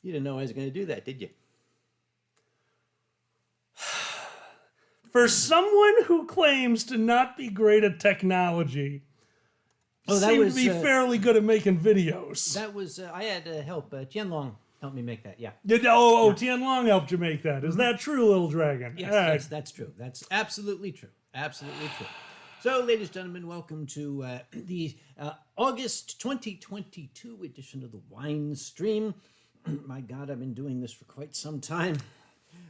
You didn't know I was going to do that, did you? For someone who claims to not be great at technology, seemed to be fairly good at making videos. That was, I had help. Tianlong helped me make that, yeah. Tianlong helped you make that. Is that true, Little Dragon? Yes, that's true. That's absolutely true. Absolutely true. So, ladies and gentlemen, welcome to the August 2022 edition of the Winestream. My God, I've been doing this for quite some time.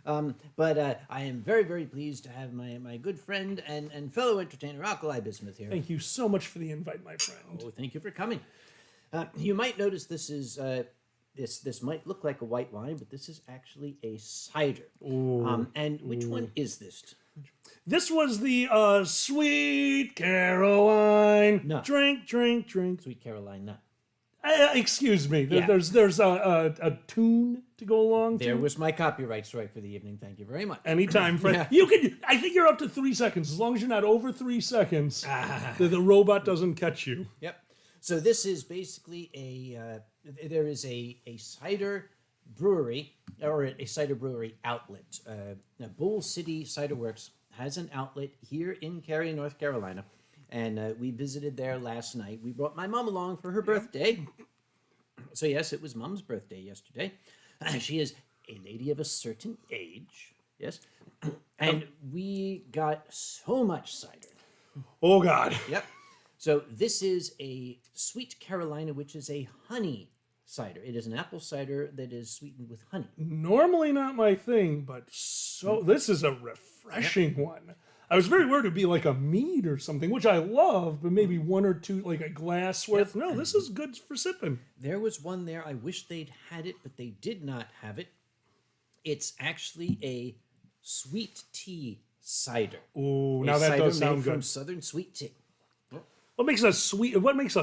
But I am very, very pleased to have my good friend and fellow entertainer, Alkali Bismuth, here. Thank you so much for the invite, my friend. Oh, thank you for coming. You might notice this is this might look like a white wine, but this is actually a cider. And which one is this? This was the Sweet Caroline. No. Drink. Sweet Caroline, no. Excuse me. Yeah. There's a tune to go along. There was my copyright strike for the evening. Thank you very much. Anytime, friend. Yeah. You can. I think you're up to 3 seconds. As long as you're not over 3 seconds, the robot doesn't catch you. Yep. So this is basically there is a cider brewery, or a cider brewery outlet. Bull City Cider Works has an outlet here in Cary, North Carolina. And we visited there last night. We brought my mom along for her birthday. So yes, it was Mom's birthday yesterday. She is a lady of a certain age. Yes. And we got so much cider. Oh, God. Yep. So this is a Sweet Carolina, which is a honey cider. It is an apple cider that is sweetened with honey. Normally not my thing, but this is a refreshing one. I was very worried it'd be like a mead or something, which I love, but maybe one or two, like a glass worth. No, this is good for sipping. There was one there. I wish they'd had it, but they did not have it. It's actually a sweet tea cider. Oh, now that does sound good. From Southern Sweet Tea. What makes a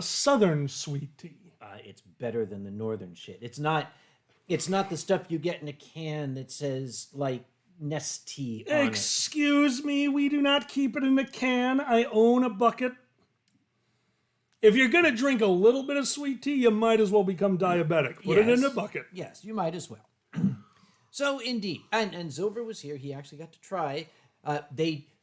southern sweet tea? It's better than the northern shit. It's not the stuff you get in a can that says like Nestea on Excuse me, we do not keep it in a can. I own a bucket. If you're going to drink a little bit of sweet tea, you might as well become diabetic. Put it in a bucket. Yes, you might as well. So indeed, and Zilver was here. He actually got to try.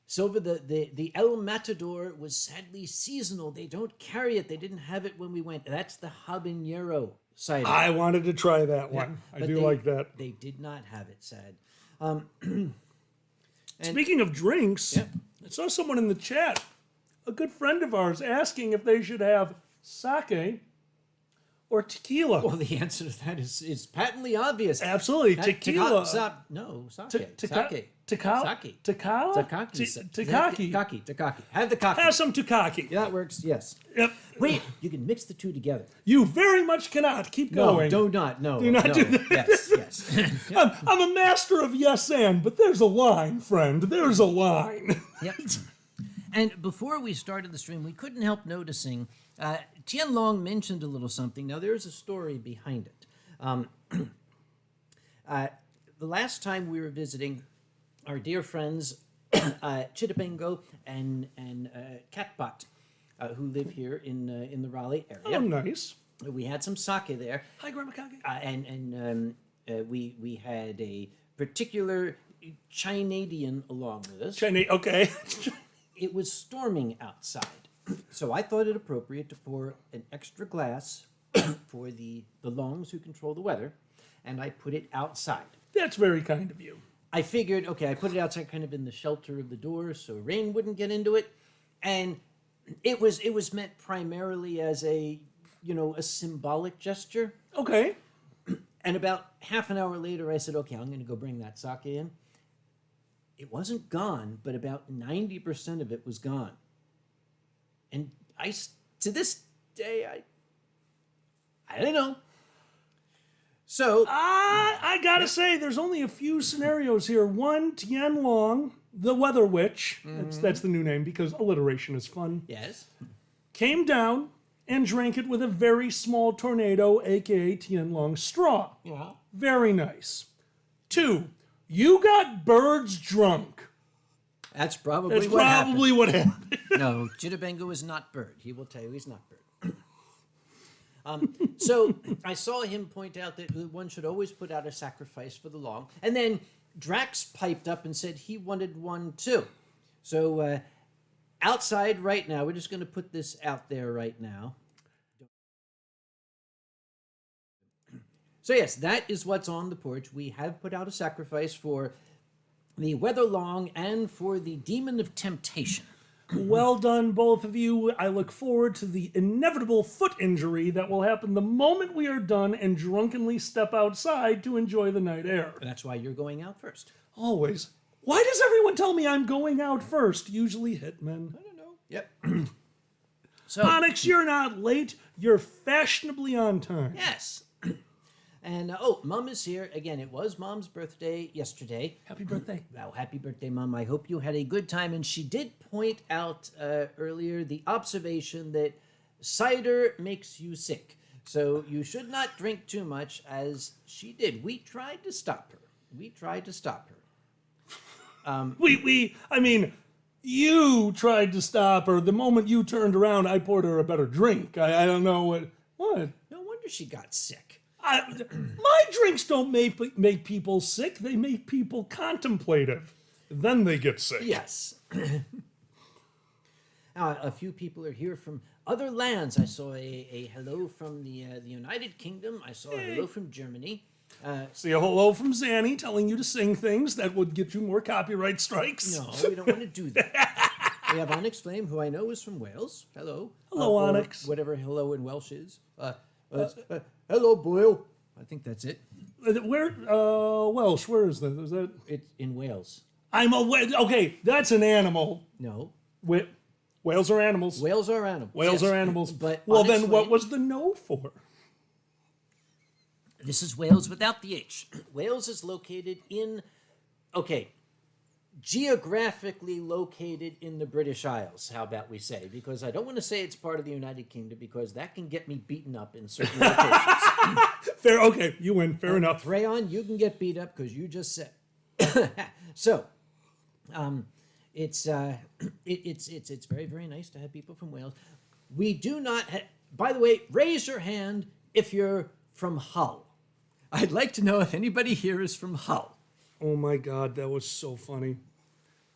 Silver, the El Matador was sadly seasonal. They don't carry it. They didn't have it when we went. That's the habanero cider. I wanted to try that one. I do like that. They did not have it, sad. Speaking of drinks, I saw someone in the chat, a good friend of ours, asking if they should have sake or tequila. Well, the answer to that is patently obvious. Absolutely. Tequila. Sake. Takaki. Have the kaki. Have some tukaki. Yeah, that works, yes. Yep. Wait, you can mix the two together. You very much cannot. Keep going. No, do not do that. Yes. I'm a master of yes and, but there's a line, friend. There's a line. Yep. And before we started the stream, we couldn't help noticing Tianlong mentioned a little something. Now, there's a story behind it. The last time we were visiting our dear friends Chitapengo and Catbot, who live here in the Raleigh area. Oh, nice. We had some sake there. Hi, Grandma Kage. And we had a particular Chinadian along with us. Okay. It was storming outside. So I thought it appropriate to pour an extra glass for the longs who control the weather, and I put it outside. That's very kind of you. I figured, okay, I put it outside kind of in the shelter of the door so rain wouldn't get into it. And it was meant primarily as a symbolic gesture. Okay. And about half an hour later, I said, okay, I'm going to go bring that sake in. It wasn't gone, but about 90% of it was gone. And to this day, I don't know. So I gotta say, there's only a few scenarios here. One, Tianlong, the Weather Witch, that's the new name because alliteration is fun, yes, came down and drank it with a very small tornado, aka Tianlong straw. Yeah. Very nice. Two, you got birds drunk. That's probably what happened. No, Chitabengo is not bird. He will tell you he's not bird. So I saw him point out that one should always put out a sacrifice for the long. And then Drax piped up and said he wanted one too. So outside right now, we're just going to put this out there right now. So yes, that is what's on the porch. We have put out a sacrifice for the weather long and for the demon of temptation. Well done, both of you. I look forward to the inevitable foot injury that will happen the moment we are done and drunkenly step outside to enjoy the night air. That's why you're going out first. Always. Why does everyone tell me I'm going out first? Usually hitmen. I don't know. Yep. So Onyx, you're not late. You're fashionably on time. yes. And Mom is here again. It was Mom's birthday yesterday. Happy birthday. Well, happy birthday, Mom. I hope you had a good time. And she did point out earlier the observation that cider makes you sick. So you should not drink too much, as she did. We tried to stop her. I mean, you tried to stop her. The moment you turned around, I poured her a better drink. I don't know what. No wonder she got sick. My drinks don't make people sick. They make people contemplative. Then they get sick. Yes. A few people are here from other lands. I saw a hello from the United Kingdom. I saw a hello from Germany. See a hello from Zanny telling you to sing things that would get you more copyright strikes. No, we don't want to do that. We have Onyx Flame, who I know is from Wales. Hello. Hello, Onyx. Whatever hello in Welsh is. Hello, Boyle. I think that's it. Where, Welsh, where is that? Is that? It's in Wales. I'm aware. Okay, that's an animal. No. Whales are animals. Whales are animals. Whales yes. are animals. But well, Onyx then what Flame- was the no for? This is Wales without the H. Wales is located in, geographically located in the British Isles, how about we say? Because I don't want to say it's part of the United Kingdom, because that can get me beaten up in certain locations. Fair, okay, you win. Fair enough. Rayon, you can get beat up because you just said. So, it's very, very nice to have people from Wales. We do not. By the way, raise your hand if you're from Hull. I'd like to know if anybody here is from Hull. Oh my God, that was so funny.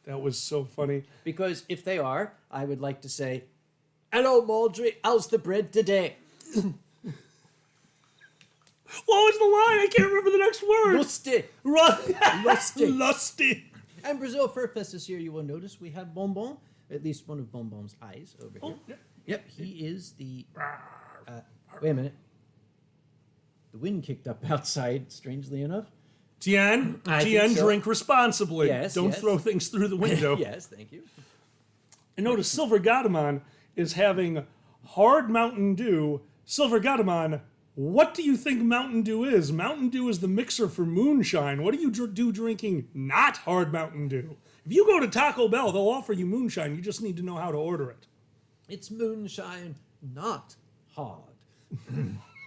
That was so funny. Because if they are, I would like to say, "Hello, Maldry. How's the bread today?" What was the line? I can't remember the next word. Lusty. Lusty. Lusty. And Brazil Fur Fest this year, you will notice we have Bonbon, at least one of Bonbon's eyes over here. Yeah. Yep, he is the... wait a minute. The wind kicked up outside, strangely enough. Tien, I think so. drink responsibly. Yes, Don't yes. throw things through the window. Yes, thank you. And notice Silver Gatamon is having hard Mountain Dew. Silver Gatamon, what do you think Mountain Dew is? Mountain Dew is the mixer for moonshine. What do you do drinking not hard Mountain Dew? If you go to Taco Bell, they'll offer you moonshine. You just need to know how to order it. It's moonshine, not hard.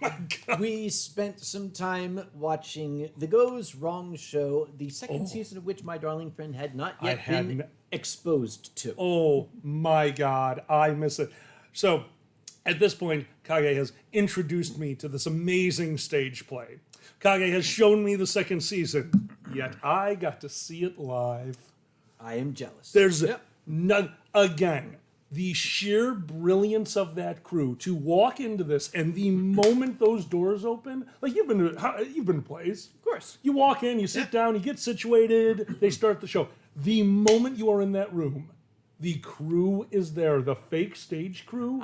My God. We spent some time watching The Goes Wrong Show, the second season of which my darling friend had not yet been exposed to. Oh my God, I miss it. So, at this point, Kage has introduced me to this amazing stage play. Kage has shown me the second season, yet I got to see it live. I am jealous. There's none, again, the sheer brilliance of that crew to walk into this, and the moment those doors open, like you've been to plays. Of course. You walk in, you sit down, you get situated, they start the show. The moment you are in that room, the crew is there, the fake stage crew.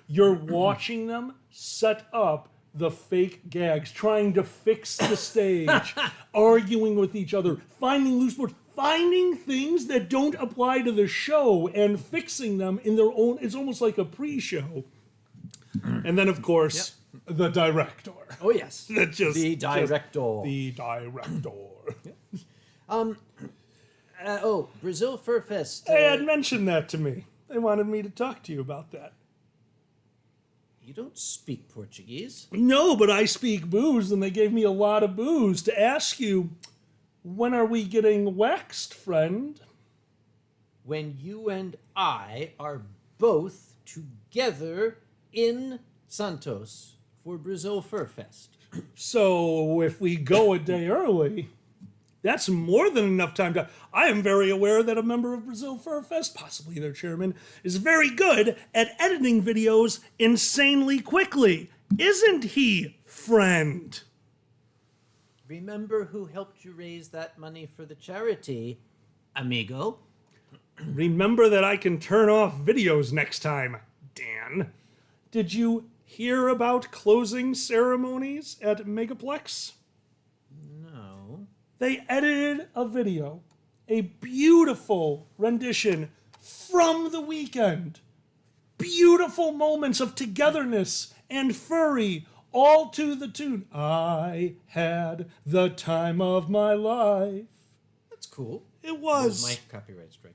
You're watching them set up the fake gags, trying to fix the stage, arguing with each other, finding loose boards, finding things that don't apply to the show and fixing them in their own. It's almost like a pre-show. And then, of course, the director. Oh, yes. That just The director. The director. Brazil Fur Fest. They had mentioned that to me. They wanted me to talk to you about that. You don't speak Portuguese. No, but I speak booze, and they gave me a lot of booze to ask you, when are we getting waxed, friend? When you and I are both together in Santos for Brazil Fur Fest. So if we go a day early, that's more than enough time to. I am very aware that a member of Brazil Fur Fest, possibly their chairman, is very good at editing videos insanely quickly. Isn't he, friend? Remember who helped you raise that money for the charity, amigo? Remember that I can turn off videos next time, Dan. Did you hear about closing ceremonies at Megaplex? No. They edited a video, a beautiful rendition from the weekend. Beautiful moments of togetherness and furry, all to the tune, I had the time of my life. That's cool. It was. My copyright strike.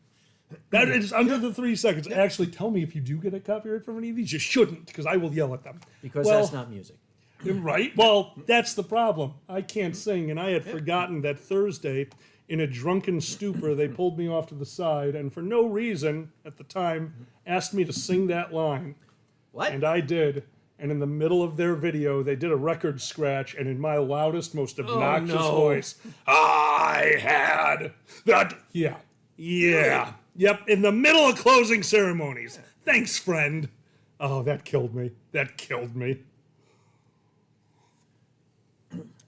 That is under the 3 seconds. Actually, tell me if you do get a copyright from any of these. You shouldn't, because I will yell at them. Because that's not music. Right? Well, that's the problem. I can't sing, and I had forgotten that Thursday, in a drunken stupor, they pulled me off to the side, and for no reason at the time, asked me to sing that line. What? And I did. And in the middle of their video, they did a record scratch, and in my loudest, most obnoxious voice, I had that. Yeah. Yep, in the middle of closing ceremonies. Thanks, friend. Oh, that killed me.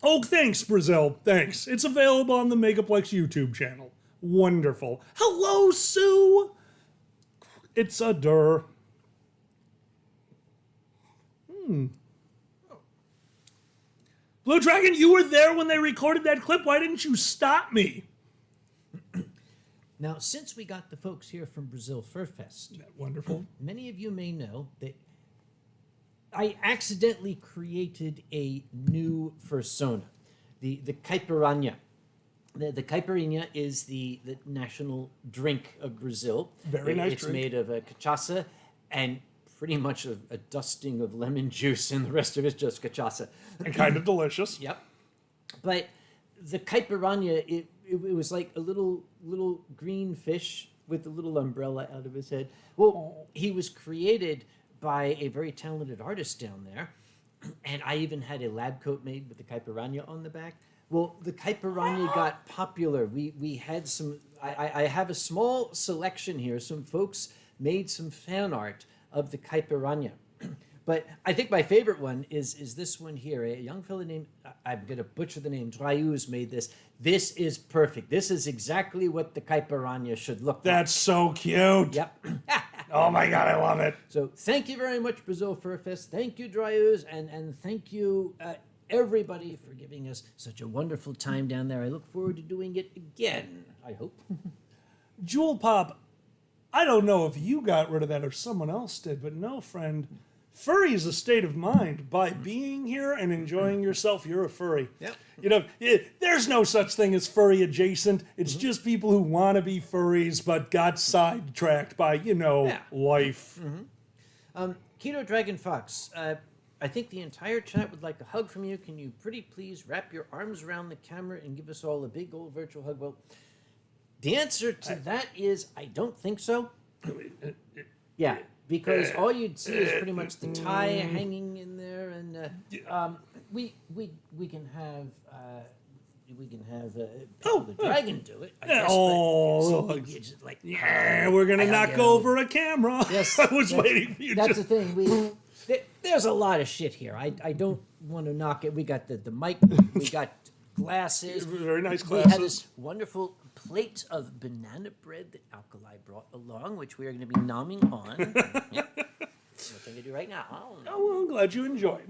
Oh, thanks, Brazil. Thanks. It's available on the Megaplex YouTube channel. Wonderful. Hello, Sue. It's a Blue Dragon, you were there when they recorded that clip. Why didn't you stop me? Now, since we got the folks here from Brazil Fur Fest, Wonderful. many of you may know that I accidentally created a new fursona, the caipiranha. The caipirinha is the national drink of Brazil. Very nice It's drink. made of cachaça and pretty much a dusting of lemon juice, and the rest of it's just cachaça. And kind of delicious. Yep. But the caipiranha, it was like a little green fish with a little umbrella out of his head. Well, he was created by a very talented artist down there, and I even had a lab coat made with the caipiranha on the back. Well, the caipiranha got popular. We had some. I have a small selection here. Some folks made some fan art of the caipiranha. But I think my favorite one is this one here. A young fellow named, I'm going to butcher the name, Drayuz made this. This is perfect. This is exactly what the caipiranha should look like. That's so cute. Yep. Oh my God, I love it. So thank you very much, Brazil Fur Fest. Thank you, Drayuz, and thank you, everybody, for giving us such a wonderful time down there. I look forward to doing it again, I hope. Jewel Pop, I don't know if you got rid of that or someone else did, but no, friend. Furry is a state of mind. By being here and enjoying yourself, you're a furry. Yep. You know, there's no such thing as furry adjacent. It's just people who want to be furries but got sidetracked by, life. Keto Dragon Fox, I think the entire chat would like a hug from you. Can you pretty please wrap your arms around the camera and give us all a big old virtual hug? Well, the answer to that is I don't think so. Yeah. Because all you'd see is pretty much the tie hanging in there, and we can have the dragon do it. I guess, We're gonna knock over a camera. Yes, I was waiting for you. That's the thing. There's a lot of shit here. I don't want to knock it. We got the mic. We got glasses. Very nice We glasses. have this wonderful plate of banana bread that Alkali brought along, which we are going to be nomming on. Yep. What I'm going to do right now. Oh, well, I'm glad you enjoyed.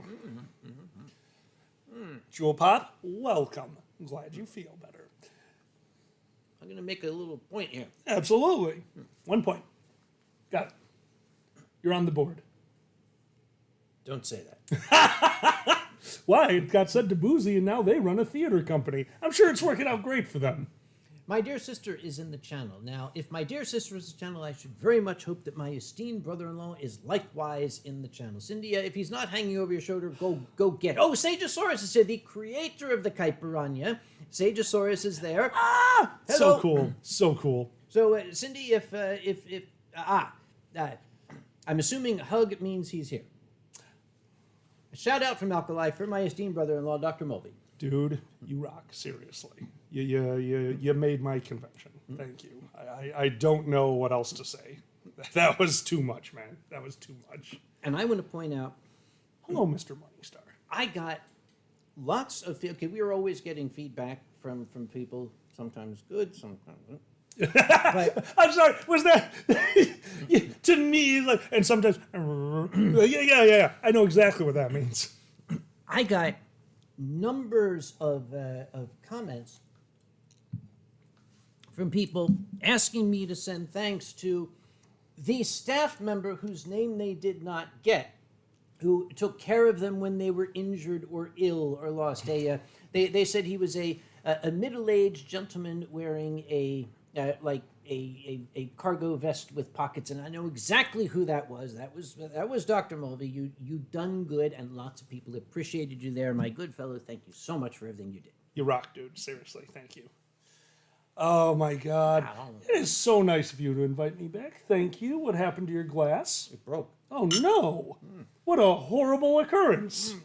Jewel Pop, welcome. I'm glad you feel better. I'm going to make a little point here. Absolutely. 1 point. Got it. You're on the board. Don't say that. Why? It got sent to Boozy, and now they run a theater company. I'm sure it's working out great for them. My dear sister is in the channel. Now, if my dear sister is in the channel, I should very much hope that my esteemed brother-in-law is likewise in the channel. Cindy, if he's not hanging over your shoulder, go get it. Oh, Sageosaurus is here, the creator of the caipiranha. Sageosaurus is there. Ah! Hello. So cool. So cool. So, Cindy, I'm assuming hug means he's here. shout out from Alkali for my esteemed brother-in-law, Dr. Mulvey. Dude, you rock. Seriously, you made my convention. Thank you. I don't know what else to say. That was too much, man. That was too much. And I want to point out, Hello, Mr. Morningstar. I got lots of okay. We were always getting feedback from people. Sometimes good, sometimes. But I'm sorry. Was that to me? Like, and sometimes, yeah. I know exactly what that means. I got numbers of comments from people asking me to send thanks to the staff member whose name they did not get, who took care of them when they were injured or ill or lost. They said he was a middle-aged gentleman wearing a cargo vest with pockets, and I know exactly who that was. That was Dr. Mulvey. You done good, and lots of people appreciated you there, my good fellow. Thank you so much for everything you did. You rock, dude. Seriously, thank you. Oh my God, it is so nice of you to invite me back. Thank you. What happened to your glass? It broke. Oh no! What a horrible occurrence.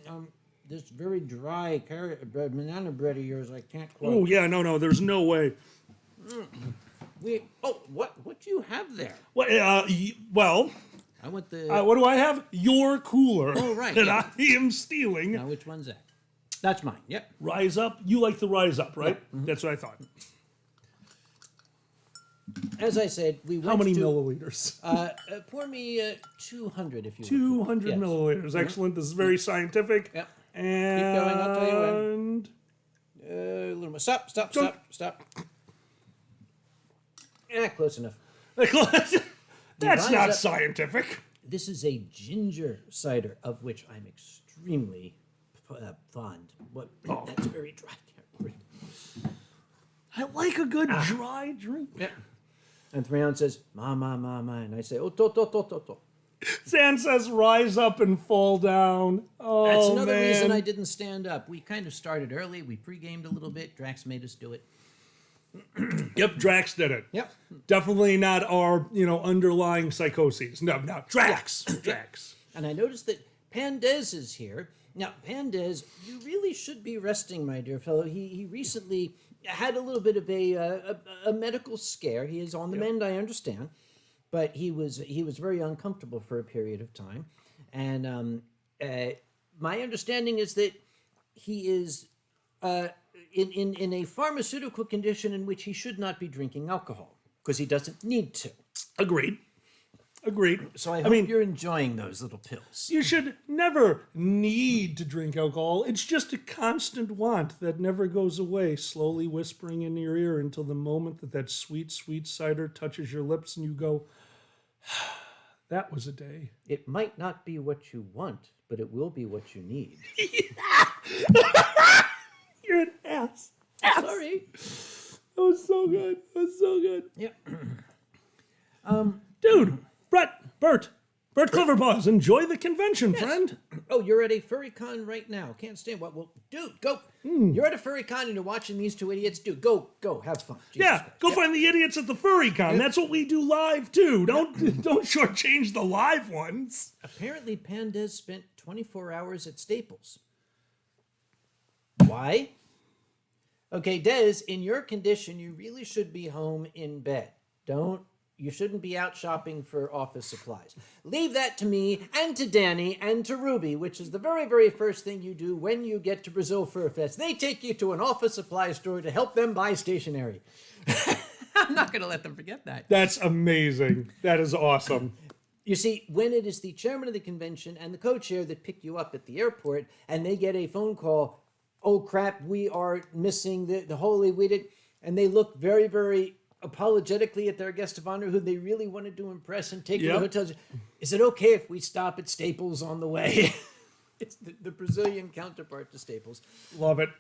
This very dry banana bread of yours, I can't quite. Oh yeah, no. There's no way. What do you have there? Well, I want the. what do I have? Your cooler. Oh, right, That yeah. I am stealing. Now, which one's that? That's mine. Yep. Rise up. You like the rise up, right? That's what I thought. As I said, we went How many to, milliliters? Pour me 200 if you would. 200 Yes. milliliters. Excellent. This is very scientific. Yep. And Keep going, I'll tell you when. A little more. Stop. Close enough. That's rise not up. scientific. This is a ginger cider, of which I'm extremely fond. That's very dry. I like a good dry drink. Yeah. And Thrayon says, ma, and I say, oh, to. Zan says, rise up and fall down. Oh, That's another man. reason I didn't stand up. We kind of started early. We pre-gamed a little bit. Drax made us do it. Yep, Drax did it. Yep. Definitely not our, underlying psychoses. No, Drax. Drax. And I noticed that Pandez is here. Now, Pandez, you really should be resting, my dear fellow. He recently had a little bit of a medical scare. He is on the mend, I understand. But he was very uncomfortable for a period of time. And my understanding is that he is in a pharmaceutical condition in which he should not be drinking alcohol because he doesn't need to. Agreed. So I hope you're enjoying those little pills. You should never need to drink alcohol. It's just a constant want that never goes away, slowly whispering in your ear until the moment that sweet, sweet cider touches your lips and you go, that was a day. It might not be what you want, but it will be what you need. You're an ass. Sorry. That was so good. Yeah. Dude, Bert Cleverpaws, enjoy the convention, friend. Oh, you're at a furry con right now. Can't stand what? Well, dude, go. You're at a furry con and you're watching these two idiots. Dude, go, have fun. Jesus Yeah, Christ. go find the idiots at the furry con. That's what we do live too. Don't shortchange the live ones. Apparently, Pandez spent 24 hours at Staples. Why? Okay, Des, in your condition, you really should be home in bed. You shouldn't be out shopping for office supplies. Leave that to me and to Danny and to Ruby, which is the very, very first thing you do when you get to Brazil Fur Fest. They take you to an office supply store to help them buy stationery. I'm not going to let them forget that. That's amazing. That is awesome. You see, when it is the chairman of the convention and the co-chair that pick you up at the airport and they get a phone call, oh crap, we are missing the Holy Weeded, and they look very, very apologetically at their guest of honor who they really wanted to impress and take to the hotels. Is it okay if we stop at Staples on the way? It's the Brazilian counterpart to Staples. Love it.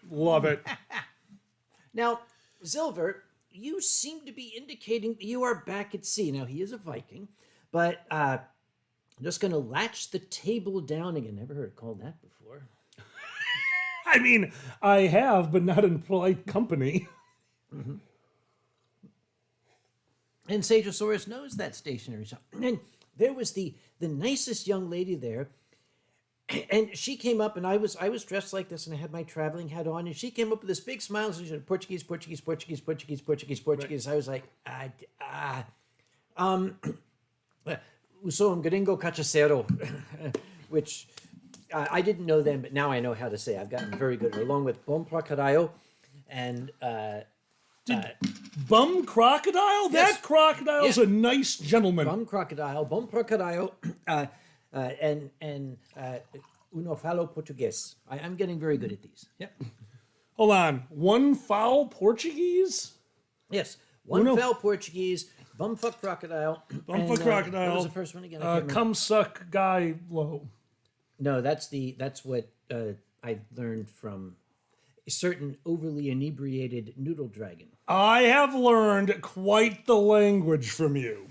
Now, Silver, you seem to be indicating that you are back at sea. Now, he is a Viking, but I'm just going to latch the table down again. Never heard it called that before. I mean, I have, but not in polite company. Mm-hmm. And Sagosaurus knows that stationery shop. And there was the nicest young lady there. And she came up, and I was dressed like this, and I had my traveling hat on, and she came up with this big smile, and she said, Portuguese, Portuguese, Portuguese, Portuguese, Portuguese, Portuguese. I was like, uso un gringo cachacero, which I didn't know then, but now I know how to say. I've gotten very good, along with bom crocodile and Bum crocodile? Yes. That crocodile's a nice gentleman. bom crocodile, and uno falo português. I'm getting very good at these. Yep. Hold on. One foul Portuguese? Yes. One Uno- fell Portuguese, bumfuck crocodile. Bumfuck crocodile. What was the first one again? I can't remember. Come suck guy low. No, that's what I learned from a certain overly inebriated noodle dragon. I have learned quite the language from you.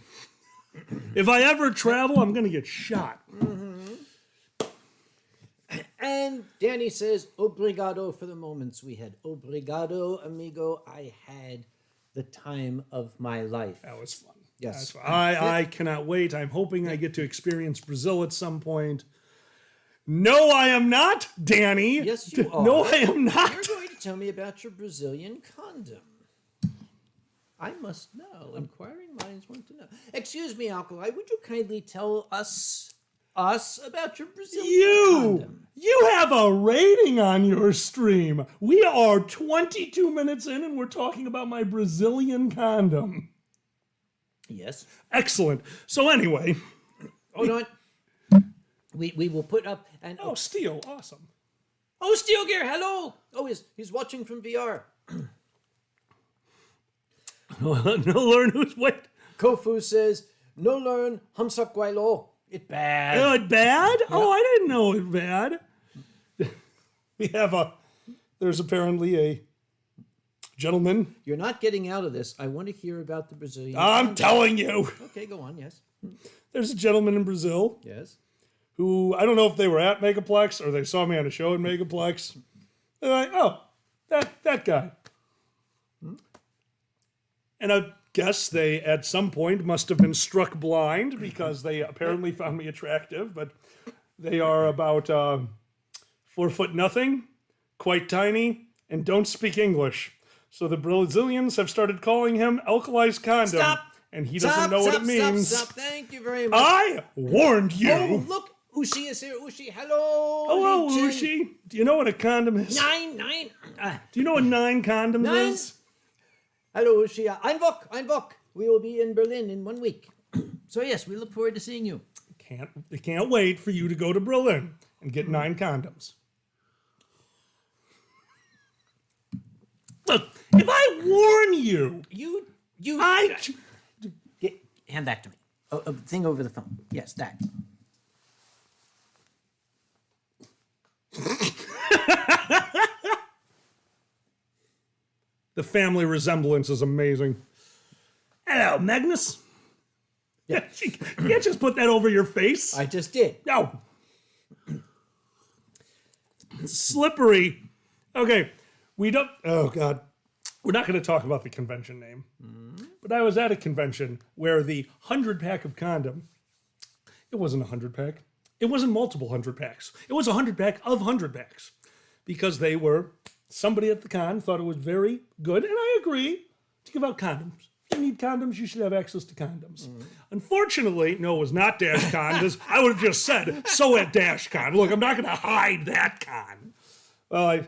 If I ever travel, I'm going to get shot. And Danny says, obrigado for the moments we had. Obrigado, amigo. I had the time of my life. That was fun. Yes. That was fun. I cannot wait. I'm hoping I get to experience Brazil at some point. No, I am not, Danny. Yes, you are. No, I am not. You're going to tell me about your Brazilian condom. I must know. Inquiring minds want to know. Excuse me, Alkali. Would you kindly tell us about your Brazilian condom? You have a rating on your stream. We are 22 minutes in and we're talking about my Brazilian condom. Yes. Excellent. So anyway. Hold on. We will put up and Oh, Steel. Awesome. oh, Steel Gear, hello. Oh, he's watching from VR. No learn who's wait. Kofu says, no learn humsuck guaylo. It bad. Oh, it bad? Yeah. Oh, I didn't know it bad. We have there's apparently a gentleman. You're not getting out of this. I want to hear about the Brazilian. I'm telling you. Okay, go on. Yes. There's a gentleman in Brazil Yes. who, I don't know if they were at Megaplex or they saw me on a show at Megaplex. They're like, oh, that guy. And I guess they, at some point, must have been struck blind because they apparently found me attractive, but they are about 4 foot nothing, quite tiny, and don't speak English. So the Brazilians have started calling him Alkali's Condom. Stop! And he doesn't know what it means. Stop. Thank you very much. I warned you. Oh, look. Ushi is here. Ushi, hello. Hello, Lee-chan. Ushi. Do you know what a condom is? Nine. Do you know what 9 condoms 9? is? Hello, Ushi. Ein Woche. We will be in Berlin in 1 week. So yes, we look forward to seeing you. Can't wait for you to go to Berlin and get 9 condoms. Look, if I warn you, hand that to me. A thing over the phone. Yes, that. the family resemblance is amazing. Hello, Magnus. Yeah. You can't just put that over your face. I just did. No. It's slippery. Okay, we don't. Oh God, we're not going to talk about the convention name. But I was at a convention where the 100-pack of condom. It wasn't a 100-pack. It wasn't multiple 100-packs. It was a 100-pack of 100-packs because they were. Somebody at the con thought it was very good, and I agree, to give out condoms. If you need condoms, you should have access to condoms. Unfortunately, no, it was not Dash Con. I would have just said, so at Dash Con. Look, I'm not going to hide that con. Well, I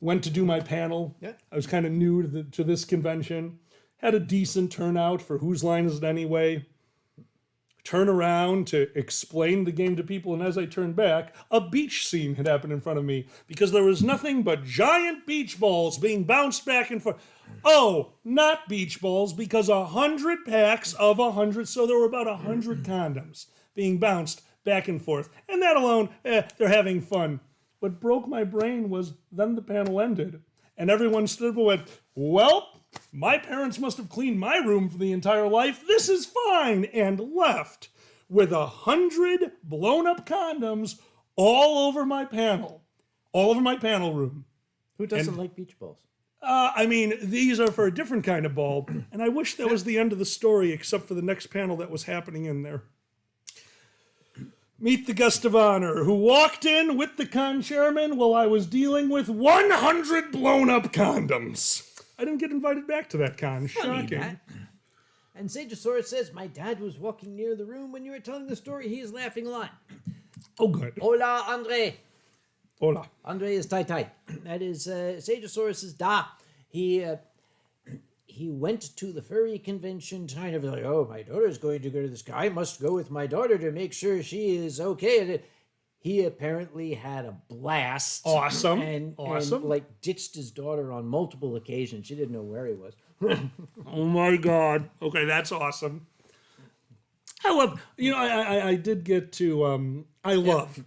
went to do my panel. Yeah. I was kind of new to this convention. Had a decent turnout for Whose Line Is It Anyway? Turn around to explain the game to people, and as I turned back, a beach scene had happened in front of me because there was nothing but giant beach balls being bounced back and forth. Oh, not beach balls, because 100 packs of 100, so there were about 100 condoms being bounced back and forth. And that alone, they're having fun. What broke my brain was then the panel ended, and everyone stood up and went, well, my parents must have cleaned my room for the entire life. This is fine. And left with 100 blown up condoms all over my panel. All over my panel room. Who doesn't like beach balls? I mean, these are for a different kind of ball. And I wish that was the end of the story, except for the next panel that was happening in there. Meet the guest of honor who walked in with the con chairman while I was dealing with 100 blown up condoms. I didn't get invited back to that con. Funny, Shocking. that. And Sageosaurus says, my dad was walking near the room when you were telling the story. He is laughing a lot. Oh, good. Hola, Andre. Hola. Andre is Tai Tai. That is Sageosaurus's da. He went to the furry convention kind of like, oh, my daughter's going to go to this guy. I must go with my daughter to make sure she is okay. And he apparently had a blast. Awesome. And like ditched his daughter on multiple occasions. She didn't know where he was. Oh my God. Okay, that's awesome. I love, I did get to,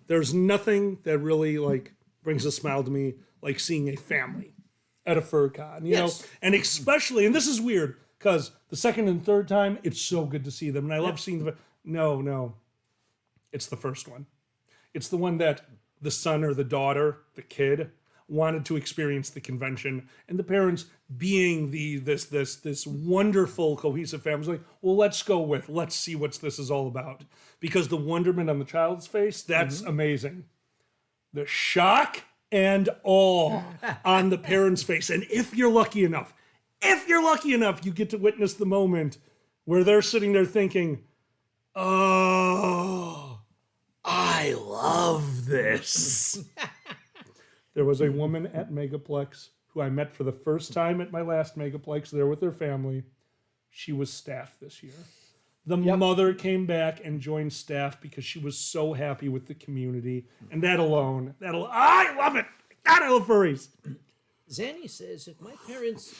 there's nothing that really like brings a smile to me like seeing a family at a fur con, you know, and especially, and this is weird because the second and third time, it's so good to see them. And I love seeing no, it's the first one. It's the one that the son or the daughter, the kid, wanted to experience the convention, and the parents being this wonderful cohesive family, like, well, let's see what this is all about, because the wonderment on the child's face, that's amazing. The shock and awe on the parents' face, and if you're lucky enough, you get to witness the moment where they're sitting there thinking, oh, I love this. There was a woman at Megaplex who I met for the first time at my last Megaplex there with her family. She was staff this year. The mother came back and joined staff because she was so happy with the community. And that alone, I love it. God, I love furries. Zanny says, if my parents...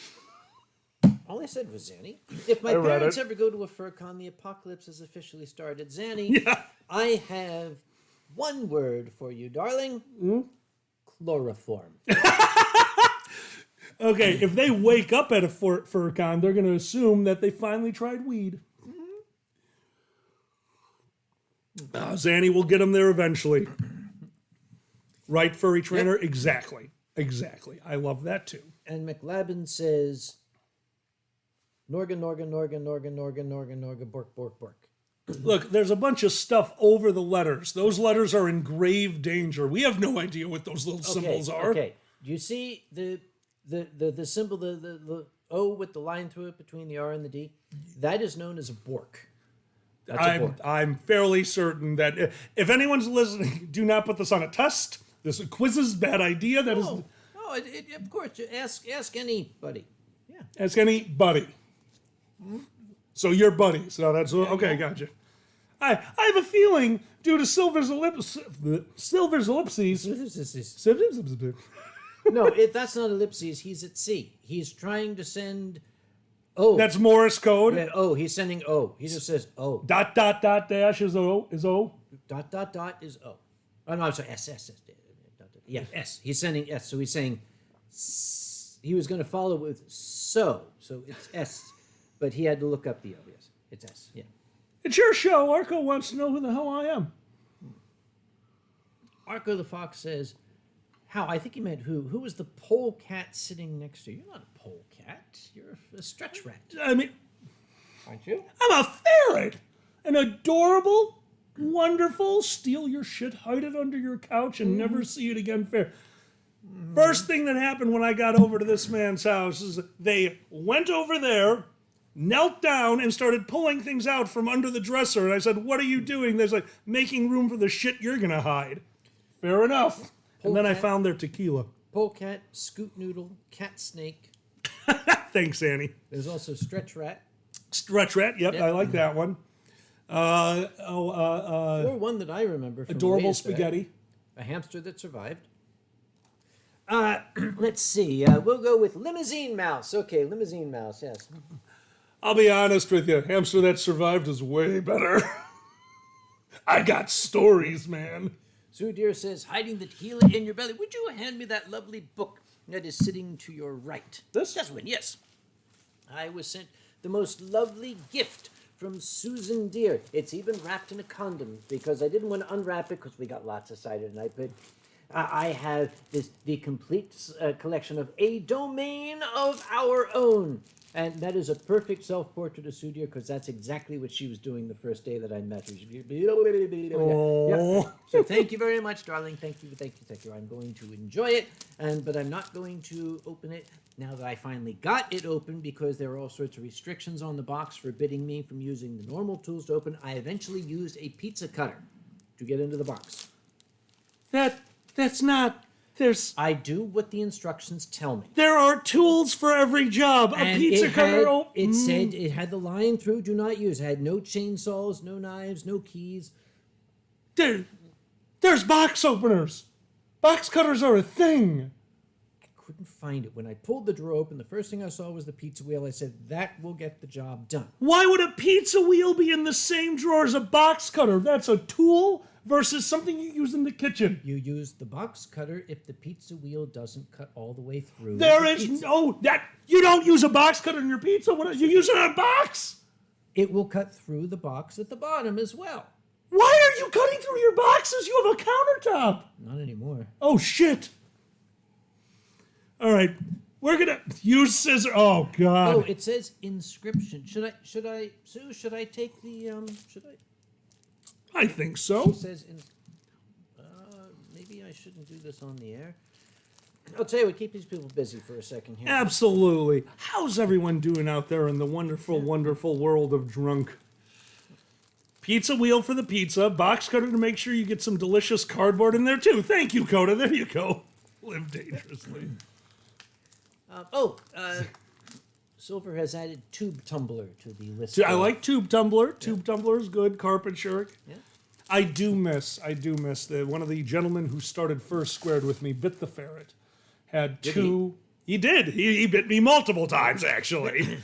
All I said was Zanny. If my parents ever go to a fur con, the apocalypse has officially started. Zanny, I have one word for you, darling. Chloroform. Okay, if they wake up at a fur con, they're going to assume that they finally tried weed. Zanny will get them there eventually. Right, furry trainer? Yep. Exactly. I love that too. And McLabin says, Norga, bork, bork, bork. Look, there's a bunch of stuff over the letters. Those letters are in grave danger. We have no idea what those little symbols are. Okay. Do you see the symbol, the O with the line through it between the R and the D? That is known as a bork. That's a bork. I'm fairly certain that if anyone's listening, do not put this on a test. This quizz's bad idea. No, of course. Ask anybody. Yeah. Ask anybody. So you're buddies. No, that's okay. Gotcha. I have a feeling due to Silver's ellipses. No, that's not ellipses. He's at sea. He's trying to send O. That's Morse code. Yeah, O. He's sending O. He just says O. Dot dash is O. Dot is O. Oh no, I'm sorry. S. Yeah, S. He's sending S. So he's saying he was going to follow with so it's S, but he had to look up the O. Yes, it's S. Yeah. It's your show. Arco wants to know who the hell I am. Arco the Fox says, how? I think he meant who. Who was the polecat sitting next to you? You're not a polecat. You're a stretch rat. I mean... Aren't you? I'm a ferret! An adorable, wonderful, steal your shit, hide it under your couch, and never see it again ferret. First thing that happened when I got over to this man's house is they went over there, knelt down, and started pulling things out from under the dresser. And I said, what are you doing? They're like, making room for the shit you're going to hide. Fair enough. And then I found their tequila. Polecat, scoot noodle, cat snake. Thanks, Annie. There's also stretch rat. Stretch rat, yep. I like that one. Or one that I remember from adorable spaghetti. Back. A hamster that survived. Let's see. We'll go with limousine mouse. Okay, limousine mouse, yes. I'll be honest with you. Hamster that survived is way better. I got stories, man. Sue Deer says, hiding the tequila in your belly. Would you hand me that lovely book that is sitting to your right? This? One, yes. I was sent the most lovely gift from Susan Deer. It's even wrapped in a condom because I didn't want to unwrap it because we got lots of cider tonight. But I have the complete collection of A Domain of Our Own. And that is a perfect self-portrait of Sudhir because that's exactly what she was doing the first day that I met her. Oh. Yeah. So thank you very much, darling. Thank you, thank you, thank you. I'm going to enjoy it, but I'm not going to open it now that I finally got it open because there are all sorts of restrictions on the box forbidding me from using the normal tools to open. I eventually used a pizza cutter to get into the box. That's not. I do what the instructions tell me. There are tools for every job. A And pizza cutter. it said it had the line through "Do not use." It had no chainsaws, no knives, no keys. There's box openers. Box cutters are a thing. I couldn't find it. When I pulled the drawer open, the first thing I saw was the pizza wheel. I said, "That will get the job done." Why would a pizza wheel be in the same drawer as a box cutter? That's a tool versus something you use in the kitchen. You use the box cutter if the pizza wheel doesn't cut all the way through. There the is pizza. no that you don't use a box cutter in your pizza. You use it on a box. It will cut through the box at the bottom as well. Why are you cutting through your boxes? You have a countertop. Not anymore. Oh shit! All right, we're gonna use scissors. Oh god! Oh, it says inscription. Should I, Sue? Should I take the Should I? I think so. It says maybe I shouldn't do this on the air. I'll tell you what, keep these people busy for a second here. Absolutely. How's everyone doing out there in the wonderful, wonderful world of drunk? Pizza wheel for the pizza, box cutter to make sure you get some delicious cardboard in there too. Thank you, Coda. There you go. Live dangerously. Silver has added tube tumbler to the list. I like tube tumbler. Tube tumbler is good. Carpet shirk. Yeah. I do miss one of the gentlemen who started first squared with me, Bit the Ferret, had two. He did. He bit me multiple times, actually.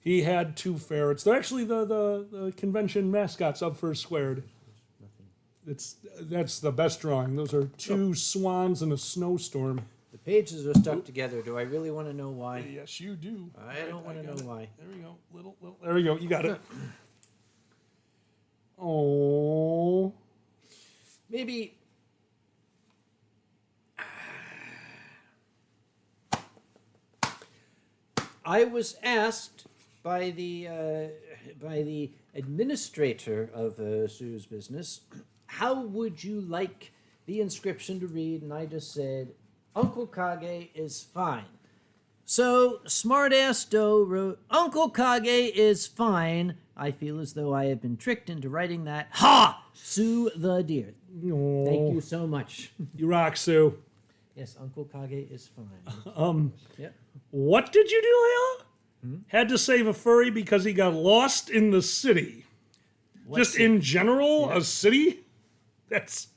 He had two ferrets. They're actually the convention mascots of First Squared. That's the best drawing. Those are two swans in a snowstorm. The pages are stuck together. Do I really want to know why? Yes, you do. I don't want to know why. There we go. Little. There we go. You got it. Oh. Maybe. I was asked by the administrator of Sue's business, how would you like the inscription to read? And I just said, Uncle Kage is fine. So smartass Doe wrote, Uncle Kage is fine. I feel as though I have been tricked into writing that. Ha! Sue the deer. Oh. Thank you so much. You rock, Sue. Yes, Uncle Kage is fine. Yep. What did you do, Leila? Had to save a furry because he got lost in the city. Just city? in general, a city? That's.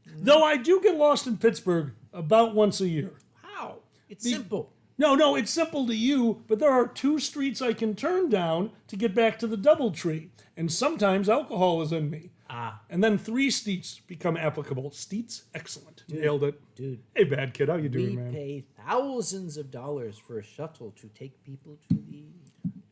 Though I do get lost in Pittsburgh about once a year. How? It's simple. No, it's simple to you, but there are 2 streets I can turn down to get back to the Doubletree. And sometimes alcohol is in me. And then 3 steets become applicable. Steets? Excellent. Nailed it. Dude. Hey, bad kid, how you We doing, man? pay thousands of dollars for a shuttle to take people to the...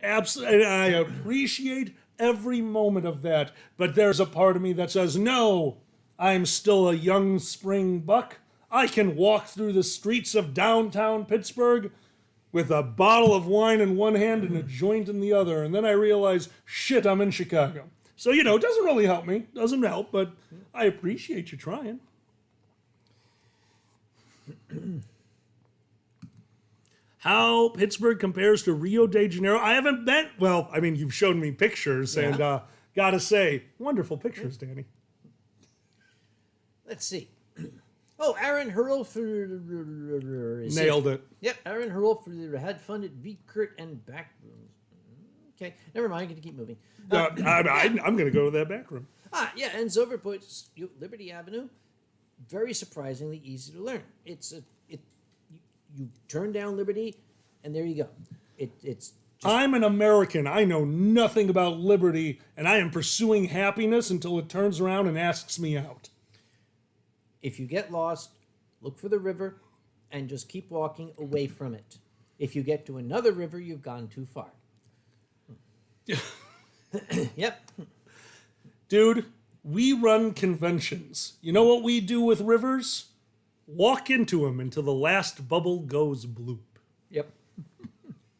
Absolutely. I appreciate every moment of that. But there's a part of me that says, no, I'm still a young spring buck. I can walk through the streets of downtown Pittsburgh with a bottle of wine in one hand and a joint in the other. And then I realize, shit, I'm in Chicago. So, it doesn't really help me. Doesn't help, but I appreciate you trying. How Pittsburgh compares to Rio de Janeiro. I haven't been, you've shown me pictures, and gotta say, wonderful pictures, Danny. Let's see. Oh, Aaron Hurlfer. Nailed it. Yep, Aaron Hurlfer had fun at V. Kurt and Backrooms. Okay, never mind. I'm going to keep moving. I'm going to go to that back room. Yeah, and Zover puts Liberty Avenue. Very surprisingly easy to learn. You turn down Liberty, and there you go. It's. I'm an American. I know nothing about liberty, and I am pursuing happiness until it turns around and asks me out. If you get lost, look for the river and just keep walking away from it. If you get to another river, you've gone too far. Yep. Dude, we run conventions. You know what we do with rivers? Walk into them until the last bubble goes bloop. Yep.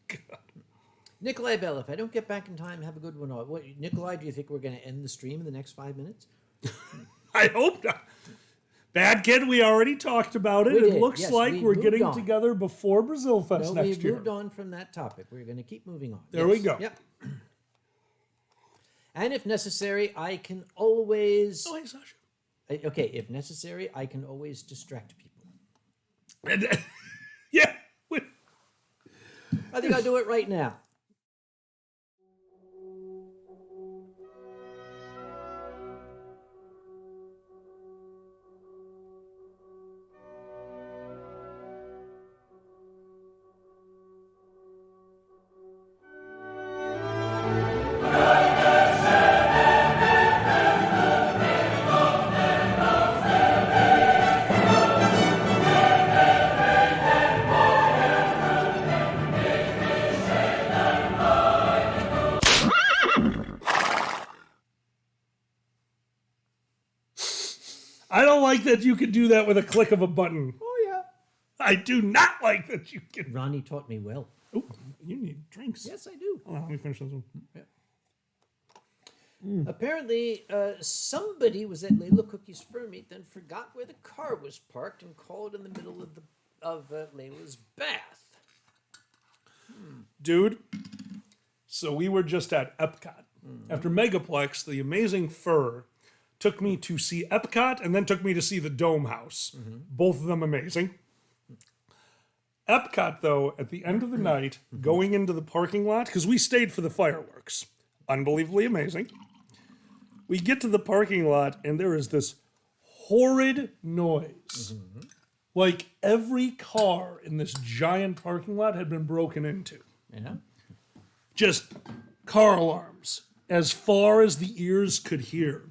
God. Nikolai Bell, if I don't get back in time, have a good one. What, Nikolai, do you think we're going to end the stream in the next 5 minutes? I hope not. Bad Kid, we already talked about it. We It did. looks Yes, like we we're moved getting on. together before Brazil Fest No, next we year. moved on from that topic. We're going to keep moving on. There we go. Yep. And if necessary, I can always... Oh, hey, Sasha. Okay, if necessary, I can always distract people. Yeah. I think I'll do it right now. I don't like that you can do that with a click of a button. Oh, yeah. I do not like that you can. Ronnie taught me well. Oh, you need drinks. Yes, I do. Oh, let me finish this one. Yeah. Apparently, somebody was at Layla Cookie's Fur Meat, then forgot where the car was parked and called in the middle of Layla's bath. Dude, so we were just at Epcot. After Megaplex, the amazing fur took me to see Epcot and then took me to see the Dome House. Both of them amazing. Epcot, though, at the end of the night, going into the parking lot, because we stayed for the fireworks. Unbelievably amazing. We get to the parking lot, and there is this horrid noise. Like every car in this giant parking lot had been broken into. Yeah. Just car alarms as far as the ears could hear.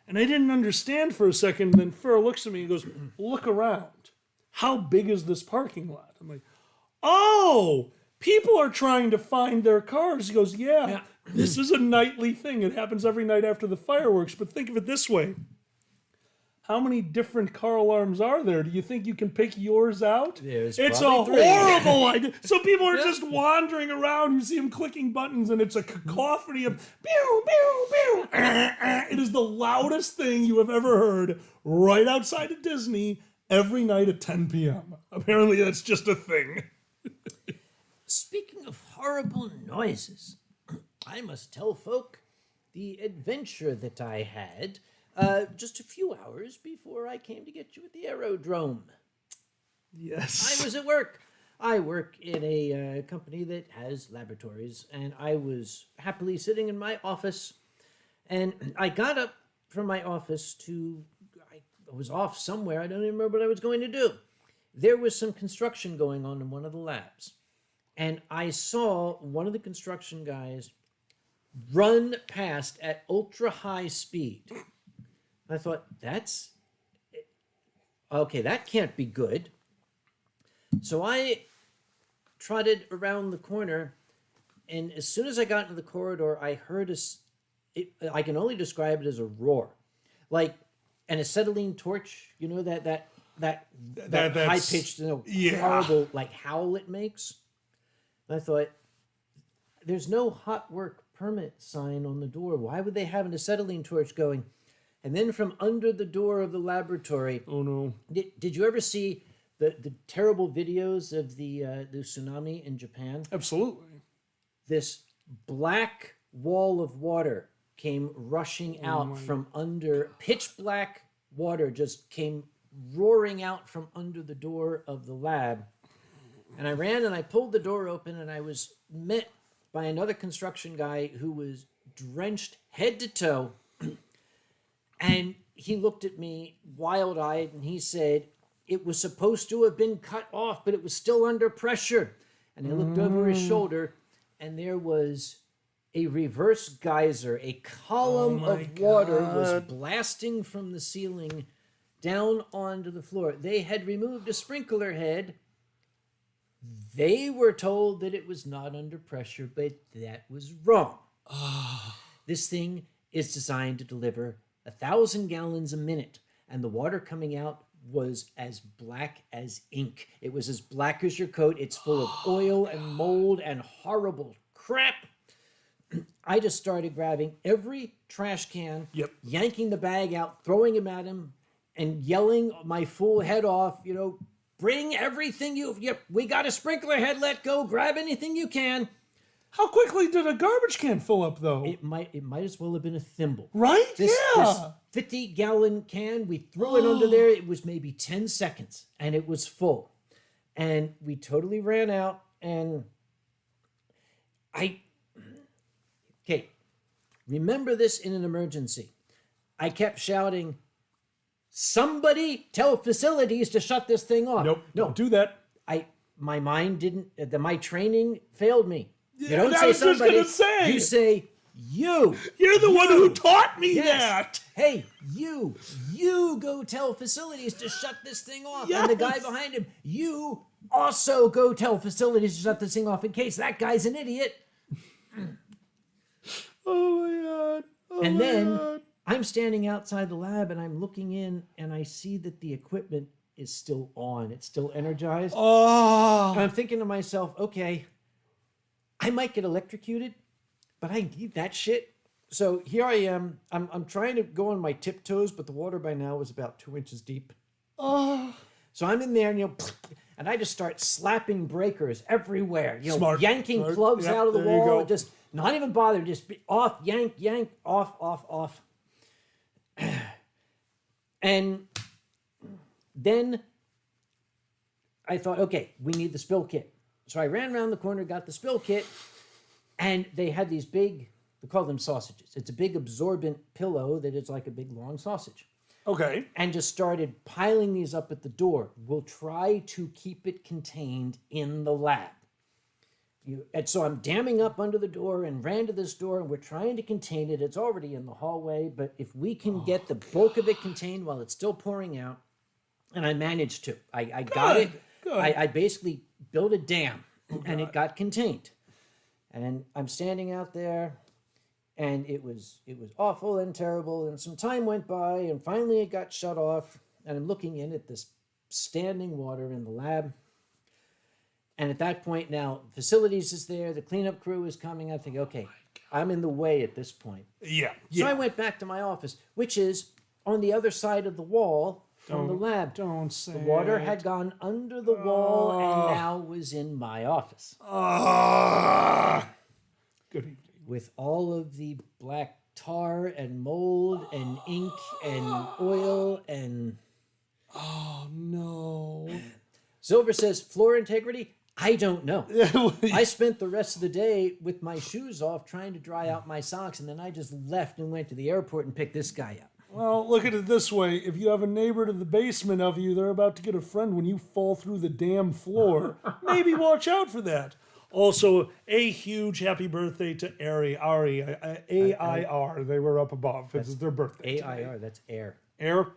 And I didn't understand for a second. Then Fur looks at me and goes, "Look around. How big is this parking lot?" I'm like, "Oh, people are trying to find their cars." He goes, yeah. This is a nightly thing. It happens every night after the fireworks. But think of it this way. How many different car alarms are there? Do you think you can pick yours out? There's It's a probably three. horrible idea. So people are just wandering around. You see them clicking buttons, and it's a cacophony of pew, pew, pew. It is the loudest thing you have ever heard right outside of Disney every night at 10 p.m. Apparently, that's just a thing. Speaking of horrible noises, I must tell folk the adventure that I had just a few hours before I came to get you at the aerodrome. Yes. I was at work. I work in a company that has laboratories, and I was happily sitting in my office, and I got up from my office I was off somewhere. I don't even remember what I was going to do. There was some construction going on in one of the labs, and I saw one of the construction guys run past at ultra high speed. I thought, okay, that can't be good. So I trotted around the corner, and as soon as I got into the corridor, I heard I can only describe it as a roar. Like an acetylene torch, you know, that high-pitched, horrible, like, howl it makes. And I thought, there's no hot work permit sign on the door. Why would they have an acetylene torch going? And then from under the door of the laboratory... Oh, no. Did you ever see the terrible videos of the tsunami in Japan? Absolutely. This black wall of water came rushing out from under... Pitch black water just came roaring out from under the door of the lab. And I ran and I pulled the door open, and I was met by another construction guy who was drenched head to toe. And he looked at me wild-eyed, and he said, "It was supposed to have been cut off, but it was still under pressure." And I looked over his shoulder, and there was a reverse geyser. A column of water was blasting from the ceiling down onto the floor. They had removed a sprinkler head. They were told that it was not under pressure, but that was wrong. This thing is designed to deliver 1,000 gallons a minute, and the water coming out was as black as ink. It was as black as your coat. It's full of oil and mold and horrible crap. I just started grabbing every trash can, Yep. yanking the bag out, throwing him at him, and yelling my fool head off, bring everything we got a sprinkler head, let go, grab anything you can. How quickly did a garbage can fill up, though? It might as well have been a thimble. Right? This Yeah. 50-gallon can, we threw it under there. It was maybe 10 seconds, and it was full. And we totally ran out, and okay, remember this in an emergency. I kept shouting, somebody tell facilities to shut this thing off. Nope. No, Don't do that. my mind didn't, my training failed me. You don't I say was just somebody, gonna say. you say you. You're the one who taught me Yes. that. Hey, you go tell facilities to shut this thing off. And the guy Yes. behind him, you also go tell facilities to shut this thing off in case that guy's an idiot. Oh my God. Oh And my then God. I'm standing outside the lab and I'm looking in and I see that the equipment is still on. It's still energized. And Oh. I'm thinking to myself, okay, I might get electrocuted, but I need that shit. So here I am. I'm trying to go on my tiptoes, but the water by now was about 2 inches deep. Oh. So I'm in there, and I just start slapping breakers everywhere. Smart. Yanking Smart. plugs Yep, out of the there you wall. go. Just not even bother. Just be off, yank, off. And then I thought, okay, we need the spill kit. So I ran around the corner, got the spill kit, and they had these big, they call them sausages. It's a big absorbent pillow that is like a big long sausage. Okay. And just started piling these up at the door. We'll try to keep it contained in the lab. And so I'm damming up under the door and ran to this door, and we're trying to contain it. It's already in the hallway, but if we can get the bulk of it contained while it's still pouring out, and I managed to. I got it. Good. I basically built a dam, and it got contained. And I'm standing out there, and it was awful and terrible, and some time went by, and finally it got shut off, and I'm looking in at this standing water in the lab. And at that point now, facilities is there, the cleanup crew is coming. I think, okay, I'm in the way at this point. Yeah. So I went back to my office, which is on the other side of the wall from the lab. Don't say The water it. had gone under the wall and now was in my office. Good evening. With all of the black tar and mold and ink and oil and... Oh no. Silver says, floor integrity? I don't know. I spent the rest of the day with my shoes off trying to dry out my socks, and then I just left and went to the airport and picked this guy up. Well, look at it this way. If you have a neighbor to the basement of you, they're about to get a friend when you fall through the damn floor. Maybe watch out for that. Also, a huge happy birthday to Ari, A-I-R. They were up above. It's their birthday. A-I-R, that's air. Air.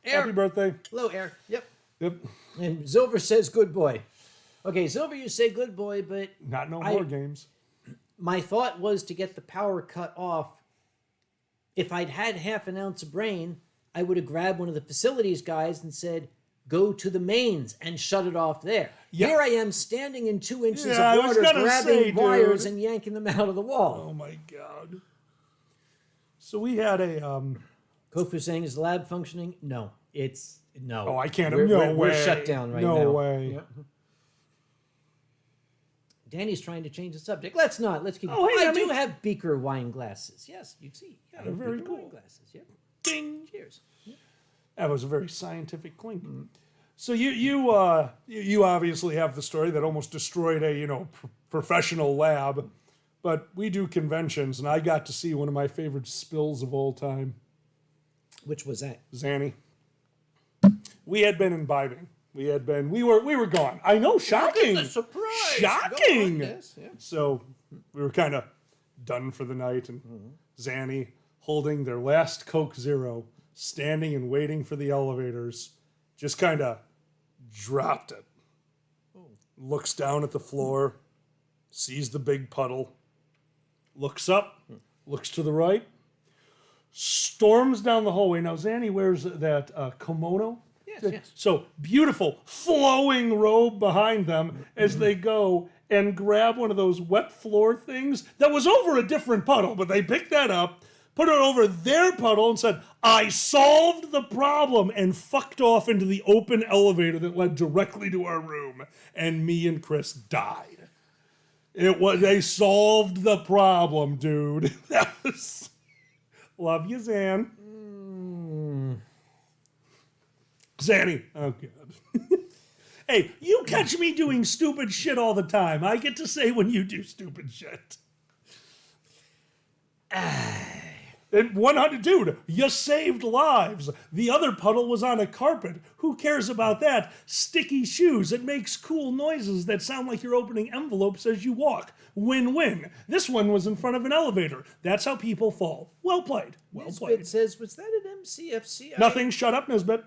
Happy birthday. Hello, air. Yep. Yep. And Silver says good boy. Okay, Silver, you say good boy, but Not no more games. my thought was to get the power cut off. If I'd had half an ounce of brain, I would have grabbed one of the facilities guys and said, go to the mains and shut it off there. Yeah. Here I am standing in 2 inches Yeah, I of was water, gonna grabbing say, wires dude. and yanking them out of the wall. Oh my God. So we had a Kofu saying, is the lab functioning? No. It's no. Oh, I can't. We're, No we're, way. We're shut down right now. No way. Yep. Danny's trying to change the subject. Let's not. Let's keep. Oh, hey, I do have beaker wine glasses. Yes, you see. Yeah, they're very beaker cool. Wine glasses. Yep. Ding. Cheers. That was a very scientific clink. So you obviously have the story that almost destroyed a professional lab, but we do conventions, and I got to see one of my favorite spills of all time. Which was that? Zanny. We had been imbibing. We were gone. I know, shocking. A surprise. Shocking. Go on, yes, yeah. So we were kind of done for the night, and Zanny holding their last Coke Zero, standing and waiting for the elevators, just kind of dropped it. Looks down at the floor, sees the big puddle, looks up, looks to the right, storms down the hallway. Now, Zanny wears that kimono. Yes. So beautiful, flowing robe behind them as they go and grab one of those wet floor things that was over a different puddle, but they picked that up, put it over their puddle, and said, I solved the problem, and fucked off into the open elevator that led directly to our room. And me and Chris died. They solved the problem, dude. That was... Love you, Zan. Zanny. Oh, God. Hey, you catch me doing stupid shit all the time. I get to say when you do stupid shit. And 100, dude, you saved lives. The other puddle was on a carpet. Who cares about that? Sticky shoes. It makes cool noises that sound like you're opening envelopes as you walk. Win-win. This one was in front of an elevator. That's how people fall. Well played. Well Nisbet played. says, was that an MCFC? Nothing. Shut up, Nisbet.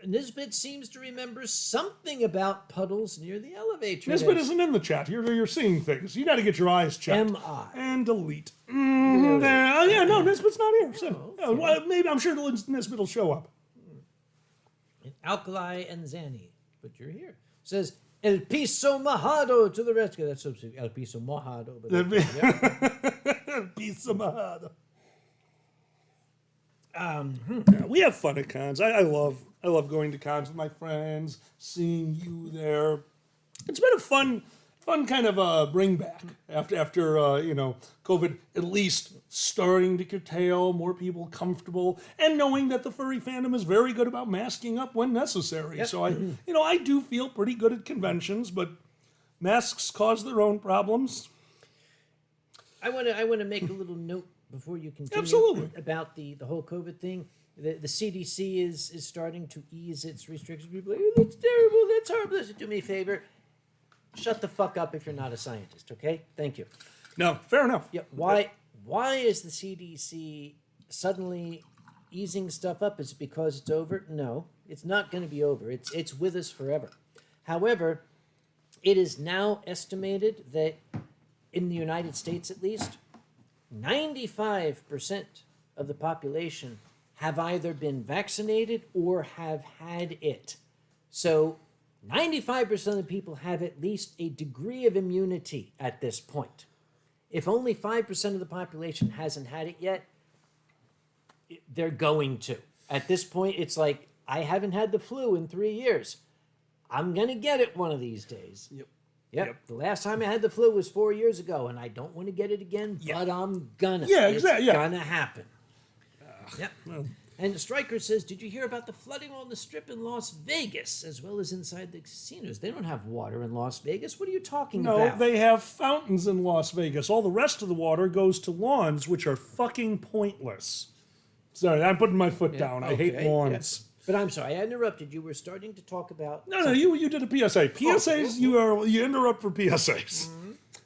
Nisbet seems to remember something about puddles near the elevator. Nisbet isn't in the chat. You're seeing things. You got to get your eyes checked. M.I. And delete. There. Oh, yeah, no, Nisbet's not here. So, okay. well, maybe I'm sure Nisbet will show up. And Alkali and Zanny, but you're here. Says, El Piso Mojado to the rescue. That's so sweet. El Piso Mojado. But Piso Mojado. Yeah, we have fun at cons. I love going to cons with my friends, seeing you there. It's been a fun kind of bring back after COVID at least starting to curtail, more people comfortable, and knowing that the furry fandom is very good about masking up when necessary. Yep. So I do feel pretty good at conventions, but masks cause their own problems. I want to make a little note before you continue. Absolutely. About the whole COVID thing. The CDC is starting to ease its restrictions. People are like, oh, that's terrible, that's horrible. Listen, do me a favor. Shut the fuck up if you're not a scientist, okay? Thank you. No, fair enough. Yeah. Why is the CDC suddenly easing stuff up? Is it because it's over? No, it's not going to be over. It's with us forever. However, it is now estimated that in the United States, at least, 95% of the population have either been vaccinated or have had it. So 95% of the people have at least a degree of immunity at this point. If only 5% of the population hasn't had it yet, they're going to. At this point, it's like, I haven't had the flu in 3 years. I'm going to get it one of these days. Yep. The last time I had the flu was 4 years ago, and I don't want to get it again, but I'm gonna. Yeah, exactly. It's gonna happen. Yep. Well. And the Striker says, did you hear about the flooding on the Strip in Las Vegas, as well as inside the casinos? They don't have water in Las Vegas. What are you talking about? No, they have fountains in Las Vegas. All the rest of the water goes to lawns, which are fucking pointless. Sorry, I'm putting my foot down. I hate lawns. Yeah. But I'm sorry, I interrupted. You were starting to talk about... No, you did a PSA. PSAs, you interrupt for PSAs.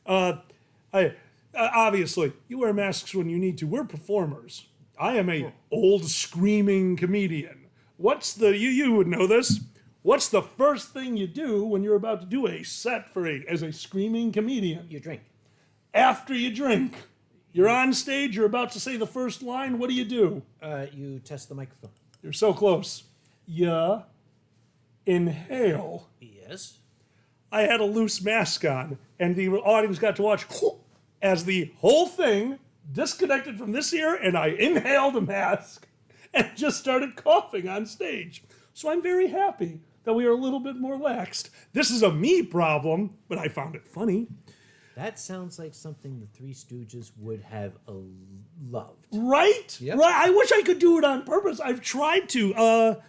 Mm-hmm. Obviously, you wear masks when you need to. We're performers. I am a old screaming comedian. What's the... You would know this. What's the first thing you do when you're about to do a set as a screaming comedian? You drink. After you drink. You're on stage, you're about to say the first line, what do? You test the microphone. You're so close. You inhale. Yes. I had a loose mask on, and the audience got to watch as the whole thing disconnected from this ear, and I inhaled a mask and just started coughing on stage. So I'm very happy that we are a little bit more laxed. This is a me problem, but I found it funny. That sounds like something the Three Stooges would have loved. Right? Yep. Right. I wish I could do it on purpose. I've tried to.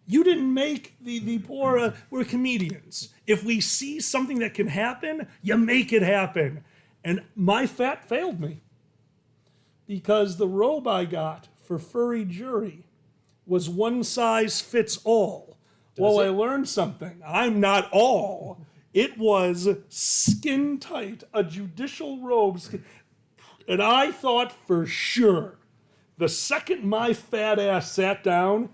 You didn't make the poor... we're comedians. If we see something that can happen, you make it happen. And my fat failed me. Because the robe I got for furry jury was one size fits all. I learned something. I'm not all. It was skin tight, a judicial robe. And I thought for sure, the second my fat ass sat down,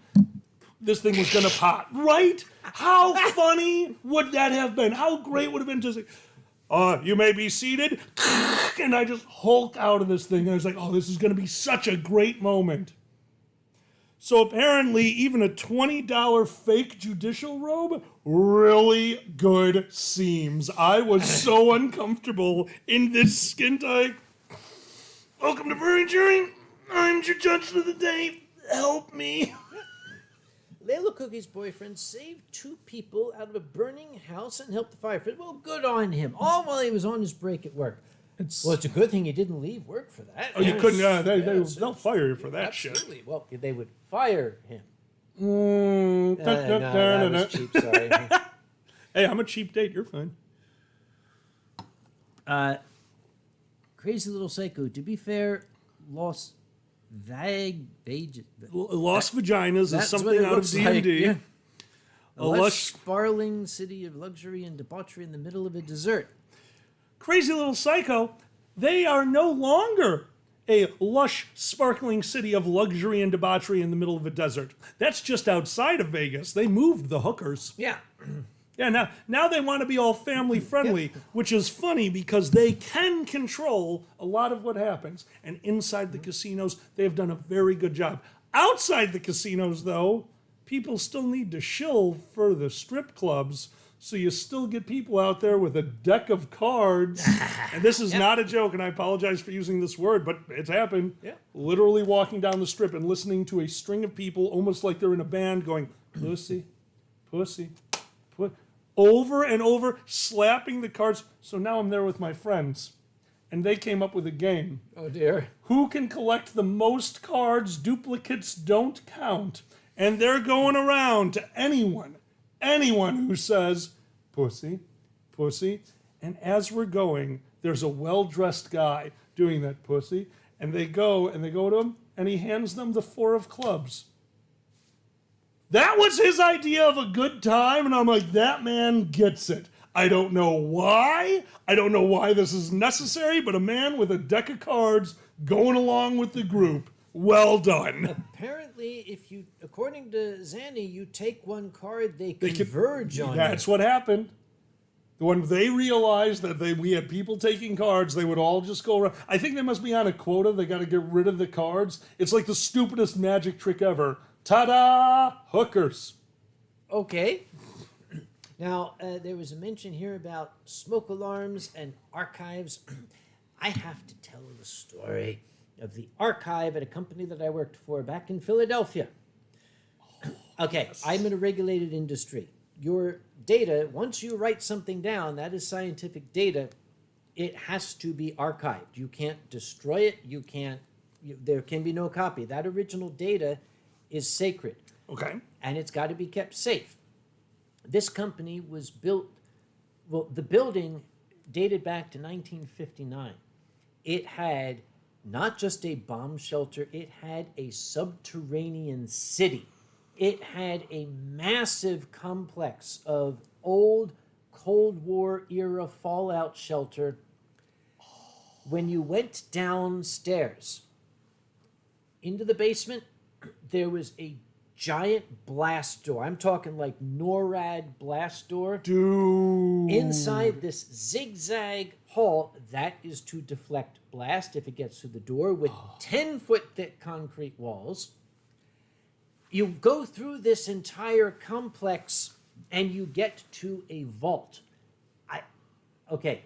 this thing was going to pop. Right? How funny would that have been? How great would it have been to say, you may be seated. And I just hulk out of this thing. And I was like, oh, this is going to be such a great moment. So apparently, even a $20 fake judicial robe, really good seams. I was so uncomfortable in this skin tight. Welcome to Brewing Jury. I'm your judge of the day. Help me. Layla Cookie's boyfriend saved 2 people out of a burning house and helped the firefighters. Well, good on him. All while he was on his break at work. Well, it's a good thing he didn't leave work for that. Oh, you couldn't. They'll fire you for that shit. Absolutely. Well, they would fire him. No, That was cheap, sorry. Hey, I'm a cheap date. You're fine. Crazy Little Psycho. To be fair, Lost Vaginas is That's something what it out of looks like, D&D. yeah. A A lush, lush, sparkling city of luxury and debauchery in the middle of a desert. Crazy Little Psycho. They are no longer a lush, sparkling city of luxury and debauchery in the middle of a desert. That's just outside of Vegas. They moved the hookers. Yeah. Yeah, now they want to be all family friendly, which is funny because they can control a lot of what happens. And inside the casinos, they have done a very good job. Outside the casinos, though, people still need to shill for the strip clubs. So you still get people out there with a deck of cards. And this is not a joke, and I apologize for using this word, but it's happened. Yeah. Literally walking down the strip and listening to a string of people almost like they're in a band going, pussy, pussy, put over and over, slapping the cards. So now I'm there with my friends, and they came up with a game. Oh, dear. Who can collect the most cards duplicates don't count? And they're going around to anyone who says, pussy, pussy. And as we're going, there's a well-dressed guy doing that pussy. And they go to him, and he hands them the 4 of clubs. That was his idea of a good time, and I'm like, that man gets it. I don't know why. I don't know why this is necessary, but a man with a deck of cards going along with the group. Well done. Apparently, according to Zanny, you take one card, they converge on That's you. what happened. When they realized that we had people taking cards, they would all just go around. I think they must be on a quota. They got to get rid of the cards. It's like the stupidest magic trick ever. Ta-da! Hookers. Okay. Now, there was a mention here about smoke alarms and archives. I have to tell the story of the archive at a company that I worked for back in Philadelphia. Okay, yes. I'm in a regulated industry. Your data, once you write something down, that is scientific data, it has to be archived. You can't destroy it. There can be no copy. That original data is sacred. Okay. And it's got to be kept safe. This company was built, the building dated back to 1959. It had not just a bomb shelter, it had a subterranean city. It had a massive complex of old Cold War era fallout shelter. When you went downstairs into the basement, there was a giant blast door. I'm talking like NORAD blast door. Dude. Inside this zigzag hall, that is to deflect blast if it gets through the door with 10-foot thick concrete walls. You go through this entire complex and you get to a vault. The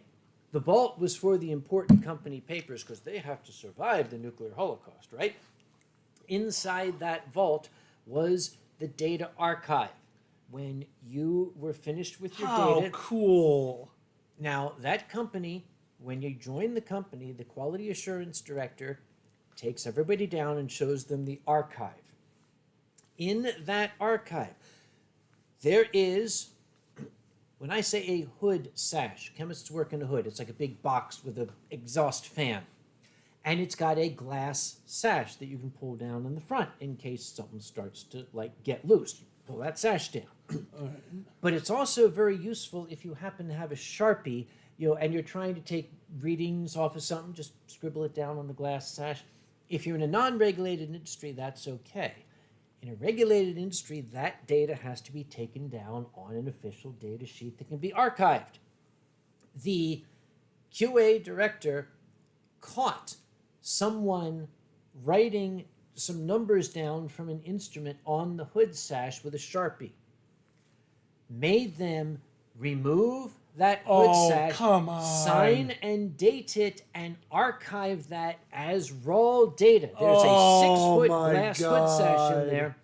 vault was for the important company papers because they have to survive the nuclear holocaust, right? Inside that vault was the data archive. When you were finished with your data. How cool. Now, that company, when you join the company, the quality assurance director takes everybody down and shows them the archive. In that archive, there is, when I say a hood sash, chemists work in a hood. It's like a big box with an exhaust fan. And it's got a glass sash that you can pull down in the front in case something starts to get loose. You pull that sash down. But it's also very useful if you happen to have a Sharpie, and you're trying to take readings off of something, just scribble it down on the glass sash. If you're in a non-regulated industry, that's okay. In a regulated industry, that data has to be taken down on an official data sheet that can be archived. The QA director caught someone writing some numbers down from an instrument on the hood sash with a Sharpie. Made them remove that hood Oh, sash, come on. sign and date it, and archive that as raw data. There's a Oh, 6-foot my glass hood sash in God. there.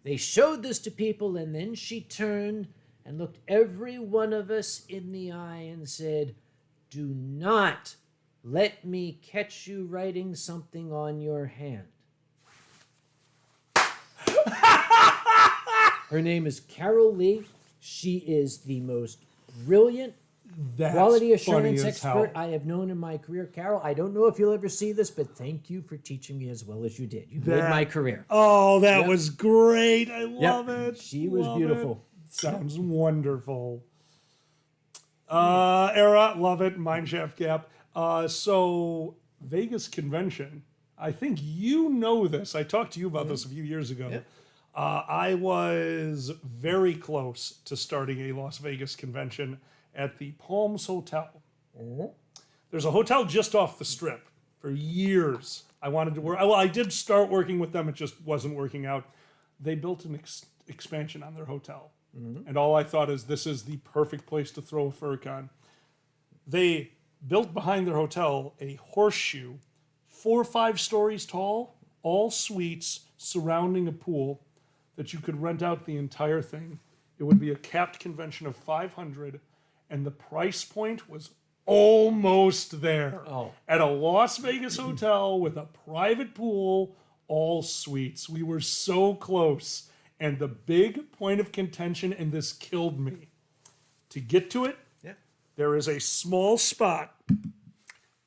They showed this to people, and then she turned and looked every one of us in the eye and said, "Do not let me catch you writing something on your hand." Her name is Carol Lee. She is the most brilliant That's quality funny assurance as expert hell. I have known in my career. Carol, I don't know if you'll ever see this, but thank you for teaching me as well as you did. You made my career. Oh, that Yep. was great. I Yep. love it. She was Love beautiful. it. Sounds wonderful. Era, love it. Mineshaft Gap. So, Vegas convention. I think you know this. I talked to you about this a few years ago. Yep. I was very close to starting a Las Vegas convention at the Palms Hotel. There's a hotel just off the strip. For years, I wanted to work. Well, I did start working with them. It just wasn't working out. They built an expansion on their hotel. And all I thought is, this is the perfect place to throw a FurCon. They built behind their hotel a horseshoe, 4 or 5 stories tall, all suites surrounding a pool that you could rent out the entire thing. It would be a capped convention of 500, and the price point was almost there. Oh. At a Las Vegas hotel with a private pool, all suites. We were so close. And the big point of contention, and this killed me, to get to it, Yeah. there is a small spot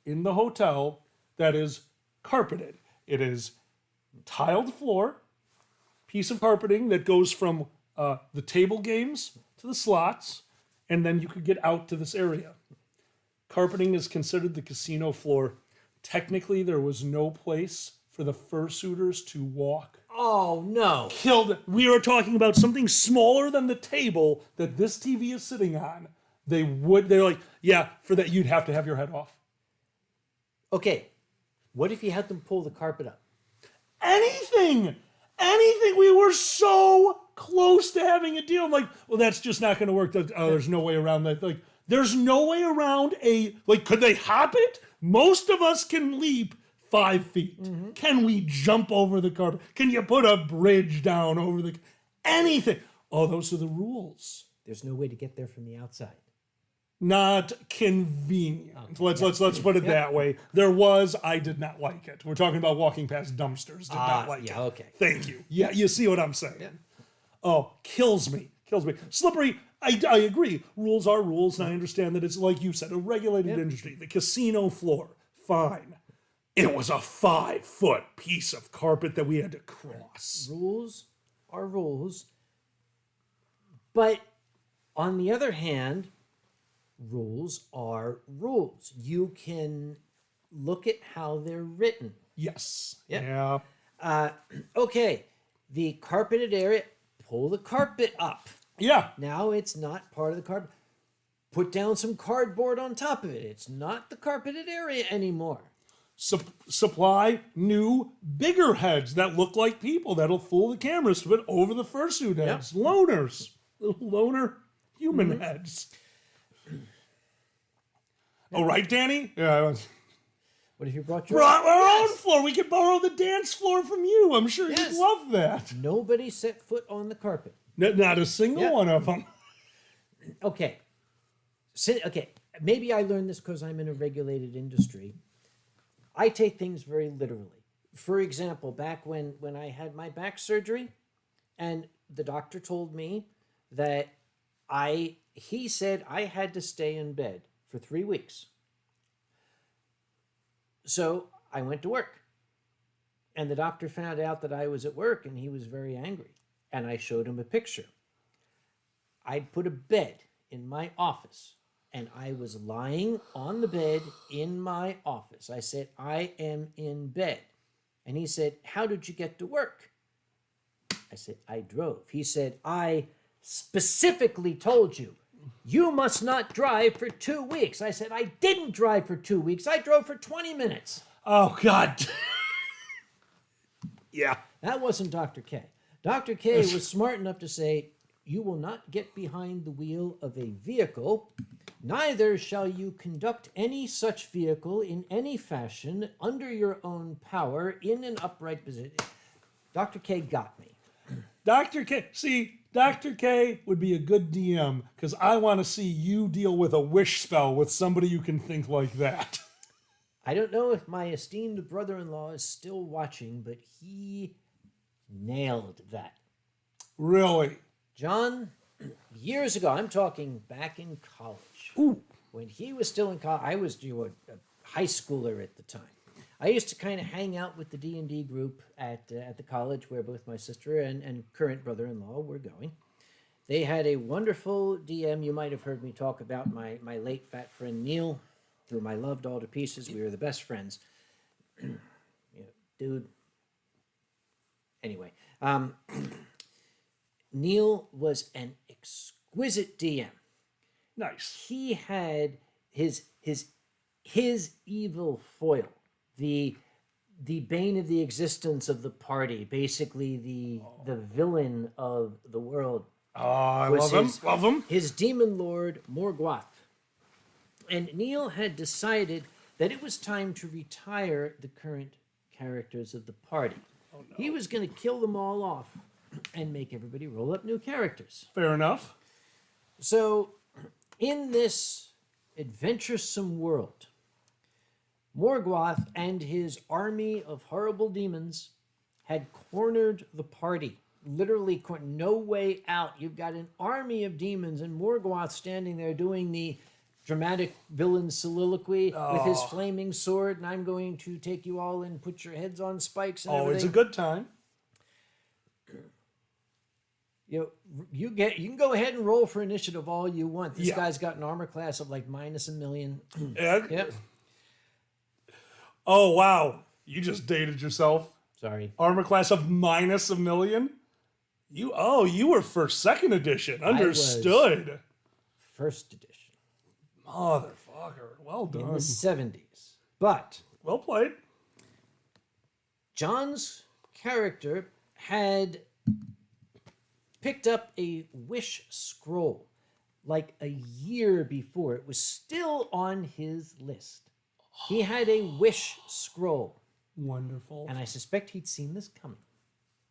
in the hotel that is carpeted. It is tiled floor, piece of carpeting that goes from the table games to the slots, and then you could get out to this area. Carpeting is considered the casino floor. Technically, there was no place for the fursuiters to walk. Oh, no. Killed. We are talking about something smaller than the table that this TV is sitting on. They're like, yeah, for that you'd have to have your head off. Okay. What if you had them pull the carpet up? Anything. We were so close to having a deal. I'm like, well, that's just not going to work. There's no way around that. Like, there's no way around could they hop it? Most of us can leap 5 feet. Can we jump over the carpet? Can you put a bridge down over anything? Oh, those are the rules. There's no way to get there from the outside. Not convenient. Let's put it that way. There was, I did not like it. We're talking about walking past dumpsters. Did not like it. Okay. Thank you. Yeah, you see what I'm saying. Yeah. Oh, kills me. Slippery. I agree. Rules are rules, and I understand that it's, like you said, a regulated industry. The casino floor, fine. It was a 5-foot piece of carpet that we had to cross. Rules are rules. But on the other hand, rules are rules. You can look at how they're written. Yes. Yeah. Yeah. Okay, the carpeted area, pull the carpet up. Yeah. Now it's not part of the carpet. Put down some cardboard on top of it. It's not the carpeted area anymore. Supply new, bigger heads that look like people that'll fool the cameras to put over the fursuit heads. Loners. Little loner human heads. Oh, right, Danny? Yeah. What if you brought your Our own floor. We could borrow the dance floor from you. I'm sure Yes. you'd love that. Nobody set foot on the carpet. Not a single one of them. Okay. Okay. Maybe I learned this because I'm in a regulated industry. I take things very literally. For example, back when I had my back surgery, and the doctor told me that he said I had to stay in bed for 3 weeks. So I went to work. And the doctor found out that I was at work, and he was very angry. And I showed him a picture. I'd put a bed in my office, and I was lying on the bed in my office. I said, I am in bed. And he said, how did you get to work? I said, I drove. He said, I specifically told you, you must not drive for 2 weeks. I said, I didn't drive for 2 weeks. I drove for 20 minutes. Oh, God. Yeah. That wasn't Dr. K. Dr. K was smart enough to say, you will not get behind the wheel of a vehicle, neither shall you conduct any such vehicle in any fashion under your own power in an upright position. Dr. K got me. Dr. K would be a good DM because I want to see you deal with a wish spell with somebody you can think like that. I don't know if my esteemed brother-in-law is still watching, but he nailed that. Really? John, years ago, I'm talking back in college. Ooh. When he was still in college, I was a high schooler at the time. I used to kind of hang out with the D&D group at the college where both my sister and current brother-in-law were going. They had a wonderful DM. You might have heard me talk about my late fat friend Neil, whom I loved all to pieces. We were the best friends. Dude. Anyway, Neil was an exquisite DM. Nice. He had his evil foil, the bane of the existence of the party, basically the villain of the world. Oh, I love him. His demon lord Morgoth. And Neil had decided that it was time to retire the current characters of the party. Oh, no. He was going to kill them all off and make everybody roll up new characters. Fair enough. So, in this adventuresome world, Morgoth and his army of horrible demons had cornered the party. Literally, no way out. You've got an army of demons and Morgoth standing there doing the dramatic villain soliloquy with his flaming sword, and I'm going to take you all and put your heads on spikes and everything. It's a good time. You can go ahead and roll for initiative all you want. This guy's got an armor class of like -1,000,000. Yep. Oh, wow. You just dated yourself. Sorry. Armor class of -1,000,000? You were first, second edition. Understood. First edition. Motherfucker. Well done. In the 70s. But well played. John's character had picked up a wish scroll like a year before. It was still on his list. He had a wish scroll. Wonderful. And I suspect he'd seen this coming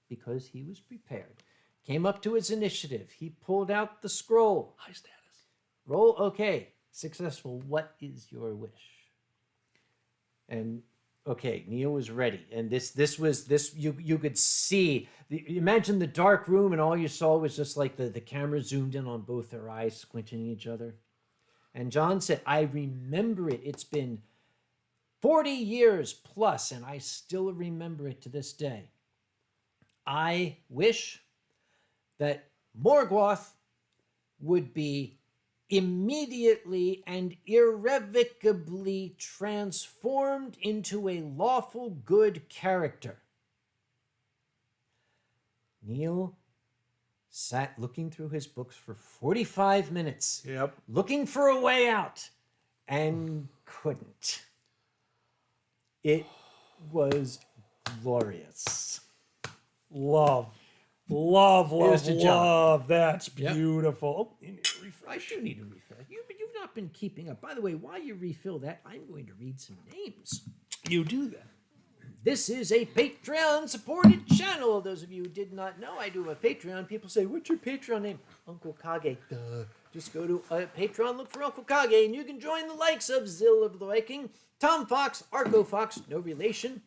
because he was prepared. Came up to his initiative. He pulled out the scroll. High status. Roll okay. Successful. What is your wish? And okay, Neil was ready. And this was you could see imagine the dark room and all you saw was just like the camera zoomed in on both their eyes squinting at each other. And John said, I remember it. It's been 40 years plus, and I still remember it to this day. I wish that Morgoth would be immediately and irrevocably transformed into a lawful good character. Neil sat looking through his books for 45 minutes, looking for a way out, and couldn't. It was glorious. Love. That's beautiful. Oh, you need a refresh. I do need a refresh. You've not been keeping up. By the way, while you refill that, I'm going to read some names. You do that. This is a Patreon-supported channel. Those of you who did not know, I do a Patreon. People say, what's your Patreon name? Uncle Kage. Just go to Patreon, look for Uncle Kage, and you can join the likes of Zill of the Viking, Tom Fox, Argo Fox, no relation,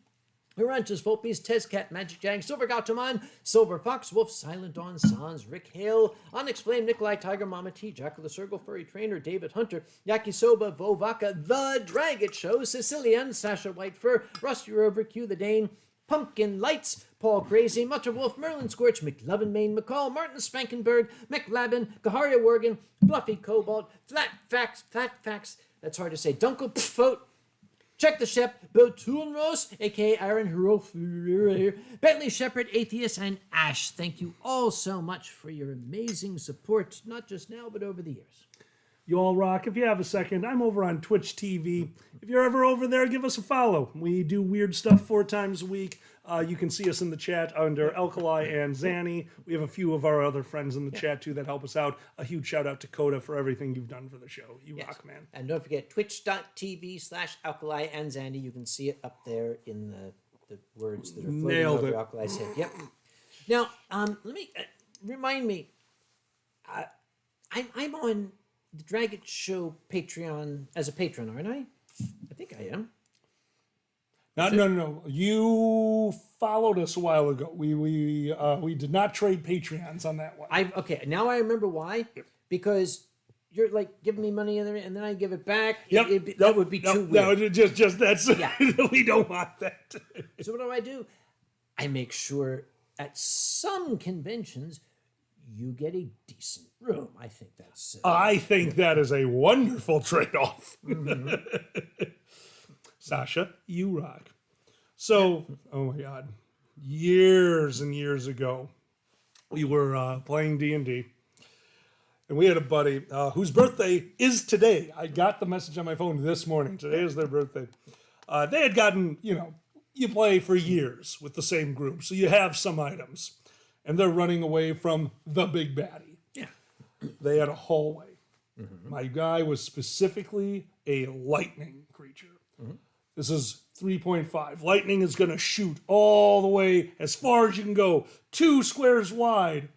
Urantus Volpes, Tezcat, Magic Jang, Silver Gautoman, Silver Fox, Wolf, Silent Dawn, Sans, Rick Hale, Unexplained, Nikolai, Tiger, Mama T, Jack of the Circle, Furry Trainer, David Hunter, Yakisoba, Vovaka, The Dragon Show, Sicilian, Sasha Whitefur, Rusty Rover, Q the Dane, Pumpkin Lights, Paul Crazy, Mutter Wolf, Merlin Scorch, McLovin Main, McCall, Martin Spankenberg, McLabin, Gaharia Worgen, Fluffy Cobalt, Flat Facts, that's hard to say, Dunkel Pfote, Check the Shep, Bill Tulnros, a.k.a. Aaron Hero, Bentley Shepherd, Atheist, and Ash. Thank you all so much for your amazing support, not just now, but over the years. You all rock. If you have a second, I'm over on Twitch TV. If you're ever over there, give us a follow. We do weird stuff 4 times a week. You can see us in the chat under Alkali and Zanny. We have a few of our other friends in the chat, too, that help us out. A huge shout-out to Coda for everything you've done for the show. You rock, man. And don't forget, twitch.tv/Alkali and Zandy. You can see it up there in the words that are floating Nailed over it. Alkali's head. Yep. Now, let me remind me. I'm on the Dragon Show Patreon as a patron, aren't I? I think I am. No. You followed us a while ago. We did not trade Patreons on that one. Okay. Now I remember why. Yep. Because you're like giving me money and then I give it back. Yep. That would be too weird. No, just that's we don't want that. So what do? I make sure at some conventions you get a decent room. I think that's. I think that is a wonderful trade-off. Mm-hmm. Sasha, you rock. So, oh my God, years and years ago, we were playing D&D, and we had a buddy whose birthday is today. I got the message on my phone this morning. Today is their birthday. They had gotten, you play for years with the same group, so you have some items, and they're running away from the big baddie. Yeah. They had a hallway. Mm-hmm. My guy was specifically a lightning creature. Mm-hmm. This is 3.5. Lightning is going to shoot all the way as far as you can go, 2 squares wide,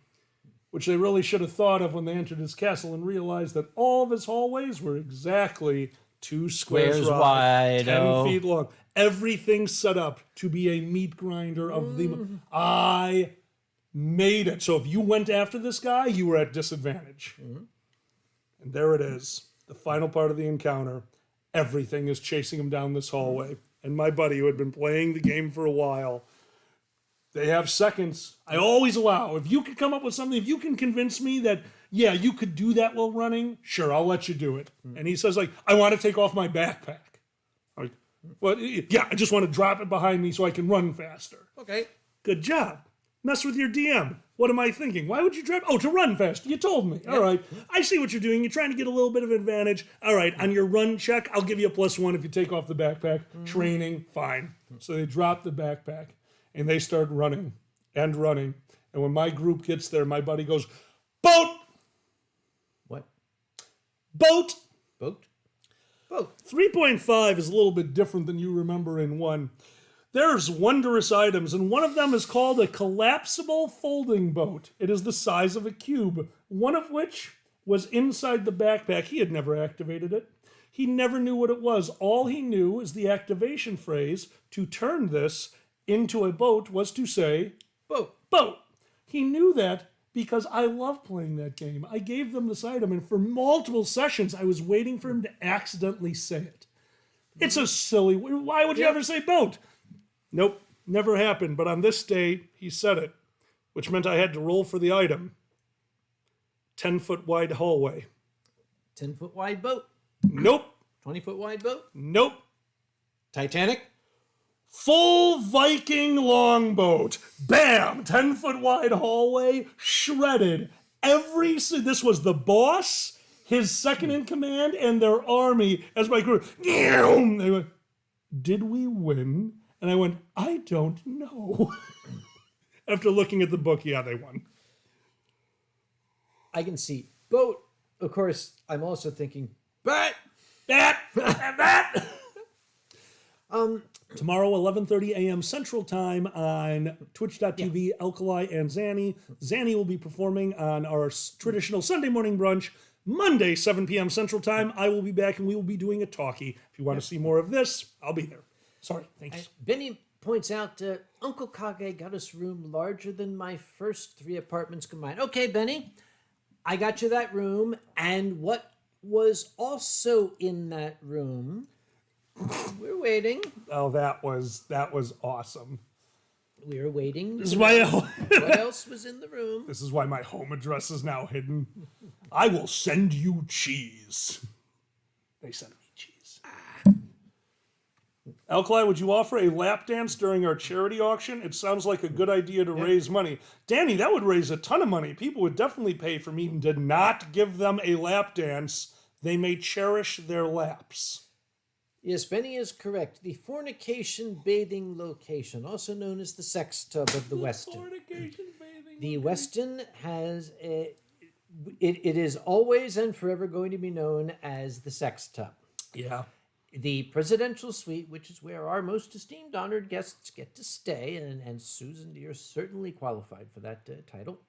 which they really should have thought of when they entered his castle and realized that all of his hallways were exactly 2 squares wide, 10 feet long. Everything set up to be a meat grinder of the... I made it. So if you went after this guy, you were at disadvantage. Mm-hmm. And there it is, the final part of the encounter. Everything is chasing him down this hallway. And my buddy, who had been playing the game for a while, they have seconds. I always allow. If you could come up with something, if you can convince me that, yeah, you could do that while running, sure, I'll let you do it. And he says, I want to take off my backpack. I'm like, well, yeah, I just want to drop it behind me so I can run faster. Okay. Good job. Mess with your DM. What am I thinking? Why would you drop? Oh, to run faster. You told me. All right. I see what you're doing. You're trying to get a little bit of advantage. All right. On your run check, I'll give you a +1 if you take off the backpack. Training, fine. So they drop the backpack and they start running and running. And when my group gets there, my buddy goes, boat! What? Boat! Boat? Boat. 3.5 is a little bit different than you remember in 1. There's wondrous items, and one of them is called a collapsible folding boat. It is the size of a cube, one of which was inside the backpack. He had never activated it. He never knew what it was. All he knew is the activation phrase to turn this into a boat was to say, boat. Boat. He knew that because I love playing that game. I gave them this item, and for multiple sessions, I was waiting for him to accidentally say it. It's a silly... Why would you ever say boat? Nope, never happened. But on this day, he said it, which meant I had to roll for the item. 10-foot wide hallway. 10-foot wide boat. Nope. 20-foot wide boat. Nope. Titanic. Full Viking longboat. Bam! 10-foot wide hallway, shredded. This was the boss, his second in command, and their army as my crew. They went, did we win? And I went, I don't know. After looking at the book, yeah, they won. I can see boat. Of course, I'm also thinking bat. Tomorrow, 11:30 a.m. Central Time on twitch.tv, Alkali and Zanny. Zanny will be performing on our traditional Sunday morning brunch. Monday, 7 p.m. Central Time, I will be back and we will be doing a talkie. If you want to see more of this, I'll be there. Sorry, thanks. Benny points out, Uncle Kage got us a room larger than my first 3 apartments combined. Okay, Benny, I got you that room. And what was also in that room? We're waiting. Oh, that was awesome. We're waiting. This is why what else was in the room? This is why my home address is now hidden. I will send you cheese. They sent me cheese. Alkali, would you offer a lap dance during our charity auction? It sounds like a good idea to raise money. Danny, that would raise a ton of money. People would definitely pay for me to not give them a lap dance they may cherish their lapse. Yes, Benny is correct. The fornication bathing location, also known as the sex tub of the Westin. Fornication bathing The location. Westin has it is always and forever going to be known as the sex tub. Yeah. The presidential suite, which is where our most esteemed honored guests get to stay, and Susan, you're certainly qualified for that title,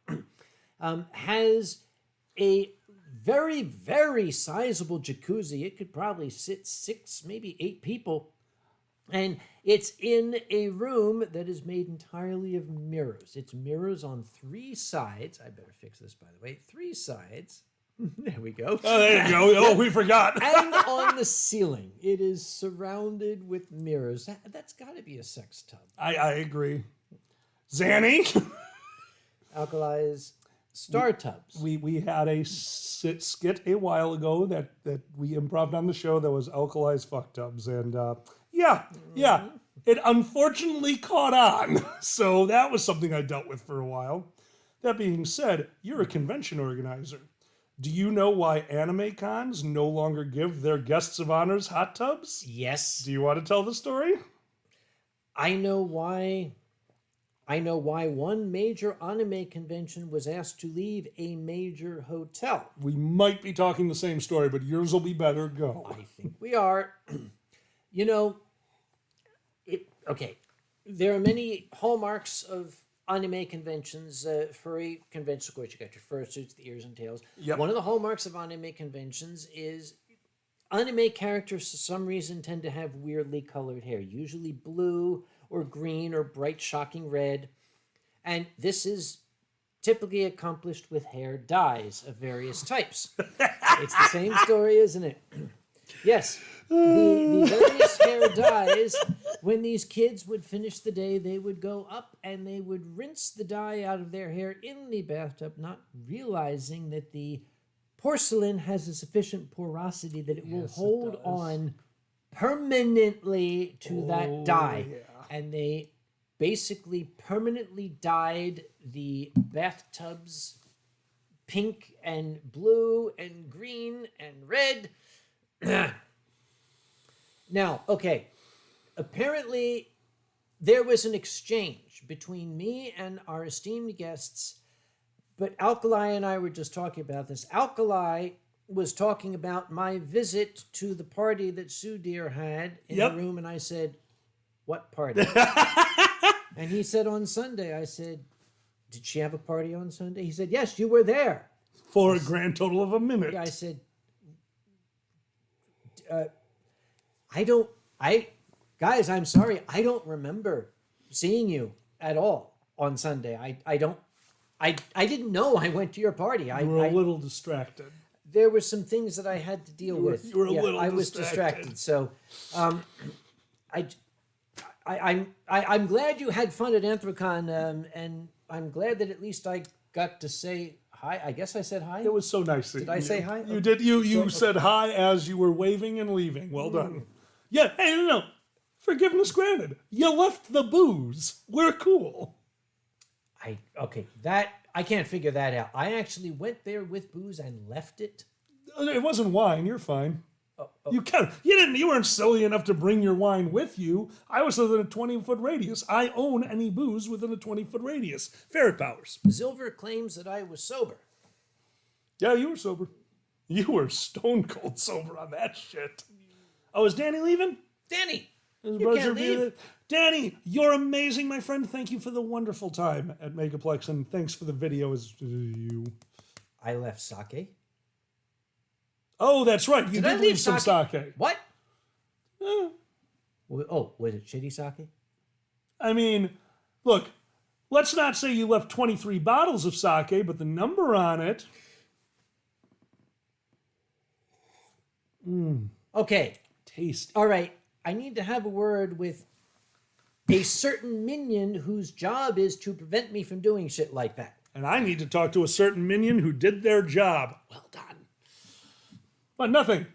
has a very, very sizable jacuzzi. It could probably sit 6, maybe 8 people. And it's in a room that is made entirely of mirrors. It's mirrors on 3 sides. I better fix this, by the way. 3 sides. There we go. Oh, there you go. Oh, we forgot. And on the ceiling, it is surrounded with mirrors. That's got to be a sex tub. I agree. Zanny? Alkali's star tubs. We had a skit a while ago that we improv'd on the show that was Alkali's fuck tubs. And yeah, it unfortunately caught on. So that was something I dealt with for a while. That being said, you're a convention organizer. Do you know why anime cons no longer give their guests of honors hot tubs? Yes. Do you want to tell the story? I know why one major anime convention was asked to leave a major hotel. We might be talking the same story, but yours will be better. Go. I think we are. You know, okay, there are many hallmarks of anime conventions. For a convention, of course, you got your fursuits, the ears and tails. Yep. One of the hallmarks of anime conventions is anime characters, for some reason, tend to have weirdly colored hair, usually blue or green or bright, shocking red. And this is typically accomplished with hair dyes of various types. It's the same story, isn't it? Yes. The various hair dyes, when these kids would finish the day, they would go up and they would rinse the dye out of their hair in the bathtub, not realizing that the porcelain has a sufficient porosity that it will hold on permanently to that dye. Yeah. And they basically permanently dyed the bathtubs pink and blue and green and red. Now, okay, apparently there was an exchange between me and our esteemed guests, but Alkali and I were just talking about this. Alkali was talking about my visit to the party that Sue Deer had in the room, and I said, "What party?" And he said, "On Sunday." I said, "Did she have a party on Sunday?" He said, "Yes, you were there." For a grand total of a minute. Yeah, I said, guys, I'm sorry. I don't remember seeing you at all on Sunday. I didn't know I went to your party. You were a little distracted. There were some things that I had to deal with. You were a little I was distracted. So, I'm glad you had fun at Anthrocon, and I'm glad that at least I got to say hi. I guess I said hi. It was so nice. Did I say hi? You did. You said hi as you were waving and leaving. Well done. Yeah. Hey, no. Forgiveness granted. You left the booze. We're cool. I can't figure that out. I actually went there with booze and left it. It wasn't wine. You're fine. You weren't silly enough to bring your wine with you. I was within a 20-foot radius. I own any booze within a 20-foot radius. Ferret powers. Silver claims that I was sober. Yeah, you were sober. You were stone cold sober on that shit. Oh, is Danny leaving? Danny, His you can't leave. Danny, you're amazing, my friend. Thank you for the wonderful time at Megaplex, and thanks for the video as you. I left sake. Oh, that's right. You Did I did leave leave some sake. What? Eh, Oh, was it shitty sake? I mean, look, let's not say you left 23 bottles of sake, but the number on it. Okay. Tasty. All right. I need to have a word with a certain minion whose job is to prevent me from doing shit like that. And I need to talk to a certain minion who did their job. Well done. But nothing.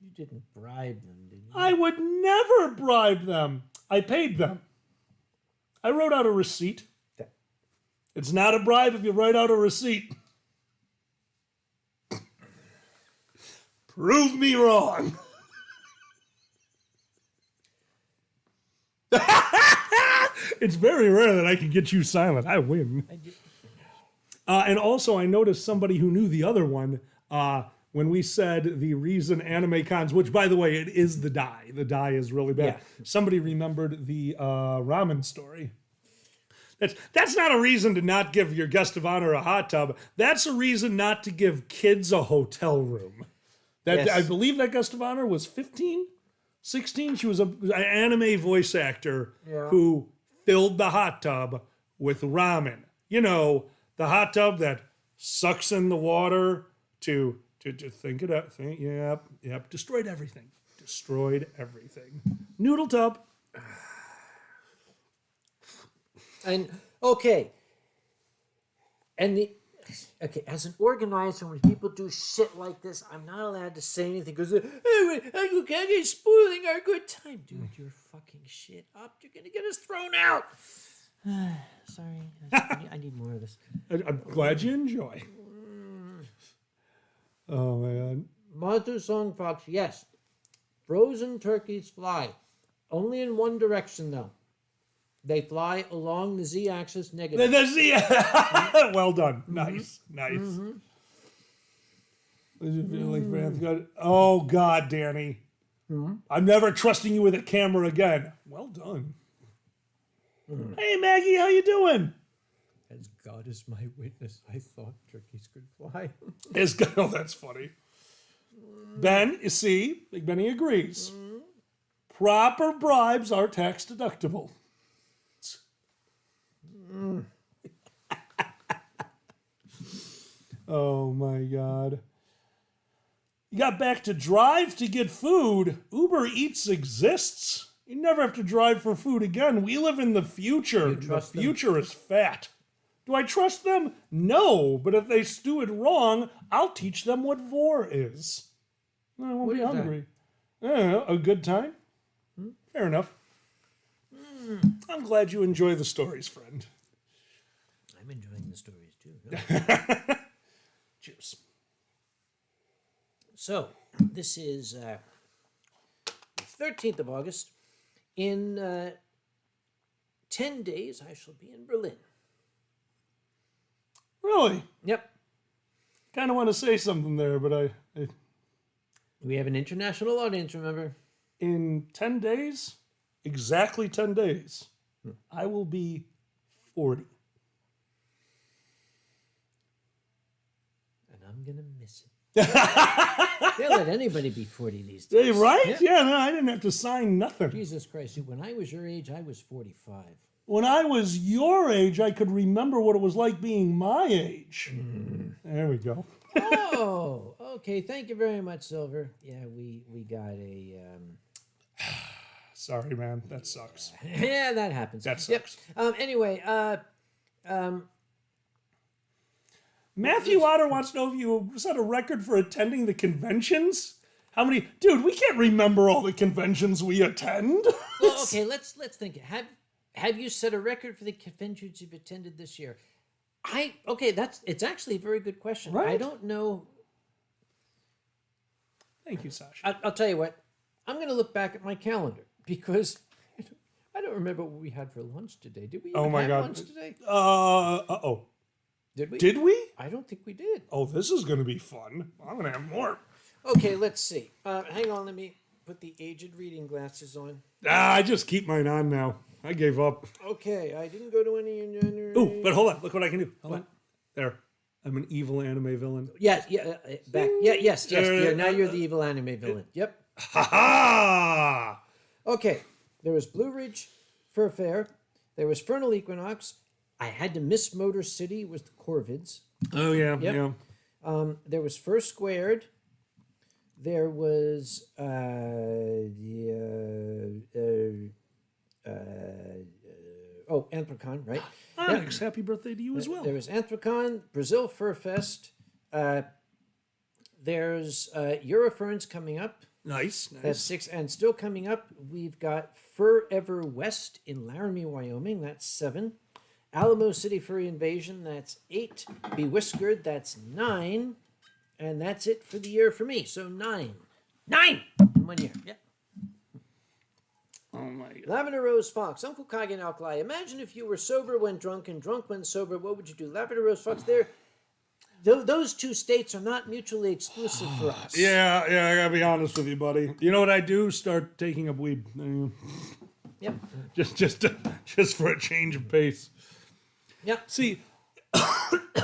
You didn't bribe them, did you? I would never bribe them. I paid them. I wrote out a receipt. It's not a bribe if you write out a receipt. Prove me wrong. It's very rare that I can get you silent. I win. And also, I noticed somebody who knew the other one when we said the reason anime cons, which, by the way, it is the dye. The dye is really bad. Yeah. Somebody remembered the ramen story. That's not a reason to not give your guest of honor a hot tub. That's a reason not to give kids a hotel room. That Yes. I believe that guest of honor was 15, 16. She was an anime voice actor who filled the hot tub with ramen. You know, the hot tub that sucks in the water to think it up. Yep. Destroyed everything. Noodle tub. And okay, as an organizer, when people do shit like this, I'm not allowed to say anything because you can't get spoiling our good time, dude. You're fucking shit up. You're gonna get us thrown out. Sorry, I need more of this. I'm glad you enjoy. Oh man. Mother Song Fox, yes. Frozen turkeys fly, only in one direction though. They fly along the z-axis negative. Well done. Nice. Oh, God, Danny. I'm never trusting you with a camera again. Well done. Hey, Maggie, how you doing? As God is my witness, I thought turkeys could fly. Oh, that's funny. Ben, you see, Big Benny agrees. Proper bribes are tax deductible. Oh my God. You got back to drive to get food. Uber Eats exists. You never have to drive for food again. We live in the future. The future is fat. Do I trust them? No, but if they do it wrong, I'll teach them what vor is. I won't be hungry. A good time? Fair enough. I'm glad you enjoy the stories, friend. I'm enjoying the stories too. Cheers. So, this is the 13th of August. In 10 days, I shall be in Berlin. Really? Yep. Kind of want to say something there, but I We have an international audience, remember? in 10 days, exactly 10 days, I will be 40. And I'm going to miss it. They'll let anybody be 40 these days. Hey, right? Yeah, no, I didn't have to sign nothing. Jesus Christ. When I was your age, I was 45. When I was your age, I could remember what it was like being my age. There we go. Oh, okay. Thank you very much, Silver. Yeah, we got a... Sorry, man. That sucks. yeah, that happens. That sucks. Yep. Anyway, Matthew Otter wants to know if you set a record for attending the conventions. How many? Dude, we can't remember all the conventions we attend. well, okay, let's think. Have you set a record for the conventions you've attended this year? It's actually a very good question. Right? I don't know. Thank you, Sasha. I'll tell you what. I'm going to look back at my calendar because I don't remember what we had for lunch today. Did we even have lunch today? Uh-oh. Did we? Did we? I don't think we did. Oh, this is going to be fun. I'm going to have more. Okay, let's see. Hang on, let me put the aged reading glasses on. I just keep mine on now. I gave up. Okay, I didn't go to any in January. Oh, but hold on. Look what I can do. Hold on. There. I'm an evil anime villain. Yes, back. Yes. Now you're the evil anime villain. Yep. Ha ha! Okay, there was Blue Ridge Fur Fair. There was Fernal Equinox. I had to miss Motor City was the Corvids. Oh, yeah. Yep. Yeah. There was First Squared. There was Anthrocon, right? Onyx, happy birthday to you as well. There was Anthrocon, Brazil Fur Fest. There's Euroferns coming up. Nice. That's 6, and still coming up, we've got Forever West in Laramie, Wyoming. That's 7. Alamo City Furry Invasion. That's 8. Bewhiskered. That's 9. And that's it for the year for me. So 9. 9 in 1 year. Yep. Oh my God. Lavender Rose Fox, Uncle Kage and Alkali. Imagine if you were sober when drunk and drunk when sober. What would you do? Lavender Rose Fox. Those two states are not mutually exclusive for us. Yeah, I gotta be honest with you, buddy. You know what I do? Start taking up weed. Yep. Just for a change of pace. Yep. See,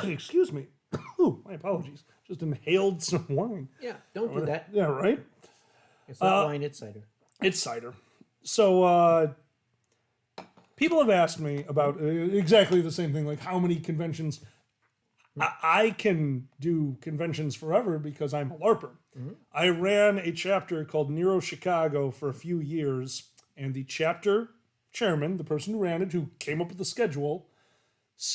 excuse me. Ooh, my apologies. Just inhaled some wine. Yeah. Don't do that. Yeah, right? It's not wine. It's cider. It's cider. So, people have asked me about exactly the same thing, like how many conventions. I can do conventions forever because I'm a LARPer. Mm-hmm. I ran a chapter called Nero Chicago for a few years, and the chapter chairman, the person who ran it, who came up with the schedule,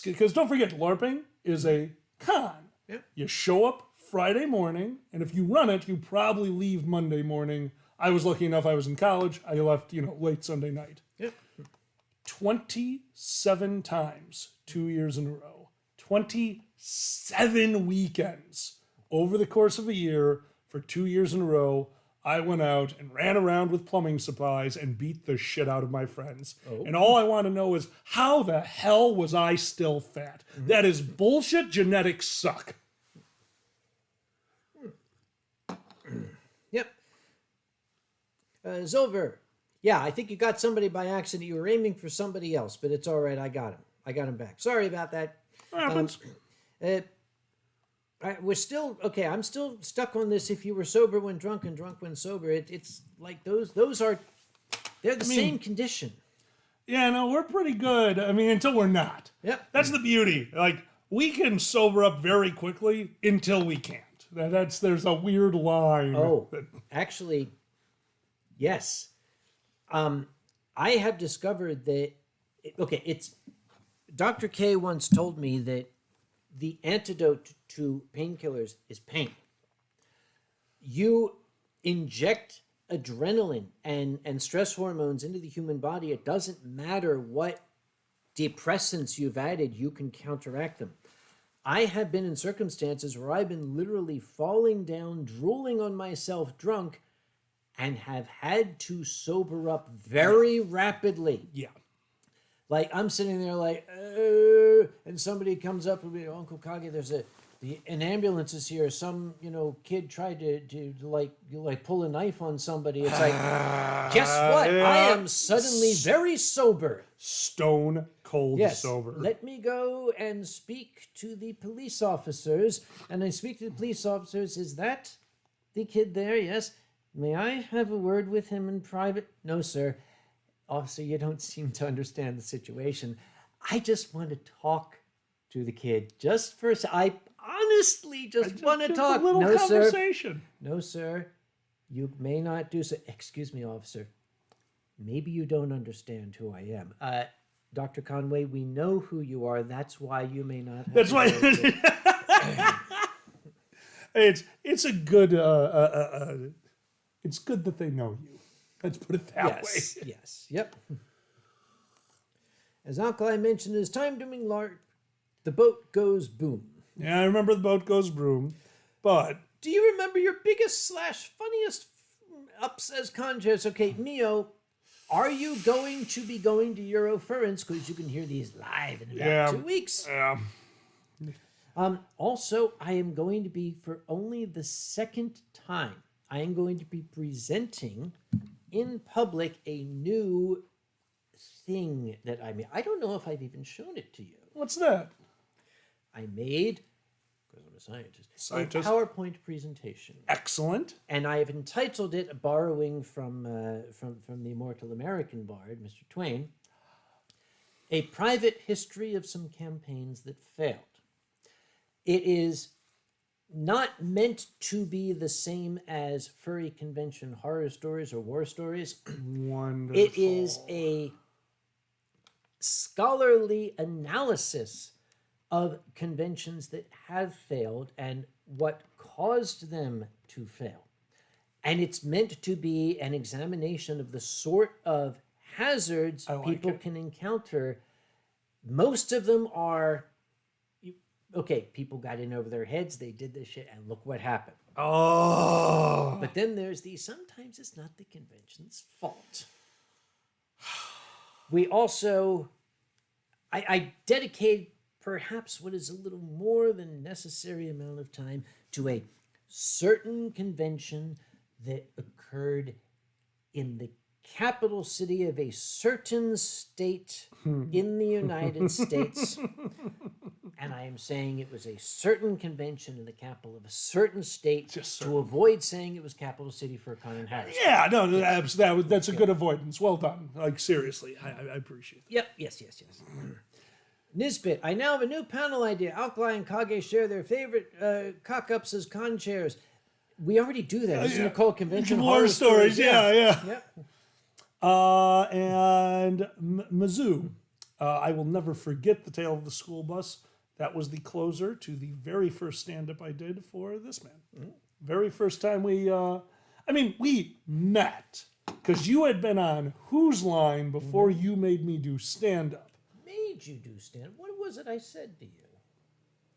because don't forget, LARPing is a con. Yep. You show up Friday morning, and if you run it, you probably leave Monday morning. I was lucky enough, I was in college. I left, late Sunday night. Yep. 27 times, 2 years in a row. 27 weekends over the course of a year for 2 years in a row. I went out and ran around with plumbing supplies and beat the shit out of my friends. Oh. And all I want to know is, how the hell was I still fat? Mm-hmm. That is bullshit. Genetics suck. Yep. Zilver. Yeah, I think you got somebody by accident. You were aiming for somebody else, but it's all right. I got him. I got him back. Sorry about that. Happens. We're still okay. I'm still stuck on this. If you were sober when drunk and drunk when sober, it's like those are they're the same condition. Yeah, no, we're pretty good. I mean, until we're not. Yep. That's the beauty. Like, we can sober up very quickly until we can't. There's a weird line. Oh, actually, yes. I have discovered that. It's Dr. K once told me that the antidote to painkillers is pain. You inject adrenaline and stress hormones into the human body. It doesn't matter what depressants you've added, you can counteract them. I have been in circumstances where I've been literally falling down, drooling on myself drunk, and have had to sober up very rapidly. Yeah. Like, I'm sitting there like, and somebody comes up and me, Uncle Kage, there's an ambulance is here. Some, kid tried to pull a knife on somebody. It's like, guess what? I am suddenly very sober. Stone cold sober. Let me go and speak to the police officers. And I speak to the police officers. Is that the kid there? Yes. May I have a word with him in private? No, sir. Officer, you don't seem to understand the situation. I just want to talk to the kid. Just for I honestly just want to talk. A little no, conversation. Sir. No, sir. You may not do so. Excuse me, officer. Maybe you don't understand who I am. Dr. Conway, we know who you are. That's why you may not have. That's why. It's a good. It's good that they know you. Let's put it that way. Yes. Yep. As Alkali mentioned, it's time doing LARP. The boat goes boom. Yeah, I remember the boat goes boom, but do you remember your biggest / funniest ups as contests? Okay, Mio, are you going to be going to Eurofurence? Because you can hear these live in about 2 weeks. Yeah. Also, I am going to be, for only the second time, I am going to be presenting in public a new thing that I made. I don't know if I've even shown it to you. What's that? I made, because I'm a scientist, a PowerPoint presentation. Excellent. And I have entitled it, borrowing from the immortal American bard, Mr. Twain, A Private History of Some Campaigns That Failed. It is not meant to be the same as furry convention horror stories or war stories. Wonderful. It is a scholarly analysis of conventions that have failed and what caused them to fail. And it's meant to be an examination of the sort of hazards people can encounter. Most of them are okay, people got in over their heads, they did this shit, and look what happened. Oh. But then there's the sometimes it's not the convention's fault. We also, I dedicate perhaps what is a little more than necessary amount of time to a certain convention that occurred in the capital city of a certain state in the United States. And I am saying it was a certain convention in the capital of a certain state to avoid saying it was capital city for Con and Harris. Yeah, no, that's a good avoidance. Well done. Like, seriously, I appreciate it. Yep, yes. Nisbet, I now have a new panel idea. Alkali and Kage share their favorite cock-ups as con chairs. We already do that. Isn't it called Convention Horror Stories? Yeah. Yep. And Mizzou, I will never forget the tale of the school bus. That was the closer to the very first stand-up I did for this man. Mm-hmm. Very first time we met because you had been on Whose Line before you made me do stand-up. Made you do stand-up? What was it I said to you?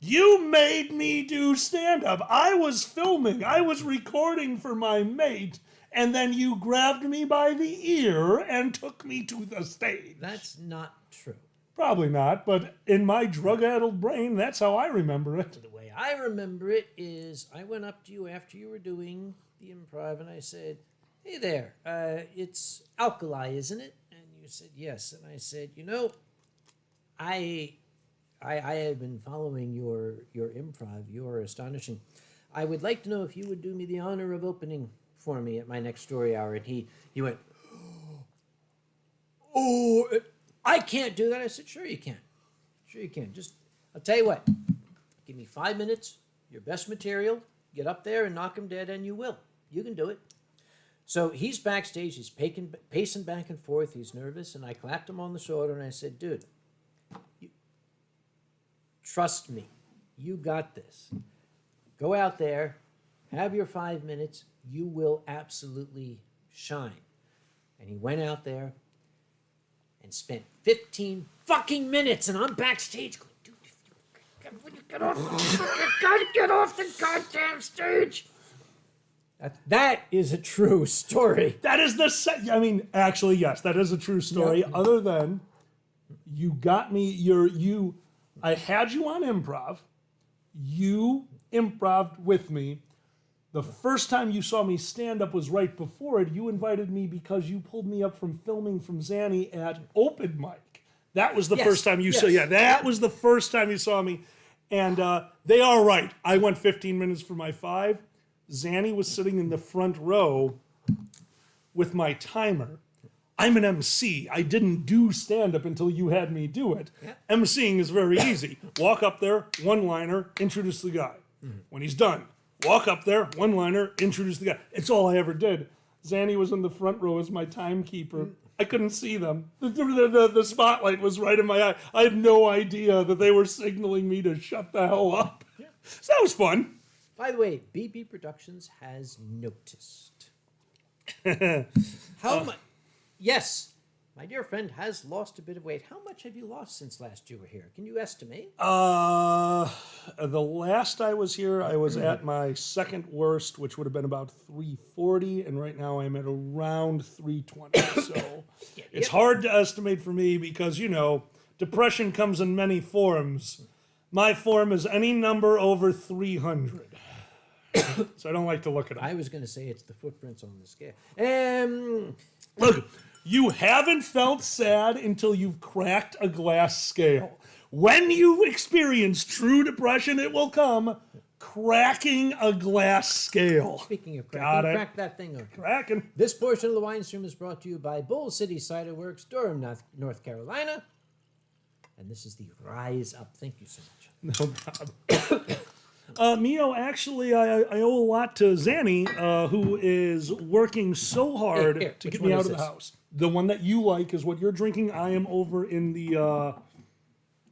You made me do stand-up. I was filming. I was recording for my mate. And then you grabbed me by the ear and took me to the stage. That's not true. Probably not, but in my drug-addled brain, that's how I remember it. The way I remember it is I went up to you after you were doing the improv and I said, hey there, it's Alkali, isn't it? And you said, yes. And I said, I have been following your improv. You're astonishing. I would like to know if you would do me the honor of opening for me at my next story hour. And he went, I can't do that. I said, sure you can. Sure you can. Just, I'll tell you what, give me 5 minutes, your best material, get up there and knock him dead, and you will. You can do it. So he's backstage, he's pacing back and forth, he's nervous, and I clapped him on the shoulder and I said, dude, trust me, you got this. Go out there, have your 5 minutes, you will absolutely shine. And he went out there and spent 15 fucking minutes, and I'm backstage going, dude, when you get off, you gotta get off the goddamn stage. That is a true story. That is actually, yes, that is a true story. Yep. Other than you got me, I had you on improv. You improved with me. The first time you saw me stand up was right before it. You invited me because you pulled me up from filming from Zanny at Open Mic. That was the first time you saw. Yeah, that was the first time you saw me. And they are right. I went 15 minutes for my 5. Zanny was sitting in the front row with my timer. I'm an MC. I didn't do stand-up until you had me do it. Yeah. MCing is very easy. Walk up there, one-liner, introduce the guy. Mm-hmm. When he's done, walk up there, one-liner, introduce the guy. It's all I ever did. Zanny was in the front row as my timekeeper. I couldn't see them. The spotlight was right in my eye. I had no idea that they were signaling me to shut the hell up. Yeah. So that was fun. By the way, BB Productions has noticed. How much? Yes, my dear friend has lost a bit of weight. How much have you lost since last you were here? Can you estimate? The last I was here, I was at my second worst, which would have been about 340, and right now I'm at around 320. So it's hard to estimate for me because, depression comes in many forms. My form is any number over 300. So I don't like to look at them. I was going to say it's the footprints on the scale. Look, you haven't felt sad until you've cracked a glass scale. When you experience true depression, it will come cracking a glass scale. Speaking of cracking, crack that thing open. Cracking. This portion of the Winestream is brought to you by Bull City Cider Works, Durham, North Carolina. And this is the Rise Up. Thank you so much. No problem. Mio, actually, I owe a lot to Zanny, who is working so hard to get me out of the house. The one that you like is what you're drinking. I am over in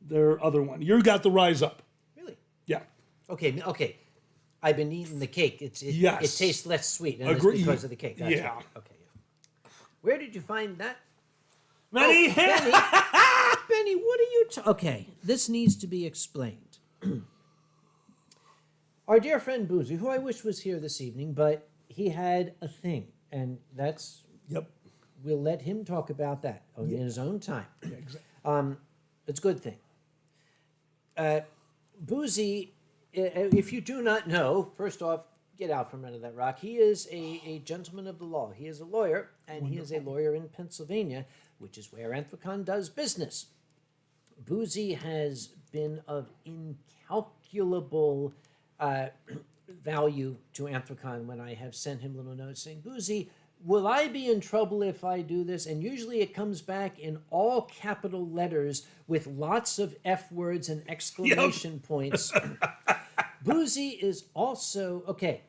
their other one. You got the Rise Up. Really? Yeah. Okay. I've been eating the cake. It tastes less sweet. And Agree. It's because of the cake. That's yeah. Right. Okay. Where did you find that? Benny. Benny, what are you... Okay, this needs to be explained. Our dear friend Boozy, who I wish was here this evening, but he had a thing, and that's Yep. we'll let him talk about that in his own time. Yeah, exactly. It's a good thing. Boozy, if you do not know, first off, get out from under that rock. He is a gentleman of the law. He is a lawyer, and he is a lawyer in Pennsylvania, which is where Anthrocon does business. Boozy has been of incalculable value to Anthrocon when I have sent him little notes saying, Boozy, will I be in trouble if I do this? And usually it comes back in all capital letters with lots of F words and exclamation points. Boozy is also, okay,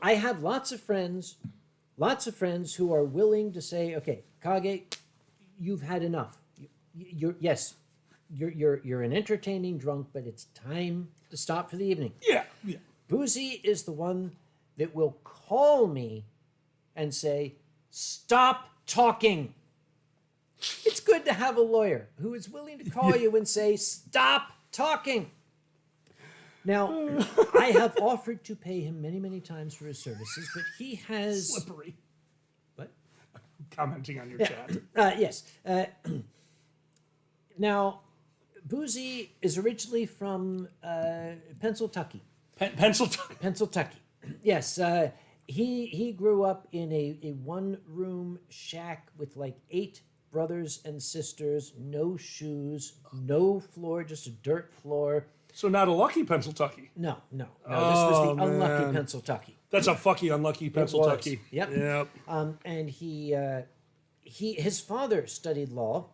I have lots of friends who are willing to say, okay, Kage, you've had enough. You're an entertaining drunk, but it's time to stop for the evening. Yeah. Yeah. Boozy is the one that will call me and say, stop talking. It's good to have a lawyer who is willing to call you and say, stop talking. Now, I have offered to pay him many, many times for his services, but he has... Slippery. What? Commenting on your chat. Yes. Now, Boozy is originally from Pennsylvania. Pennsylvania. Yes. He grew up in a one-room shack with like 8 brothers and sisters, no shoes, no floor, just a dirt floor. So not a lucky Pennsylvania. No. This was the unlucky man. Pennsylvania. That's a fucky unlucky Pennsylvania. Yep. And his father studied law,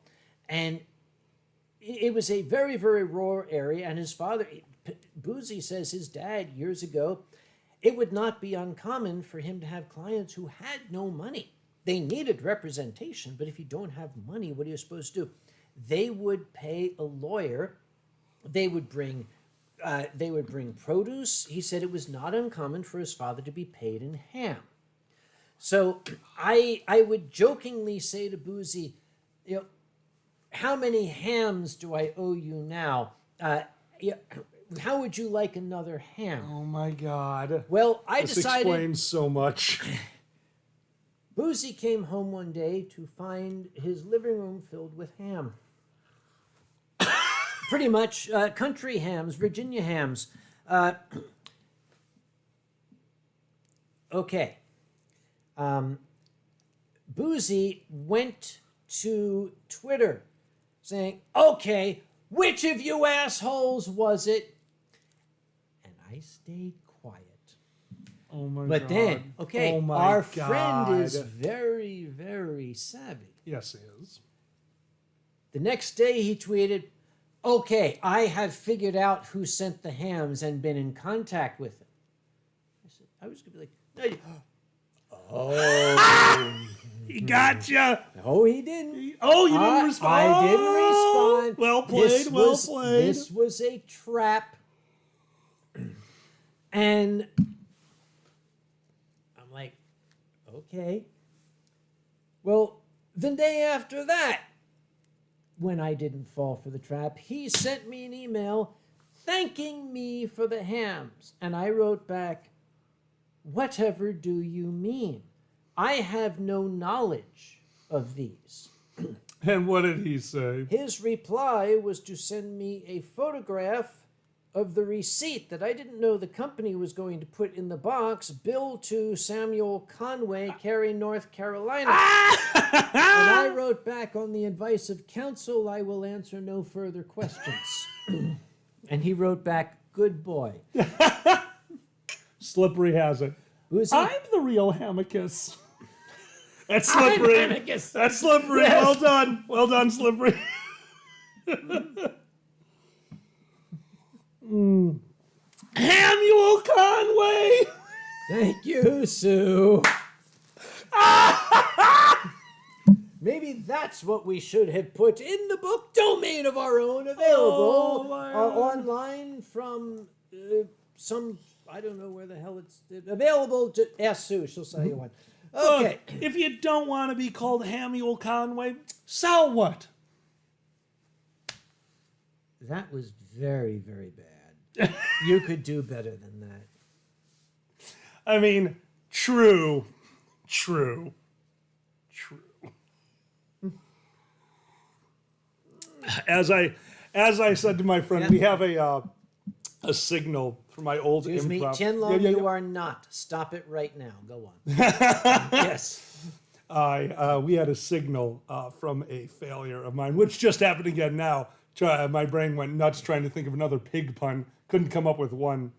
and it was a very, very rural area. And his father, Boozy says, his dad years ago, it would not be uncommon for him to have clients who had no money. They needed representation, but if you don't have money, what are you supposed to do? They would pay a lawyer. They would bring produce. He said it was not uncommon for his father to be paid in ham. So I would jokingly say to Boozy, how many hams do I owe you now? How would you like another ham? Oh my God. Well, This explains so much. Boozy came home one day to find his living room filled with ham. Pretty much country hams, Virginia hams. Okay. Boozy went to Twitter saying, okay, which of you assholes was it? And I stayed quiet. Oh my God. But then, okay, Oh my our God. friend is very, very savvy. Yes, he is. The next day he tweeted, okay, I have figured out who sent the hams and been in contact with him. I was going to be like, oh. He got you. No, he didn't. Oh, you didn't respond. I didn't respond. Well played, well played. This was a trap. And I'm like, okay. Well, the day after that, when I didn't fall for the trap, he sent me an email thanking me for the hams. And I wrote back, whatever do you mean? I have no knowledge of these. And what did he say? His reply was to send me a photograph of the receipt that I didn't know the company was going to put in the box, bill to Samuel Conway, Cary, North Carolina. And I wrote back, on the advice of counsel, I will answer no further questions. And he wrote back, good boy. Slippery has it. Who's he? I'm the real Hamicus. That's slippery. Amicus. That's slippery. Yes. Well done. Well done, slippery. Samuel Conway. Thank you, Sue. Maybe that's what we should have put in the book Domain of Our Own, available online from some, I don't know where the hell it's available. To ask Sue, she'll sell you one. Okay. Look, if you don't want to be called Samuel Conway, so what? That was very, very bad. You could do better than that. I mean, true. As I said to my friend, Yeah. we have a signal for my old Excuse me, improv. Tianlong, Yeah. you are not. Stop it right now. Go on. Yes. We had a signal from a failure of mine, which just happened again now. My brain went nuts trying to think of another pig pun. Couldn't come up with one.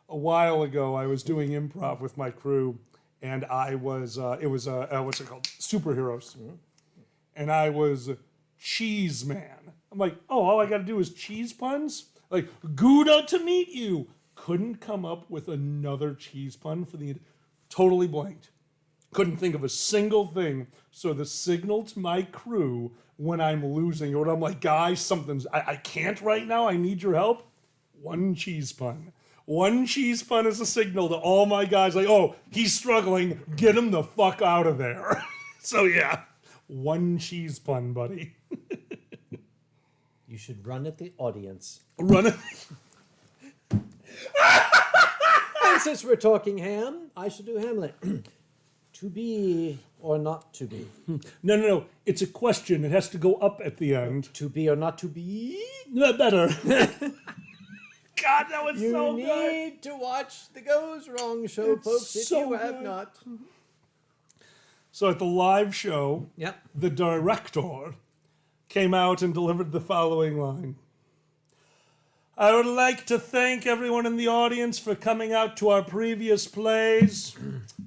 A while ago, I was doing improv with my crew, and I was, what's it called? Superheroes. And I was Cheese Man. I'm like, oh, all I got to do is cheese puns? Like, Gouda to meet you. Couldn't come up with another cheese pun for the, totally blanked. Couldn't think of a single thing. So the signal to my crew when I'm losing, or when I'm like, guys, I can't right now, I need your help. One cheese pun. One cheese pun is a signal to all my guys, like, oh, he's struggling, get him the fuck out of there. So yeah, one cheese pun, buddy. You should run at the audience. Run it. And since we're talking ham, I should do Hamlet. To be or not to be? No. It's a question. It has to go up at the end. To be or not to be? No, better. God, that was You so good. need to watch the Goes Wrong show, It's folks, if so you have good. not. So at the live show, Yep. the director came out and delivered the following line. I would like to thank everyone in the audience for coming out to our previous plays,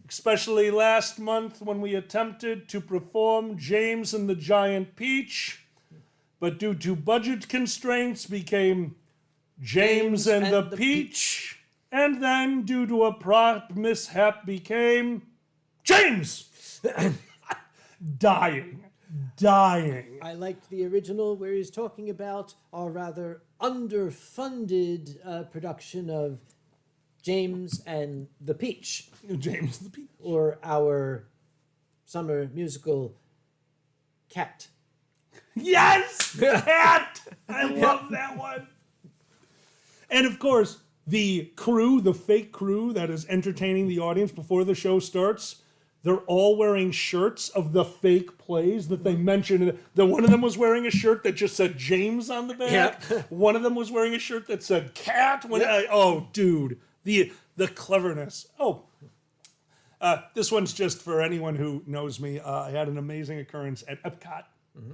especially last month when we attempted to perform James and the Giant Peach, but due to budget constraints became James and the Peach, and then due to a prop mishap became James! Dying. I liked the original where he's talking about our rather underfunded production of James and the Peach, James the Peach. or our summer musical Cat. Yes! Cat! I love that one. And of course, the crew, the fake crew that is entertaining the audience before the show starts, they're all wearing shirts of the fake plays that they mentioned. The one of them was wearing a shirt that just said James on the back. Yep. One of them was wearing a shirt that said Cat. Oh, dude, the cleverness. Oh, this one's just for anyone who knows me. I had an amazing occurrence at Epcot. Mm-hmm.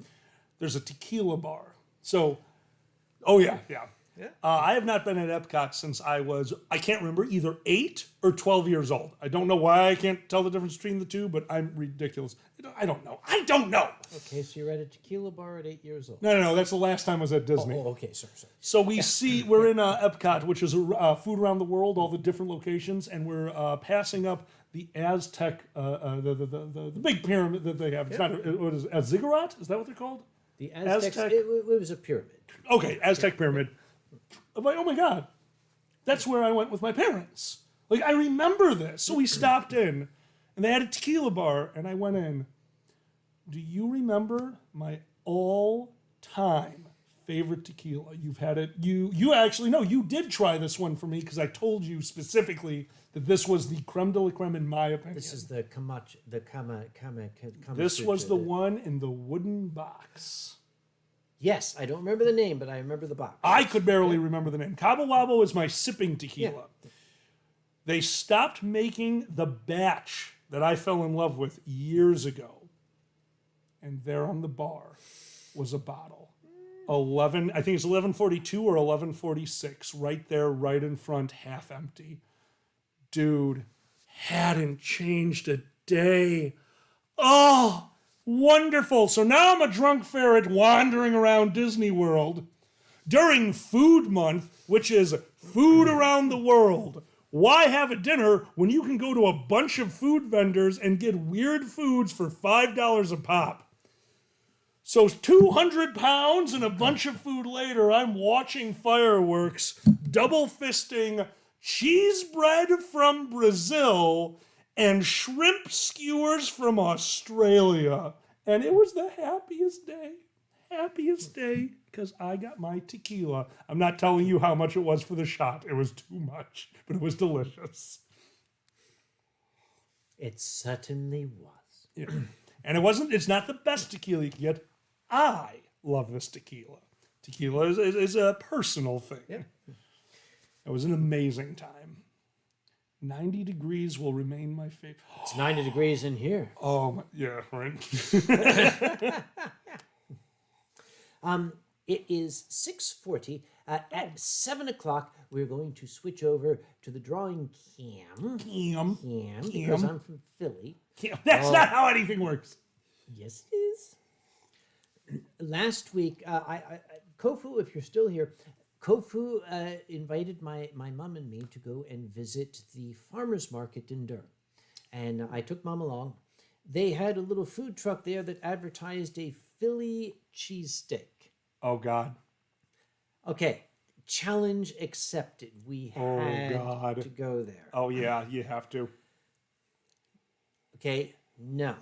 There's a tequila bar. So, oh yeah. I have not been at Epcot since I can't remember, either 8 or 12 years old. I don't know why I can't tell the difference between the two, but I'm ridiculous. I don't know. Okay, so you're at a tequila bar at 8 years old. No, that's the last time I was at Disney. Oh, okay, sorry. So we're in Epcot, which is food around the world, all the different locations, and we're passing up the Aztec, the big pyramid that they have. It's not, what is it, a ziggurat? Is that what they're called? The Aztecs, Aztec. it was a pyramid. Okay, Aztec pyramid. I'm like, oh my God, that's where I went with my parents. Like, I remember this. So we stopped in, and they had a tequila bar, and I went in. Do you remember my all-time favorite tequila? You've had it. You actually, no, you did try this one for me, because I told you specifically that this was the creme de la creme, in my opinion. This is the Kama This was Sutra. the one in the wooden box. Yes, I don't remember the name, but I remember the box. I could barely remember the name. Cabo Wabo is my sipping tequila. Yeah. They stopped making the batch that I fell in love with years ago. And there on the bar was a bottle. I think it's 1142 or 1146, right there, right in front, half empty. Dude, hadn't changed a day. Oh, wonderful. So now I'm a drunk ferret wandering around Disney World during Food Month, which is food around the world. Why have a dinner when you can go to a bunch of food vendors and get weird foods for $5 a pop? So 200 pounds and a bunch of food later, I'm watching fireworks, double fisting cheese bread from Brazil and shrimp skewers from Australia. And it was the happiest day. happiest day because I got my tequila. I'm not telling you how much it was for the shot. It was too much, but it was delicious. It certainly was. Yeah. And it's not the best tequila you can get. I love this tequila. Tequila is a personal thing. Yeah. It was an amazing time. 90 degrees will remain my favorite. It's 90 degrees in here. Oh, yeah, right. It is 6:40. At 7 o'clock, we're going to switch over to the drawing cam. Cam. Because I'm from Philly. That's not how anything works. Yes, it is. Last week, Kofu, if you're still here, Kofu invited my mom and me to go and visit the farmer's market in Durham. And I took mom along. They had a little food truck there that advertised a Philly cheesesteak. Oh, God. Okay, challenge accepted. We had God. to go there. Oh, yeah, you have to. Okay, no.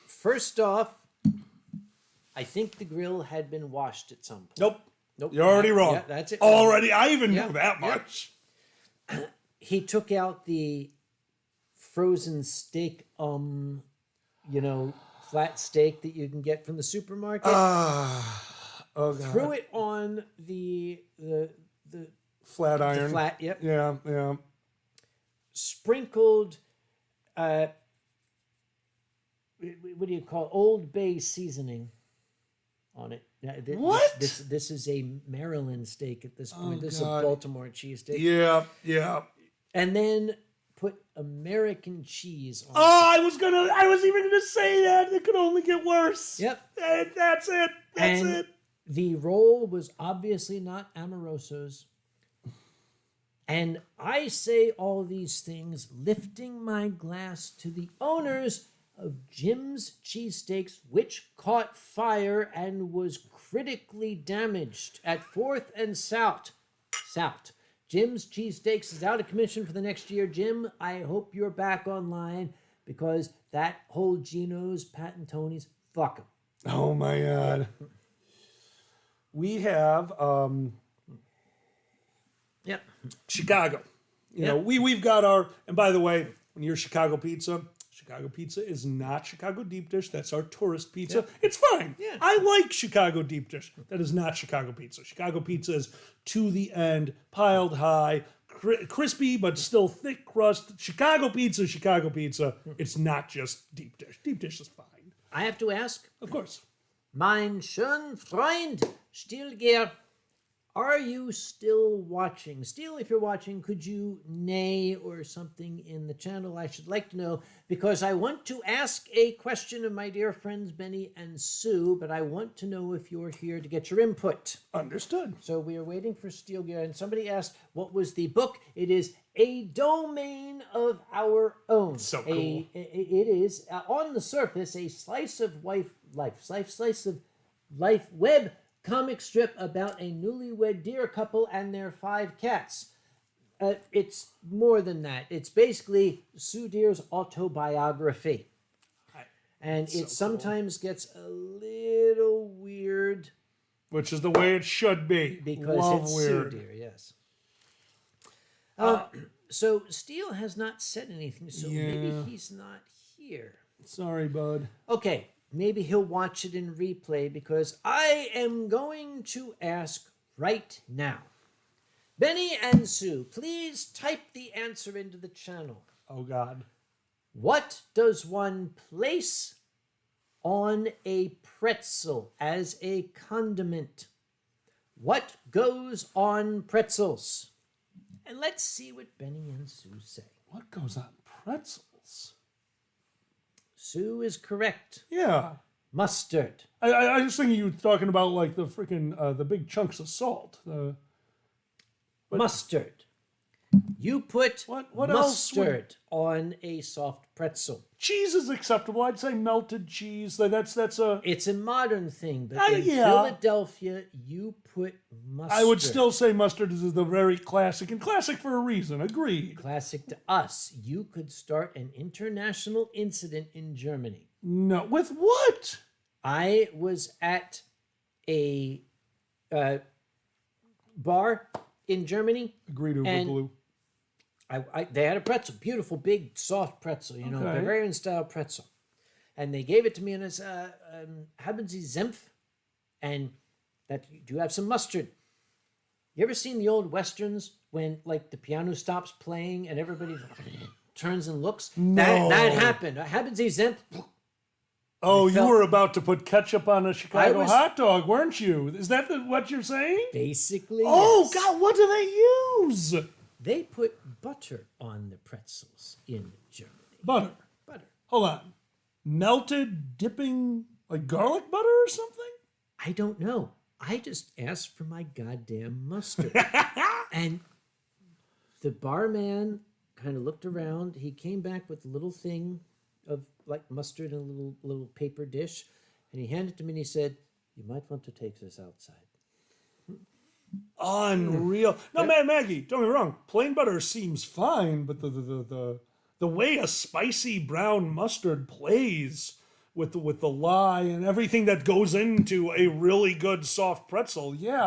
First off, I think the grill had been washed at some point. Nope. You're already wrong. Yeah, that's it. Already, I even Yeah, know that yeah. much. He took out the frozen steak, flat steak that you can get from the supermarket. Oh, God. Threw it on the Flat iron. flat. Yep. Yeah. Sprinkled. What do you call it? Old Bay seasoning on it. Now, What? This is a Maryland steak at this point. Oh, This God. is a Baltimore cheesesteak. Yeah. And then put American cheese on Oh, I was even gonna say that. It could only get worse. Yep. And that's it. That's And it. the roll was obviously not Amoroso's. And I say all these things, lifting my glass to the owners of Jim's Cheesesteaks, which caught fire and was critically damaged at 4th and South. Jim's Cheesesteaks is out of commission for the next year. Jim, I hope you're back online because that whole Gino's, Pat and Tony's, fuck them. Oh my God. We have Yep. Chicago. You know, we've got our, and by the way, when you're Chicago pizza is not Chicago deep dish. That's our tourist pizza. Yep. It's fine. Yeah. I like Chicago deep dish. That is not Chicago pizza. Chicago pizza is to the end, piled high, crispy but still thick crust. Chicago pizza. It's not just deep dish. Deep dish is fine. I have to ask, Of course. mein schön Freund Stilger, are you still watching? Still, if you're watching, could you neigh or something in the channel? I should like to know, because I want to ask a question of my dear friends Benny and Sue, but I want to know if you're here to get your input. Understood. So we are waiting for Stilger, and somebody asked, what was the book? It is A Domain of Our Own. So cool. It is, on the surface, a slice of life web comic strip about a newlywed deer couple and their 5 cats. It's more than that. It's basically Sue Deer's autobiography. And so it sometimes gets a little weird Which is the way it should be. because Love it's weird. Sue Deer, yes. So Steele has not said anything, so maybe Yeah. he's not here. Sorry, bud. Okay, maybe he'll watch it in replay because I am going to ask right now. Benny and Sue, please type the answer into the channel. Oh, God. What does one place on a pretzel as a condiment? What goes on pretzels? And let's see what Benny and Sue say. What goes on pretzels? Sue is correct. Yeah. Mustard. I was thinking you were talking about like the freaking, the big chunks of salt. Mustard. You put What else would- mustard on a soft pretzel. Cheese is acceptable. I'd say melted cheese. That's a... It's a modern thing, but in yeah. Philadelphia, you put mustard. I would still say mustard is the very classic, and classic for a reason. Agreed. Classic to us. You could start an international incident in Germany. No. With what? I was at a bar in Germany. Agreed with And Blue. They had a pretzel, beautiful, big, soft pretzel, Okay. Bavarian style pretzel. And they gave it to me, and it's, haben Sie Senf? And do you have some mustard? You ever seen the old Westerns when, like, the piano stops playing and everybody turns and looks? No. That happened. Haben Sie Senf? Oh, you felt- were about to put ketchup on a Chicago was- hot dog, weren't you? Is that what you're saying? Basically, Oh, yes. God, what do they use? They put butter on the pretzels in Germany. Butter. Butter. Hold on. Melted dipping, like garlic butter or something? I don't know. I just asked for my goddamn mustard. And the barman kind of looked around. He came back with a little thing of like mustard in a little paper dish. And he handed it to me and he said, "You might want to take this outside." Unreal. No, man, Maggie, don't get me wrong. Plain butter seems fine, but the way a spicy brown mustard plays with the lye and everything that goes into a really good soft pretzel, yeah,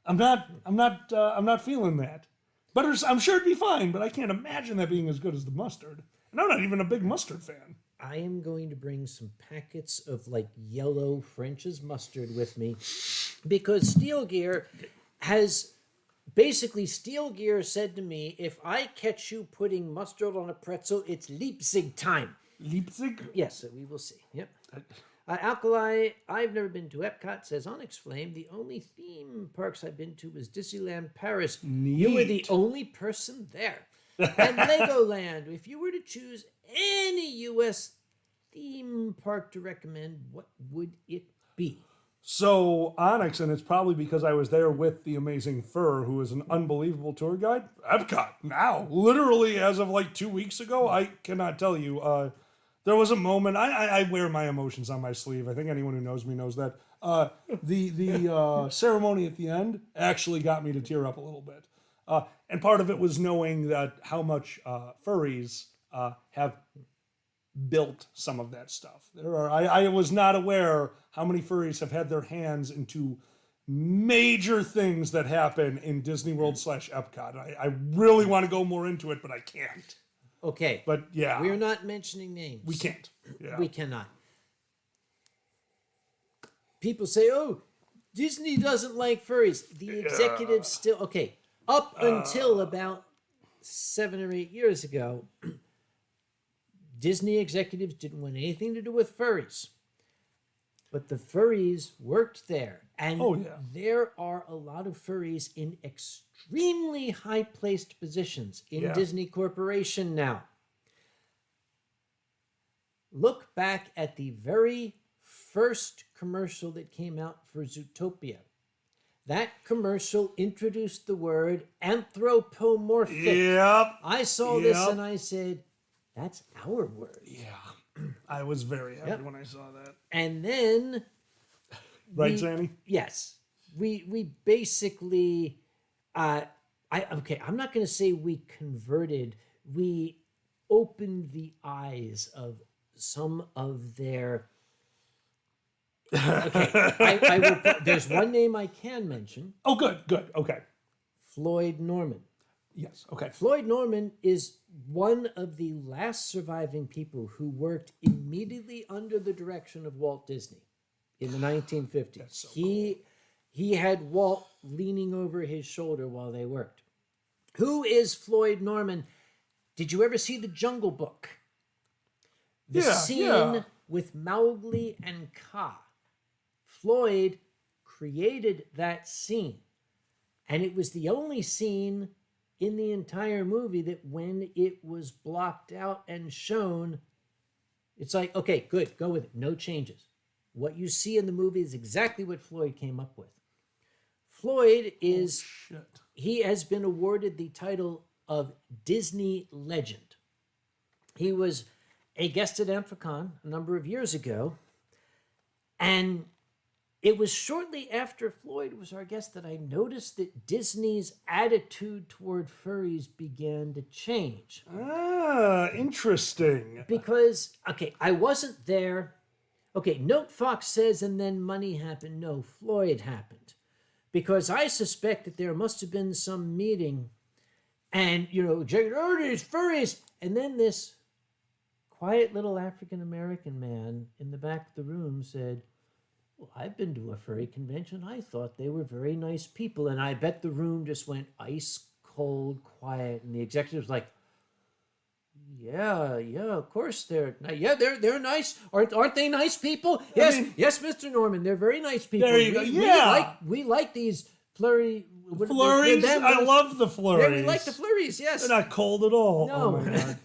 I'm not feeling that. Butter's, I'm sure it'd be fine, but I can't imagine that being as good as the mustard. And I'm not even a big mustard fan. I am going to bring some packets of like yellow French's mustard with me because Steel Gear said to me, if I catch you putting mustard on a pretzel, it's Leipzig time. Leipzig? Yes, we will see. Yep. Alkali, I've never been to Epcot, says Onyx Flame. The only theme parks I've been to was Disneyland Paris. You were the Neat. only person there. And Legoland, if you were to choose any U.S. theme park to recommend, what would it be? So, Onyx, and it's probably because I was there with the amazing Fur, who is an unbelievable tour guide. Epcot, now. Literally, as of like 2 weeks ago, I cannot tell you. There was a moment, I wear my emotions on my sleeve. I think anyone who knows me knows that. The ceremony at the end actually got me to tear up a little bit. And part of it was knowing that how much furries have built some of that stuff. I was not aware how many furries have had their hands into major things that happen in Disney World / Epcot. I really want to go more into it, but I can't. Okay. But yeah, We're not mentioning names. we can't. Yeah. We cannot. People say, oh, Disney doesn't like furries. The executives still, okay, up until about 7 or 8 years ago, Disney executives didn't want anything to do with furries. But the furries worked there. And Oh, yeah. there are a lot of furries in extremely high-placed positions in Yeah. Disney Corporation now. Look back at the very first commercial that came out for Zootopia. That commercial introduced the word anthropomorphic. Yep. I saw this Yep. and I said, that's our word. Yeah. I was very happy Yep. when I saw that. And then Right, we- Zanny? Yes. We basically I'm not going to say we converted. We opened the eyes of some of their I will there's one name I can mention, Oh, good. Okay. Floyd Norman. Yes. Okay. Floyd Norman is one of the last surviving people who worked immediately under the direction of Walt Disney in the 1950s. so He had Walt leaning over his shoulder while they worked. Who is Floyd Norman? Did you ever see The Jungle Book? The scene with Mowgli and Kaa. Floyd created that scene. And it was the only scene in the entire movie that when it was blocked out and shown, it's like, okay, good, go with it. No changes. What you see in the movie is exactly what Floyd came up with. Floyd is, Shit. he has been awarded the title of Disney Legend. He was a guest at Amphicon a number of years ago, and it was shortly after Floyd was our guest that I noticed that Disney's attitude toward furries began to change. Ah, interesting. Because, okay, I wasn't there. Okay, Note Fox says, and then money happened. No, Floyd happened. Because I suspect that there must have been some meeting and, these furries. And then this quiet little African-American man in the back of the room said, well, I've been to a furry convention. I thought they were very nice people. And I bet the room just went ice cold quiet. And the executive was like, yeah, of course they're nice. Aren't they nice people? Yes, yes, Mr. Norman, they're very nice people. There you go. Yeah, we like these flurries. I love the flurries. Yeah, we like the flurries. Yes, they're not cold at all. No. Oh my god.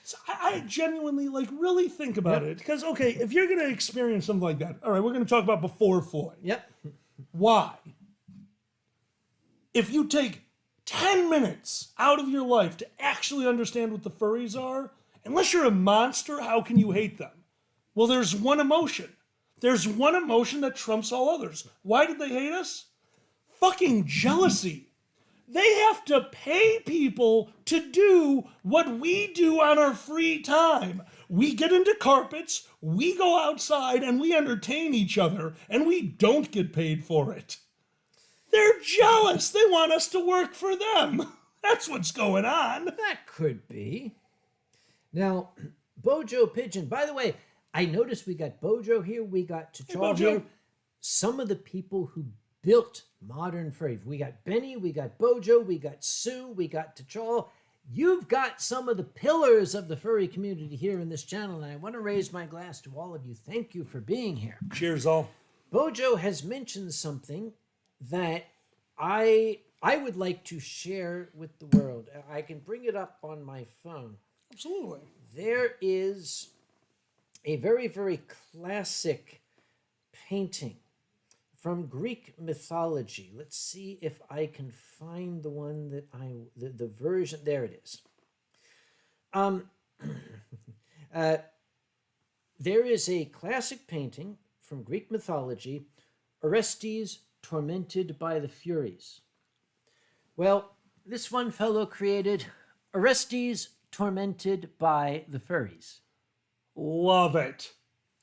So I genuinely really think about it because if you're gonna experience something like that, all right, we're gonna talk about before Floyd. Yep. Why? If you take 10 minutes out of your life to actually understand what the furries are, unless you're a monster, how can you hate them? Well, there's one emotion. There's one emotion that trumps all others. Why did they hate us? Fucking jealousy. They have to pay people to do what we do on our free time. We get into carpets, we go outside, and we entertain each other, and we don't get paid for it. They're jealous. They want us to work for them. That's what's going on. That could be. Now, Bojo Pigeon. By the way, I noticed we got Bojo here. We got T'Challa here. Some of the people who built modern furry. We got Benny. We got Bojo. We got Sue. We got T'Challa. You've got some of the pillars of the furry community here in this channel, and I want to raise my glass to all of you. Thank you for being here. Cheers, all. Bojo has mentioned something that I would like to share with the world. I can bring it up on my phone. Absolutely. There is a very, very classic painting from Greek mythology. Let's see if I can find the one that the version. There it is. There is a classic painting from Greek mythology, Orestes tormented by the Furies. Well, this one fellow created Orestes tormented by the furries. Love it.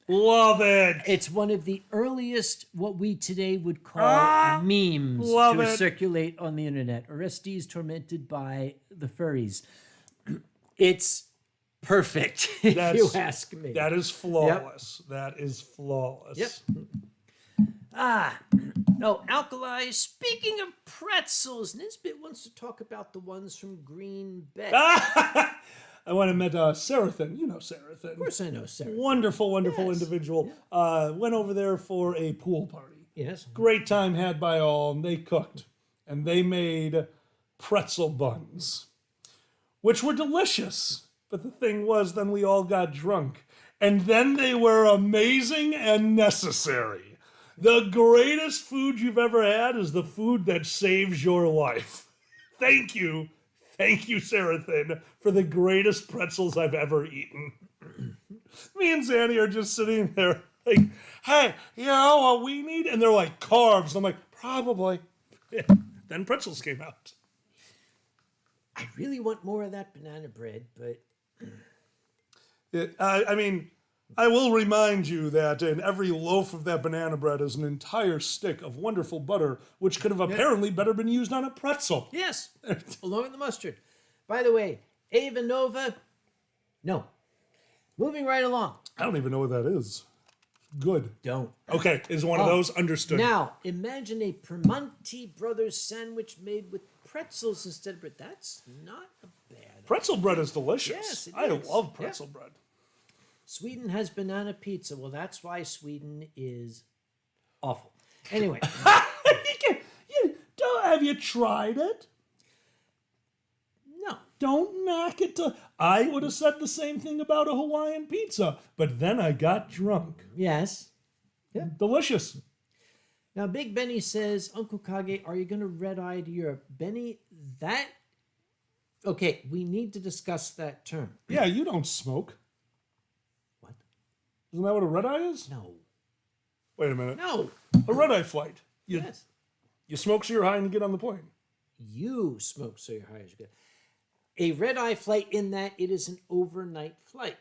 Love it. It's one of the earliest, what we today would call memes to circulate on the internet. Orestes tormented by the furries. It's perfect, if you ask me. That is flawless. Yep. That is flawless. Yep. No, Alkali, speaking of pretzels, Nisbet wants to talk about the ones from Green Bay. I went and met Sarathan. You know Sarathan. Of course I know Sarathan. Wonderful individual. Yeah. Went over there for a pool party. Yes. Great time had by all, and they cooked. And they made pretzel buns, which were delicious. But the thing was, then we all got drunk. And then they were amazing and necessary. The greatest food you've ever had is the food that saves your life. Thank you, Sarathan, for the greatest pretzels I've ever eaten. Me and Zanny are just sitting there like, hey, you know what we need? And they're like, carbs. I'm like, probably. Yeah. Then pretzels came out. I really want more of that banana bread, but... I will remind you that in every loaf of that banana bread is an entire stick of wonderful butter, which could have apparently better been used on a pretzel. Yes, along with the mustard. By the way, Ava Nova, no. Moving right along. I don't even know what that is. Good. Don't. Okay, is one of those understood. Now, imagine a Primanti Brothers sandwich made with pretzels instead of bread. That's not a bad Pretzel bread is delicious. Yes, it I is. love pretzel bread. Sweden has banana pizza. Well, that's why Sweden is awful. Anyway. Have you tried it? No. Don't knock it. I would have said the same thing about a Hawaiian pizza, but then I got drunk. Yes. Yeah. Delicious. Now, Big Benny says, Uncle Kage, are you going to red-eye to Europe? Benny, that... Okay, we need to discuss that term. Yeah, you don't smoke. What? Isn't that what a red-eye is? No. Wait a minute. No. A red-eye flight. Yes. You smoke so you're high and get on the plane. You smoke so you're high as you get. A red-eye flight in that it is an overnight flight.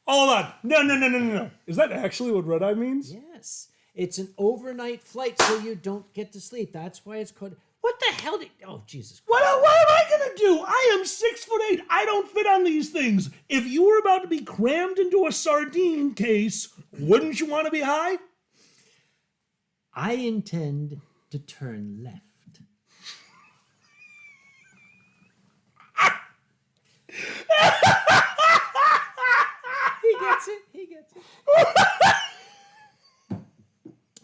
Hold on. No. Is that actually what red eye means? Yes. It's an overnight flight, so you don't get to sleep. That's why it's called. What the hell did. Oh, Jesus. What am I going to do? I am 6'8". I don't fit on these things. If you were about to be crammed into a sardine case, wouldn't you want to be high? I intend to turn left. He gets it.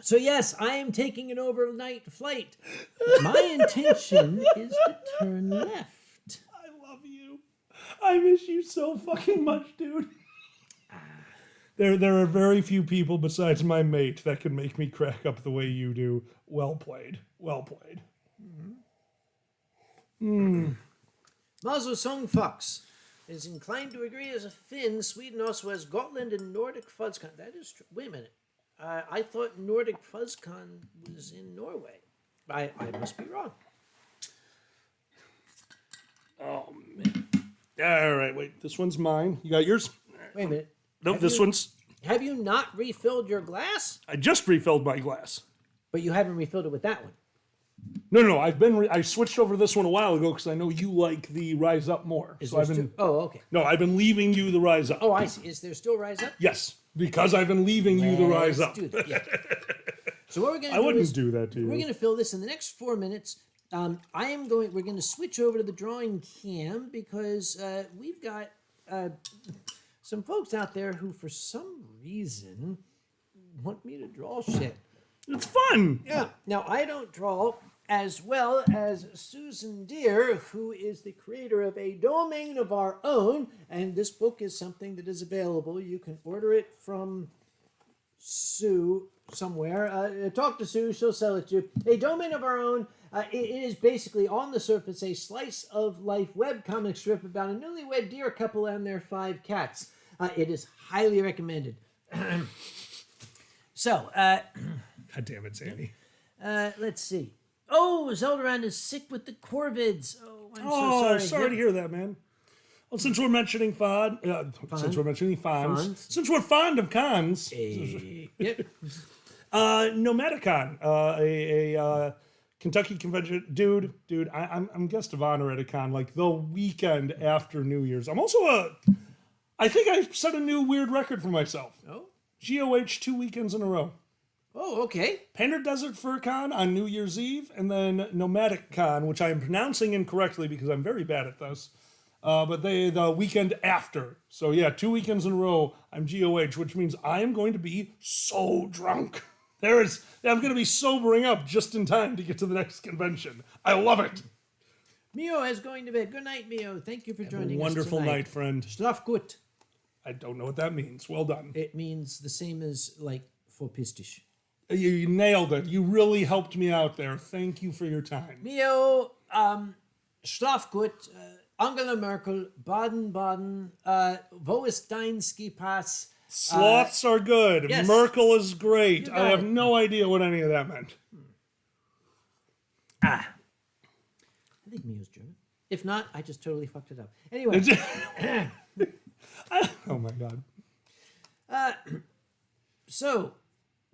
So yes, I am taking an overnight flight. My intention is to turn left. I love you. I miss you so fucking much, dude. There are very few people besides my mate that can make me crack up the way you do. Well played. Well played. Mazo Songfox is inclined to agree as a Finn. Sweden also has Gotland and Nordic FuzzCon. That is true. Wait a minute. I thought Nordic FuzzCon was in Norway. I must be wrong. Oh, man. All right, wait. This one's mine. You got yours? Wait a minute. Nope, this one's... Have you not refilled your glass? I just refilled my glass. But you haven't refilled it with that one. No. I switched over to this one a while ago because I know you like the Rise Up more. Oh, okay. No, I've been leaving you the Rise Up. Oh, I see. Is there still Rise Up? Yes, because I've been leaving you the Rise Up. Do that. Yeah. So what we're going to do I wouldn't is do that to you. we're going to fill this in the next 4 minutes. We're going to switch over to the drawing cam because we've got some folks out there who, for some reason, want me to draw shit. It's fun. Yeah. Now, I don't draw as well as Susan Deere, who is the creator of a domain of our own, and this book is something that is available. You can order it from Sue somewhere. Talk to Sue, she'll sell it to you. A domain of our own. It is basically, on the surface, a slice of life webcomic strip about a newlywed deer couple and their 5 cats. It is highly recommended. So, God damn it, Sandy. let's see. Oh, Zeldaran is sick with the corvids. Oh, I'm so sorry. Sorry to hear that, man. Well, since we're mentioning since we're mentioning fawns, since we're fond of cons, Yep. Nomadicon, a Kentucky convention, dude. I'm guest of honor at a con, like the weekend after New Year's. I'm also I think I set a new weird record for myself. Oh. GOH 2 weekends in a row. Oh, okay. Painter Desert Fur Con on New Year's Eve, and then Nomadic Con, which I am pronouncing incorrectly because I'm very bad at this. But the weekend after. So yeah, 2 weekends in a row, I'm GOH, which means I am going to be so drunk. I'm going to be sobering up just in time to get to the next convention. I love it. Mio is going to bed. Good night, Mio. Thank you for joining us Wonderful tonight. night, friend. Schlaf gut. I don't know what that means. Well done. It means the same as, like, verpiss. You nailed it. You really helped me out there. Thank you for your time. Mio, Schlaf gut, Angela Merkel, Baden-Baden, wo ist dein Ski Pass? Sloths are good. Yes. Merkel is great. You I got have it. no idea what any of that meant. I think Mio's German. If not, I just totally fucked it up. Anyway. Oh my god. So,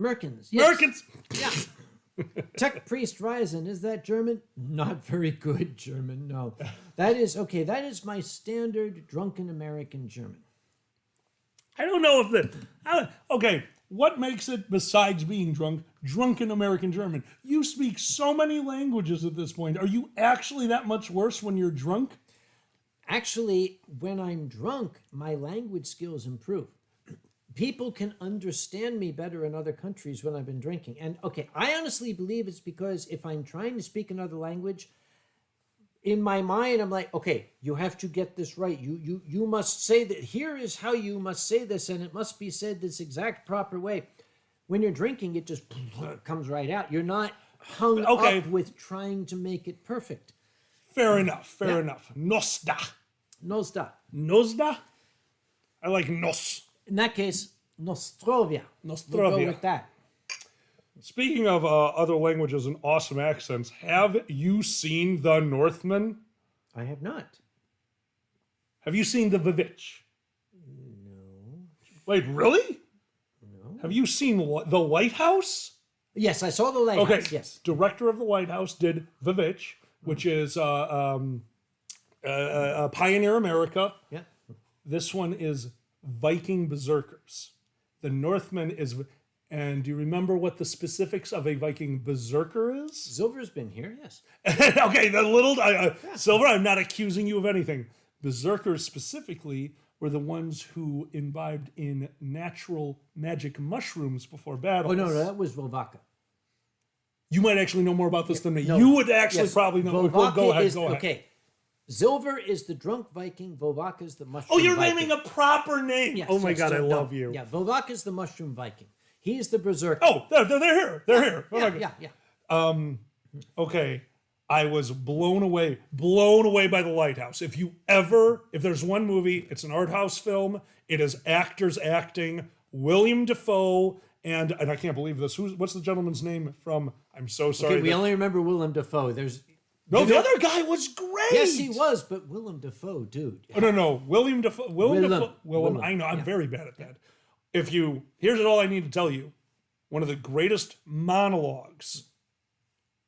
Merkins. Yes. Merkins. Yeah. Tech Priest Ryzen, is that German? Not very good German, no. That is my standard drunken American German. I don't know if okay, what makes it, besides being drunk, drunken American German? You speak so many languages at this point. Are you actually that much worse when you're drunk? Actually, when I'm drunk, my language skills improve. People can understand me better in other countries when I've been drinking. And okay, I honestly believe it's because if I'm trying to speak another language, in my mind, I'm like, okay, you have to get this right. You must say that. Here is how you must say this, and it must be said this exact proper way. When you're drinking, it just comes right out. You're not hung up with trying to make it perfect. Fair enough. Nosda. Nosda? I like nos. In that case, Nostrovia. Nostrovia. We'll go with that. Speaking of other languages and awesome accents, have you seen The Northman? I have not. Have you seen The Vivitch? No. Wait, really? No. Have you seen The Lighthouse? Yes, I saw the lighthouse. Okay. Yes. Director of The Lighthouse did Vivitch, which is Pioneer America. Yeah. This one is Viking Berserkers. The Northman is. And do you remember what the specifics of a Viking Berserker is? Silver's been here. Yes. Okay, the little Silver. I'm not accusing you of anything. Berserkers specifically were the ones who imbibed in natural magic mushrooms before battle. Oh no, that was Volvaka. You might actually know more about this than me. No. You would actually Yes. probably know. Volvaka Go ahead. is, Go ahead. Okay. Silver is the drunk Viking. Volvaka is the mushroom. Oh, you're Viking. naming a proper name. Yes, Oh my yes, God, I so, love no. you. Yeah, Volvaka is the mushroom Viking. He's the berserker. Oh, they're here. They're here. Oh my God. Yeah. Okay, I was blown away by The Lighthouse. If there's one movie, it's an art house film. It is actors acting. William Dafoe and I can't believe this. What's the gentleman's name from? I'm so sorry. Okay, we only remember Willem Dafoe. The other guy was great. Yes, he was, but Willem Dafoe, dude. Oh, no. William Dafoe. Willem. Willem. I know. I'm very bad at that. Here's all I need to tell you. One of the greatest monologues.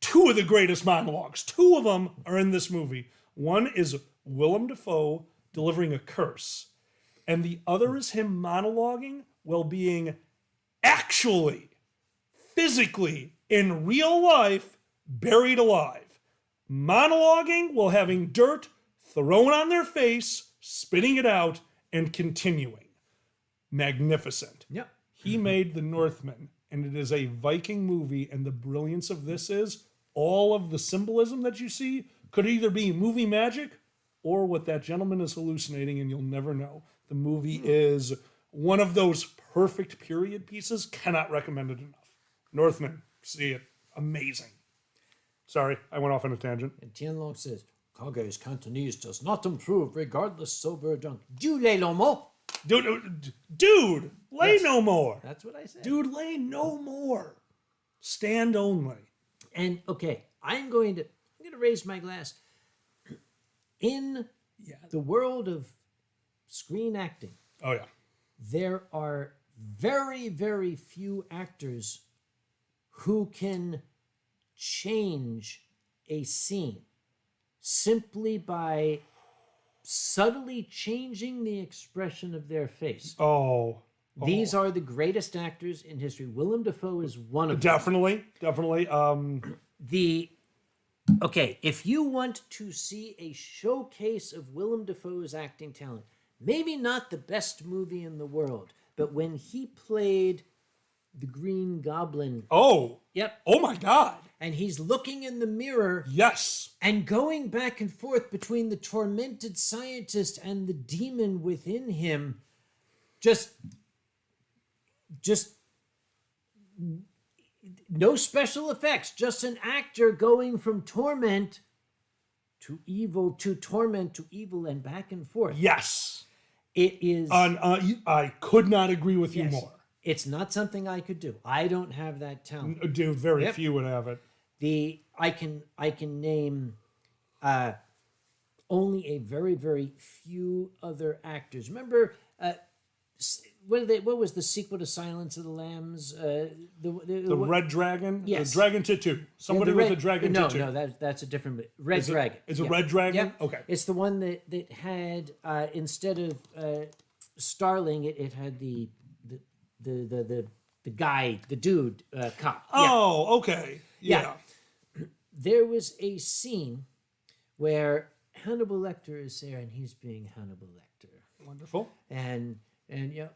Two of the greatest monologues. Two of them are in this movie. One is Willem Dafoe delivering a curse. And the other is him monologuing while being actually, physically, in real life, buried alive. Monologuing while having dirt thrown on their face, spitting it out, and continuing. Magnificent. Yep. He made The Northman, and it is a Viking movie, and the brilliance of this is all of the symbolism that you see could either be movie magic or what that gentleman is hallucinating, and you'll never know. The movie is one of those perfect period pieces. Cannot recommend it enough. Northman, see it. Amazing. Sorry, I went off on a tangent. And Tianlong says, Kage's Cantonese does not improve regardless sober or drunk. Du lay lo mo. Dude, lay Yes. no more. That's what I said. Dude, lay no more. Stand only. And okay, I'm going to raise my glass. In the world of screen acting, Oh, yeah. there are very, very few actors who can change a scene simply by subtly changing the expression of their face. Oh. These are the greatest actors in history. Willem Dafoe is one of them. Definitely. Okay, if you want to see a showcase of Willem Dafoe's acting talent, maybe not the best movie in the world, but when he played the Green Goblin. Oh. Yep. Oh my God. And he's looking in the mirror Yes. and going back and forth between the tormented scientist and the demon within him. Just no special effects, just an actor going from torment to evil to torment to evil and back and forth. Yes. It is. I could not agree with you Yes. more. It's not something I could do. I don't have that talent. Dude, very Yep. few would have it. I can name only a very, very few other actors. Remember, what was the sequel to Silence of the Lambs? The Red Dragon? Yes. The Dragon Tattoo. Somebody with a dragon tattoo. No, that's a different. Red Dragon. It's a Red Dragon? Yep. Okay. It's the one that had instead of Starling, it had the guy, the dude cop. Oh, okay. Yeah. There was a scene where Hannibal Lecter is there, and he's being Hannibal Lecter. Wonderful. And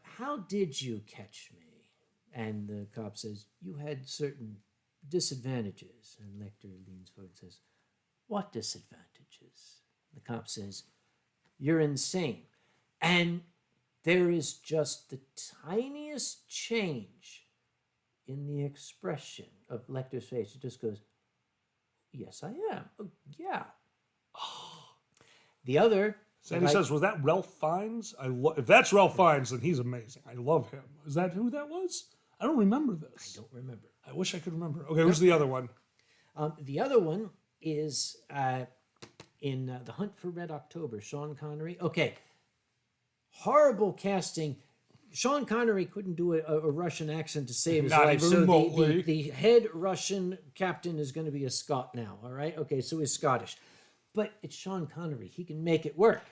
how did you catch me? And the cop says, you had certain disadvantages. And Lecter leans forward and says, what disadvantages? The cop says, you're insane. And there is just the tiniest change in the expression of Lecter's face. It just goes, yes, I am. Oh, yeah. The other... Sandy says, was that Ralph Fiennes? If that's Ralph Fiennes, then he's amazing. I love him. Is that who that was? I don't remember this. I don't remember. I wish I could remember. Okay, who's the other one? The other one is in The Hunt for Red October, Sean Connery. Okay. Horrible casting. Sean Connery couldn't do a Russian accent to save his Not life, even so remotely. the head Russian captain is going to be a Scot now. All right, okay, so he's Scottish, but it's Sean Connery. He can make it work.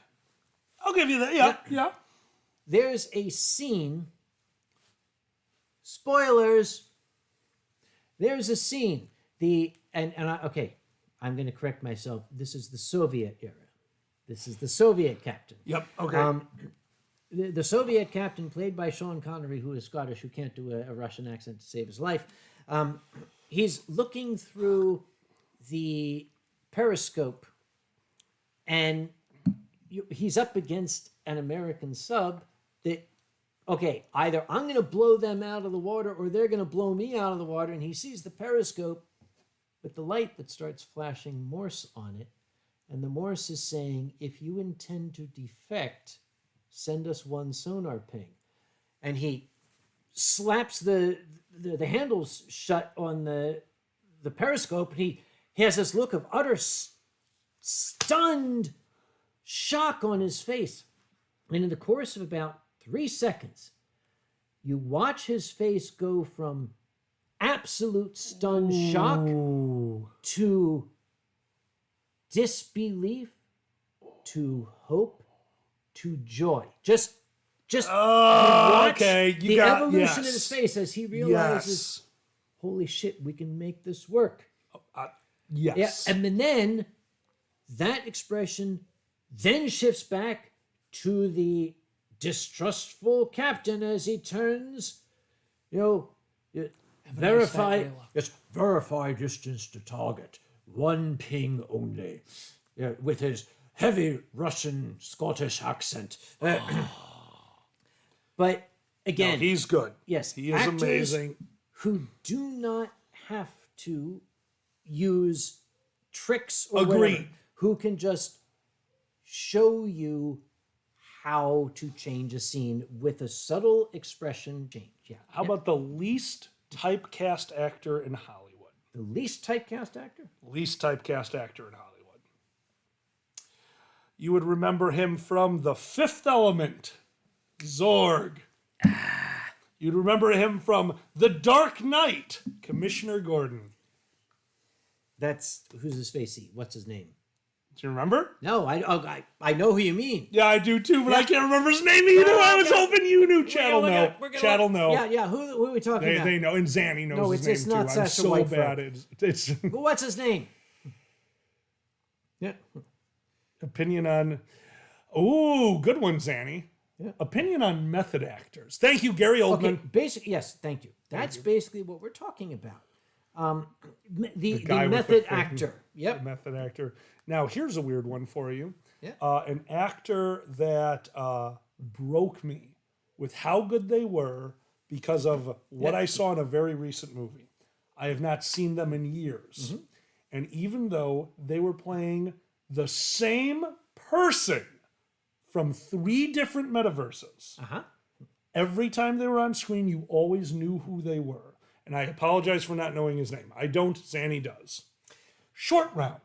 I'll give you that. Yeah, yeah. There's a scene. Spoilers. There's a scene. Okay, I'm going to correct myself. This is the Soviet era. This is the Soviet captain. Yep. Okay. The Soviet captain, played by Sean Connery, who is Scottish, who can't do a Russian accent to save his life, he's looking through the periscope, and he's up against an American sub that, okay, either I'm going to blow them out of the water or they're going to blow me out of the water, and he sees the periscope with the light that starts flashing Morse on it, and the Morse is saying, if you intend to defect, send us one sonar ping. And he slaps the handles shut on the periscope, and he has this look of utter stunned shock on his face. And in the course of about 3 seconds, you watch his face go from absolute stunned shock to disbelief to hope to joy. Just watch the evolution in his face as he realizes, holy shit, we can make this work. Yes. Yeah, and then that expression then shifts back to the distrustful captain as he turns, verify distance to target, 1 ping only, with his heavy Russian Scottish accent. But again, No, he's good. yes, He is actors amazing. who do not have to use tricks or Agreed. whatever, who can just show you how to change a scene with a subtle expression change. Yeah. How about the least typecast actor in Hollywood? The least typecast actor? Least typecast actor in Hollywood. You would remember him from The Fifth Element, Zorg. You'd remember him from The Dark Knight, Commissioner Gordon. That's who's his facey? What's his name? Do you remember? No, I know who you mean. Yeah, I do too, but I can't remember his name either. I was hoping you knew. Chat'll know. Chat'll know. Yeah. Who are we talking about? They know, and Zanny knows No, his it's name not too. I'm Sasha so Whiteford. bad. It's But what's his name? Yeah. opinion on. Ooh, good one, Zanny. Yeah. Opinion on method actors. Thank you, Gary Oldman. Okay, yes, thank you. That's basically what we're talking about. The guy with the method thing. actor. Yep. The method actor. Now, here's a weird one for you. Yeah. An actor that broke me with how good they were because of what I saw in a very recent movie. I have not seen them in years. Mm-hmm. And even though they were playing the same person from 3 different metaverses, every time they were on screen, you always knew who they were. And I apologize for not knowing his name. I don't. Zanny does. Short Round.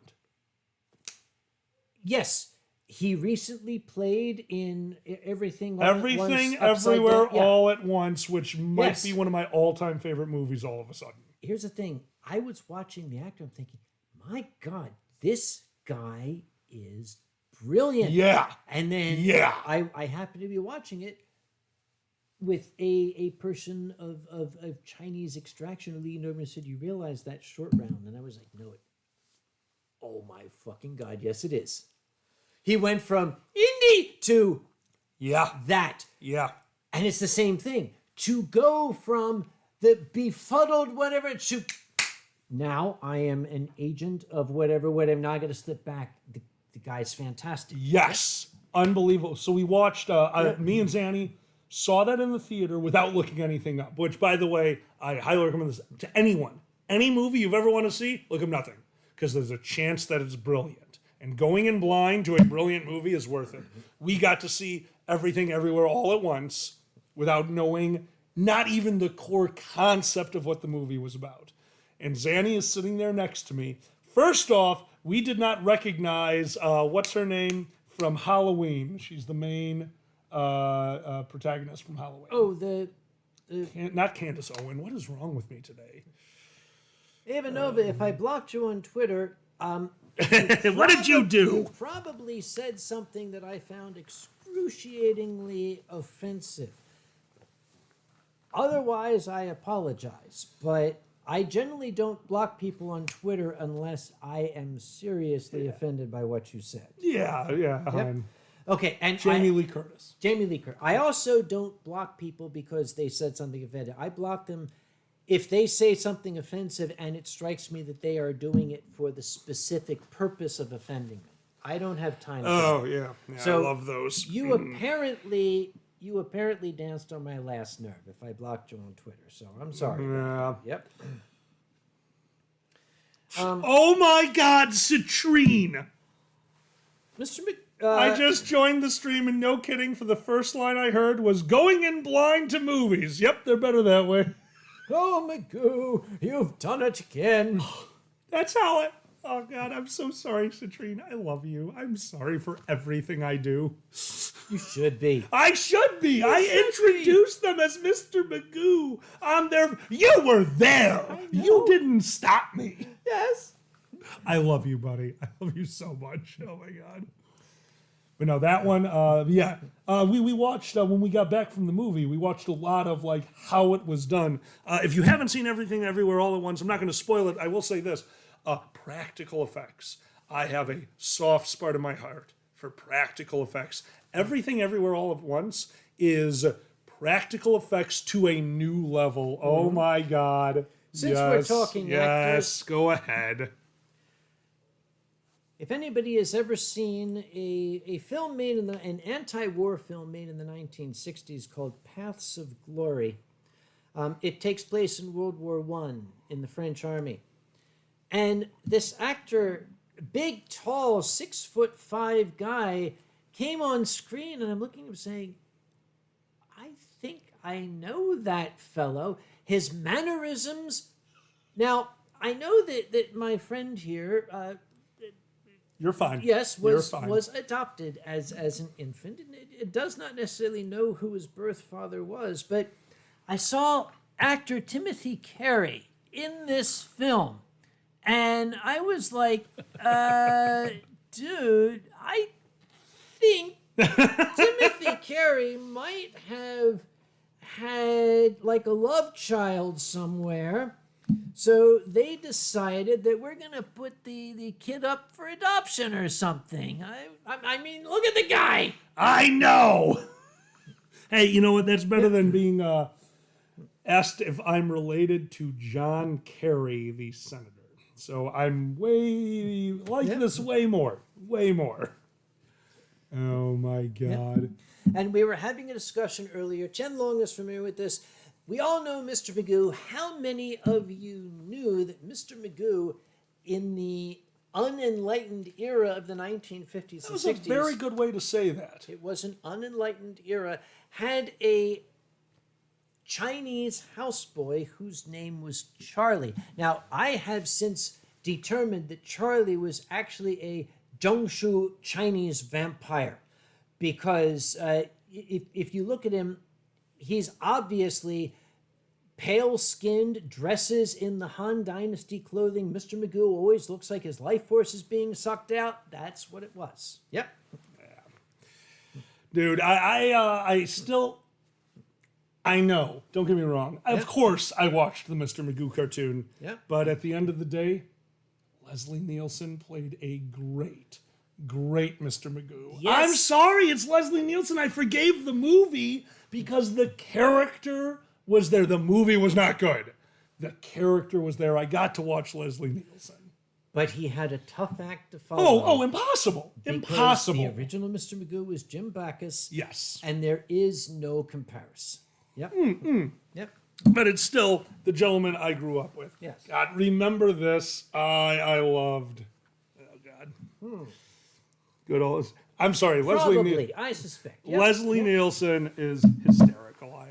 Yes, he recently played in Everything. Everything, Upside Everywhere, Down. Yeah. All at Once, which might Yes. be one of my all-time favorite movies all of a sudden. Here's the thing. I was watching the actor. I'm thinking, my God, this guy is brilliant. Yeah. And then Yeah. I happened to be watching it with a person of Chinese extraction who leaned over and said, "You realize that Short Round?" And I was like, "No, oh my fucking God, yes it is." He went from indie to Yeah. that. Yeah. And it's the same thing. To go from the befuddled whatever to now I am an agent of whatever. Now I got to slip back. The guy's fantastic. Yes. Unbelievable. So we watched, me and Zanny saw that in the theater without looking anything up, which, by the way, I highly recommend this to anyone. Any movie you've ever want to see, look up nothing. Because there's a chance that it's brilliant. And going in blind to a brilliant movie is worth it. We got to see Everything Everywhere All at Once without knowing not even the core concept of what the movie was about. And Zanny is sitting there next to me. First off, we did not recognize, what's her name, from Halloween. She's the main protagonist from Halloween. Oh, Not Candace Owen. What is wrong with me today? Ivanova, if I blocked you on Twitter, What did you do? you probably said something that I found excruciatingly offensive. Otherwise, I apologize, but I generally don't block people on Twitter unless I am seriously offended by what you said. Yeah. Okay, and Jamie Lee Curtis. Jamie Lee Curtis. I also don't block people because they said something offensive. I block them if they say something offensive and it strikes me that they are doing it for the specific purpose of offending me. I don't have time. Oh yeah, So I love those. You apparently danced on my last nerve if I blocked you on Twitter. So I'm sorry. Yeah. Yep. Oh my God, Citrine! Mr. I just joined the stream, and no kidding, for the first line I heard was "going in blind to movies." Yep, they're better that way. Oh, Magoo, you've done it again. That's how it. Oh God, I'm so sorry, Citrine. I love you. I'm sorry for everything I do. You should be. I should be. I introduced them as Mr. Magoo on their. You were there. You didn't stop me. Yes. I love you, buddy. I love you so much. Oh my God. But no, that one, we watched, when we got back from the movie, we watched a lot of like how it was done. If you haven't seen Everything Everywhere All at Once, I'm not going to spoil it. I will say this, practical effects. I have a soft spot in my heart for practical effects. Everything Everywhere All at Once is practical effects to a new level. Oh my God. Since we're talking actors, go ahead. if anybody has ever seen a film made an anti-war film made in the 1960s called Paths of Glory, it takes place in World War I in the French Army. And this actor, big, tall, 6'5" guy, came on screen, and I'm looking at him saying, I think I know that fellow. His mannerisms. Now, I know that my friend here, You're fine. yes, You're fine. was adopted as an infant. And it does not necessarily know who his birth father was, but I saw actor Timothy Carey in this film. And I was like, dude, I think Timothy Carey might have had like a love child somewhere. So they decided that we're going to put the kid up for adoption or something. I mean, look at the guy. I know. Hey, you know what? That's better than being asked if I'm related to John Kerry, the senator. So I'm this way more. Way more. Oh my God. And we were having a discussion earlier. Chen Long is familiar with this. We all know Mr. Magoo. How many of you knew that Mr. Magoo in the unenlightened era of the 1950s That was and a 60s, very good way to say that. it was an unenlightened era, had a Chinese houseboy whose name was Charlie. Now, I have since determined that Charlie was actually a Zhongshu Chinese vampire because if you look at him, he's obviously pale-skinned, dresses in the Han Dynasty clothing. Mr. Magoo always looks like his life force is being sucked out. That's what it was. Yep. Dude, I still... I know. Don't get me wrong. Of course, I watched the Mr. Magoo cartoon. Yeah. But at the end of the day, Leslie Nielsen played a great Mr. Magoo. Yes. I'm sorry, it's Leslie Nielsen. I forgave the movie because the character was there. The movie was not good. The character was there. I got to watch Leslie Nielsen. But he had a tough act to follow. Oh, impossible. because Impossible. The original Mr. Magoo was Jim Backus. Yes. And there is no comparison. Yep. Yep. But it's still the gentleman I grew up with. Yes. God, remember this. I loved. Oh, God. Good old. I'm sorry, Leslie Probably, Nielsen. I suspect. Yep. Leslie Nielsen is hysterical.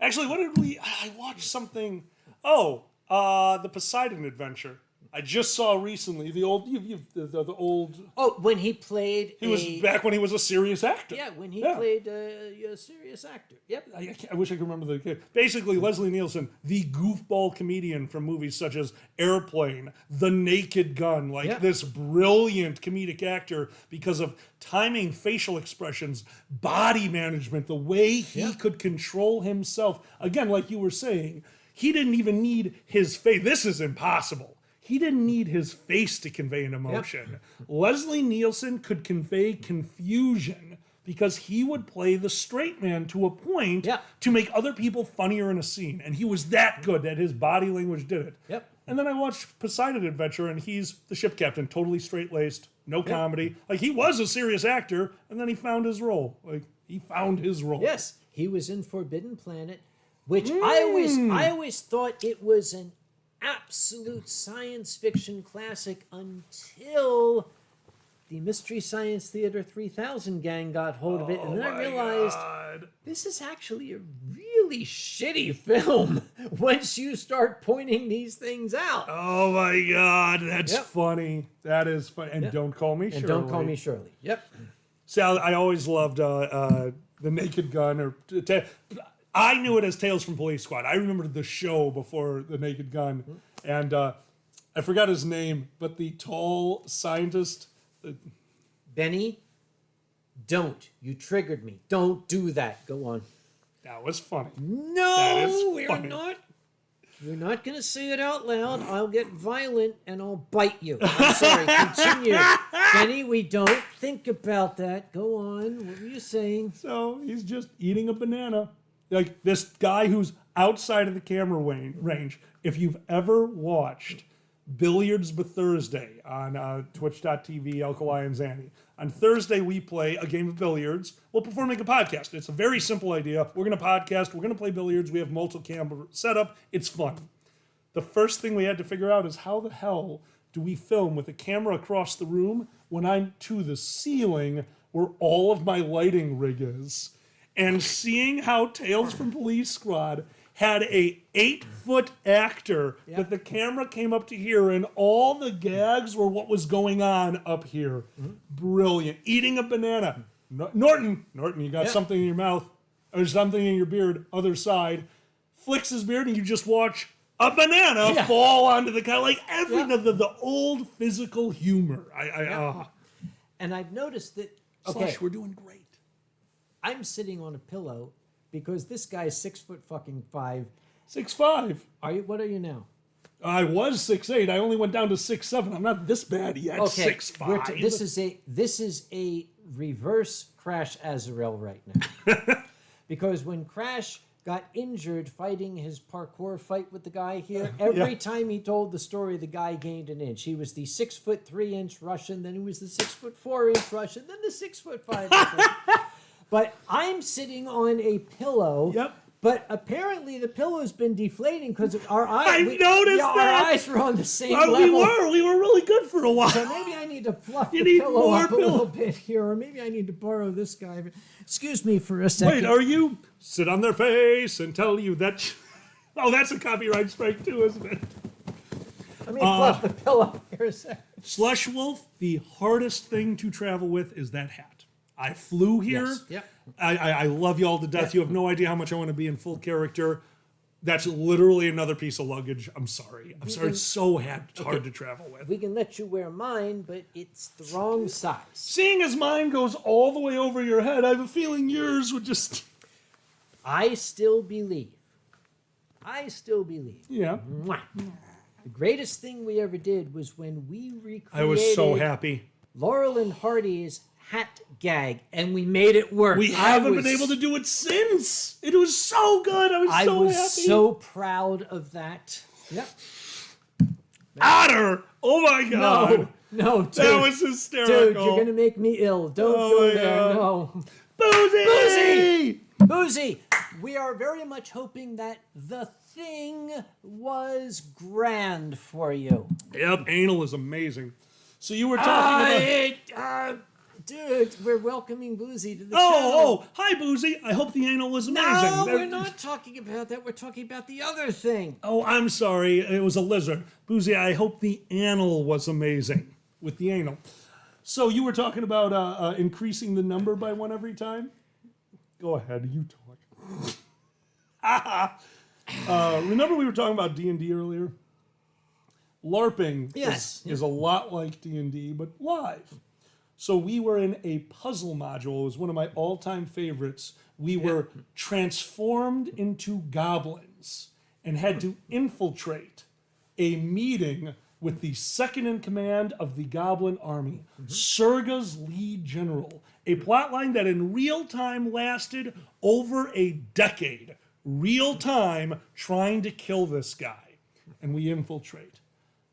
Actually, what did we? I watched something. Oh, the Poseidon Adventure. I just saw recently the old, the old. Oh, when he played. He was back when he was a serious actor. Yeah, when he played a serious actor. Yep. I wish I could remember the. Basically, Leslie Nielsen, the goofball comedian from movies such as Airplane, The Naked Gun, this brilliant comedic actor because of timing, facial expressions, body management, the way he could control himself. Again, like you were saying, he didn't even need his face. This is impossible. He didn't need his face to convey an emotion. Yep. Leslie Nielsen could convey confusion because he would play the straight man to a point to make other people funnier in a scene. And he was that good that his body language did it. Yep. And then I watched Poseidon Adventure, and he's the ship captain, totally straight-laced, no comedy. Like, he was a serious actor, and then he found his role. Yes, he was in Forbidden Planet, which I always thought it was an absolute science fiction classic until the Mystery Science Theater 3000 gang got hold of it, and then I realized this is actually a really shitty film once you start pointing these things out. Oh my God, that's funny. That is funny. And Don't Call Me Shirley. And Don't Call Me Shirley. Yep. Sal, I always loved The Naked Gun, or I knew it as Tales from Police Squad. I remember the show before The Naked Gun, and I forgot his name, but the tall scientist. Benny, don't. You triggered me. Don't do that. Go on. That was funny. No, we're not. You're not going to say it out loud. I'll get violent and I'll bite you. I'm sorry. Continue. Benny, we don't think about that. Go on. What were you saying? So he's just eating a banana. Like this guy who's outside of the camera range. If you've ever watched Billiards But Thursday on twitch.tv, Alkali and Zanny. On Thursday, we play a game of billiards while performing a podcast. It's a very simple idea. We're going to podcast. We're going to play billiards. We have multi-camera setup. It's fun. The first thing we had to figure out is how the hell do we film with a camera across the room when I'm to the ceiling where all of my lighting rig is? And seeing how Tales from Police Squad had a 8-foot actor that the camera came up to here, and all the gags were what was going on up here. Brilliant. Eating a banana. Norton, you got something in your mouth, or something in your beard, other side. Flicks his beard, and you just watch a banana fall onto the guy. Like everything, the old physical humor. And I've noticed that, Slush, we're doing great. I'm sitting on a pillow because this guy's 6'5". 6'5". Are you? What are you now? I was 6'8". I only went down to 6'7". I'm not this bad yet. Okay, 6'5". This is a reverse Crash Azrael right now, because when Crash got injured fighting his parkour fight with the guy here, every time he told the story, the guy gained an inch. He was the 6'3" Russian, then he was the 6'4" Russian, then the 6'5". But I'm sitting on a pillow. Yep. But apparently the pillow's been deflating because our eyes. I've noticed that. Our eyes were on the same level. We were really good for a while. So maybe I need to fluff the pillow up a little bit here, or maybe I need to borrow this guy. Excuse me for a second. Wait, are you? Sit on their face and tell you that. Oh, that's a copyright strike too, isn't it? Let me fluff the pillow here a second. Slush Wolf, the hardest thing to travel with is that hat. I flew here. Yes. Yep. I love you all to death. You have no idea how much I want to be in full character. That's literally another piece of luggage. I'm sorry. It's so hard to travel with. We can let you wear mine, but it's the wrong size. Seeing as mine goes all the way over your head, I have a feeling yours would just... I still believe. Yeah. Mwah. The greatest thing we ever did was when we recreated... I was so happy. Laurel and Hardy's hat gag, and we made it work. We haven't been able to do it since. It was so good. I was so proud of that. Yep. Otter! Oh my God. No, dude. That was hysterical. Dude, you're going to make me ill. Don't go there. No. Boozy! We are very much hoping that the thing was grand for you. Yep, anal is amazing. So you were talking about... Dude, we're welcoming Boozy to the channel. Oh, hi, Boozy. I hope the anal was amazing. No, we're not talking about that. We're talking about the other thing. Oh, I'm sorry. It was a lizard. Boozy, I hope the anal was amazing with the anal. So you were talking about increasing the number by one every time? Go ahead. You talk. Remember we were talking about D&D earlier? LARPing is a lot like D&D, but live. So we were in a puzzle module. It was one of my all-time favorites. We were transformed into goblins and had to infiltrate a meeting with the second in command of the Goblin Army, Surga's lead general. A plotline that in real time lasted over a decade. Real time trying to kill this guy. And we infiltrate.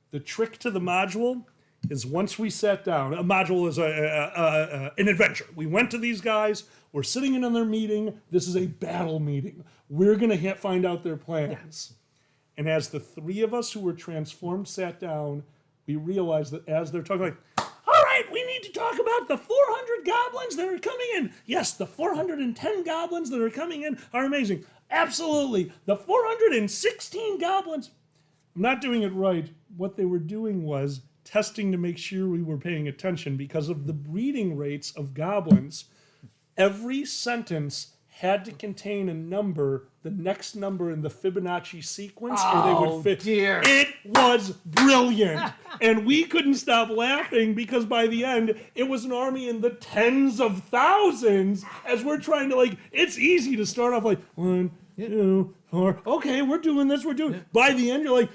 The trick to the module is once we sat down, a module is an adventure. We went to these guys, we're sitting in their meeting, this is a battle meeting. We're gonna find out their plans. And as the three of us who were transformed sat down, we realized that as they're talking, like, all right, we need to talk about the 400 goblins that are coming in. Yes, the 410 goblins that are coming in are amazing. Absolutely. The 416 goblins. I'm not doing it right. What they were doing was testing to make sure we were paying attention because of the breeding rates of goblins. Every sentence had to contain a number, the next number in the Fibonacci sequence, or they would fit. Dear. It was brilliant. And we couldn't stop laughing because by the end, it was an army in the tens of thousands as we're trying to, it's easy to start off like 1, 2, 4. Okay, we're doing this, we're doing it. By the end, you're like,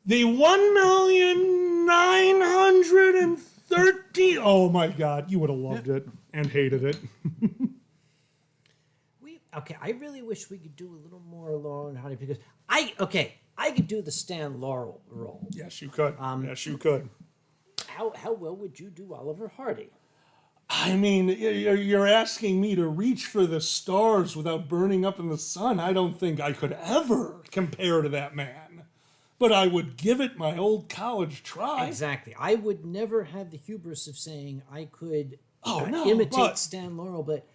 the 1,930,000. Oh my God, you would have loved it and hated it. I really wish we could do a little more alone, honey, because I could do the Stan Laurel role. Yes, you could. Yes, you could. How well would you do Oliver Hardy? I mean, you're asking me to reach for the stars without burning up in the sun. I don't think I could ever compare to that man. But I would give it my old college try. Exactly. I would never have the hubris of saying I could imitate Stan Laurel, but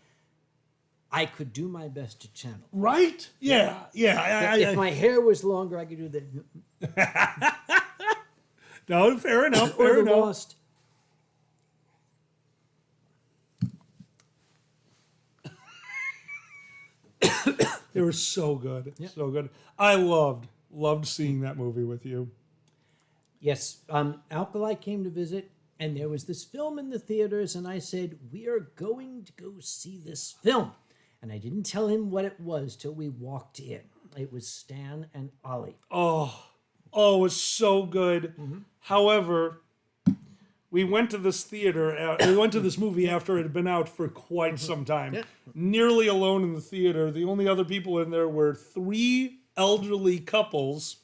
I could do my best to channel. Right? Yeah. If my hair was longer, I could do that. No, fair enough. Or Fair the enough. Lost. They were so good. Yeah. So good. I loved seeing that movie with you. Yes. Alkali came to visit, and there was this film in the theaters, and I said, we are going to go see this film. And I didn't tell him what it was till we walked in. It was Stan and Ollie. Oh, it was so good. Mm-hmm. However, we went to this movie after it had been out for quite some time. Yeah. Nearly alone in the theater. The only other people in there were 3 elderly couples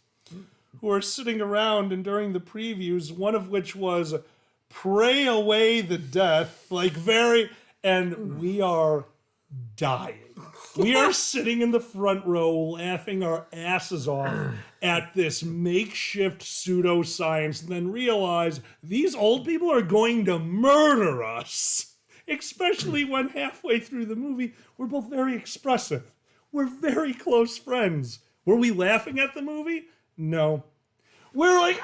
who were sitting around, and during the previews, one of which was Pray Away the Death, and we are dying. We are sitting in the front row laughing our asses off at this makeshift pseudoscience, and then realize these old people are going to murder us. Especially when halfway through the movie, we're both very expressive. We're very close friends. Were we laughing at the movie? No. We're like,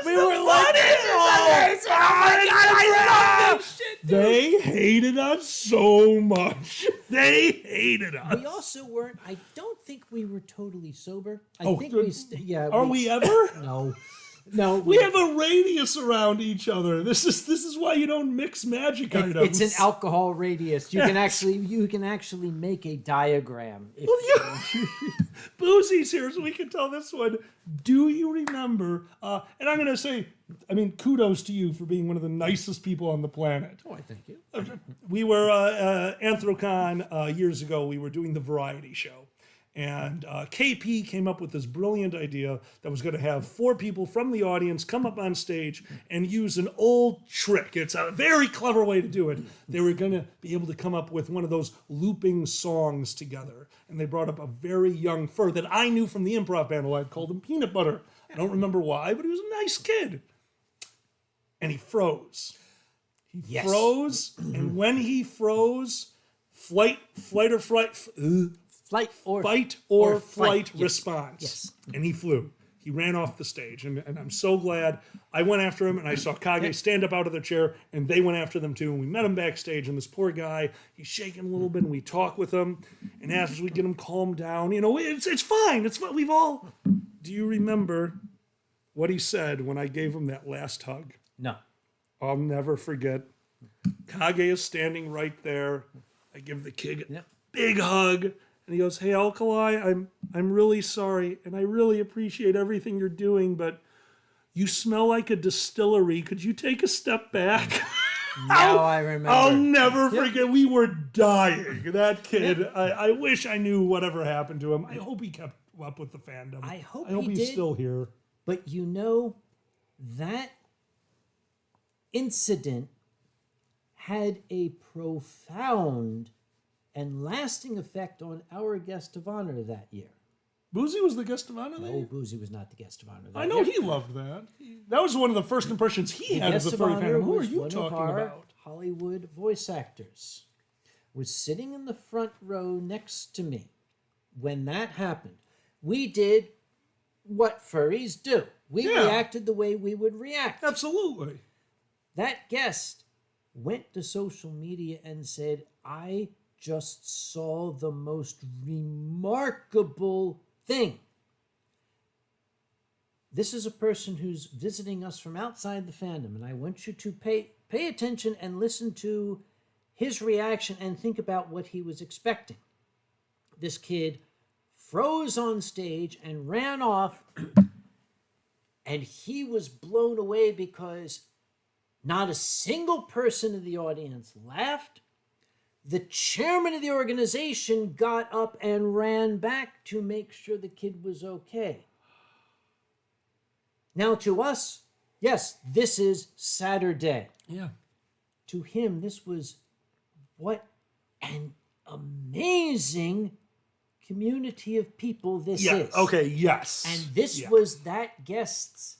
we were like, oh my God, I love this shit, dude. They hated us so much. They hated us. We also weren't, I don't think we were totally sober. Are we ever? No. We have a radius around each other. This is why you don't mix magic items. It's an alcohol radius. You can actually make a diagram. Boozy's here, so we can tell this one. Do you remember? And I'm going to say, kudos to you for being one of the nicest people on the planet. Oh, I thank you. We were Anthrocon years ago. We were doing the variety show. And KP came up with this brilliant idea that was going to have 4 people from the audience come up on stage and use an old trick. It's a very clever way to do it. They were going to be able to come up with one of those looping songs together. And they brought up a very young fur that I knew from the improv panel. I'd called him Peanut Butter. I don't remember why, but he was a nice kid. And he froze. He Yes. froze, and when he froze, fight or flight Flight. Yes. response. Yes. And he flew. He ran off the stage, and I'm so glad. I went after him, and I saw Kage stand up out of the chair, and they went after them too. And we met him backstage, and this poor guy, he's shaking a little bit, and we talk with him, and after we get him calmed down, it's fine. It's fine. We've all. Do you remember what he said when I gave him that last hug? No. I'll never forget. Kage is standing right there. I give the kid a big hug, and he goes, "Hey, Alkali, I'm really sorry, and I really appreciate everything you're doing, but you smell like a distillery. Could you take a step back?" Now I remember. I'll never forget. We were dying. That kid. I wish I knew whatever happened to him. I hope he kept up with the fandom. I hope he's did. still here. But that incident had a profound and lasting effect on our guest of honor that year. Boozy was the guest of honor that No, year? Boozy was not the guest of honor that I know year. he loved that. That was one of the first impressions he had of Guest the of furry honor fandom. Who are was you one of talking our about? Hollywood voice actors. Was sitting in the front row next to me when that happened. We did what furries do. We reacted the way we would react. Absolutely. That guest went to social media and said, "I just saw the most remarkable thing." This is a person who's visiting us from outside the fandom, and I want you to pay attention and listen to his reaction and think about what he was expecting. This kid froze on stage and ran off, and he was blown away because not a single person in the audience laughed. The chairman of the organization got up and ran back to make sure the kid was okay. Now, to us, yes, this is Saturday. Yeah. To him, this was what an amazing community of people this is. Okay, yes. And this was that guest's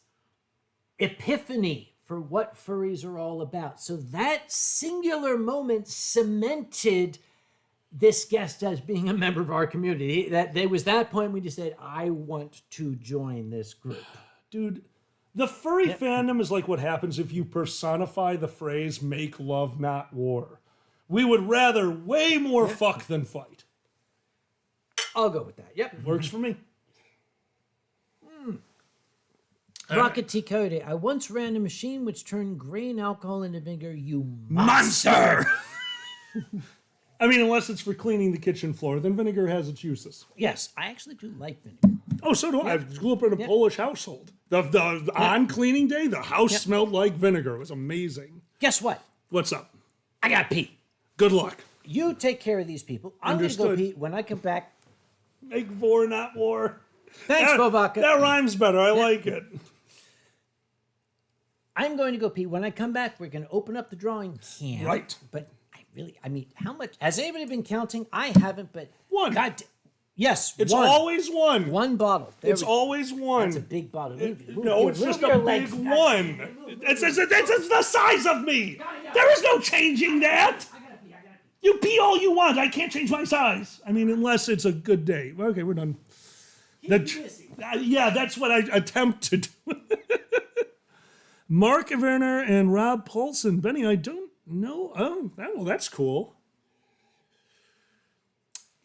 epiphany for what furries are all about. So that singular moment cemented this guest as being a member of our community. That there was that point when he said, "I want to join this group." Dude, the furry fandom is like what happens if you personify the phrase "make love, not war." We would rather way more fuck than fight. I'll go with that. Yep. Works for me. Rocket T. Cody. I once ran a machine which turned grain alcohol into vinegar. You Monster! I mean, unless it's for cleaning the kitchen floor, then vinegar has its uses. Yes, I actually do like vinegar. Oh, so do I. I grew up in a Polish household. On cleaning day, the house smelled like vinegar. It was amazing. Guess what? What's up? I got pee. Good luck. You take care of these people. I'm going to go Understood. pee. When I come back, Make war, not war. thanks, Bobaka. That rhymes better. I like it. I'm going to go pee. When I come back, we're going to open up the drawing can. Right. But I mean, how much? Has anybody been counting? I haven't, but One. Yes, It's one. always one. One bottle. There It's we go. always one. That's a big bottle. No, it's just a big one. It's the size of me. There is no changing that. You pee all you want. I can't change my size. I mean, unless it's a good day. Okay, we're done. That's what I attempt to do. Mark Werner and Rob Paulson. Benny, I don't know. Oh, well, that's cool.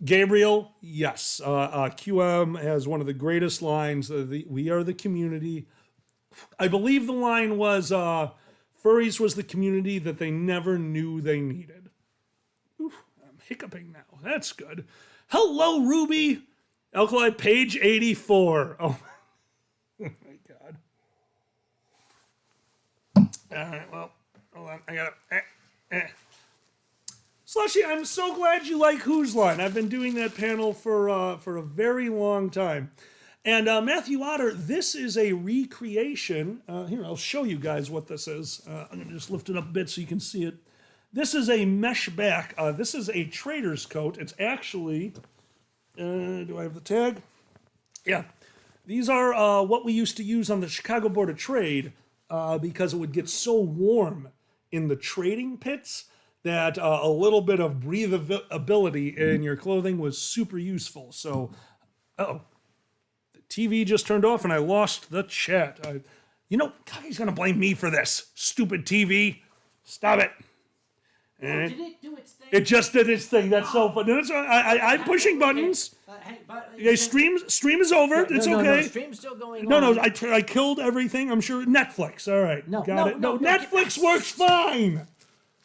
Gabriel, yes. QM has one of the greatest lines. We are the community. I believe the line was, furries was the community that they never knew they needed. Oof, I'm hiccuping now. That's good. Hello, Ruby. Alkali, page 84. Oh, my God. All right, well, hold on. I gotta... Slushy, I'm so glad you like Who's Line. I've been doing that panel for a very long time. And Matthew Otter, this is a recreation. Here, I'll show you guys what this is. I'm going to just lift it up a bit so you can see it. This is a mesh back. This is a trader's coat. It's actually... do I have the tag? Yeah. These are what we used to use on the Chicago Board of Trade because it would get so warm in the trading pits that a little bit of breathability in your clothing was super useful. So, the TV just turned off and I lost the chat. Kage's gonna blame me for this. Stupid TV. Stop it. And Did it do its thing? it just did its thing. That's so funny. I'm pushing buttons. Okay, stream is over. It's no, okay. No, stream's still going No, on. I killed everything. I'm sure Netflix. All right, got it. No, Netflix works fine.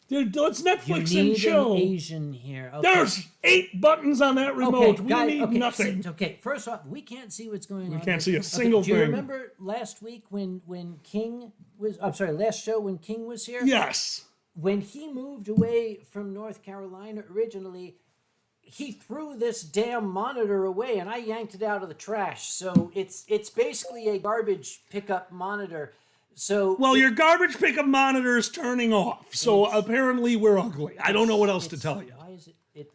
Dude, let's Netflix you and need chill. an Asian here. Okay. There's 8 buttons on that remote. We need nothing. Okay, first off, we can't see what's going on. We can't see a Okay, single do you thing. remember last week when King was? I'm sorry, last show when King was here. Yes. When he moved away from North Carolina originally, he threw this damn monitor away, and I yanked it out of the trash. So it's basically a garbage pickup monitor. So Well, your garbage pickup monitor is turning off. So apparently we're ugly. I don't know what else to tell you. Why is it?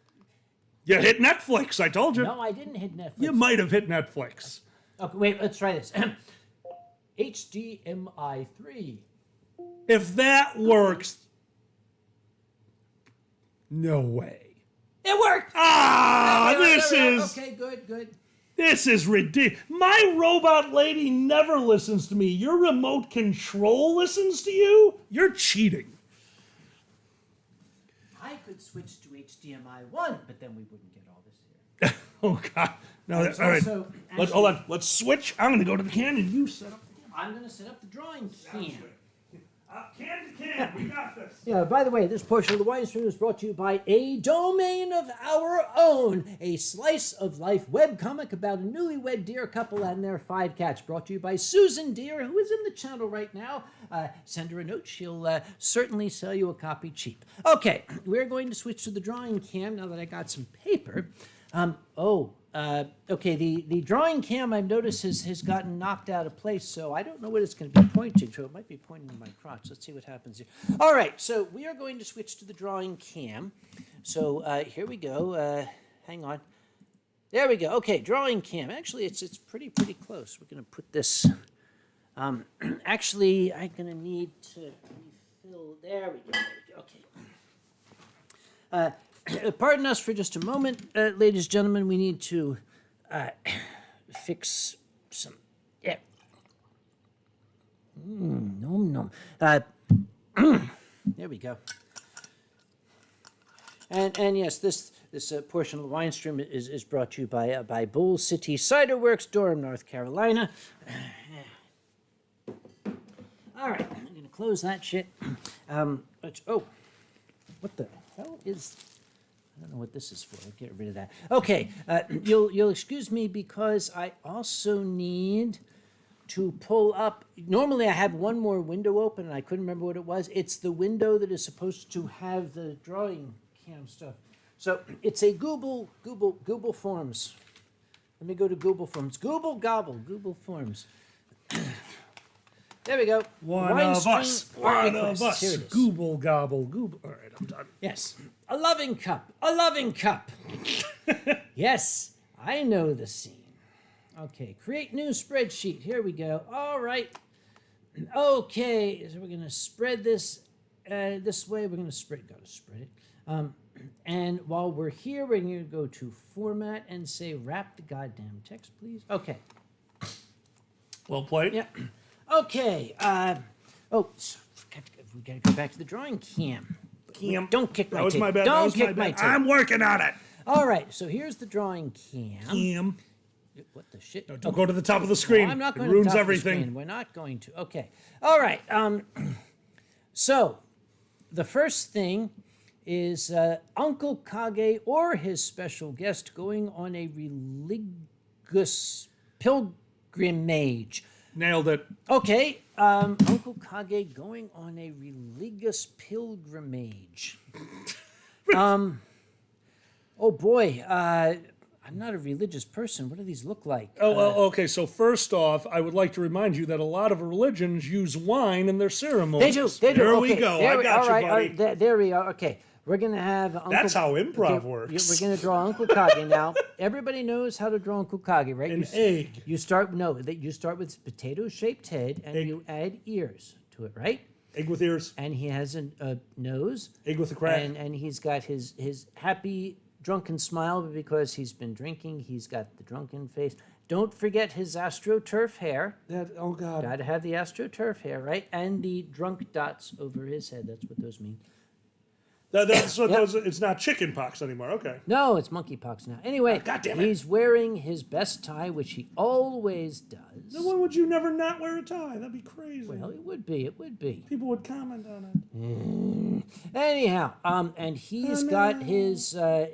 You hit Netflix. I told you. No, I didn't hit Netflix. You might have hit Netflix. Okay, wait. Let's try this. HDMI 3. If that works, no way. It worked. Okay, good. This is ridiculous. My robot lady never listens to me. Your remote control listens to you? You're cheating. I could switch to HDMI 1, but then we wouldn't get all this here. Oh, God. No, all right. Hold on. Let's switch. I'm going to go to the can and you set up the can. I'm going to set up the drawing can. Can to can. We got this. Yeah, by the way, this portion of the Winestream is brought to you by a domain of our own, a slice of life webcomic about a newlywed deer couple and their 5 cats, brought to you by Susan Deer, who is in the channel right now. Send her a note. She'll certainly sell you a copy cheap. Okay, we're going to switch to the drawing cam now that I got some paper. Okay, the drawing cam I've noticed has gotten knocked out of place, so I don't know what it's going to be pointing to. It might be pointing to my crotch. Let's see what happens here. All right, so we are going to switch to the drawing cam. So here we go. Hang on. There we go. Okay, drawing cam. Actually, it's pretty close. We're going to put this. Actually, I'm going to need to refill. There we go. Okay. Pardon us for just a moment, ladies and gentlemen. We need to fix some. Yeah. Nom. There we go. And yes, this portion of the Winestream is brought to you by Bull City Cider Works, Durham, North Carolina. All right, I'm going to close that shit. What the hell is? I don't know what this is for. I'll get rid of that. Okay, you'll excuse me because I also need to pull up. Normally, I have one more window open, and I couldn't remember what it was. It's the window that is supposed to have the drawing cam stuff. So it's a Google Forms. Let me go to Google Forms. Google Forms. There we go. One of us. Here it is. Google gobble. All right, I'm done. Yes. A loving cup. Yes, I know the scene. Okay, create new spreadsheet. Here we go. All right. Okay, so we're going to spread this this way. We're going to spread it. And while we're here, we're going to go to format and say wrap the goddamn text, please. Okay. Well played. Yeah. Okay. We got to go back to the drawing cam. Don't kick my tape. That was my bad. Don't kick my tape. I'm working on it. All right, so here's the drawing cam. Cam. What the shit? No, don't go to the top of the screen. No, I'm not it going ruins to the top everything. Of the screen. We're not going to. Okay. All right. So the first thing is Uncle Kage or his special guest going on a religious pilgrimage. Nailed it. Okay, Uncle Kage going on a religious pilgrimage. Oh boy, I'm not a religious person. What do these look like? Okay. So first off, I would like to remind you that a lot of religions use wine in their ceremonies. They do. There Okay, we go. There I got you, buddy. There we are. Okay, we're gonna have Uncle. That's how improv works. We're gonna draw Uncle Kage now. Everybody knows how to draw Uncle Kage, right? An egg. You start with potato-shaped head, and Egg. you add ears to it, right? Egg with ears. And he has a nose. Egg with a crack. And he's got his happy, drunken smile, but because he's been drinking, he's got the drunken face. Don't forget his AstroTurf hair. Oh, God. Got to have the AstroTurf hair, right? And the drunk dots over his head. That's what those mean. That's what those, it's not chicken pox anymore. Okay. No, it's monkeypox now. Anyway, God damn it. he's wearing his best tie, which he always does. Then why would you never not wear a tie? That'd be crazy. Well, it would be. It would be. People would comment on it. Anyhow, and he's got his I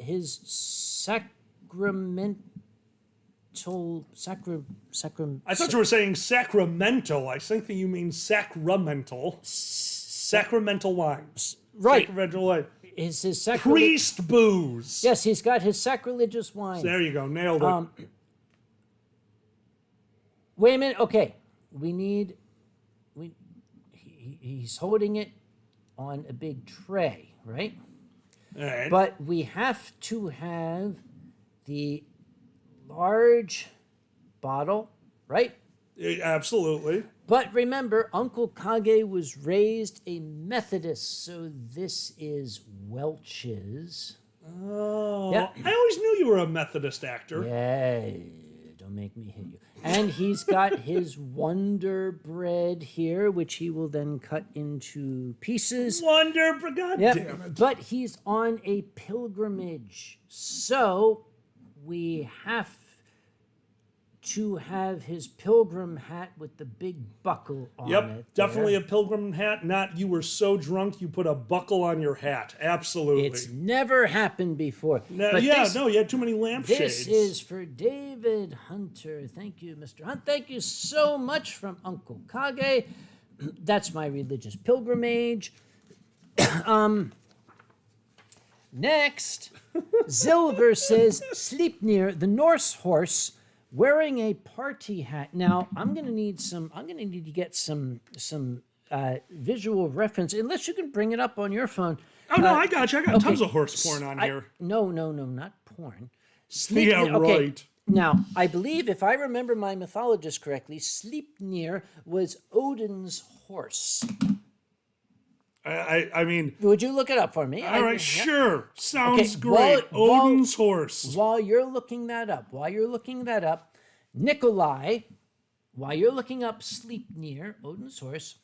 thought you were saying sacramental. I think that you mean sacramental. Sacramental wine. Right. Sacramental wine. His Priest booze. Yes, he's got his sacrilegious wine. There you go. Nailed it. Wait a minute. Okay. He's holding it on a big tray, right? All right. But we have to have the large bottle, right? Absolutely. But remember, Uncle Kage was raised a Methodist, so this is Welch's. Oh. Yeah. I always knew you were a Methodist actor. Yeah, don't make me hit you. And he's got his Wonder Bread here, which he will then cut into pieces. God damn it. But he's on a pilgrimage, so we have to have his pilgrim hat with the big buckle on it. Definitely there. a pilgrim hat. Not you were so drunk you put a buckle on your hat. Absolutely. It's never happened before. No, But you had too many this lampshades. is for David Hunter. Thank you, Mr. Hunt. Thank you so much from Uncle Kage. That's my religious pilgrimage. Next, Zilver says, Sleipnir, the Norse horse, wearing a party hat. Now, I'm gonna need to get some visual reference, unless you can bring it up on your phone. Oh, no, I got you. I got tons of horse porn on here. No, not porn. Yeah, right. Now, I believe, if I remember my mythologist correctly, Sleipnir was Odin's horse. I mean... Would you look it up for me? All right, sure. Sounds great. While- Odin's horse. While you're looking that up, Nikolai, while you're looking up Sleipnir, Odin's horse,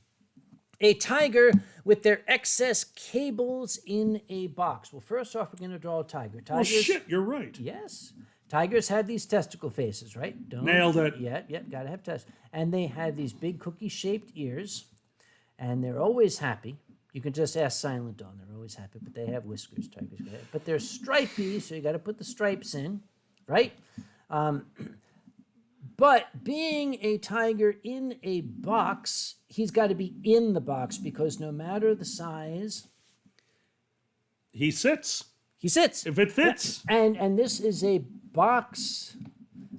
a tiger with their excess cables in a box. Well, first off, we're going to draw a tiger. Oh, shit, you're right. Yes. Tigers had these testicle faces, right? Nailed it. Yeah, gotta have tests. And they had these big cookie-shaped ears, and they're always happy. You can just ask Silent Dawn. They're always happy, but they have whiskers, tigers. But they're stripy, so you got to put the stripes in, right? But being a tiger in a box, he's got to be in the box, because no matter the size, He sits. he sits. If it fits. And this is a box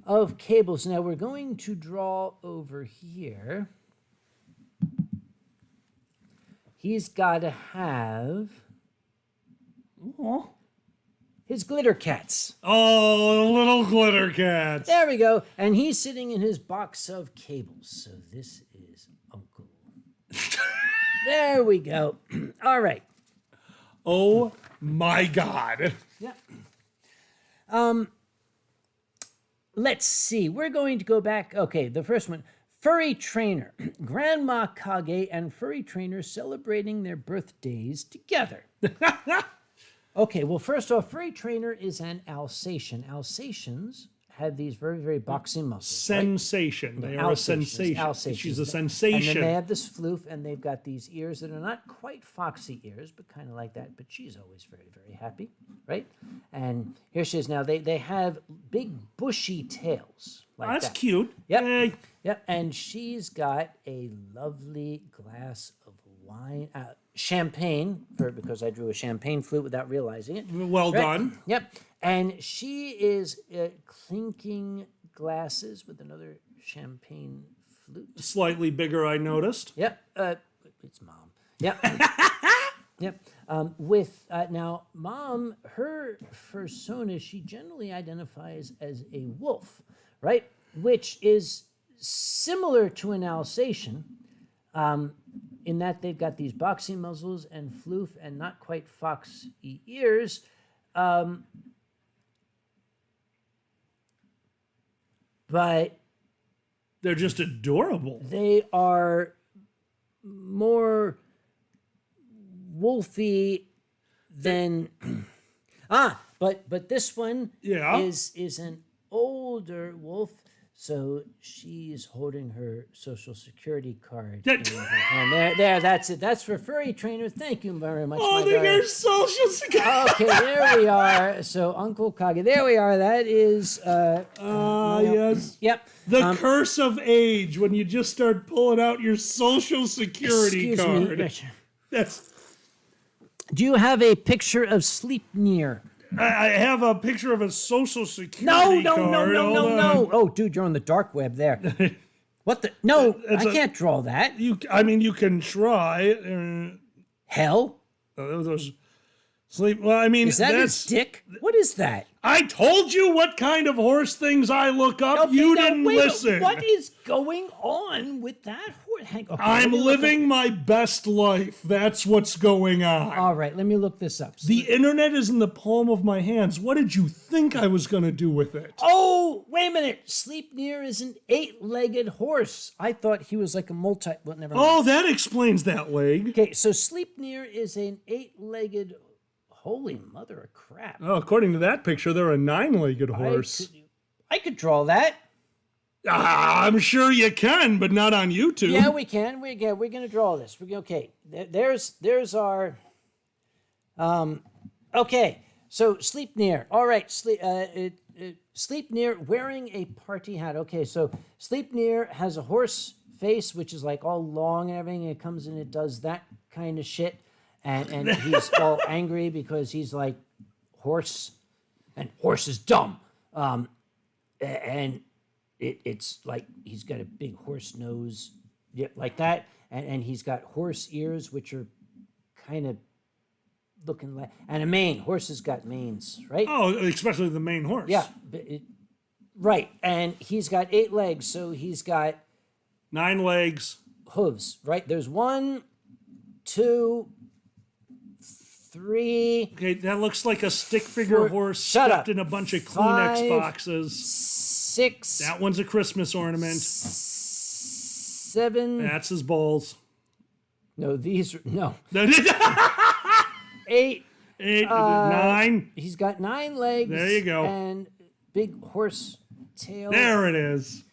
of cables. Now we're going to draw over here. He's got to have his glitter cats. Oh, little glitter cats. There we go. And he's sitting in his box of cables. So this is Uncle. There we go. All right. Oh my God. Yeah. Let's see. We're going to go back. Okay, the first one. Furry Trainer. Grandma Kage and Furry Trainer celebrating their birthdays together. Okay, well, first off, Furry Trainer is an Alsatian. Alsatians have these very, very boxy muscles. Sensation. They are a sensation. Alsatians. She's a And sensation. then they have this floof, and they've got these ears that are not quite foxy ears, but kind of like that. But she's always very, very happy, right? And here she is now. They have big bushy tails. Like That's that. cute. Yep. Yay. Yep. And she's got a lovely glass of wine, champagne, because I drew a champagne flute without realizing it. Well Right? done. Yep. And she is clinking glasses with another champagne flute. Slightly bigger, I noticed. Yep. It's Mom. Yep. Yep. Now, Mom, her persona, she generally identifies as a wolf, right? Which is similar to an Alsatian, in that they've got these boxy muzzles and floof and not quite fox ears. But they're just adorable. they are more wolfy than but this one Yeah. is an older wolf, so she's holding her social security card in her hand. There, that's it. That's for furry trainer. Thank you very much. my Holding darling. her social security. Okay, there we are. So Uncle Kage, there we are. That is Yes. yep. The curse of age, when you just start pulling out your social security Excuse card. me. That's. Do you have a picture of Sleipnir? I have a picture of a social security No, card. no. Oh, dude, you're on the dark web there. What the? No, I can't draw that. You can try. Hell? Those sleep. Well, I mean, Is that that's. his dick? What is that? I told you what kind of horse things I look up. You didn't listen. What is going on with that horse? Okay, I'm living my best life. That's what's going on. All right, let me look this up. The internet is in the palm of my hands. What did you think I was going to do with it? Oh, wait a minute. Sleipnir is an 8-legged horse. I thought he was like a multi. Well, never mind. Oh, that explains that leg. Okay, so Sleipnir is an 8-legged. Holy mother of crap! Oh, according to that picture, they're a 9-legged horse. I could draw that. I'm sure you can, but not on YouTube. Yeah, we can. We're going to draw this. Okay, there's our. Okay, so Sleipnir. All right, Sleipnir wearing a party hat. Okay, so Sleipnir has a horse face, which is like all long and everything. It comes and it does that kind of shit, and he's all angry because he's like horse, and horse is dumb. And it's like he's got a big horse nose, like that, and he's got horse ears, which are kind of looking like, and a mane. Horses got manes, right? Oh, especially the main horse. Yeah, right. And he's got 8 legs, so he's got 9 legs. hooves, right? There's 1, 2, 3. Okay, that looks like a stick figure 4, horse shut stuffed up. in a bunch of 5, Kleenex boxes. 6. That one's a Christmas ornament. 7. That's his balls. No, these are no. 8, 8. 9. He's got 9 legs. There you go. And big horse tail. There it is.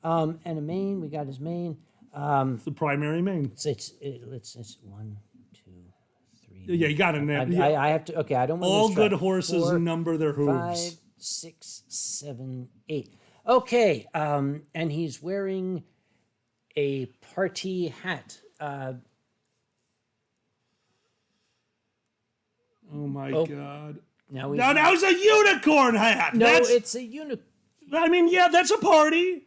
And a mane. We got his mane. It's the primary mane. It's 1, 2, 3. Yeah, you got it. I have to. Okay, I don't want to All lose track. good horses 4, number their 5, hooves. 6, 7, 8. Okay, and he's wearing a party hat. Oh my God! Now Now it's a unicorn hat. No, That's, it's a unicorn. I mean, yeah, that's a party.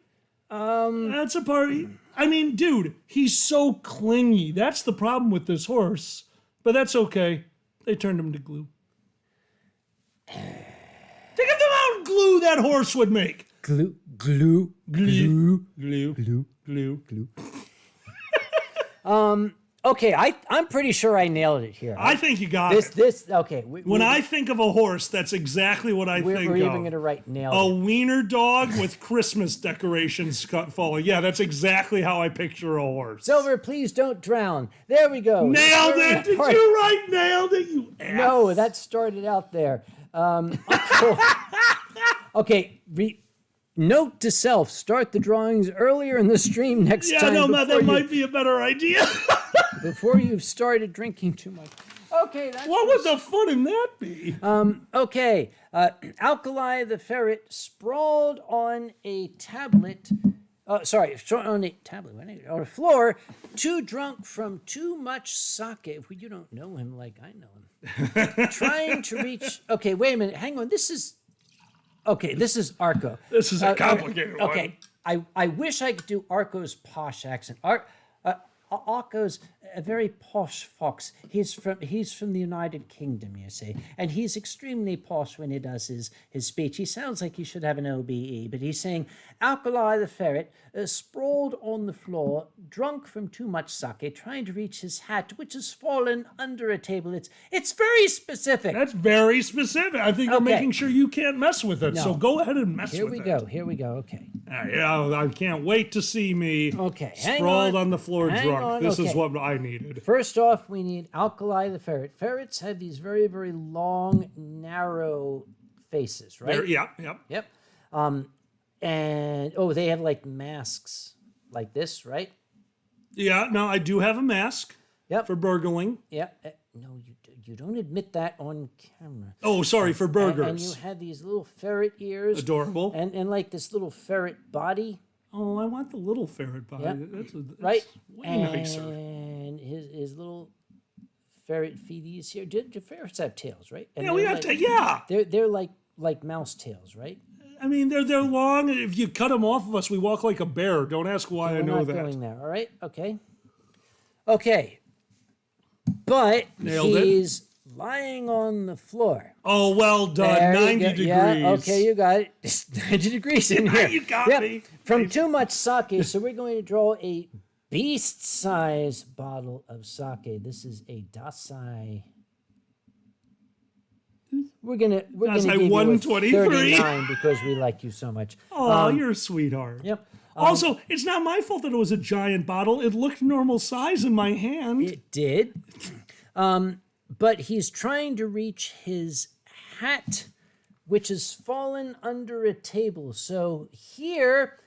That's a party. I mean, dude, he's so clingy. That's the problem with this horse. But that's okay. They turned him to glue. Think of the amount of glue that horse would make. Glue. Okay, I'm pretty sure I nailed it here. I think you got it. Okay. When I think of a horse, that's exactly what I think we're of. even going to write nailed A it. wiener dog with Christmas decorations falling. Yeah, that's exactly how I picture a horse. Silver, please don't drown. There we go. Nailed it! Did you write nailed it, you ass? No, that started out there. Okay, note to self, start the drawings earlier in the stream next time. Yeah, no, that might be a better idea. Before you've started drinking too much. Okay, that's What would the fun in that be? Okay, Alkali the ferret sprawled on a tablet. On a tablet, on a floor, too drunk from too much sake. You don't know him like I know him. Trying to reach. Okay, wait a minute. Hang on. This is Arco. This is a complicated one. Okay, I wish I could do Arco's posh accent. Arco's a very posh fox. He's from the United Kingdom, you see, and he's extremely posh when he does his speech. He sounds like he should have an OBE, but he's saying, Alkali the ferret, sprawled on the floor, drunk from too much sake, trying to reach his hat, which has fallen under a table. It's very specific. That's very specific. I think you're Okay. making sure you can't mess with it. No. So go ahead and mess Here with we it. go. Here we go. Okay. Yeah, I can't wait to see me Okay. Hang sprawled on the floor Hang drunk. on, This is okay. what I needed. First off, we need Alkali the ferret. Ferrets have these very, very long, narrow faces, right? There, yeah. Yep. And they have like masks like this, right? Yeah, no, I do have a mask Yep. for burgling. Yeah. No, you don't admit that on camera. Oh, sorry, for burgers. And you have these little ferret ears. Adorable. And like this little ferret body, Oh, I want the little ferret body. Yep. That's right? way nicer. And his little ferret feeties here. Do ferrets have tails, right? And Yeah, we they're got like, to, yeah. They're like mouse tails, right? I mean, they're long. If you cut them off of us, we walk like a bear. Don't ask why I We're know not that. going there. All right. Okay. But Nailed it. he's lying on the floor. Oh, well done. There you 90 go. degrees. Yeah. Okay, you got it. It's 90 degrees in here. You got Yep. me. From too much sake, so we're going to draw a beast-size bottle of sake. This is a Dasai. We're gonna Dasai give you a 123. 39 because we like you so much. Oh, you're a sweetheart. Yep. Also, it's not my fault that it was a giant bottle. It looked normal size in my hand. It did. But he's trying to reach his hat, which has fallen under a table. So here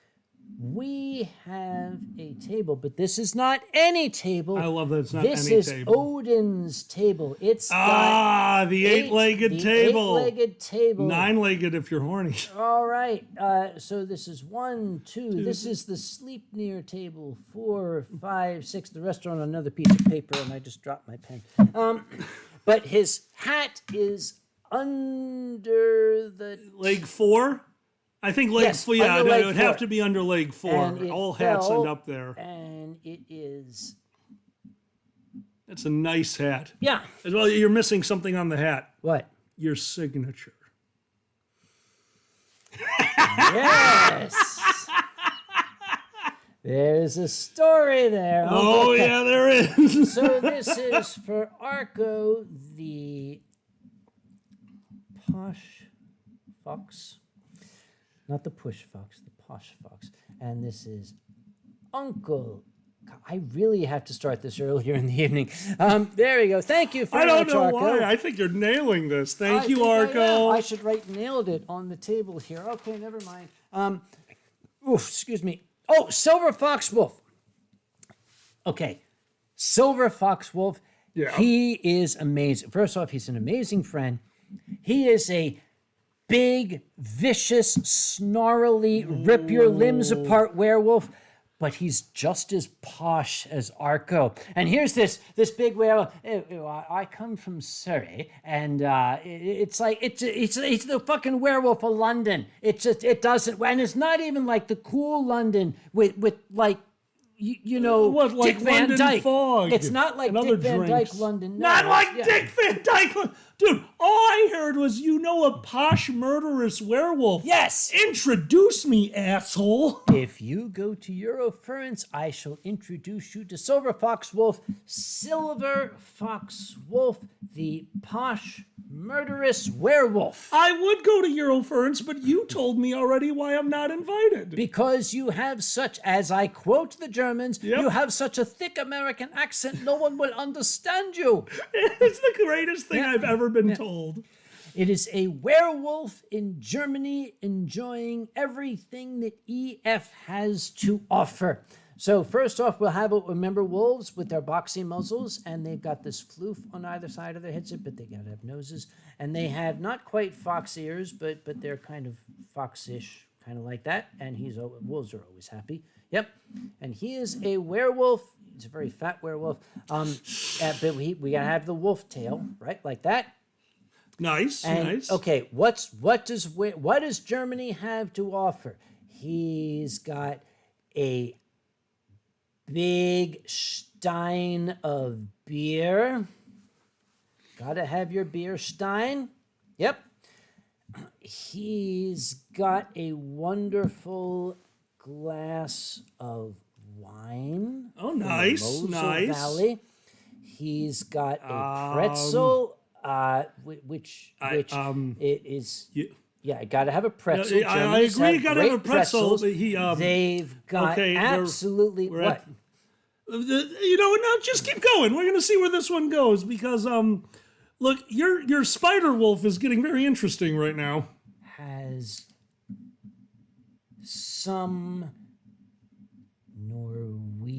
we have a table, but this is not any table. I love that it's not This any is table. Odin's table. It's got The eight-legged the table. Eight-legged table. Nine-legged if you're horny. All right. So this is 1, 2. This is the sleep near table. 4, 5, 6. The rest are on another piece of paper, and I just dropped my pen. But his hat is under the. Leg 4? I think leg Yes, 4. Yeah, under no, leg it would have 4. to be under leg 4. And it All hats fell, end up there. And it is. That's a nice hat. Yeah. As well, you're missing something on the hat. What? Your signature. Yes. There's a story there. Oh, Okay. yeah, there is. So this is for Arco, the posh fox. Not the push fox, the posh fox. And this is Uncle. God, I really have to start this earlier in the evening. There we go. Thank you I very don't much, know Arco. why. I think you're nailing this. Thank you, think I am. Arco. I should write nailed it on the table here. Okay, never mind. Excuse me. Oh, Silver Fox Wolf. Okay, Silver Fox Wolf. Yeah. He is amazing. First off, he's an amazing friend. He is a big, vicious, snarly, rip your limbs apart werewolf. But he's just as posh as Arco. And here's this big werewolf. I come from Surrey, and it's like it's the fucking werewolf of London. It doesn't, and it's not even like the cool London with like you know What, like Dick Van London Dyke. Fog It's not like and other Dick Van drinks. Dyke London. No, Not like yeah. Dick Van Dyke. Dude, all I heard was a posh murderous werewolf. Yes. Introduce me, asshole. If you go to Eurofurence, I shall introduce you to Silver Fox Wolf. Silver Fox Wolf, the posh, murderous werewolf. I would go to Eurofurence, but you told me already why I'm not invited. Because you have such, as I quote the Germans, Yep. you have such a thick American accent, no one will understand you. It's the greatest thing I've ever been told. It is a werewolf in Germany enjoying everything that EF has to offer. So first off, we'll remember wolves with their boxy muzzles, and they've got this floof on either side of their heads, but they gotta have noses, and they have not quite fox ears, but they're kind of foxish, kind of like that. And wolves are always happy. Yep, and he is a werewolf. He's a very fat werewolf. But we gotta have the wolf tail, right, like that. Nice, And, nice. Okay, what does Germany have to offer? He's got a big stein of beer. Gotta have your beer stein. Yep. He's got a wonderful glass of wine. Oh, from the nice, Mosel nice. Valley. He's got a pretzel, which it is. Yeah, I gotta have a pretzel. I agree. Germans You gotta have a great pretzel. pretzels. They've got okay, absolutely we're what? You know, no, just keep going. We're gonna see where this one goes because look, your spider wolf is getting very interesting right now. Has some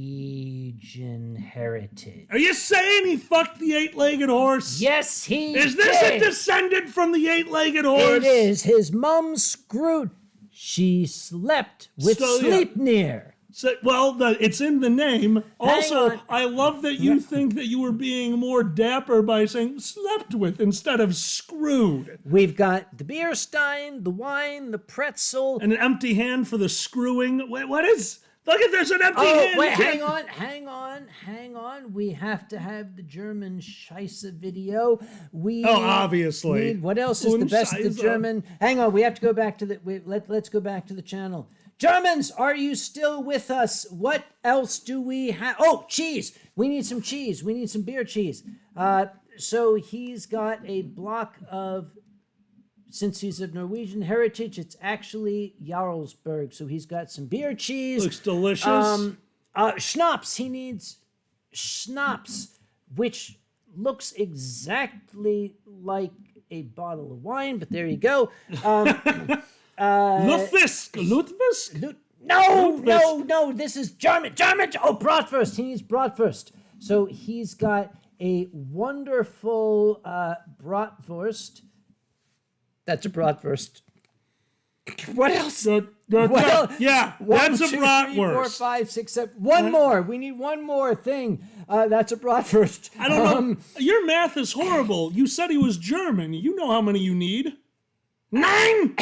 Norwegian heritage. Are you saying he fucked the 8-legged horse? Yes, he Is this did. a descendant from the 8-legged horse? It is. His mom screwed. She slept with So, yeah. Sleipnir. So, well, it's in the name. Also, on. I love that you think that you were being more dapper by saying slept with instead of screwed. We've got the beer stein, the wine, the pretzel. And an empty hand for the screwing. Wait, what is? Look at there's an empty hand. Wait, You can't- hang on. We have to have the German Scheisse video. Obviously. What else is the best? The Scheisse. German. Hang on. We have to go back to the. Let's go back to the channel. Germans, are you still with us? What else do we have? Oh, cheese. We need some cheese. We need some beer cheese. So he's got a block of. Since he's of Norwegian heritage, it's actually Jarlsberg. So he's got some beer cheese. Looks delicious. Schnapps. He needs schnapps, which looks exactly like a bottle of wine, but there you go. Luftfisk. No. This is German. Oh, bratwurst. He needs bratwurst. So he's got a wonderful bratwurst. That's a bratwurst. What else? Well, yeah, One, that's a 2, 3, 4, bratwurst. 5, 6, 7. One more. We need one more thing. That's a bratwurst. I don't know. Your math is horrible. You said he was German. You know how many you need. 9?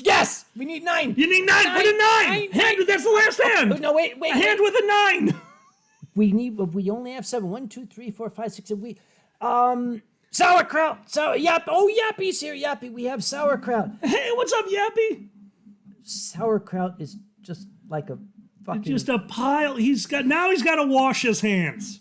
Yes, we need 9. You need 9. Put a 9. Hand. That's the last hand. No, wait. A hand with a 9. We only have 7. 1, 2, 3, 4, 5, 6, 7. Sauerkraut. Yappy's here. Yappy, we have sauerkraut. Hey, what's up, Yappy? Sauerkraut is just like a fucking Just a pile. He's got to wash his hands.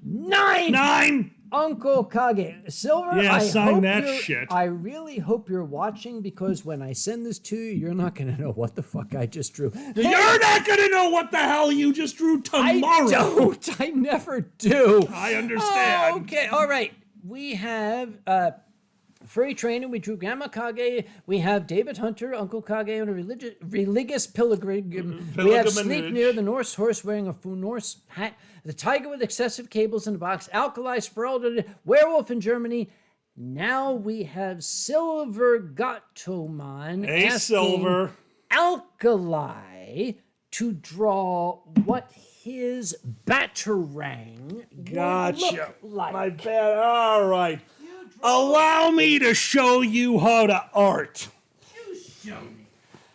9. 9. Uncle Kage. Silver, Yeah, sign that you're- shit. I really hope you're watching because when I send this to you, you're not going to know what the fuck I just drew. You're not gonna know what the hell you just drew tomorrow. I never do. I understand. Okay, all right. We have Furry Trainer. We drew Grandma Kage. We have David Hunter, Uncle Kage, on a religious pilgrim. We have Sleipnir, the Norse horse wearing a Norse hat. The tiger with excessive cables in the box. Alkali, sprawled, werewolf in Germany. Now we have Silver Gottoman Hey, asking Silver. Alkali to draw what his batarang Gotcha. would look like. My bad. All right. Allow me to show you how to art. You show me.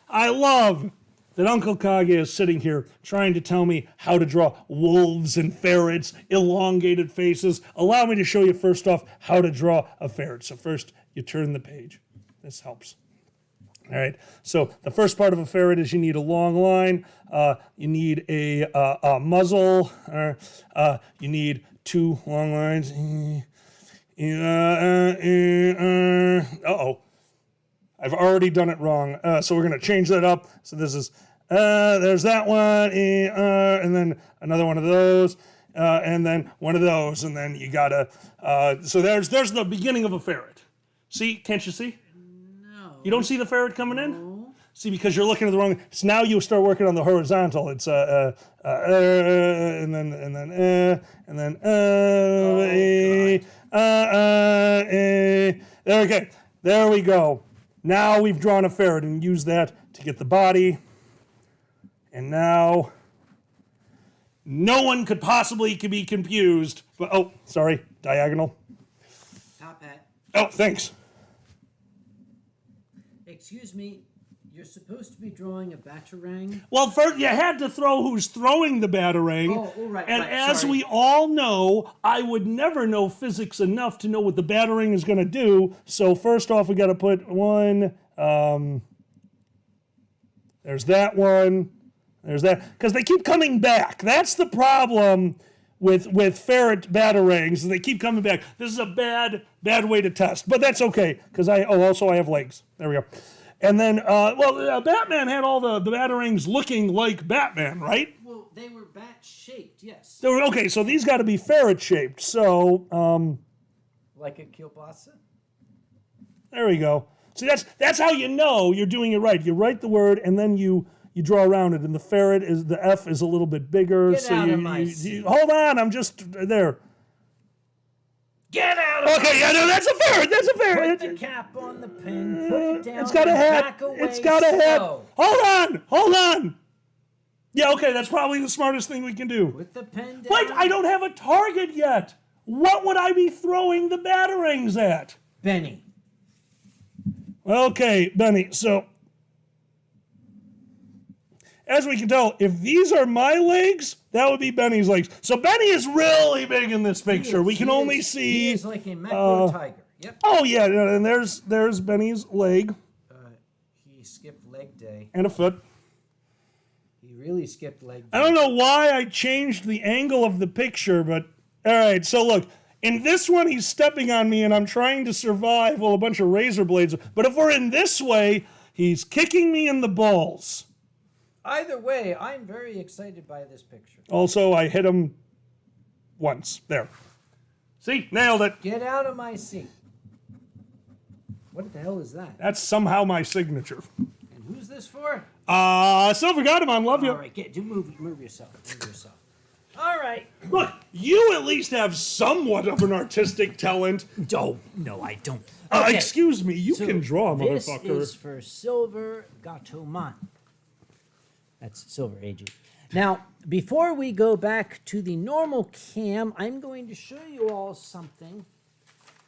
I love that Uncle Kage is sitting here trying to tell me how to draw wolves and ferrets, elongated faces. Allow me to show you first off how to draw a ferret. So first, you turn the page. This helps. All right, so the first part of a ferret is you need a long line, you need a muzzle, you need 2 long lines. Uh-oh, I've already done it wrong, so we're going to change that up. So this is, there's that one, and then another one of those, and then one of those, and then you gotta, so there's the beginning of a ferret. See, can't you see? You don't see the ferret coming in? No. See, because you're looking at the wrong. So now you start working on the horizontal. It's and then okay. There we go. Now we've drawn a ferret and use that to get the body. And now no one could possibly be confused. But oh, sorry, diagonal. Top hat. Oh, thanks. Excuse me, You're supposed to be drawing a batarang. Well, first you had to throw who's throwing the batarang. Oh, right, and right, as sorry. we all know, I would never know physics enough to know what the batarang is going to do. So first off, we got to put one. There's that one. There's that, because they keep coming back. That's the problem with ferret batarangs. They keep coming back. This is a bad way to test, but that's okay because also I have legs. There we go. And then, Batman had all the batarangs looking like Batman, right? Well, they were bat-shaped, yes. Okay, so these got to be ferret-shaped. So, Like a kielbasa? there we go. See, that's how you know you're doing it right. You write the word, and then you draw around it. And the F is a little bit bigger. Get out of my seat. Hold on, I'm just there. Get out of Okay, yeah, no, that's a ferret. That's a ferret. Put the cap on the pin, put it down, It's got a head. back away It's got a head. slow. Hold on. Yeah, okay, that's probably the smartest thing we can do. Put the pen down. Wait, I don't have a target yet. What would I be throwing the batarangs at? Benny. Okay, Benny, so as we can tell, if these are my legs, that would be Benny's legs. So Benny is really big in this picture. We can only see. He is like a macro tiger. Yep. Oh yeah, and there's Benny's leg He skipped leg day. and a foot. He really skipped leg day. I don't know why I changed the angle of the picture, but all right. So look, in this one, he's stepping on me, and I'm trying to survive while a bunch of razor blades. But if we're in this way, he's kicking me in the balls. Either way, I'm very excited by this picture. Also, I hit him once. There. See? Nailed it. Get out of my seat. What the hell is that? That's somehow my signature. And who's this for? Silver got him on. Love you. All right, move yourself. Move yourself. All right. Look, you at least have somewhat of an artistic talent. No, I don't. Okay. Excuse me, you So can draw, this motherfucker. is for Silver Gatoman. That's Silver AG. Now, before we go back to the normal cam, I'm going to show you all something.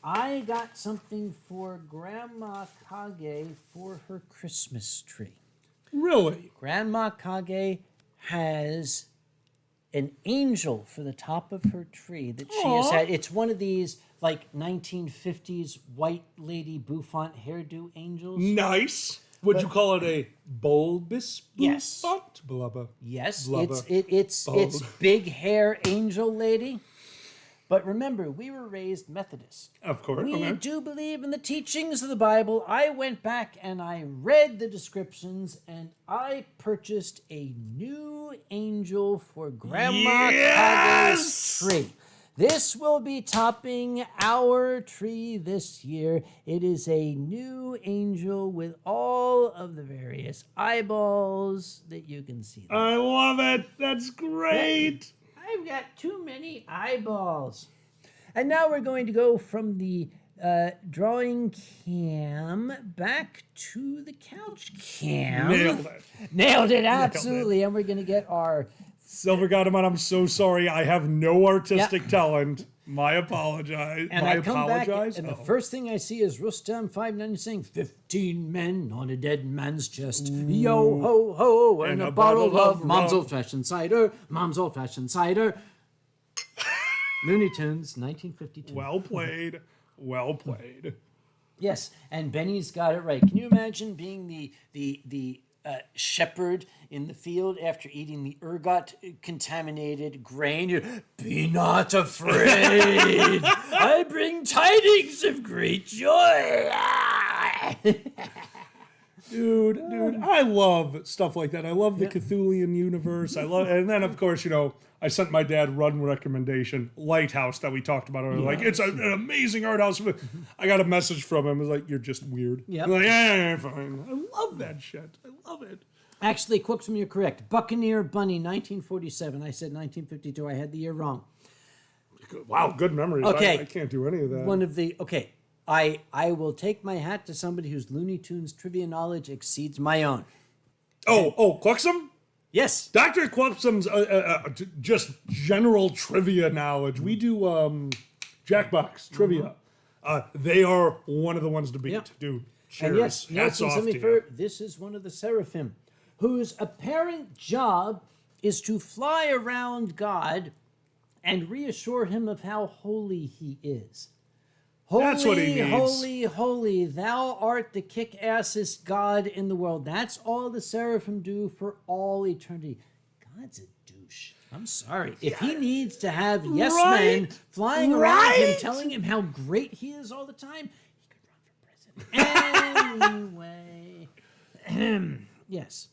I got something for Grandma Kage for her Christmas tree. Really? Grandma Kage has an angel for the top of her tree that she has had. It's one of these like 1950s white lady bouffant hairdo angels. Nice. Would you call it a bulbous Yes. bouffant? Blubber. Yes, Blubber. it's Bulb. big hair angel lady. But remember, we were raised Methodist. Of course. We Okay. do believe in the teachings of the Bible. I went back and I read the descriptions and I purchased a new angel for Grandma Yes! Kage's tree. This will be topping our tree this year. It is a new angel with all of the various eyeballs that you can see there. I love it. That's great. I've got too many eyeballs. And now we're going to go from the drawing cam back to the couch cam. Nailed it. Nailed it, absolutely. And we're going to get our... Silver got him on. I'm so sorry. I have no artistic talent. My apologize. And My I come apologize. back, and the first thing I see is Rustam 590 saying, 15 men on a dead man's chest. Yo ho ho, and a bottle of Mom's rum. old-fashioned cider. Mom's old-fashioned cider. Looney Tunes, 1952. Well played. Well played. Yes, and Benny's got it right. Can you imagine being the shepherd in the field after eating the ergot contaminated grain? Be not afraid. I bring tidings of great joy. Dude, I love stuff like that. I love the Cthulhian universe. And then of course, I sent my dad run recommendation, Lighthouse, that we talked about earlier. Like, it's an amazing art house. I got a message from him. It was like, you're just weird. Yep. I'm like, yeah, fine. I love that shit. I love it. Actually, Quixum, you're correct. Buccaneer Bunny, 1947. I said 1952. I had the year wrong. Wow, good memories. Okay. I can't do any of that. One of the... Okay. I will take my hat to somebody whose Looney Tunes trivia knowledge exceeds my own. Oh, Quixum? Yes. Dr. Quixum's just general trivia knowledge. We do Jackbox trivia. They are one of the ones to beat, Yep. dude. And yes, Cheers. Hats noticing off something to for you. this is one of the seraphim, whose apparent job is to fly around God and reassure him of how holy he is. Holy, That's what he needs. holy, holy, thou art the kick-assest God in the world. That's all the seraphim do for all eternity. God's a douche. I'm sorry. If he needs to have yes men flying around him, telling him how great he is all the time, he could run for president. Anyway. Yes.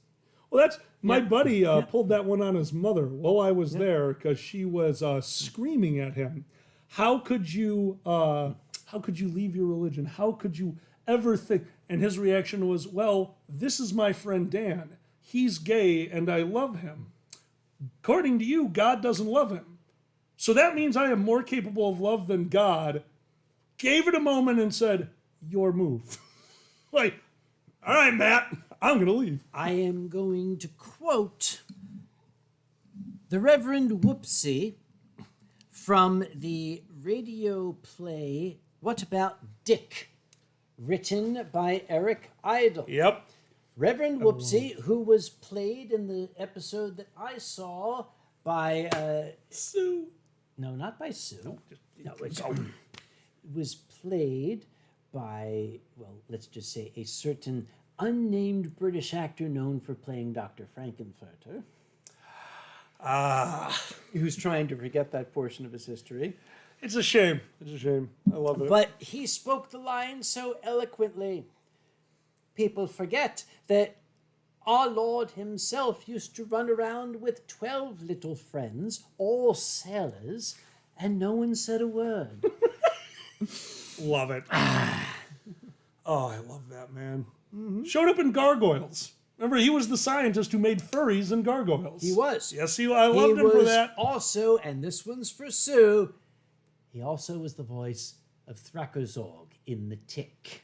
Well, that's my buddy pulled that one on his mother while I was there because she was screaming at him. How could you leave your religion? How could you ever think? And his reaction was, well, this is my friend Dan. He's gay and I love him. According to you, God doesn't love him. So that means I am more capable of love than God. Gave it a moment and said, your move. Like, all right, Matt, I'm going to leave. I am going to quote the Reverend Whoopsie from the radio play What About Dick, written by Eric Idle. Yep. Reverend Whoopsie, who was played in the episode that I saw by Sue. no, not by Sue. No, it Oh. was played by, well, let's just say a certain unnamed British actor known for playing Dr. Frankenfurter. Who's trying to forget that portion of his history. It's a shame. It's a shame. I love it. But he spoke the line so eloquently. People forget that our Lord himself used to run around with 12 little friends, all sailors, and no one said a word. Love it. Oh, I love that, man. Showed up in Gargoyles. Remember, he was the scientist who made furries and gargoyles. He was. Yes, I loved him for that. Also, and this one's for Sue, he also was the voice of Thrakazorg in The Tick.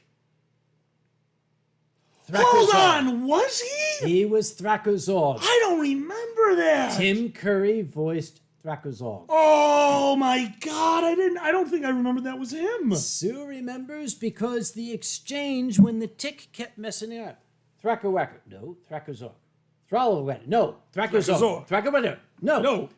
Hold on, was he? He was Thrakazorg. I don't remember that. Tim Curry voiced Thrakazorg. Oh my God, I don't think I remember that was him. Sue remembers because the exchange when the Tick kept messing it up. Thrakawaka. No, Thrakazorg. Thrallawaka. No, Thrakazorg. Thrakawaka. No. No.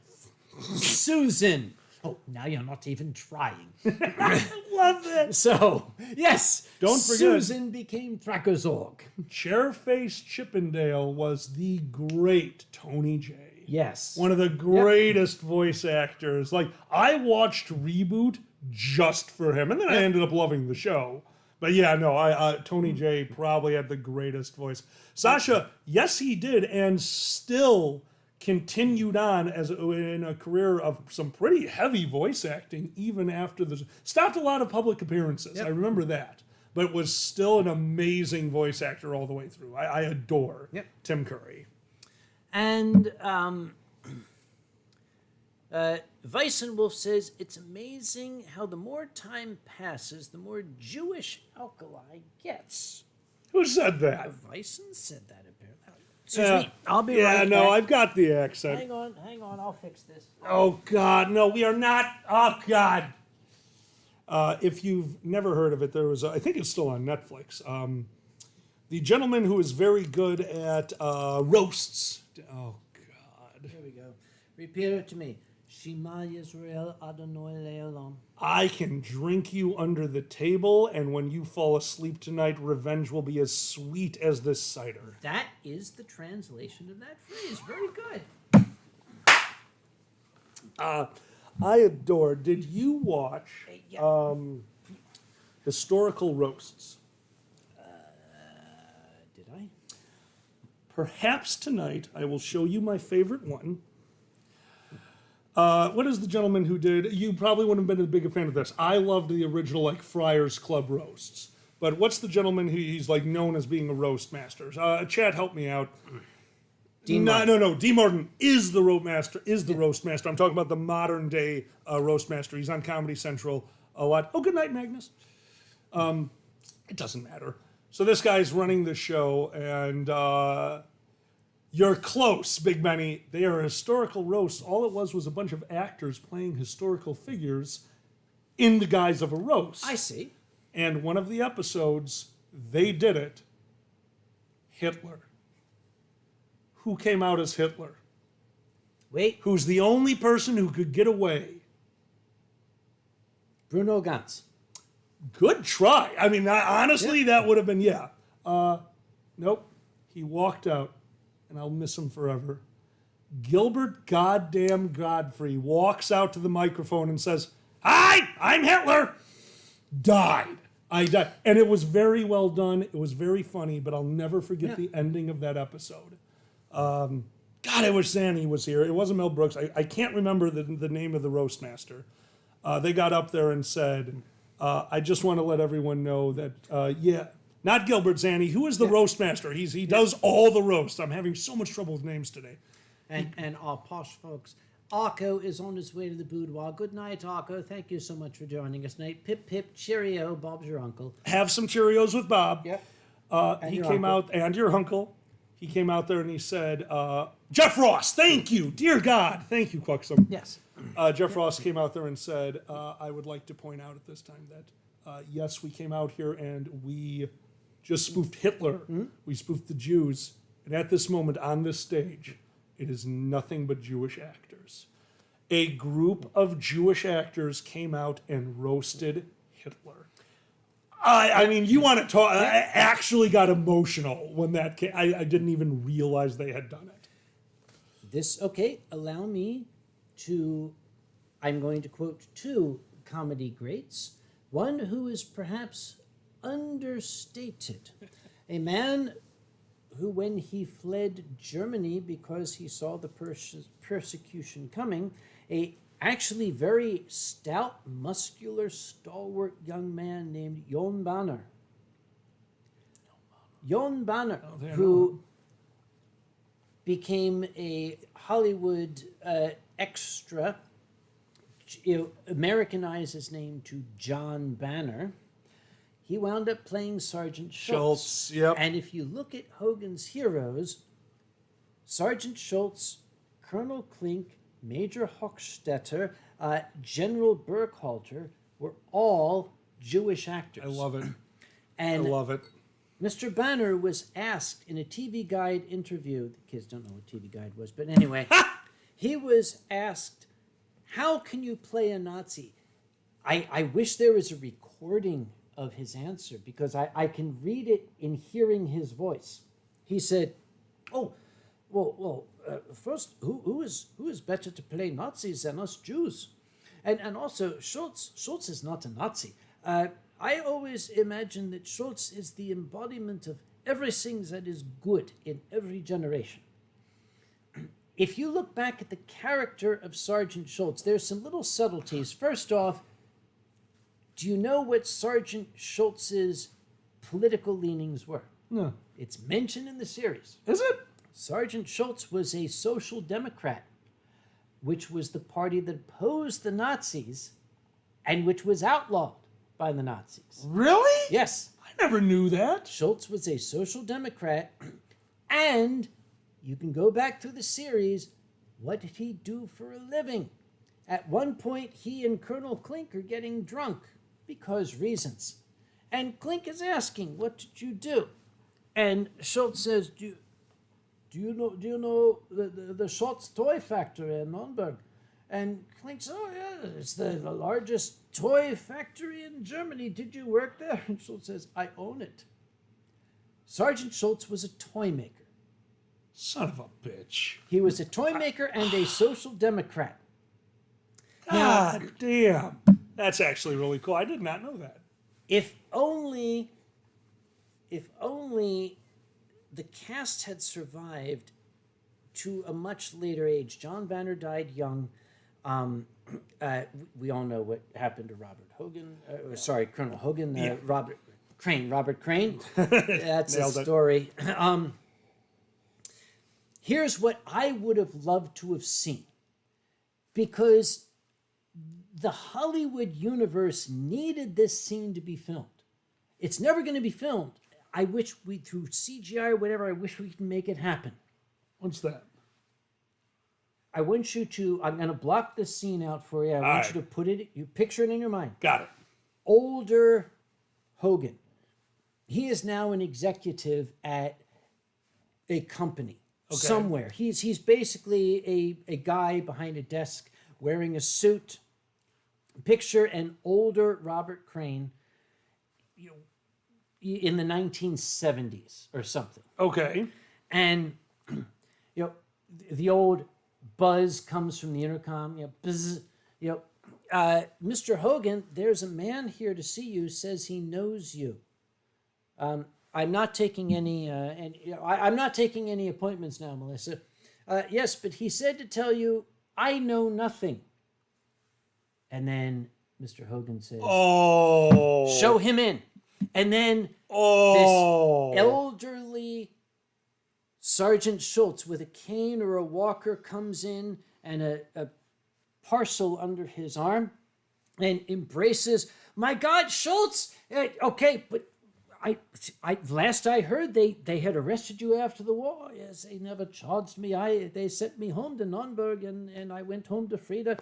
Susan. Oh, now you're not even trying. I love that. So, yes. Don't forget. Susan became Thrakazorg. Chairface Chippendale was the great Tony J. Yes. One of the greatest voice actors. Like, I watched Reboot just for him, and then I ended up loving the show. But yeah, no, Tony J probably had the greatest voice. Sasha, yes, he did, and still continued on in a career of some pretty heavy voice acting, even after the stopped a lot of public appearances. I remember that, but was still an amazing voice actor all the way through. I adore Tim Curry. And Weissenwolf says, it's amazing how the more time passes, the more Jewish Alkali gets. Who said that? Weissen said that, apparently. Excuse me, I'll be right back. Yeah, no, I've got the accent. Hang on, I'll fix this. Oh, God, no, we are not. Oh, God. If you've never heard of it, there was, I think it's still on Netflix. The gentleman who is very good at roasts. Oh, God. Here we go. Repeat it to me. Shema Yisrael Adonai Leolam. I can drink you under the table, and when you fall asleep tonight, revenge will be as sweet as this cider. That is the translation of that phrase. Very good. I adore. Did you watch historical roasts? Did I? Perhaps tonight I will show you my favorite one. What is the gentleman who did? You probably wouldn't have been a big fan of this. I loved the original like Friars Club roasts. But what's the gentleman who he's like known as being a roast master? Chad, help me out. No. D. Martin is the roast master. Roast master. I'm talking about the modern day roast master. He's on Comedy Central a lot. Oh, good night, Magnus. It doesn't matter. So this guy's running the show, and you're close, Big Benny. They are historical roasts. All it was a bunch of actors playing historical figures in the guise of a roast. I see. And one of the episodes, They did it. Hitler. Who came out as Hitler? Wait, Who's the only person who could get away? Bruno Ganz. Good try. I mean, honestly, that would have been, yeah. Nope. He walked out, and I'll miss him forever. Gilbert goddamn Godfrey walks out to the microphone and says, "Hi, I'm Hitler." Died. I died. And it was very well done. It was very funny, but I'll never forget the ending of that episode. God, I wish Zanny was here. It wasn't Mel Brooks. I can't remember the name of the roast master. They got up there and said, I just want to let everyone know that, not Gilbert Zanny. Who is the roast master? He does all the roast. I'm having so much trouble with names today. And our posh folks, Arco is on his way to the boudoir. Good night, Arco. Thank you so much for joining us tonight. Pip, pip, cheerio. Bob's your uncle. Have some Cheerios with Bob. Yep. He came out, and your uncle. He came out there and he said, Jeff Ross, thank you. Dear God. Thank you, Cluxum. Yes. Jeff Ross came out there and said, I would like to point out at this time that, yes, we came out here and we just spoofed Hitler. Mm-hmm. We spoofed the Jews. And at this moment on this stage, it is nothing but Jewish actors. A group of Jewish actors came out and roasted Hitler. I mean, you want to talk? I actually got emotional when that came. I didn't even realize they had done it. Allow me to, I'm going to quote two comedy greats. One who is perhaps understated. A man who, when he fled Germany because he saw the persecution coming, a actually very stout, muscular, stalwart young man named Jon Banner. Jon Banner, who became a Hollywood extra, Americanized his name to John Banner. He wound up playing Sergeant Schultz. Yep. And if you look at Hogan's heroes, Sergeant Schultz, Colonel Klink, Major Hochstetter, General Burkhalter were all Jewish actors. I love it. And I love it. Mr. Banner was asked in a TV Guide interview, the kids don't know what TV Guide was, but anyway, he was asked, how can you play a Nazi? I wish there was a recording of his answer because I can read it in hearing his voice. He said, first, who is better to play Nazis than us Jews? And also, Schultz is not a Nazi. I always imagine that Schultz is the embodiment of everything that is good in every generation. If you look back at the character of Sergeant Schultz, there's some little subtleties. First off, do you know what Sergeant Schultz's political leanings were? No. It's mentioned in the series. Is it? Sergeant Schultz was a social democrat, which was the party that opposed the Nazis and which was outlawed by the Nazis. Really? Yes. I never knew that. Schultz was a social democrat, and you can go back through the series. What did he do for a living? At one point, he and Colonel Klink are getting drunk because reasons. And Klink is asking, what did you do? And Schultz says, do you know the Schultz toy factory in Nürnberg? And Klink says, oh yeah, it's the largest toy factory in Germany. Did you work there? And Schultz says, I own it. Sergeant Schultz was a toy maker. Son of a bitch. He was a toy maker and a social democrat. God damn. That's actually really cool. I did not know that. If only the cast had survived to a much later age. John Banner died young. We all know what happened to Robert Hogan. Colonel Hogan. Robert Crane. That's a story. Here's what I would have loved to have seen. Because the Hollywood universe needed this scene to be filmed. It's never going to be filmed. I wish through CGI or whatever, I wish we could make it happen. What's that? I want you to, I'm going to block this scene out for you. I want you to put it, you picture it in your mind. Got it. Older Hogan, he is now an executive at a company somewhere. He's basically a guy behind a desk wearing a suit. Picture an older Robert Crane, in the 1970s or something. Okay. And the old buzz comes from the intercom. Buzz, Mr. Hogan, there's a man here to see you. Says he knows you. I'm not taking any, I'm not taking any appointments now, Melissa. Yes, but he said to tell you, I know nothing. And then Mr. Hogan says, "Oh, show him in." And then this elderly Sergeant Schultz with a cane or a walker comes in and a parcel under his arm and embraces, "My God, Schultz! Okay, but I last I heard they had arrested you after the war. Yes, they never charged me. They sent me home to Nürnberg and I went home to Frieda.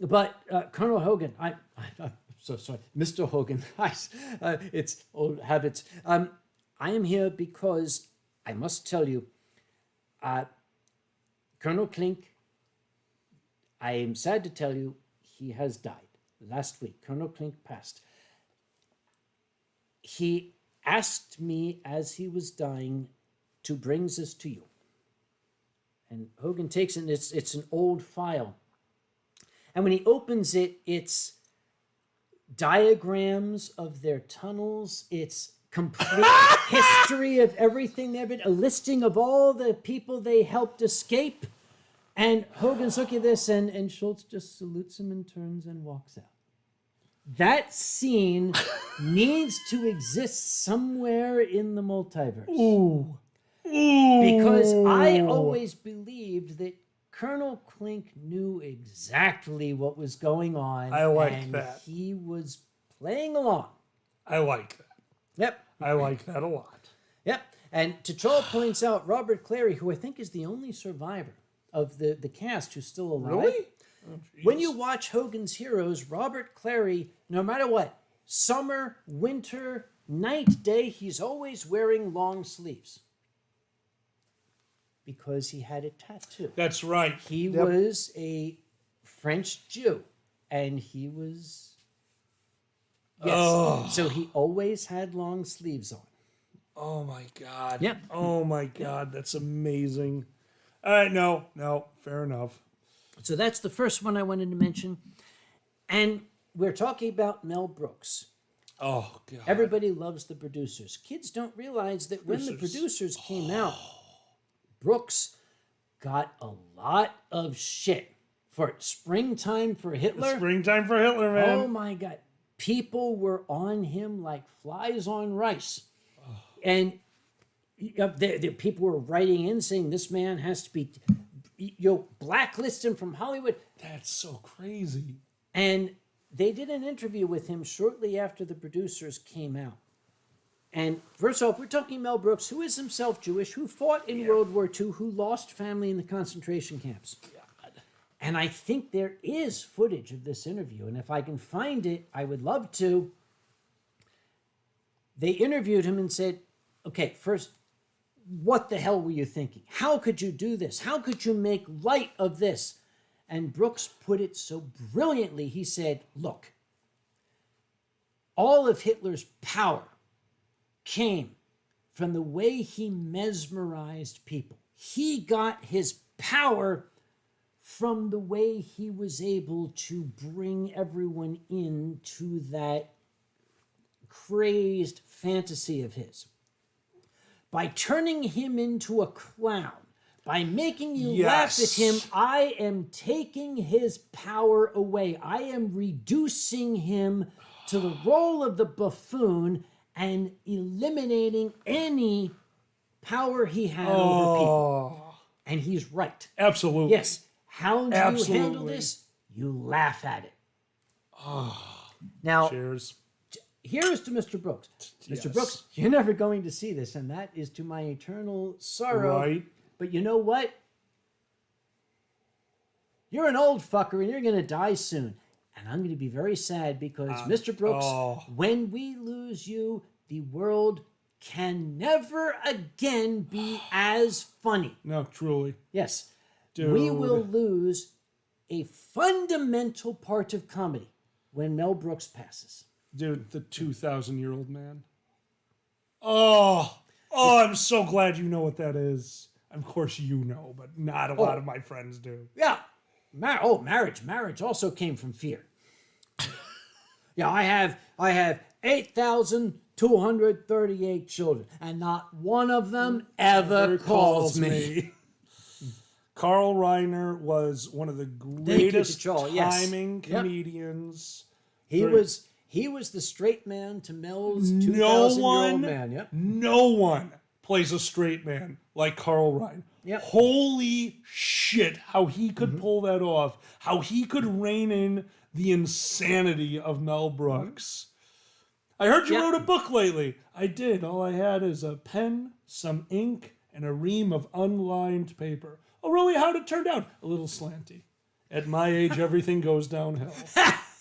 But Colonel Hogan, I'm so sorry, Mr. Hogan. It's old habits. I am here because I must tell you, Colonel Klink. I am sad to tell you, he has died last week. Colonel Klink passed. He asked me as he was dying to bring this to you." And Hogan takes it, and it's an old file. And when he opens it, it's diagrams of their tunnels. It's complete history of everything they've been, a listing of all the people they helped escape. And Hogan's looking at this, and Schultz just salutes him and turns and walks out. That scene needs to exist somewhere in the multiverse. Ooh. Because I always believed that Colonel Klink knew exactly what was going on. I like and that. He was playing along. I like that. Yep. I like that a lot. Yep. And T'Challa points out Robert Clary, who I think is the only survivor of the cast who's still alive. Really? When you watch Hogan's Heroes, Robert Clary, no matter what, summer, winter, night, day, he's always wearing long sleeves. Because he had a tattoo. That's right. He was a French Jew. And he was... Yes. Oh. So he always had long sleeves on. Oh my God. Yeah. Oh my God. That's amazing. All right. No. Fair enough. So that's the first one I wanted to mention. And we're talking about Mel Brooks. Oh God. Everybody loves the producers. Kids don't realize that when the producers came out, Brooks got a lot of shit for Springtime for Hitler. Springtime for Hitler, man. Oh my God. People were on him like flies on rice. And the people were writing in saying this man has to be, blacklist him from Hollywood. That's so crazy. And they did an interview with him shortly after the producers came out. And first off, we're talking Mel Brooks, who is himself Jewish, who fought in World War II, who lost family in the concentration camps. God. And I think there is footage of this interview. And if I can find it, I would love to. They interviewed him and said, okay, first, what the hell were you thinking? How could you do this? How could you make light of this? And Brooks put it so brilliantly. He said, look, all of Hitler's power came from the way he mesmerized people. He got his power from the way he was able to bring everyone into that crazed fantasy of his. By turning him into a clown, by making you laugh at him, I am taking his power away. I am reducing him to the role of the buffoon and eliminating any power he had over people. And he's right. Absolutely. Yes. How do you handle this? You laugh at it. Now, cheers. Here's to Mr. Brooks. Mr. Brooks, you're never going to see this, and that is to my eternal sorrow. Right. But you know what? You're an old fucker, and you're going to die soon. And I'm going to be very sad because, Mr. Brooks, when we lose you, the world can never again be as funny. No, truly. Yes. Dude. We will lose a fundamental part of comedy when Mel Brooks passes. Dude, the 2,000-year-old man. Oh, I'm so glad you know what that is. Of course you know, but not a lot of my friends do. Yeah. Marriage. Marriage also came from fear. Yeah, I have 8,238 children, and not one of them ever calls me. Carl Reiner was one of the greatest Charles. Yes. timing comedians. He was the straight man to Mel's 2,000-year-old man. Yep. No one plays a straight man like Carl Reiner. Yep. Holy shit, how he could pull that off. How he could rein in the insanity of Mel Brooks. I heard you wrote a book lately. I did. All I had is a pen, some ink, and a ream of unlined paper. Oh, really? How'd it turn out? A little slanty. At my age, everything goes downhill.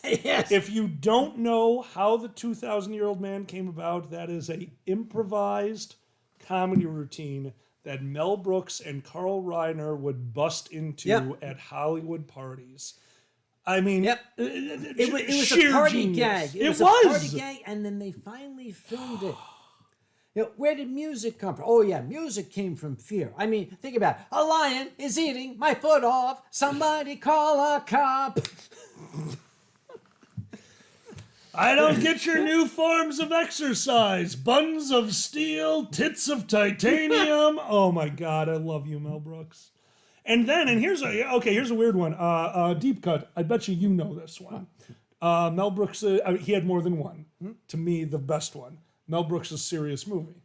Yes. If you don't know how the 2,000-year-old man came about, that is a improvised comedy routine that Mel Brooks and Carl Reiner would bust into at Hollywood parties. I mean, it was a party gag. It was a party gag, and then they finally filmed it. You know, where did music come from? Oh, yeah, music came from fear. I mean, think about it. A lion is eating my foot off. Somebody call a cop. I don't get your new forms of exercise. Buns of steel, tits of titanium. Oh, my God, I love you, Mel Brooks. And here's a weird one. Deep cut. I bet you know this one. Mel Brooks, he had more than one. To me, the best one. Mel Brooks' Serious Movie.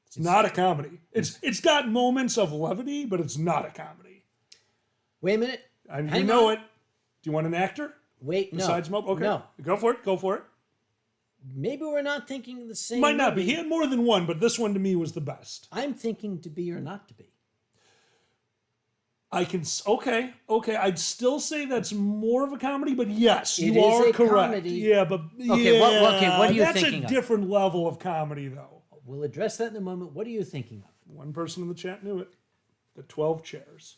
It's not a comedy. It's got moments of levity, but it's not a comedy. Wait a minute. You know it. Do you want an actor? Wait, no. Besides Mel? Okay. No. Go for it. Maybe we're not thinking the same. Might not be. He had more than one, but this one to me was the best. I'm thinking To Be or Not to Be. Okay. I'd still say that's more of a comedy, but yes, It you is are a correct. comedy. Yeah, but Okay, what are you that's thinking a of? different level of comedy, though. We'll address that in a moment. What are you thinking of? One person in the chat knew it. The 12 Chairs.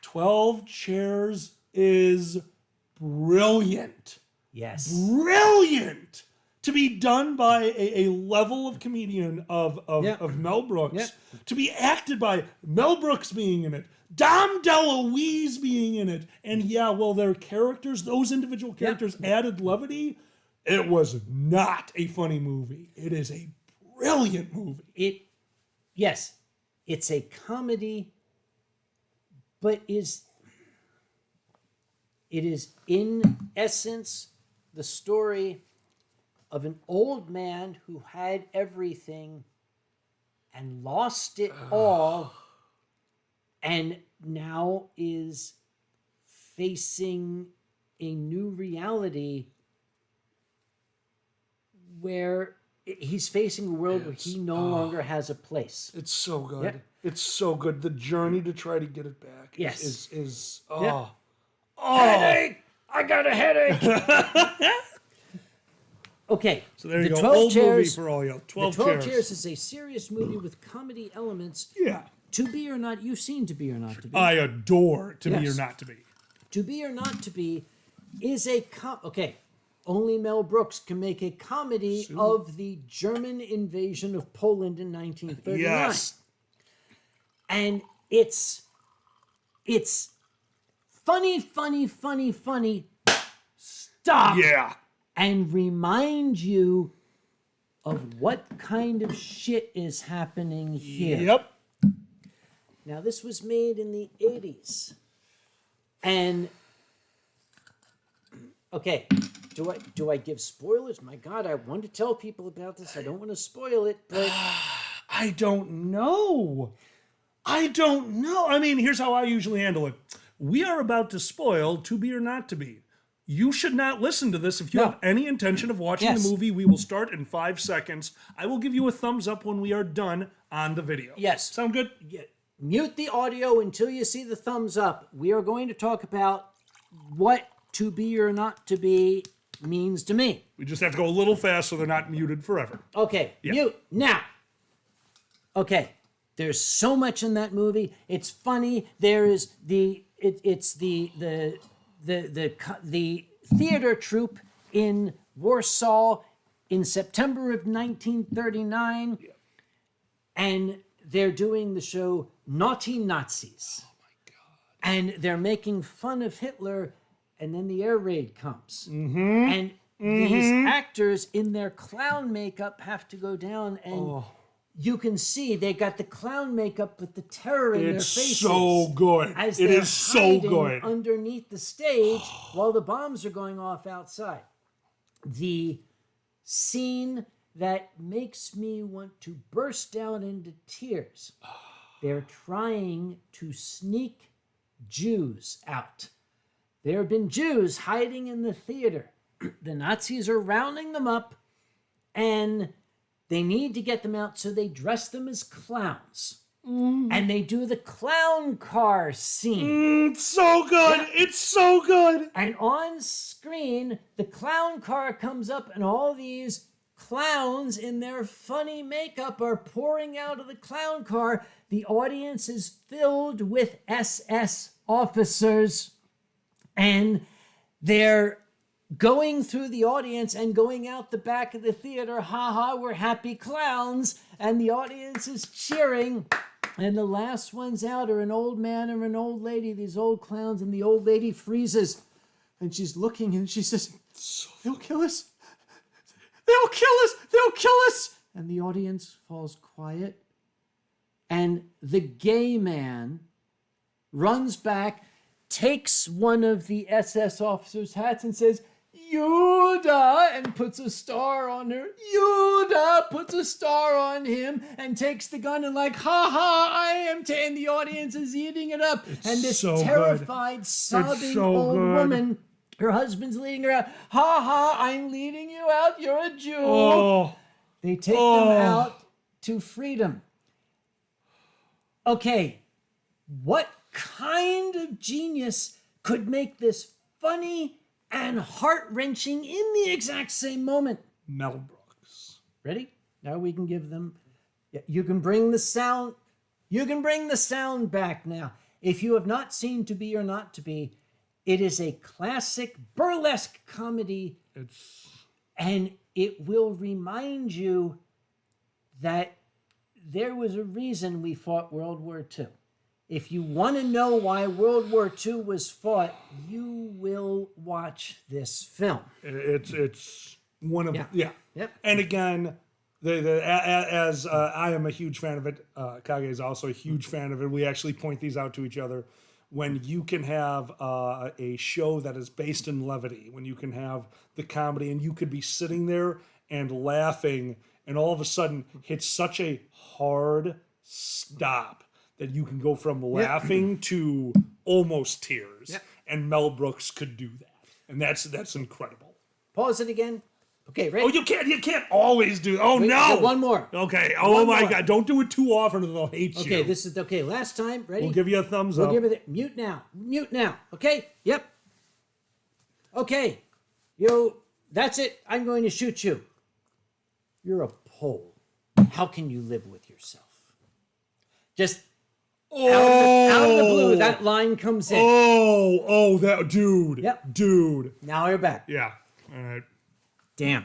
12 Chairs is brilliant. Yes. Brilliant. To be done by a level of comedian of Mel Brooks. To be acted by Mel Brooks being in it. Dom DeLuise being in it. And their characters, those individual characters added levity. It was not a funny movie. It is a brilliant movie. It's a comedy, but it is in essence the story of an old man who had everything and lost it all, and now is facing a new reality where he's facing a world where he no longer has a place. It's so good. Yep. It's so good. The journey to try to get it back is Headache! I got a headache! Okay. So there you the go. 12 Old chairs, movie for all y'all. 12 The 12 Chairs. Chairs is a serious movie with comedy elements. Yeah. To Be or Not, you've seen To Be or Not to Be. I adore To Be or Yes. Not to Be. To Be or Not to Be is a only Mel Brooks can make a comedy of the German invasion of Poland in 1939. Yes. And it's funny. Stop. Yeah. And remind you of what kind of shit is happening here. Yep. Now, this was made in the 80s. And, okay, do I give spoilers? My God, I want to tell people about this. I don't want to spoil it, but... I don't know. I mean, here's how I usually handle it. We are about to spoil To Be or Not to Be. You should not listen to this if you have any intention of watching the movie. We will start in 5 seconds. I will give you a thumbs up when we are done on the video. Yes. Sound good? Yeah. Mute the audio until you see the thumbs up. We are going to talk about what To Be or Not to Be means to me. We just have to go a little fast so they're not muted forever. Okay, Yeah. mute now. Okay, there's so much in that movie. It's funny. There is it's the theater troupe in Warsaw in September of 1939, and they're doing the show Naughty Nazis. Oh my God! And they're making fun of Hitler, and then the air raid comes, and these actors in their clown makeup have to go down, and you can see they got the clown makeup with the terror in their faces. It's so good. As It they're is so hiding good. underneath the stage while the bombs are going off outside. The scene that makes me want to burst down into tears. They're trying to sneak Jews out. There have been Jews hiding in the theater. The Nazis are rounding them up, and they need to get them out, so they dress them as clowns. And they do the clown car scene. It's so good. Yeah. It's so good. And on screen, the clown car comes up, and all these clowns in their funny makeup are pouring out of the clown car. The audience is filled with SS officers, and they're going through the audience and going out the back of the theater. Ha ha, we're happy clowns. And the audience is cheering. And the last ones out are an old man or an old lady, these old clowns, and the old lady freezes. And she's looking and she says, they'll kill us. They'll kill us. They'll kill us. And the audience falls quiet. And the gay man runs back, takes one of the SS officers' hats and says, Yuda, and puts a star on her. Yuda puts a star on him and takes the gun and like, ha ha, I am, and the audience is eating it up. And this so terrified, sobbing so old good. woman, her husband's leading her out. Ha ha, I'm leading you out. You're a Jew. Oh, They take them out to freedom. Okay, what kind of genius could make this funny and heart-wrenching in the exact same moment? Mel Brooks. Ready? Now we can give them... Yeah, you can bring the sound... You can bring the sound back now. If you have not seen To Be or Not to Be, it is a classic burlesque comedy, and it will remind you that there was a reason we fought World War II. If you want to know why World War II was fought, you will watch this film. It's one of Yep. And again, as I am a huge fan of it, Kage is also a huge fan of it. We actually point these out to each other. When you can have a show that is based in levity, when you can have the comedy, and you could be sitting there and laughing, and all of a sudden hit such a hard stop that you can go from laughing to almost tears. Yep. And Mel Brooks could do that. And that's incredible. Pause it again. Okay, ready? Oh, you can't always do. Oh, Wait, no. one more. Okay. Oh, One my more. God. Don't do it too often or they'll hate you. Okay, this is okay. Last time, ready? We'll give you a thumbs We'll up. give it a, mute now. Mute now. Okay? Yep. Okay. That's it. I'm going to shoot you. You're a Pole. How can you live with yourself? Just out of the blue, that line comes in. That dude. Yep. Dude. Now you're back. Yeah. All right. Damn.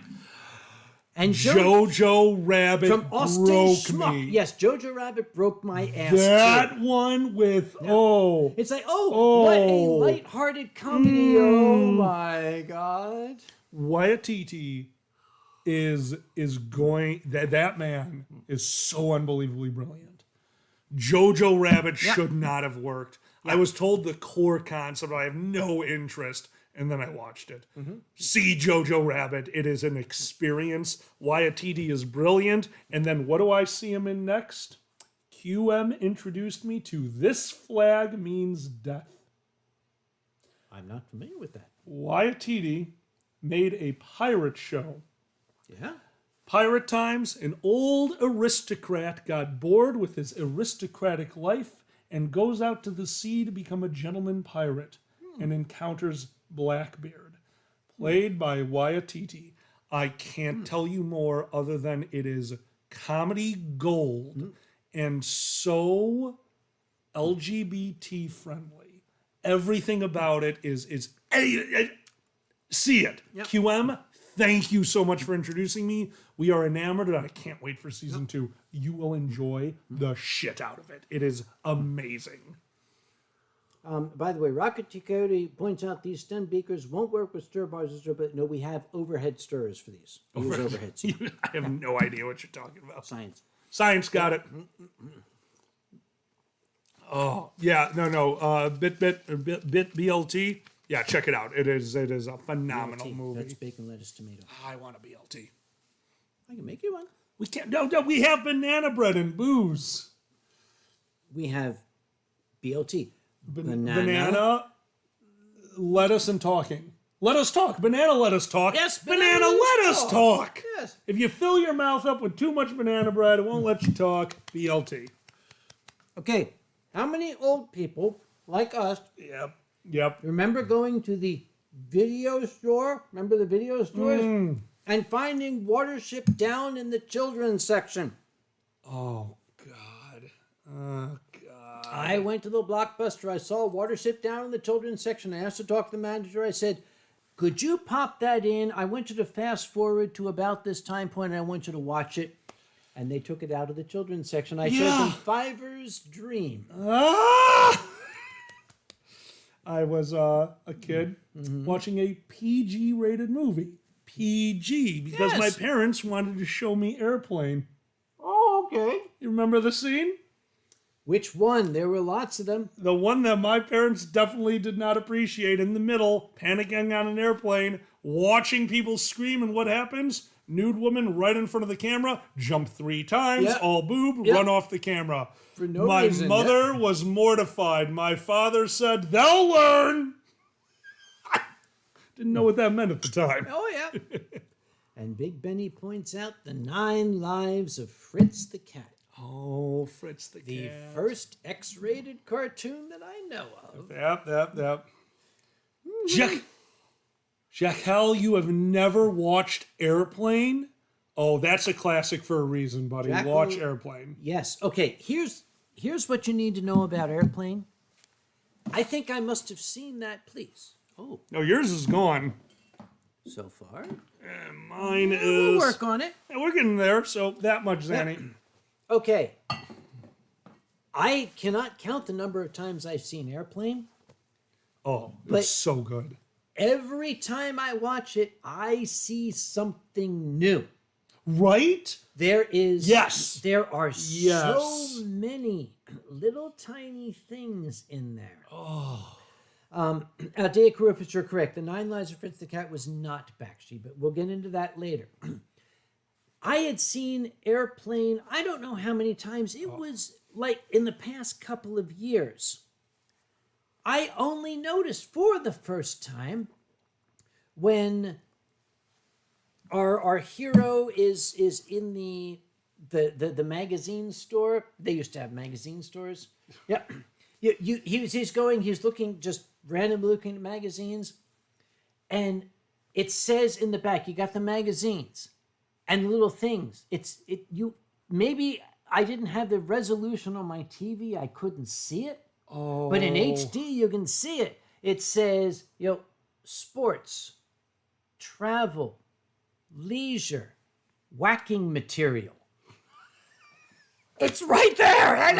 And Jojo Rabbit from Austin broke Schmuck. me. Yes, Jojo Rabbit broke my ass That too. one with It's like, what a lighthearted comedy. Oh my God. Waititi is going that man is so unbelievably brilliant. Jojo Rabbit should not have worked. I was told the core concept, I have no interest, and then I watched it. See Jojo Rabbit, it is an experience. Waititi is brilliant, and then what do I see him in next? QM introduced me to This Flag Means Death. I'm not familiar with that. Waititi made a pirate show. Yeah. Pirate times, an old aristocrat got bored with his aristocratic life and goes out to the sea to become a gentleman pirate and encounters Blackbeard, played by Waititi. I can't tell you more other than it is comedy gold and so LGBT friendly. Everything about it is see it. Yep. QM, thank you so much for introducing me. We are enamored and I can't wait for season 2. You will enjoy the shit out of it. It is amazing. By the way, Rocket Cody points out these stem beakers won't work with stir bars, but no, we have overhead stirrers for these. We use overheads. I have no idea what you're talking about. Science. Science got it. Oh yeah, no. Bit BLT. Yeah, check it out. It is a phenomenal BLT. movie. That's bacon, lettuce, tomato. I want a BLT. I can make you one. We can't. No. We have banana bread and booze. We have BLT. Banana, lettuce, and talking. Let us talk. Banana, let us talk. Yes, banana, let us talk. Yes. If you fill your mouth up with too much banana bread, it won't let you talk. BLT. Okay, how many old people like us Yep. remember going to the video store? Remember the video stores? And finding Watership Down in the children's section. Oh, God. I went to the Blockbuster. I saw Watership Down in the children's section. I asked to talk to the manager. I said, could you pop that in? I want you to fast forward to about this time point, and I want you to watch it. And they took it out of the children's section. I showed them Fiver's Dream. I was a kid watching a PG-rated movie. PG, because my parents wanted to show me Airplane. Oh, okay. You remember the scene? Which one? There were lots of them. The one that my parents definitely did not appreciate. In the middle, panicking on an airplane, watching people scream, and what happens? Nude woman right in front of the camera, jump 3 times, all boob, run off the camera. For no my reason. mother was mortified. My father said, they'll learn. Didn't know what that meant at the time. Oh, yeah. And Big Benny points out the 9 lives of Fritz the cat. Oh, Fritz the The cat. first X-rated cartoon that I know of. Yep. Jack Hell, you have never watched Airplane? Oh, that's a classic for a reason, buddy. Jackal- Watch Airplane. Yes. Okay, here's what you need to know about Airplane. I think I must have seen that, please. Oh, No, yours is gone. so far. And mine We'll is... work on it. Yeah, we're getting there, so that much, Zanny. Okay. I cannot count the number of times I've seen Airplane. Oh, But- it's so good. Every time I watch it, I see something new. Right? There is... Yes. There are Yes. so many little tiny things in there. Oh. Dave Crew, if you're correct, the 9 Lives of Fritz the Cat was not Bakshi, but we'll get into that later. I had seen Airplane, I don't know how many times. It was like in the past couple of years. I only noticed for the first time when our hero is in the magazine store. They used to have magazine stores. Yep. He's looking, just randomly looking at magazines, and it says in the back, you got the magazines and little things. Maybe I didn't have the resolution on my TV, I couldn't see it. Oh. But in HD, you can see it. It says, sports, travel, leisure, whacking material. It's right there. And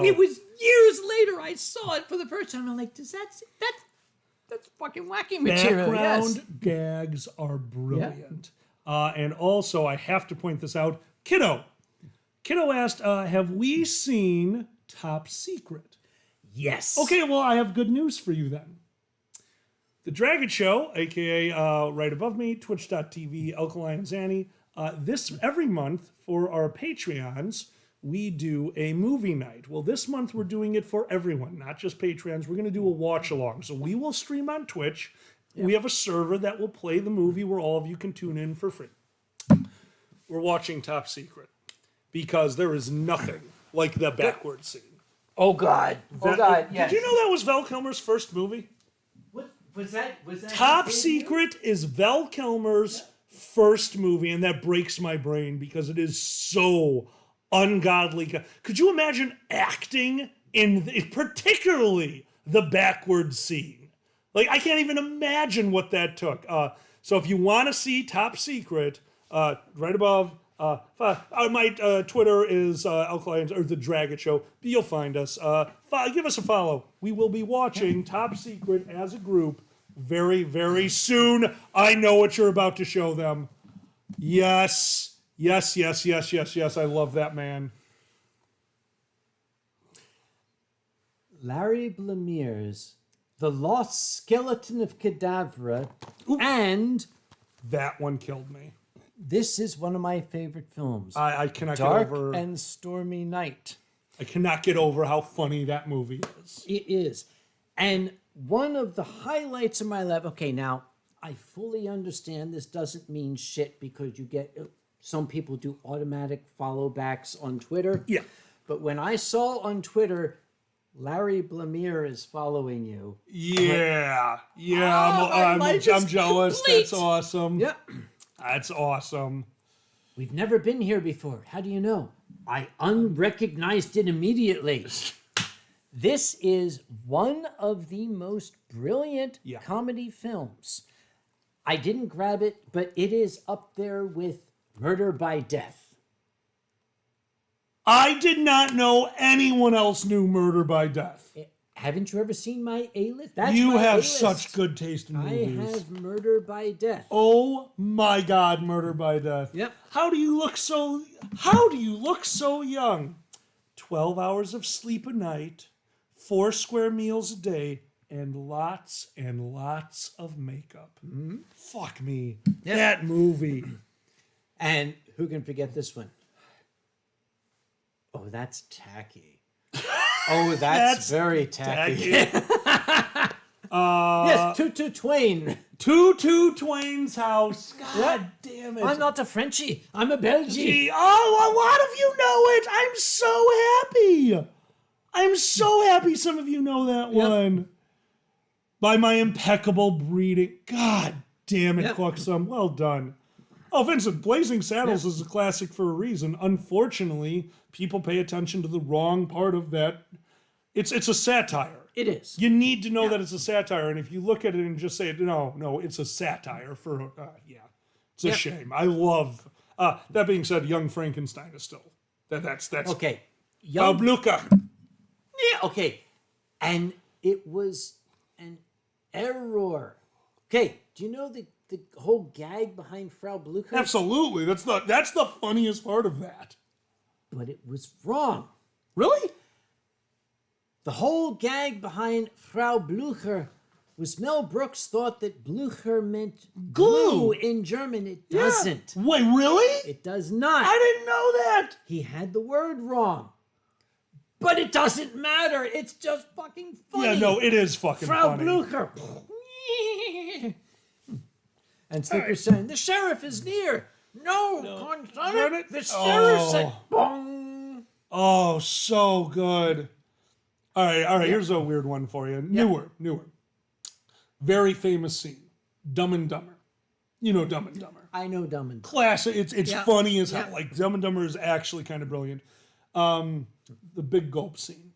it was years later I saw it for the first time. I'm like, that's fucking whacking material. Background gags are brilliant. And also, I have to point this out. Kiddo asked, have we seen Top Secret? Yes. Okay, well, I have good news for you then. The Dragon Show, a.k.a. right above me, twitch.tv, Alkaline Zanny. Every month for our Patreons, we do a movie night. Well, this month we're doing it for everyone, not just Patreons. We're going to do a watch-along. So we will stream on Twitch. Yeah. We have a server that will play the movie where all of you can tune in for free. We're watching Top Secret because there is nothing like the backwards scene. Oh, God. Yes. Did you know that was Val Kilmer's first movie? What was that? Top Secret is Val Kilmer's first movie, and that breaks my brain because it is so ungodly. Could you imagine acting in particularly the backwards scene? Like, I can't even imagine what that took. So if you want to see Top Secret, right above, my Twitter is Alkaline, or The Dragon Show. You'll find us. Give us a follow. We will be watching Top Secret as a group very, very soon. I know what you're about to show them. Yes. Yes, yes, yes, yes, yes. I love that man. Larry Blemier's The Lost Skeleton of Cadavra, and That one killed me. this is one of my favorite films. I cannot Dark get over. and Stormy Night. I cannot get over how funny that movie is. It is. And one of the highlights of my life, okay, now I fully understand this doesn't mean shit because you get, some people do automatic follow backs on Twitter. Yeah. But when I saw on Twitter, Larry Blamier is following you. Yeah. my life is I'm jealous. complete. That's awesome. Yeah. That's awesome. We've never been here before. How do you know? I unrecognized it immediately. This is one of the most brilliant comedy films. I didn't grab it, but it is up there with Murder by Death. I did not know anyone else knew Murder by Death. Haven't you ever seen my A-list? That's You my have A-list. such good taste in I movies. have Murder by Death. Oh my God, Murder by Death. Yep. How do you look so young? 12 hours of sleep a night, 4 square meals a day, and lots of makeup. Fuck me. Yep. That movie. And who can forget this one? Oh, that's tacky. Oh, that's very tacky. Yes, Tutu Twain. Tutu Twain's house. God What? damn it. I'm not a Frenchie. I'm a Belgian. Gee, oh, a lot of you know it. I'm so happy. I'm so happy some of you know that one. By my impeccable breeding. God damn it, Yep. Clucksome. Well done. Oh, Vincent, Blazing Saddles is a classic for a reason. Unfortunately, people pay attention to the wrong part of that. It's a satire. It is. You need to know that it's a satire, and if you look at it and just say, no, it's a satire for, it's a shame. I love, that being said, Young Frankenstein is still, that's Okay. Frau Blucher. Yeah, okay. And it was an error. Okay, do you know the whole gag behind Frau Blucher? Absolutely, that's the funniest part of that. But it was wrong. Really? The whole gag behind Frau Blucher was Mel Brooks thought that Blucher meant glue in German. It doesn't. Yeah. Wait, really? It does not. I didn't know that. He had the word wrong. But it doesn't matter. It's just fucking funny. Yeah, no, it is fucking Frau funny. Blucher. And Snickers saying, the sheriff is near. No, Constance, the sheriff said, bong. Oh, so good. All right. Here's a weird one for you. Newer. Very famous scene. Dumb and Dumber. You know Dumb and Dumber. I know Dumb and Dumber. Classic. It's funny as hell. Like, Dumb and Dumber is actually kind of brilliant. The big gulp scene.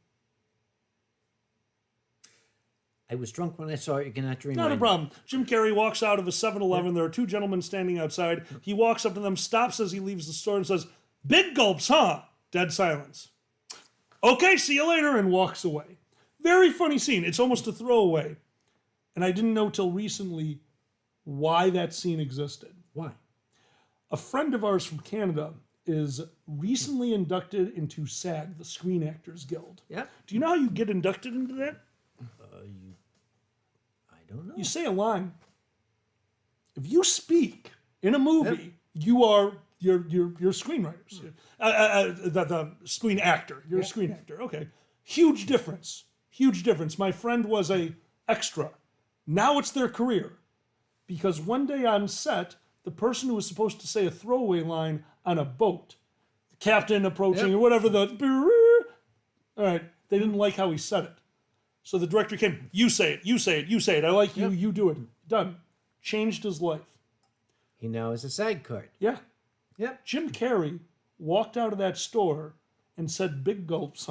I was drunk when I saw it. You're going to have to remind Not a me. problem. Jim Carrey walks out of a 7-Eleven. There are 2 gentlemen standing outside. He walks up to them, stops as he leaves the store, and says, "Big gulps, huh?" Dead silence. "Okay, see you later," and walks away. Very funny scene. It's almost a throwaway. And I didn't know till recently why that scene existed. Why? A friend of ours from Canada is recently inducted into SAG, the Screen Actors Guild. Yeah. Do you know how you get inducted into that? I don't know. You say a line. If you speak in a movie, you're screenwriters. The screen actor. You're a screen actor. Okay. Huge difference. My friend was a extra. Now it's their career. Because one day on set, the person who was supposed to say a throwaway line on a boat, the captain approaching or whatever all right, they didn't like how he said it. So the director came, you say it. I like you do it. Done. Changed his life. He now has a SAG card. Yeah. Yep. Jim Carrey walked out of that store and said big gulps,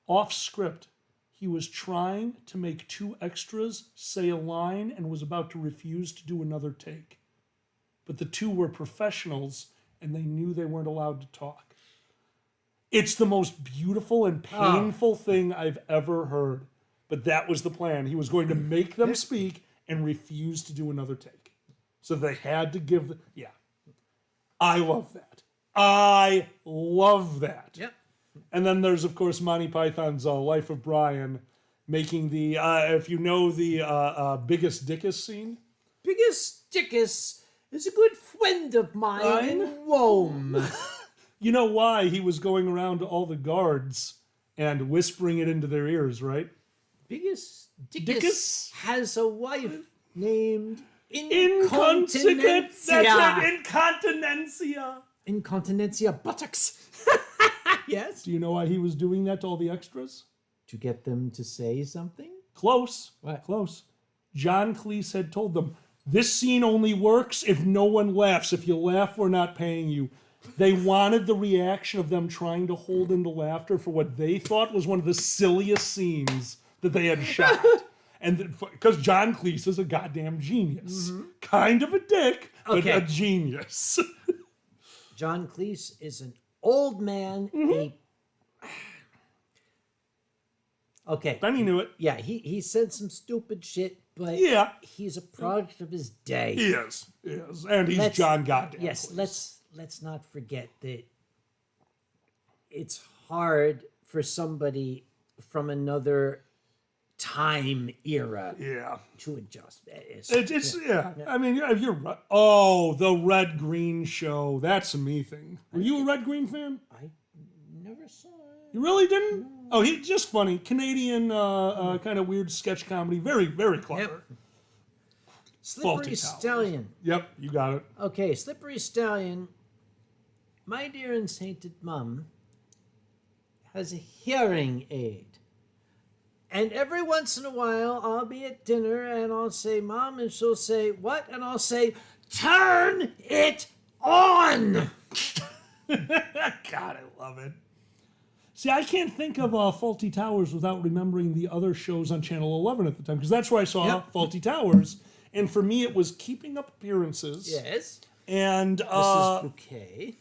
off script. He was trying to make 2 extras say a line and was about to refuse to do another take. But the 2 were professionals and they knew they weren't allowed to talk. It's the most beautiful and painful thing I've ever heard. But that was the plan. He was going to make them speak and refuse to do another take. So they had to give... Yeah. I love that. I love that. Yep. And then there's, of course, Monty Python's Life of Brian making the, if you know the Biggest Dickus scene. Biggest Dickus is a good friend of mine in Rome. You know why he was going around to all the guards and whispering it into their ears, right? Biggest Dickus, Dickus? has a wife named Incontinent. That's it, Incontinencia. Incontinencia buttocks. Yes. Do you know why he was doing that to all the extras? To get them to say something? Close. What? Close. John Cleese had told them, this scene only works if no one laughs. If you laugh, we're not paying you. They wanted the reaction of them trying to hold into laughter for what they thought was one of the silliest scenes that they had shot. And because John Cleese is a goddamn genius. Kind of a dick, but a genius. John Cleese is an old man. Okay. Then he knew it. Yeah, he said some stupid shit, but Yeah. he's a product of his day. He is. And he's John goddamn Yes, Cleese. let's not forget that it's hard for somebody from another time era to adjust. I mean, you're right. Oh, the Red Green show. That's a me thing. Were you a Red Green fan? I never saw it. You really didn't? No. Oh, he's just funny. Canadian kind of weird sketch comedy. Very, very clever. Yep. Slippery Stallion. Yep, you got it. Okay, Slippery Stallion. My dear and sainted mum has a hearing aid. And every once in a while, I'll be at dinner and I'll say, Mom, and she'll say, what? And I'll say, turn it on! God, I love it. See, I can't think of Faulty Towers without remembering the other shows on Channel 11 at the time, because that's where I saw Faulty Towers. And for me, it was Keeping Up Appearances. Yes. And Mrs. Bouquet.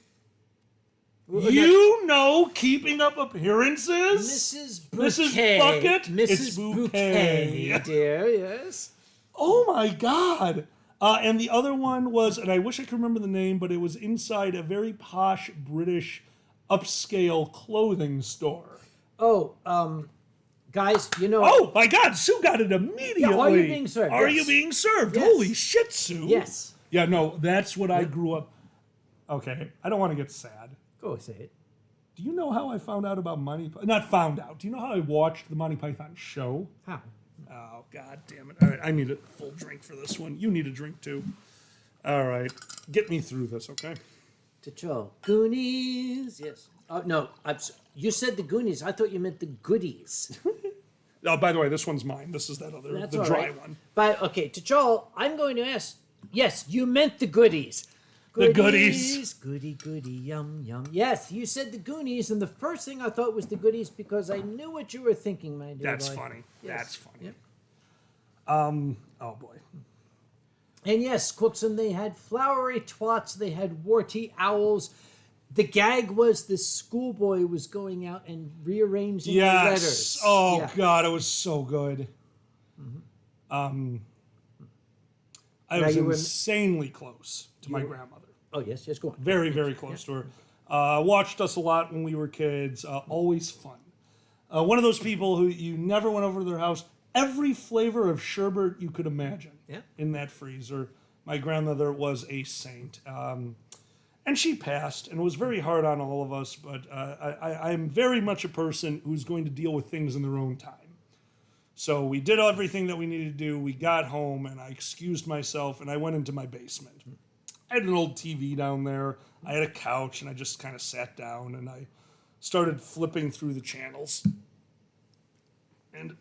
You know Keeping Up Appearances? Mrs. Bouquet. Mrs. Bucket? Mrs. It's Bouquet, dear, yes. Oh my God. And the other one was, and I wish I could remember the name, but it was inside a very posh British upscale clothing store. Oh, guys, you know... Oh my God, Sue got it immediately. Yeah, are you being served? Are Yes. you being served? Yes. Holy shit, Sue. Yes. Yeah, no, that's what I grew up... Okay, I don't want to get sad. Go say it. Do you know how I found out about Monty... Not found out. Do you know how I watched the Monty Python show? How? Oh, God damn it. All right, I need a full drink for this one. You need a drink, too. All right. Get me through this, okay? T'Challa. Goonies. Yes. Oh, no. You said the Goonies. I thought you meant the Goodies. Oh, by the way, this one's mine. This is that other, That's the all dry right. one. But, okay, T'Challa, I'm going to ask. Yes, you meant the Goodies. The Goodies. Goody, goody, yum, yum. Yes, you said the Goonies, and the first thing I thought was the Goodies because I knew what you were thinking, my dear That's boy. funny. Yes. That's funny. Yep. Oh, boy. And yes, Cookson, they had flowery twats, they had warty owls. The gag was the schoolboy was going out and rearranging the letters. Oh, Yeah. God, it was so good. I Now was you were- insanely close to my grandmother. Oh, yes, go on. Very, very close to her. Watched us a lot when we were kids. Always fun. One of those people who you never went over to their house. Every flavor of sherbet you could imagine in that freezer. My grandmother was a saint. And she passed, and it was very hard on all of us, but I'm very much a person who's going to deal with things in their own time. So we did everything that we needed to do. We got home, and I excused myself, and I went into my basement. I had an old TV down there. I had a couch, and I just kind of sat down, and I started flipping through the channels. And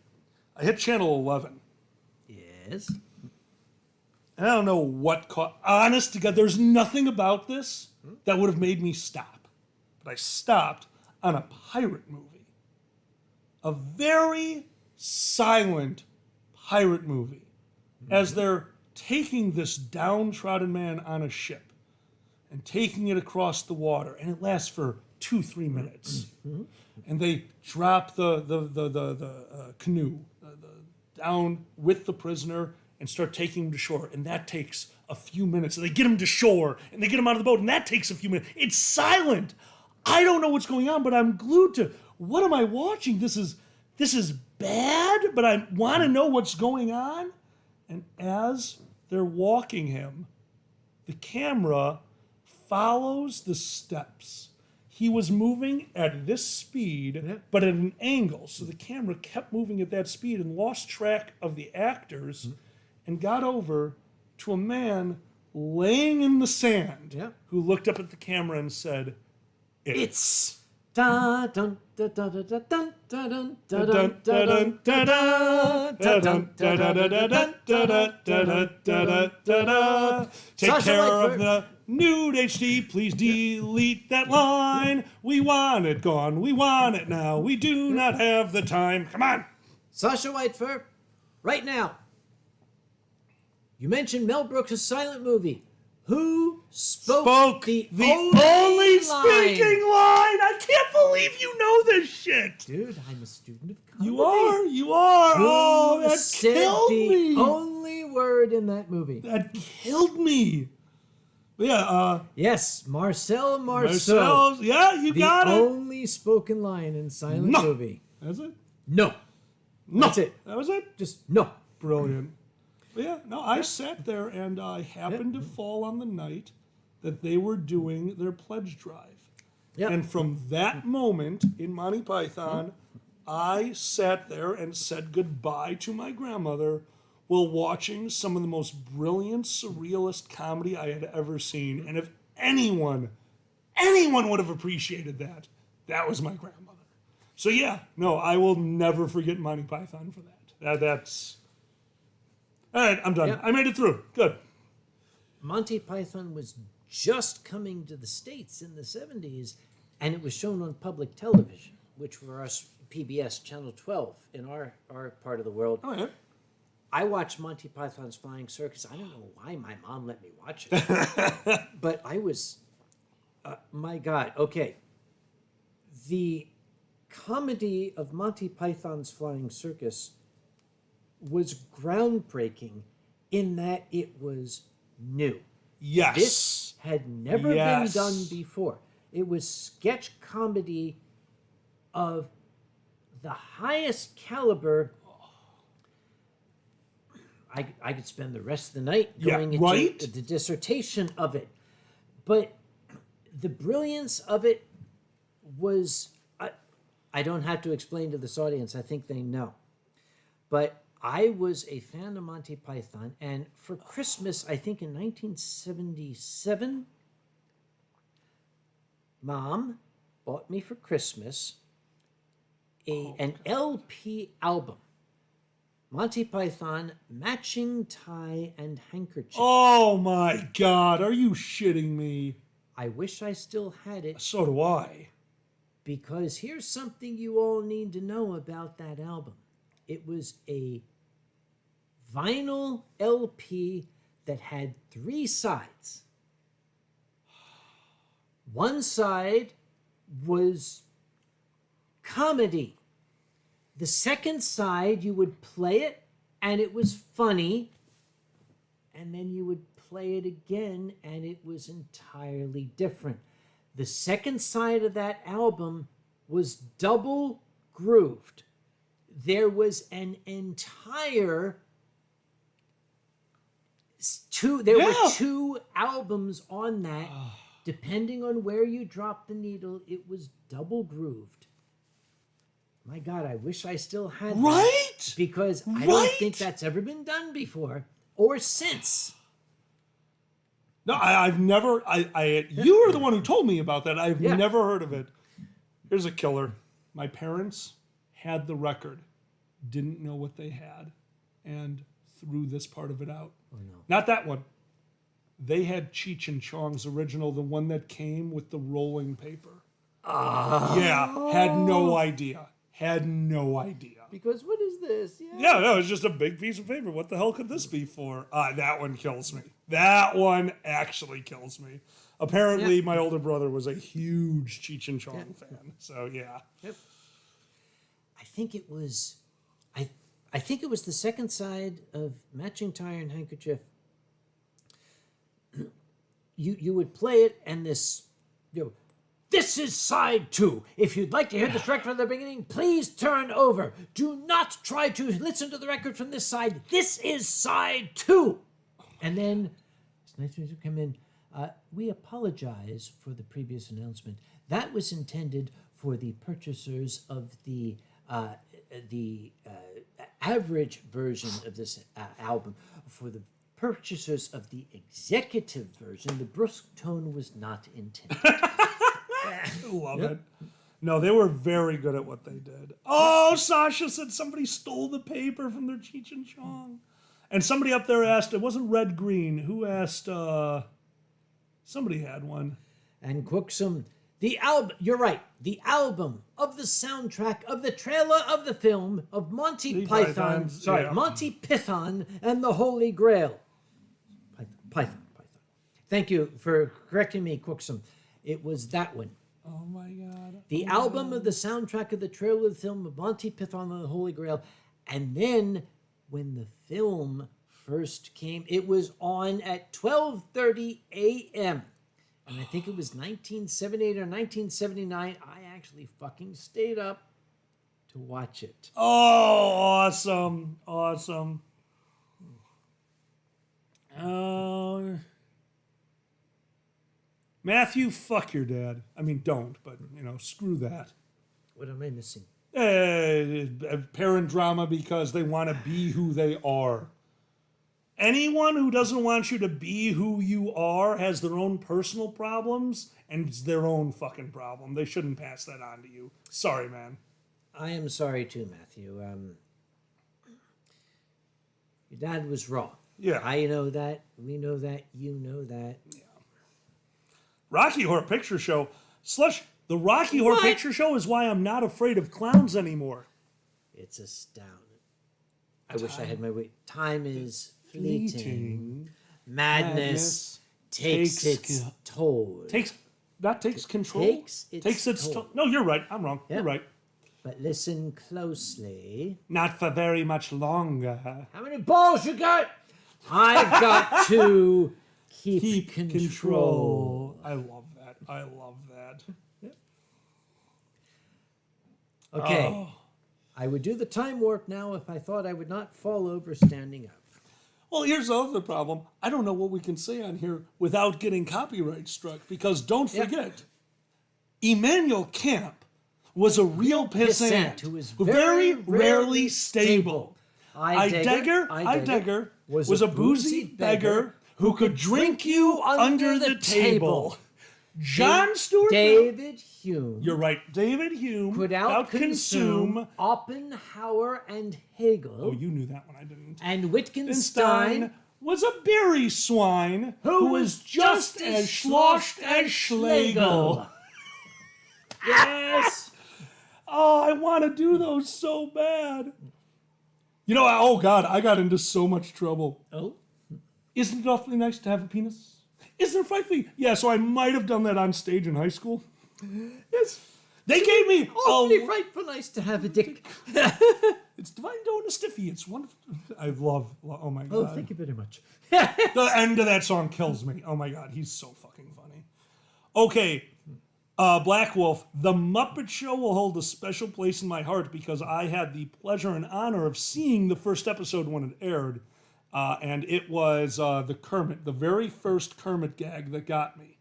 I hit channel 11. Yes. And I don't know what caught. Honest to God, there's nothing about this that would have made me stop. But I stopped on a pirate movie. A very silent pirate movie. As they're taking this downtrodden man on a ship and taking it across the water. And it lasts for 2-3 minutes. And they drop the canoe down with the prisoner and start taking him to shore. And that takes a few minutes. And they get him to shore and they get him out of the boat. And that takes a few minutes. It's silent. I don't know what's going on, but I'm glued to, what am I watching? This is bad, but I want to know what's going on. And as they're walking him, the camera follows the steps. He was moving at this speed, but at an angle. So the camera kept moving at that speed and lost track of the actors and got over to a man laying in the sand who looked up at the camera and said, "It's." Da dun da da da da dun da dun da dun da dun da da. Take care of the nude HD. Please delete that line. We want it gone. We want it now. We do not have the time. Come on. Sasha Whitefur, right now. You mentioned Mel Brooks' silent movie. Who spoke the only speaking line? I can't believe you know this shit. Dude, I'm a student of comedy. You are. Who Oh, that said killed the me. only word in that movie? That killed me. But yeah, yes, Marcel Marceau. Yeah, you got it. The only spoken line in silent movie. That's it? No. That's it. That was it? Just no. Brilliant. But yeah, no, I sat there and I happened to fall on the night that they were doing their pledge drive. Yep. And from that moment in Monty Python, I sat there and said goodbye to my grandmother while watching some of the most brilliant surrealist comedy I had ever seen. And if anyone would have appreciated that, that was my grandmother. So yeah, no, I will never forget Monty Python for that. That's... All right, I'm done. Yep. I made it through. Good. Monty Python was just coming to the States in the 70s, and it was shown on public television, which for us, PBS, Channel 12, in our part of the world. Oh, yeah. I watched Monty Python's Flying Circus. I don't know why my mom let me watch it. But I was, my God, okay. The comedy of Monty Python's Flying Circus was groundbreaking in that it was new. Yes. This had never been done before. It was sketch comedy of the highest caliber. I could spend the rest of the night going into the dissertation of it. But the brilliance of it was, I don't have to explain to this audience, I think they know. But I was a fan of Monty Python, and for Christmas, I think in 1977, Mom bought me for Christmas an LP album. Monty Python, Matching Tie and Handkerchief. Oh my God, are you shitting me? I wish I still had it. So do I. Because here's something you all need to know about that album. It was a vinyl LP that had 3 sides. One side was comedy. The second side, you would play it, and it was funny. And then you would play it again, and it was entirely different. The second side of that album was double grooved. There was an entire... There were 2 albums on that. Depending on where you dropped the needle, it was double grooved. My God, I wish I still had that. Because I don't think that's ever been done before or since. No, I've never... you were the one who told me about that. I've never heard of it. Here's a killer. My parents had the record, didn't know what they had, and threw this part of it out. Oh no. Not that one. They had Cheech and Chong's original, the one that came with the rolling paper. Yeah, had no idea. Had no idea. Because what is this? Yeah, no, it's just a big piece of paper. What the hell could this be for? That one kills me. That one actually kills me. Apparently, my older brother was a huge Cheech and Chong fan. So, yeah. Yep. I think it was the second side of Matching Tire and Handkerchief. You would play it, and this is side 2. If you'd like to hear this record from the beginning, please turn over. Do not try to listen to the record from this side. This is side 2. And then, it's nice when you come in. We apologize for the previous announcement. That was intended for the purchasers of the average version of this album. For the purchasers of the executive version, the brusque tone was not intended. Love it. No, they were very good at what they did. Oh, Sasha said somebody stole the paper from their Cheech and Chong. And somebody up there asked, it wasn't Red Green, who asked, somebody had one. And Quooksum, the album, you're right, the album of the soundtrack of the trailer of the film of Monty Python, Monty Python and the Holy Grail. Python. Thank you for correcting me, Quooksum. It was that one. Oh my God. The album of the soundtrack of the trailer of the film of Monty Python and the Holy Grail. And then when the film first came, it was on at 12:30 a.m. And I think it was 1978 or 1979. I actually fucking stayed up to watch it. Oh, awesome. Matthew, fuck your dad. I mean, don't, but, screw that. What am I missing? Parent drama because they want to be who they are. Anyone who doesn't want you to be who you are has their own personal problems, and it's their own fucking problem. They shouldn't pass that on to you. Sorry, man. I am sorry too, Matthew. Your dad was wrong. Yeah. I know that. We know that. You know that. Yeah. Rocky Horror Picture Show. Slush, the Rocky Horror Picture Show is why I'm not afraid of clowns anymore. It's astounding. I wish I had my way. Time is fleeting. Madness takes its toll. Takes control. Takes its toll. No, you're right. I'm wrong. Yep. You're right. But listen closely. Not for very much longer. How many balls you got? I've got to keep control. I love that. Yep. Okay. Oh. I would do the time warp now if I thought I would not fall over standing up. Well, here's the other problem. I don't know what we can say on here without getting copyright struck, because don't forget, Emmanuel Camp was a real pissant who was very rarely stable. Heidegger was a boozy beggar who could drink you under the table. John Stuart David Hume. You're right. David Hume could outconsume Oppenhauer and Hegel. Oh, you knew that one. I didn't. And Wittgenstein was a berry swine who was just as sloshed as Schlegel. Yes. Oh, I want to do those so bad. Oh God, I got into so much trouble. Oh? Isn't it awfully nice to have a penis? Isn't it frightfully? Yeah, so I might have done that on stage in high school. Yes. They gave me awfully frightful nice to have a dick. It's divine dough and a stiffy. It's wonderful. I love, oh my God. Oh, thank you very much. The end of that song kills me. Oh my God, he's so fucking funny. Okay, Black Wolf, The Muppet Show will hold a special place in my heart because I had the pleasure and honor of seeing the first episode when it aired. And it was the very first Kermit gag that got me.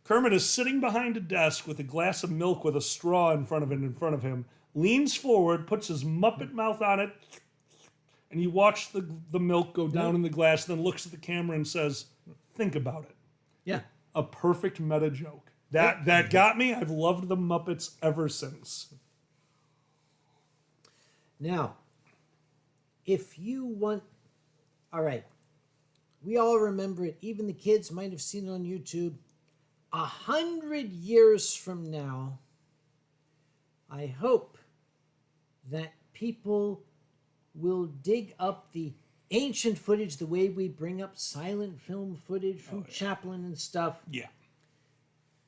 Kermit is sitting behind a desk with a glass of milk with a straw in front of him, leans forward, puts his Muppet mouth on it, and you watch the milk go down in the glass, then looks at the camera and says, think about it. Yeah. A perfect meta joke. That got me. I've loved the Muppets ever since. Now, if you want All right. We all remember it. Even the kids might have seen it on YouTube. 100 years from now, I hope that people will dig up the ancient footage the way we bring up silent film footage from Chaplin and stuff. Yeah.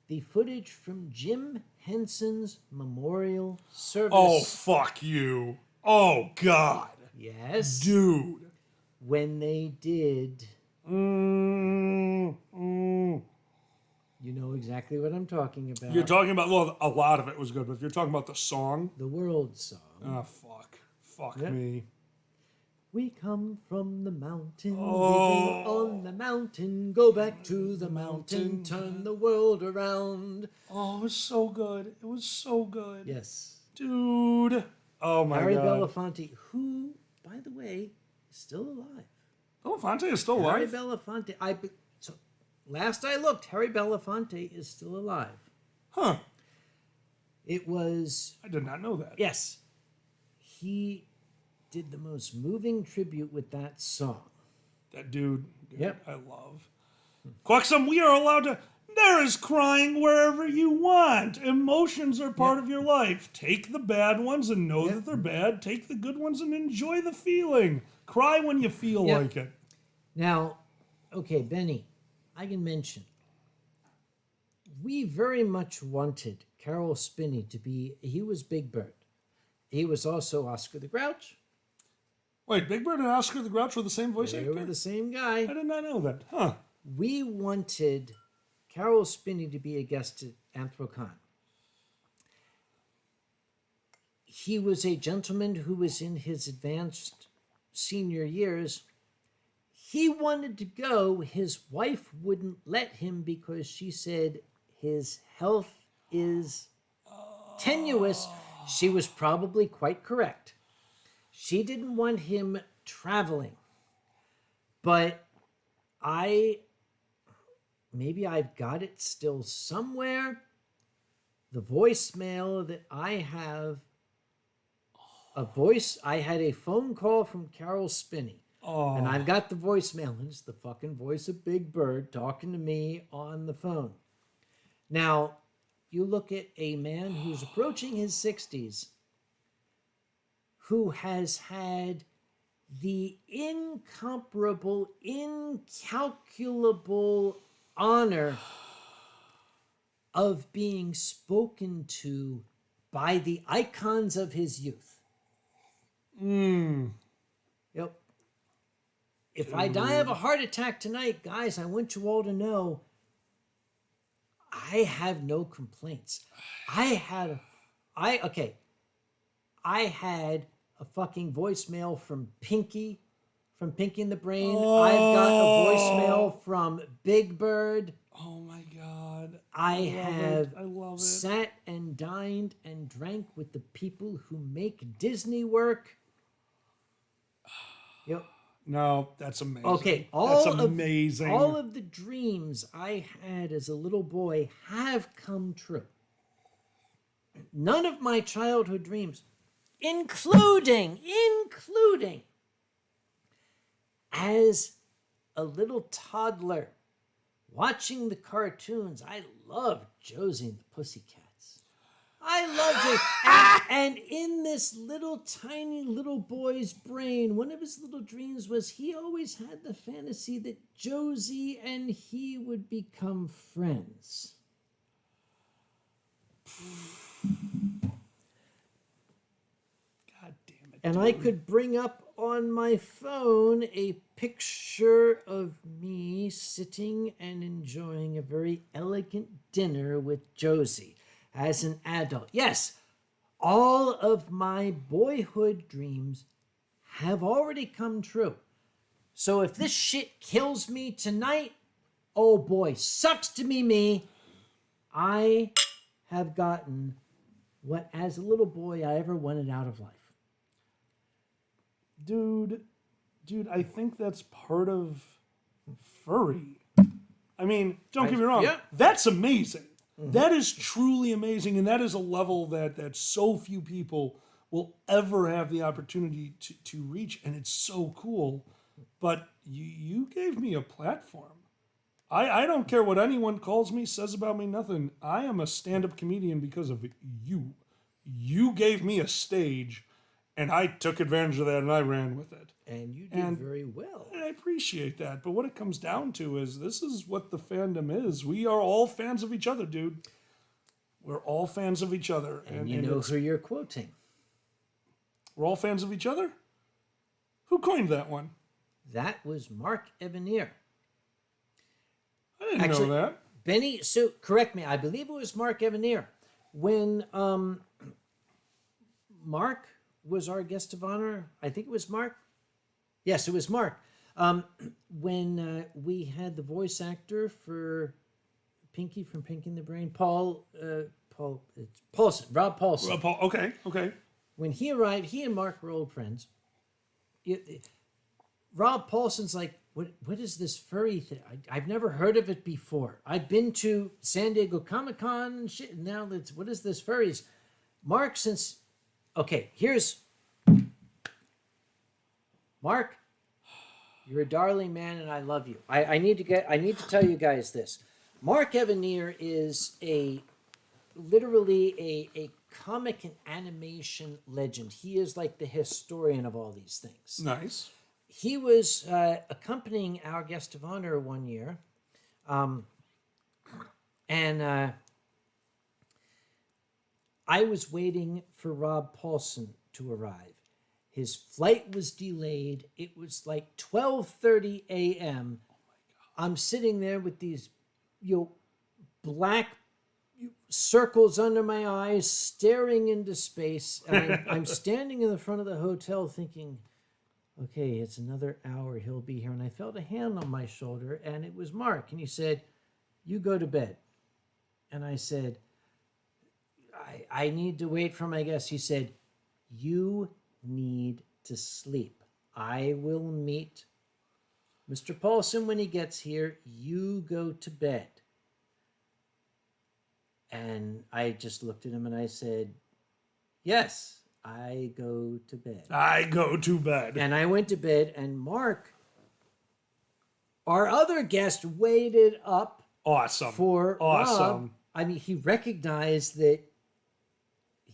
The footage from Jim Henson's memorial service. Oh, fuck you. Oh, God. Yes. Dude. When they did. You know exactly what I'm talking about. You're talking about, well, a lot of it was good, but if you're talking about the song. The world song. Oh, fuck. Fuck Yep. me. We come from the mountain, Oh. living on the mountain, go back to the mountain, turn the world around. Oh, it was so good. It was so good. Yes. Dude. Oh, my Harry God. Belafonte, who, by the way, is still alive. Belafonte is still Harry alive? Belafonte, so last I looked, Harry Belafonte is still alive. Huh. It was, I did not know that. yes, he did the most moving tribute with that song. That dude, Yep. I love. Quaxum, we are allowed to. There is crying wherever you want. Emotions are part of your life. Take the bad ones and know that they're bad. Take the good ones and enjoy the feeling. Cry when you feel like it. Now, okay, Benny, I can mention, we very much wanted Carol Spinney to be, he was Big Bird. He was also Oscar the Grouch. Wait, Big Bird and Oscar the Grouch were the same voice They actor? were the same guy. I did not know that. Huh. We wanted Carol Spinney to be a guest at Anthrocon. He was a gentleman who was in his advanced senior years. He wanted to go. His wife wouldn't let him because she said his health is tenuous. She was probably quite correct. She didn't want him traveling. But maybe I've got it still somewhere. The voicemail that I have, I had a phone call from Carol Spinney. Oh. And I've got the voicemail, and it's the fucking voice of Big Bird talking to me on the phone. Now, you look at a man who's approaching his 60s, who has had the incomparable, incalculable honor of being spoken to by the icons of his youth. Yep. If I die of a heart attack tonight, guys, I want you all to know I have no complaints. I had a fucking voicemail from Pinky and the Brain. I've got a voicemail from Big Bird. Oh my God. I love it. sat and dined and drank with the people who make Disney work. Yep. No, that's amazing. Okay, that's amazing. all of the dreams I had as a little boy have come true. None of my childhood dreams, including as a little toddler watching the cartoons. I loved Josie and the Pussycats. I loved it. And in this little tiny little boy's brain, one of his little dreams was he always had the fantasy that Josie and he would become friends. God damn it. And I could bring up on my phone a picture of me sitting and enjoying a very elegant dinner with Josie as an adult. Yes, all of my boyhood dreams have already come true. So if this shit kills me tonight, oh boy, sucks to be me. I have gotten what, as a little boy, I ever wanted out of life. Dude, I think that's part of furry. I mean, don't get me wrong. Yeah. That's amazing. Mm-hmm. That is truly amazing, and that is a level that so few people will ever have the opportunity to reach, and it's so cool. but you gave me a platform. I don't care what anyone calls me, says about me, nothing. I am a stand-up comedian because of you. You gave me a stage, and I took advantage of that, and I ran with it. And you did very well. I appreciate that. But what it comes down to is this is what the fandom is. We are all fans of each other, dude. We're all fans of each other. And you know who you're quoting. We're all fans of each other? Who coined that one? That was Mark Evanier. I didn't know that. Benny, so correct me, I believe it was Mark Evanier. When Mark was our guest of honor, I think it was Mark. Yes, it was Mark. When we had the voice actor for Pinky from Pinky and the Brain, it's Paulson, Rob Paulson. Okay. When he arrived, he and Mark were old friends. Rob Paulson's like, what is this furry thing? I've never heard of it before. I've been to San Diego Comic-Con and shit, and now what is this furries? Mark, here's Mark. You're a darling man, and I love you. I need to tell you guys this. Mark Evanier is literally a comic and animation legend. He is like the historian of all these things. Nice. He was accompanying our guest of honor one year, and I was waiting for Rob Paulson to arrive. His flight was delayed. It was like 12:30 a.m. Oh my God. I'm sitting there with these, black circles under my eyes, staring into space, and I'm standing in the front of the hotel thinking, okay, it's another hour, he'll be here. And I felt a hand on my shoulder, and it was Mark. And he said, you go to bed. And I said, I need to wait for my guest. He said, you need to sleep. I will meet Mr. Paulson when he gets here. You go to bed. And I just looked at him and I said, yes. I go to bed. I go to bed. And I went to bed, and Mark, our other guest, waited up. Awesome. For awesome. Rob. I mean, he recognized that.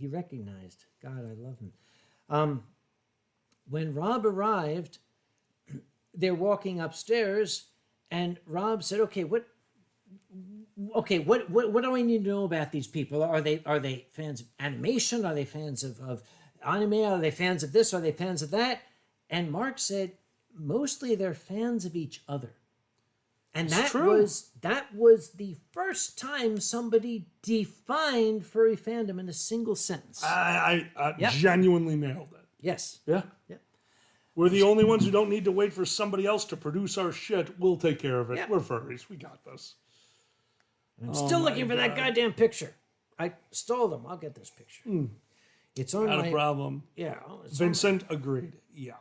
God, I love him. When Rob arrived, they're walking upstairs, and Rob said, "Okay, what do I need to know about these people? Are they fans of animation? Are they fans of anime? Are they fans of this? Are they fans of that?" And Mark said, mostly they're fans of each other. And that was the first time somebody defined furry fandom in a single sentence. I genuinely nailed it. Yes. Yeah. Yep. We're the only ones who don't need to wait for somebody else to produce our shit. We'll take care of it. Yep. We're furries. We got this. I'm still looking for that goddamn picture. I stole them. I'll get this picture. It's on Not a problem. Yeah. Vincent agreed. Yeah.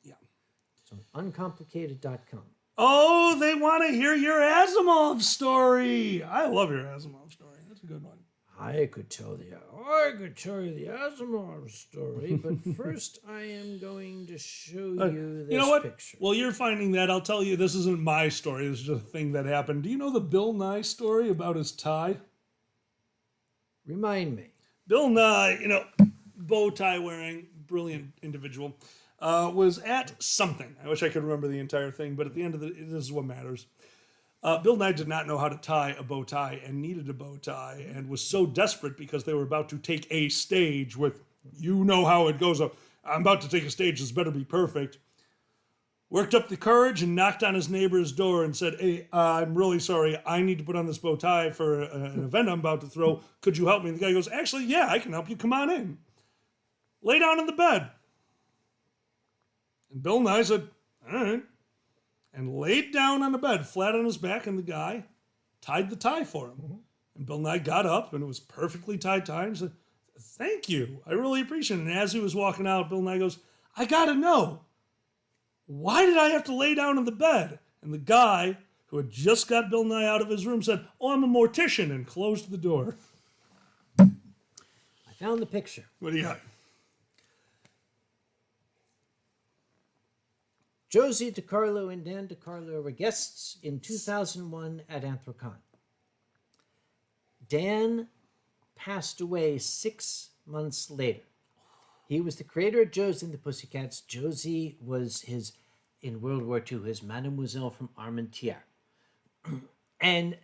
It's on uncomplicated.com. Oh, they want to hear your Asimov story. I love your Asimov story. That's a good one. I could tell you the Asimov story, but first I am going to show you this you know what? picture. Well, you're finding that. I'll tell you, this isn't my story. This is just a thing that happened. Do you know the Bill Nye story about his tie? Remind me. Bill Nye, bow tie wearing, brilliant individual, was at something. I wish I could remember the entire thing, but at the end of this is what matters. Bill Nye did not know how to tie a bow tie and needed a bow tie and was so desperate because they were about to take a stage with, you know how it goes. I'm about to take a stage, this better be perfect. Worked up the courage and knocked on his neighbor's door and said, hey, I'm really sorry. I need to put on this bow tie for an event I'm about to throw. Could you help me? And the guy goes, actually, yeah, I can help you. Come on in. Lay down in the bed. And Bill Nye said, all right. And laid down on the bed, flat on his back, and the guy tied the tie for him. Mm-hmm. And Bill Nye got up, and it was perfectly tied tie, and said, thank you. I really appreciate it. And as he was walking out, Bill Nye goes, I got to know, why did I have to lay down in the bed? And the guy who had just got Bill Nye out of his room said, oh, I'm a mortician, and closed the door. I found the picture. What do you got? Josie DiCarlo and Dan DiCarlo were guests in 2001 at Anthrocon. Dan passed away 6 months later. He was the creator of Josie and the Pussycats. Josie was his, in World War II, his Mademoiselle from Armentières. And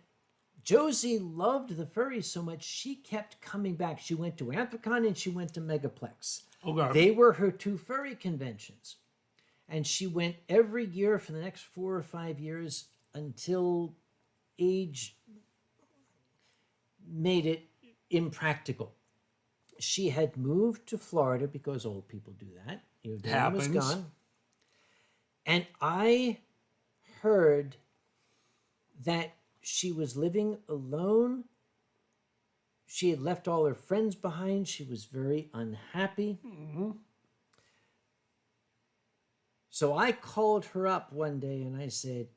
Josie loved the furries so much, she kept coming back. She went to Anthrocon and she went to Megaplex. Okay. They were her two furry conventions. And she went every year for the next 4 or 5 years until age made it impractical. She had moved to Florida because old people do that. Dan was gone. And I heard that she was living alone. She had left all her friends behind. She was very unhappy. Mm-hmm. So I called her up one day and I said,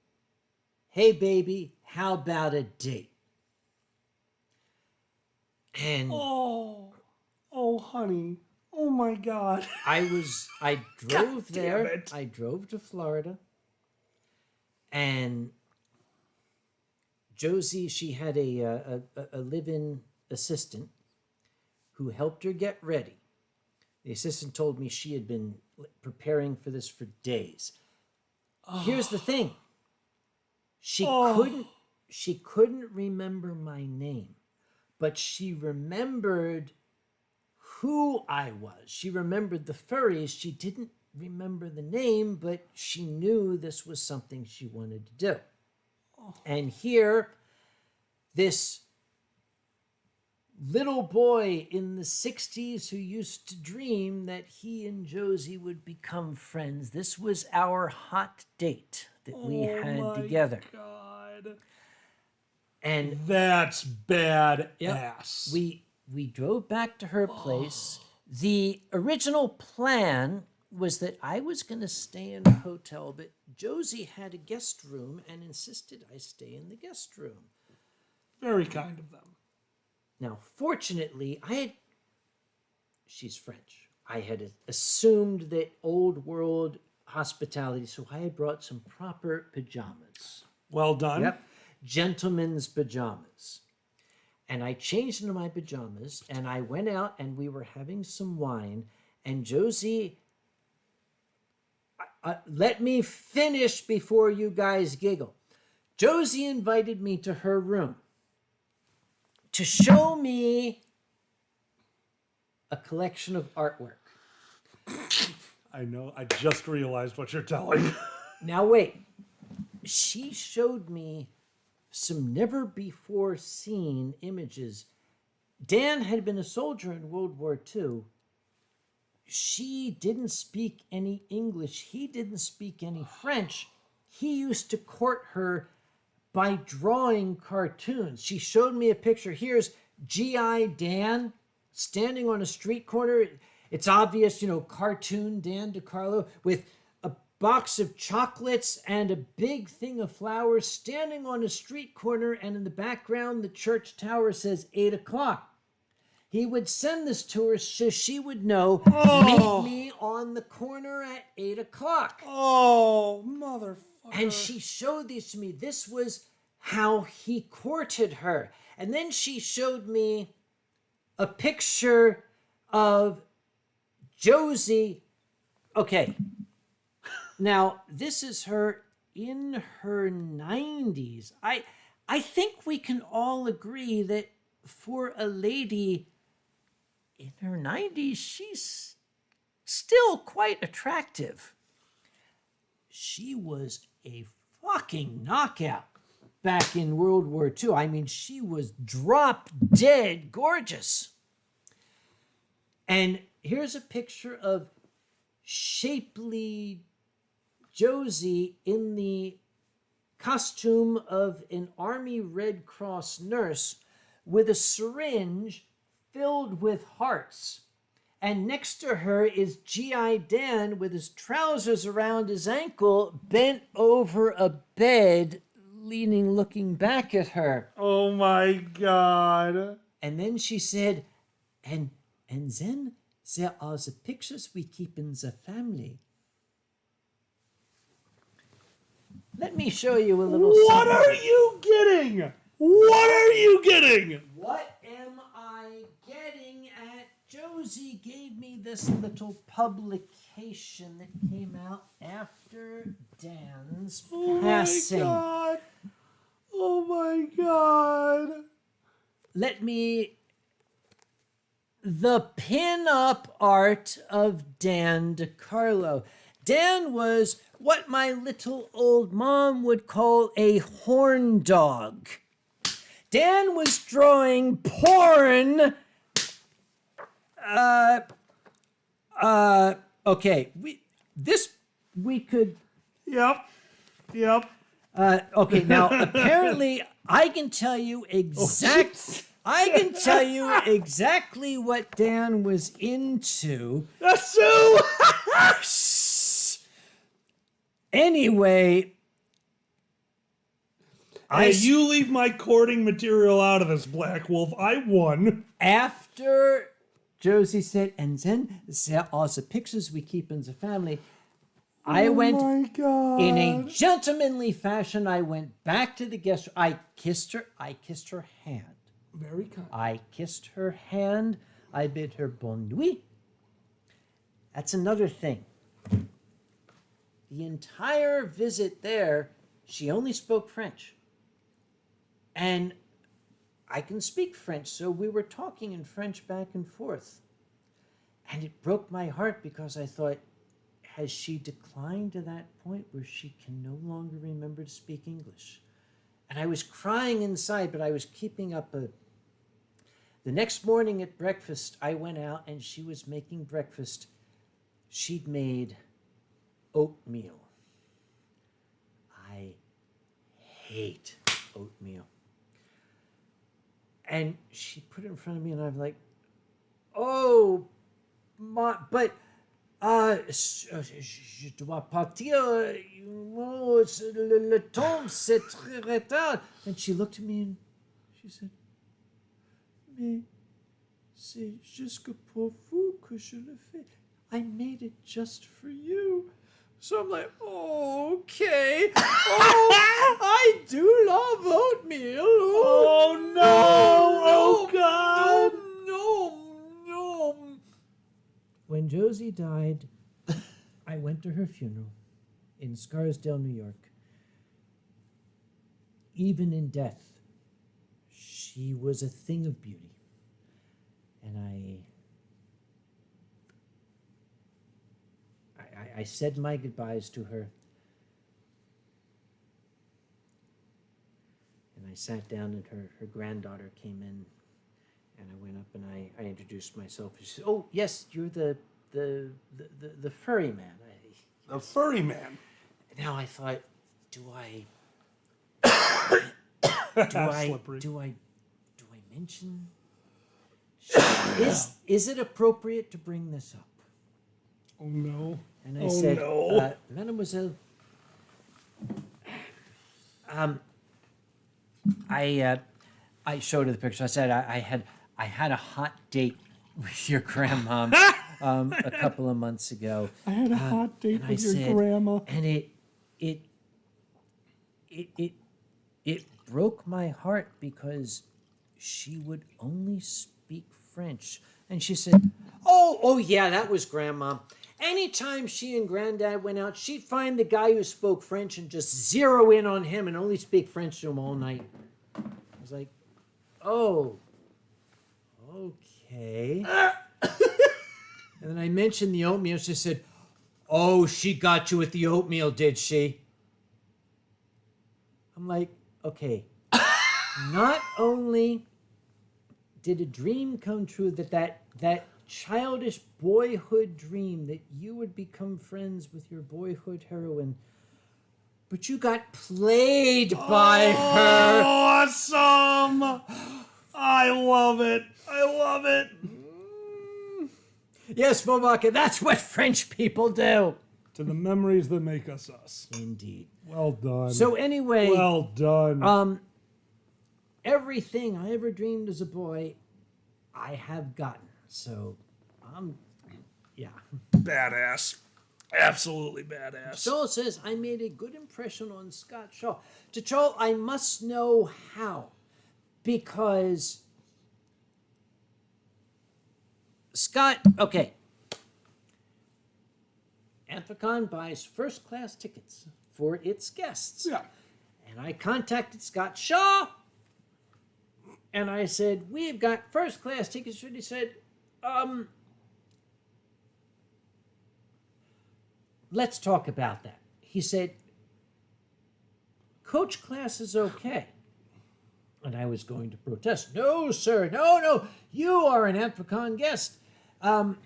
"Hey, baby, how about a date?" And oh, honey. Oh, my God. I drove there. it. I drove to Florida. And Josie, she had a live-in assistant who helped her get ready. The assistant told me she had been preparing for this for days. Here's the thing. She couldn't remember my name, but she remembered who I was. She remembered the furries. She didn't remember the name, but she knew this was something she wanted to do. And here, this little boy in the 60s who used to dream that he and Josie would become friends. This was our hot date that we had together. God. And that's badass. yep, we drove back to her place. The original plan was that I was going to stay in a hotel, but Josie had a guest room and insisted I stay in the guest room. Very kind of them. Now, fortunately, she's French. I had assumed that old world hospitality, so I had brought some proper pajamas. Well done. Yep. Gentlemen's pajamas. And I changed into my pajamas and I went out and we were having some wine and Josie, let me finish before you guys giggle. Josie invited me to her room to show me a collection of artwork. I know. I just realized what you're telling. Now wait. She showed me some never-before-seen images. Dan had been a soldier in World War II. She didn't speak any English. He didn't speak any French. He used to court her by drawing cartoons. She showed me a picture. Here's G.I. Dan standing on a street corner. It's obvious, cartoon Dan DiCarlo with a box of chocolates and a big thing of flowers standing on a street corner, and in the background the church tower says 8 o'clock. He would send this to her so she would know, meet me on the corner at 8 o'clock. Oh, motherfucker. And she showed these to me. This was how he courted her. And then she showed me a picture of Josie. Okay. Now, this is her in her 90s. I think we can all agree that for a lady in her 90s, she's still quite attractive. She was a fucking knockout back in World War II. I mean, she was drop dead gorgeous. And here's a picture of shapely Josie in the costume of an Army Red Cross nurse with a syringe filled with hearts. And next to her is G.I. Dan with his trousers around his ankle, bent over a bed, looking back at her. Oh my God. And then she said, and then there are the pictures we keep in the family. Let me show you a little What something. are you getting? What are you getting? What am I getting at? Josie gave me this little publication that came out after Dan's passing. Oh my god. Oh my god. The pin-up art of Dan DeCarlo. Dan was what my little old mom would call a horn dog. Dan was drawing porn. Okay. We could. Yep. Okay. Now, apparently, I can tell you I can tell you exactly what Dan was into. So. Anyway, Hey, you leave my courting material out of this, Black Wolf. I won. After Josie said, and then all the pictures we keep in the family, I went my god. in a gentlemanly fashion. I went back to the guest room. I kissed her hand. Very kind. I kissed her hand. I bid her bonne nuit. That's another thing. The entire visit there, she only spoke French. And I can speak French, so we were talking in French back and forth. And it broke my heart because I thought, has she declined to that point where she can no longer remember to speak English? And I was crying inside, but I was keeping up a... The next morning at breakfast, I went out and she was making breakfast. She'd made oatmeal. I hate oatmeal. And she put it in front of me and I'm like, oh, but je dois partir, le temps, c'est très tard. And she looked at me and she said, mais c'est juste pour vous que je le fais. I made it just for you. So I'm like, oh, okay. Oh, I do love oatmeal. Oh no! Oh god! No. When Josie died, I went to her funeral in Scarsdale, New York. Even in death, she was a thing of beauty. And I said my goodbyes to her. And I sat down and her granddaughter came in and I went up and I introduced myself. She said, oh, yes, you're the furry man. The furry man. Now I thought, do I mention? Is it appropriate to bring this up? Oh no. And I said, no. Mademoiselle, I showed her the picture. I said I had a hot date with your grandma a couple of months ago. I had a hot date with your grandma. And it broke my heart because she would only speak French. And she said, oh yeah, that was grandma. Anytime she and granddad went out, she'd find the guy who spoke French and just zero in on him and only speak French to him all night. I was like, oh, okay. And then I mentioned the oatmeal. She said, oh, she got you with the oatmeal, did she? I'm like, okay. Not only did a dream come true, that childish boyhood dream that you would become friends with your boyhood heroine, but you got played by her. Awesome! I love it. Yes, Momaka, that's what French people do. To the memories that make us us. Indeed. Well done. So anyway, well done. Everything I ever dreamed as a boy, I have gotten. So, yeah. Badass. Absolutely badass. Joel says, I made a good impression on Scott Shaw. To Joel, I must know how. Because Scott, okay. Anthrocon buys first-class tickets for its guests. Yeah. And I contacted Scott Shaw, and I said, we've got first-class tickets. And he said, let's talk about that. He said, coach class is okay. And I was going to protest. No, sir. No. You are an Anthrocon guest. As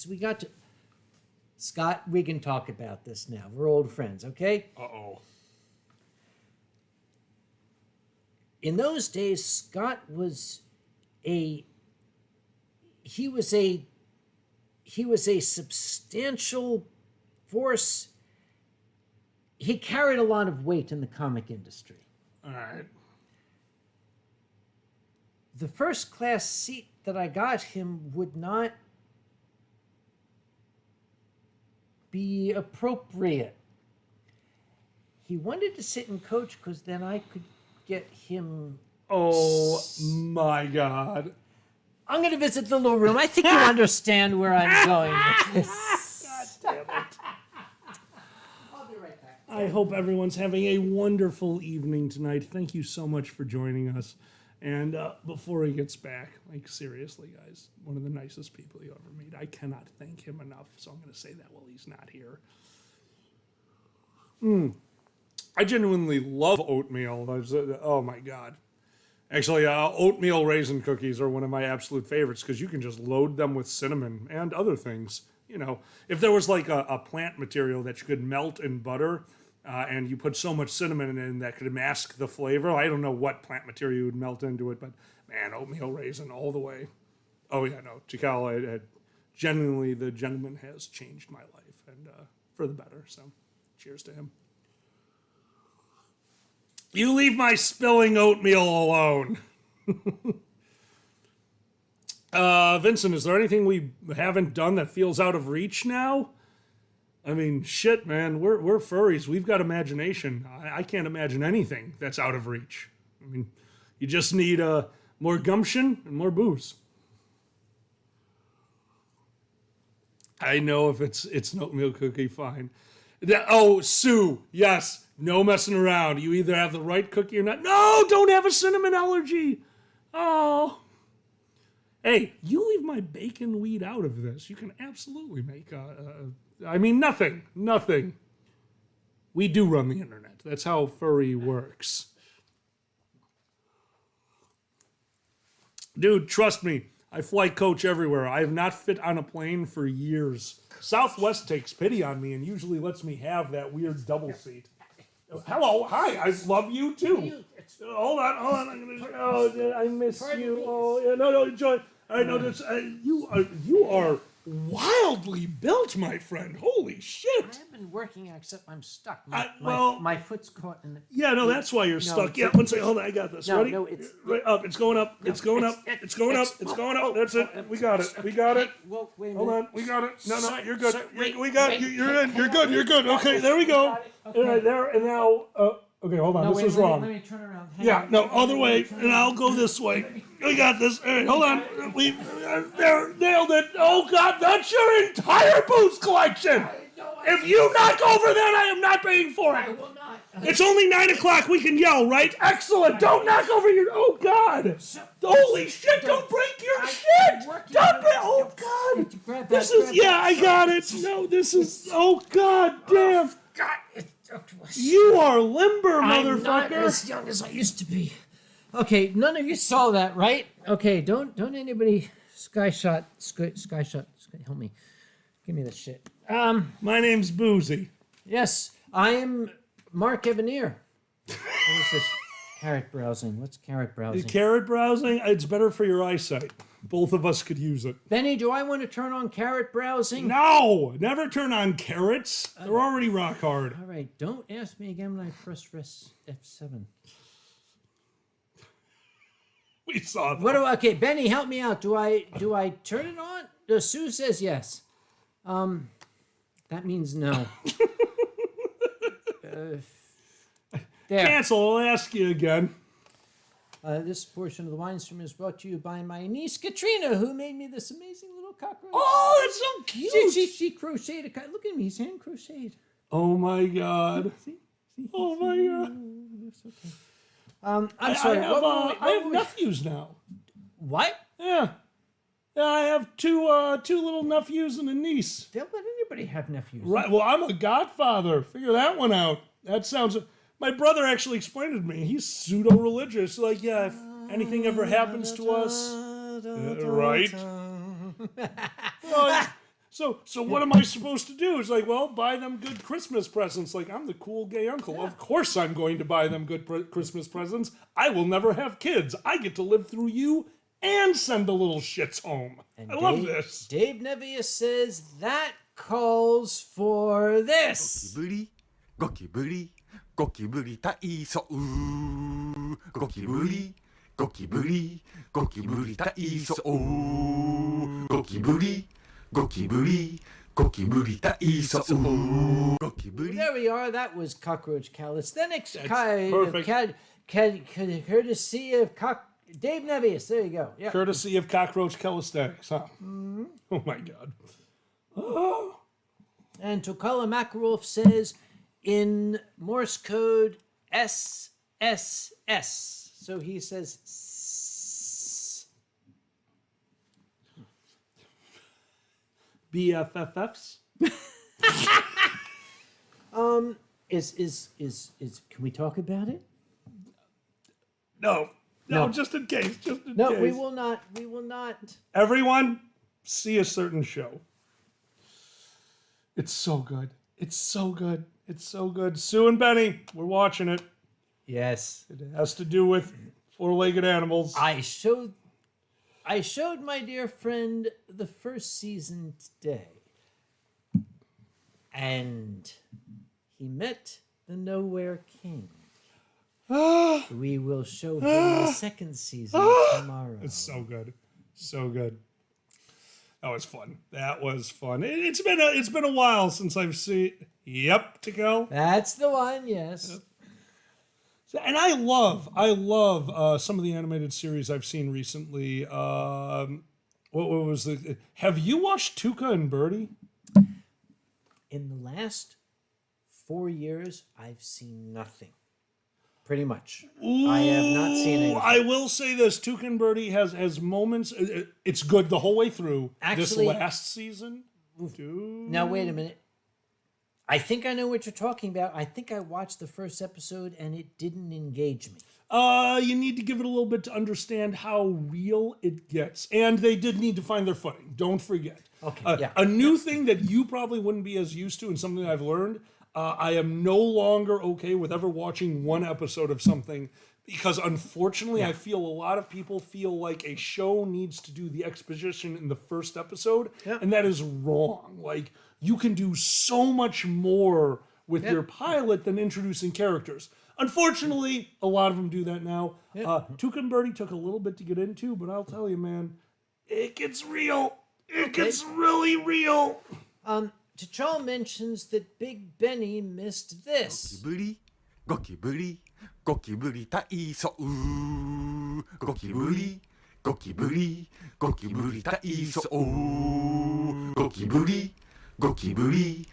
we got to... Scott, we can talk about this now. We're old friends, okay? Uh-oh. In those days, Scott was a substantial force. He carried a lot of weight in the comic industry. All right. The first class seat that I got him would not be appropriate. He wanted to sit and coach because then I could get him. Oh my God. I'm going to visit the little room. I think you understand where I'm going with this. God damn it. I'll be right back. I hope everyone's having a wonderful evening tonight. Thank you so much for joining us. And before he gets back, like seriously, guys, one of the nicest people you ever meet. I cannot thank him enough, so I'm going to say that while he's not here. I genuinely love oatmeal. Oh my God. Actually, oatmeal raisin cookies are one of my absolute favorites because you can just load them with cinnamon and other things. You know, if there was like a plant material that you could melt in butter and you put so much cinnamon in that could mask the flavor, I don't know what plant material you would melt into it, but man, oatmeal raisin all the way. Oh yeah, no, Chikal, genuinely, the gentleman has changed my life and for the better. So, cheers to him. You leave my spilling oatmeal alone. Vincent, is there anything we haven't done that feels out of reach now? I mean, shit, man, we're furries. We've got imagination. I can't imagine anything that's out of reach. I mean, you just need more gumption and more booze. I know if it's an oatmeal cookie, fine. Sue, yes, no messing around. You either have the right cookie or not. No, don't have a cinnamon allergy. Oh. Hey, you leave my bacon weed out of this. You can absolutely make, nothing. We do run the internet. That's how furry works. Dude, trust me, I fly coach everywhere. I have not fit on a plane for years. Southwest takes pity on me and usually lets me have that weird double seat. Hello, hi, I love you too. Hold on. I miss you. Oh, yeah, no, enjoy. I know this. You are wildly built, my friend. Holy shit! I have been working, except I'm stuck. My foot's caught in the... Yeah, no, that's why you're stuck. Yeah, one second. Hold on, I got this. Ready? No, it's... Right up. It's going up. It's going up. It's going up. It's going up. That's it. We got it. Well, wait a minute. Hold on. We got it. No, Sir, you're good. sir, wait, We got wait, you. You're in. hang You're on, good. You're good. Okay, there we go. Okay. All right, there and now. Okay, hold on. No, This wait, is let me- wrong. Let me turn around. Hang Yeah, on. no, other way, and I'll go this way. We got this. All right, hold on. We there, nailed it. Oh God, that's your entire booze collection. If you knock over that, I am not paying for I it. will not. It's only 9 o'clock. We can yell, right? Excellent. Don't knock over your. Oh God. Holy shit! Don't break your shit. Don't break. Oh God. Grab that, This is. grab Yeah, that. I got it. No, this is. Oh God damn. God, You are limber, I'm not motherfucker. as young as I used to be. Okay, none of you saw that, right? Okay, don't anybody sky shot, help me. Give me this shit. My name's Boozy. Yes, I am Mark Evanier. What is this? Carrot browsing. What's carrot browsing? Carrot browsing, it's better for your eyesight. Both of us could use it. Benny, do I want to turn on carrot browsing? No! Never turn on carrots. They're already rock hard. All right, don't ask me again when I press F7. We saw that. Okay, Benny, help me out. Do I turn it on? Sue says yes. That means no. There. Cancel. I'll ask you again. This portion of the Winestream is brought to you by my niece Katrina, who made me this amazing little cockroach. Oh, that's so cute. She crocheted a look at me, he's hand crocheted. Oh my God. See? Oh my God. That's okay. I'm sorry. I have nephews now. What? Yeah. Yeah, I have two little nephews and a niece. Don't let anybody have nephews. Right. Well, I'm a godfather. Figure that one out. That sounds. My brother actually explained it to me. He's pseudo-religious. Like, yeah, if anything ever happens to us, right? So what am I supposed to do? It's like, well, buy them good Christmas presents. Like, I'm the cool gay uncle. Yeah. Of course I'm going to buy them good Christmas presents. I will never have kids. I get to live through you and send the little shits home. And I love this. Dave Nevius says that calls for this. Goki buri tai so Goki buri tai so Goki buri tai so There we are. That was Cockroach Calisthenics. Perfect. Courtesy of Dave Nevius. There you go. Yeah. Courtesy of Cockroach Calisthenics, huh? Mm-hmm. Oh my God. Oh. And Tokala Makarov says in Morse code SSS. So he says S. BFFs. Can we talk about it? No, just in case. No, we will not. We will not. Everyone, see a certain show. It's so good. It's so good. It's so good. Sue and Benny, we're watching it. Yes. It has to do with four-legged animals. I showed my dear friend the first season today. And he met the Nowhere King. We will show him the second season tomorrow. It's so good. So good. That was fun. It's been a while since I've seen. Yep, Tico. That's the one. Yes. And I love some of the animated series I've seen recently. What was the? Have you watched Tuca and Birdie? In the last 4 years, I've seen nothing. Pretty much. Ooh, I have not seen anything. I will say this: Tuca and Birdie has moments. It's good the whole way through. Actually, this last season. Dude. Now wait a minute. I think I know what you're talking about. I think I watched the first episode and it didn't engage me. You need to give it a little bit to understand how real it gets. And they did need to find their footing. Don't forget. Okay, yeah. A new thing that you probably wouldn't be as used to and something I've learned, I am no longer okay with ever watching one episode of something because unfortunately I feel a lot of people feel like a show needs to do the exposition in the first episode, and that is wrong. Like, you can do so much more with your pilot than introducing characters. Unfortunately, a lot of them do that now. Tuca and Birdie took a little bit to get into, but I'll tell you, man, it gets real. It gets really real. T'Challa mentions that Big Benny missed this. Goki buri tai so Goki buri tai so Goki buri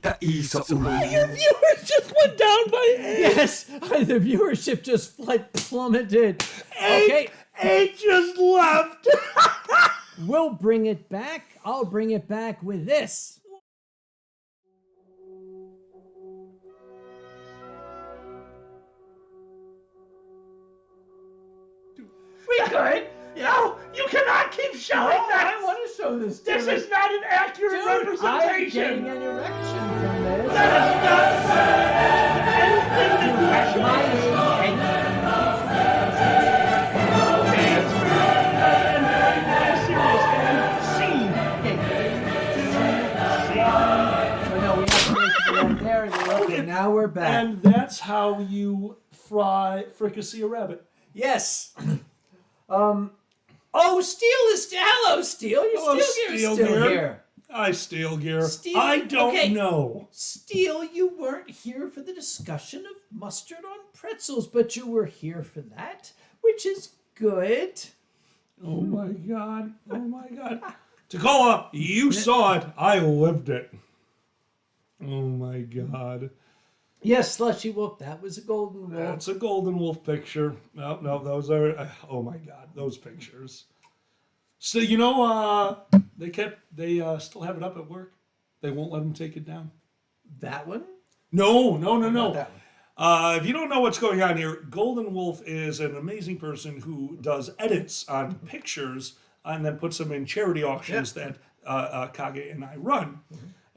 tai so Your viewers just went down by 8. Yes, the viewership just plummeted. Okay, 8 just left. we'll bring it back. I'll bring it back with this. We could. No, you cannot keep showing that. I want to show this. This is not an accurate representation. I'm getting an erection from this. That is not anything Now we're back. And that's how you fricassee a rabbit. Yes. Oh, Steel is hello, Steel. You're Hello, still Steel here. dear. I steal gear. Steal- I don't okay. know. Steele, you weren't here for the discussion of mustard on pretzels, but you were here for that, which is good. Oh my god. Oh my god. Tacola, you saw it. I lived it. Oh my god. Yes, Slushy Wolf, that was a golden wolf. That's a golden wolf picture. No, those are. Oh my god, those pictures. So you know, they still have it up at work. They won't let them take it down. That one? No. Not that one. If you don't know what's going on here, Golden Wolf is an amazing person who does edits on pictures and then puts them in charity auctions that Kage and I run.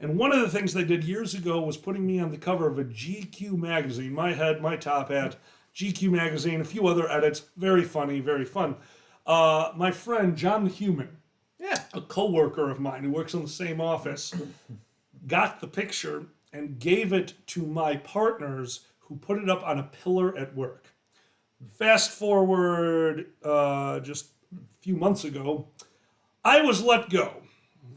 And one of the things they did years ago was putting me on the cover of a GQ magazine, my head, my top hat, GQ magazine, a few other edits. Very funny, very fun. My friend, John the Human, a co-worker of mine who works in the same office, got the picture and gave it to my partners who put it up on a pillar at work. Fast forward just a few months ago, I was let go.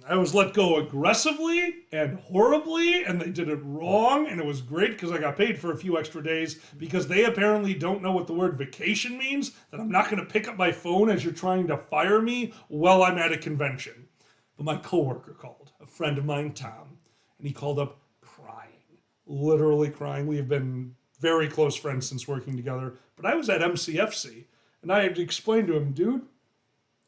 I was let go aggressively and horribly, and they did it wrong, and it was great because I got paid for a few extra days because they apparently don't know what the word vacation means, that I'm not going to pick up my phone as you're trying to fire me while I'm at a convention. But my coworker called, a friend of mine, Tom, and he called up crying, literally crying. We have been very close friends since working together, but I was at MCFC, and I had to explain to him, dude,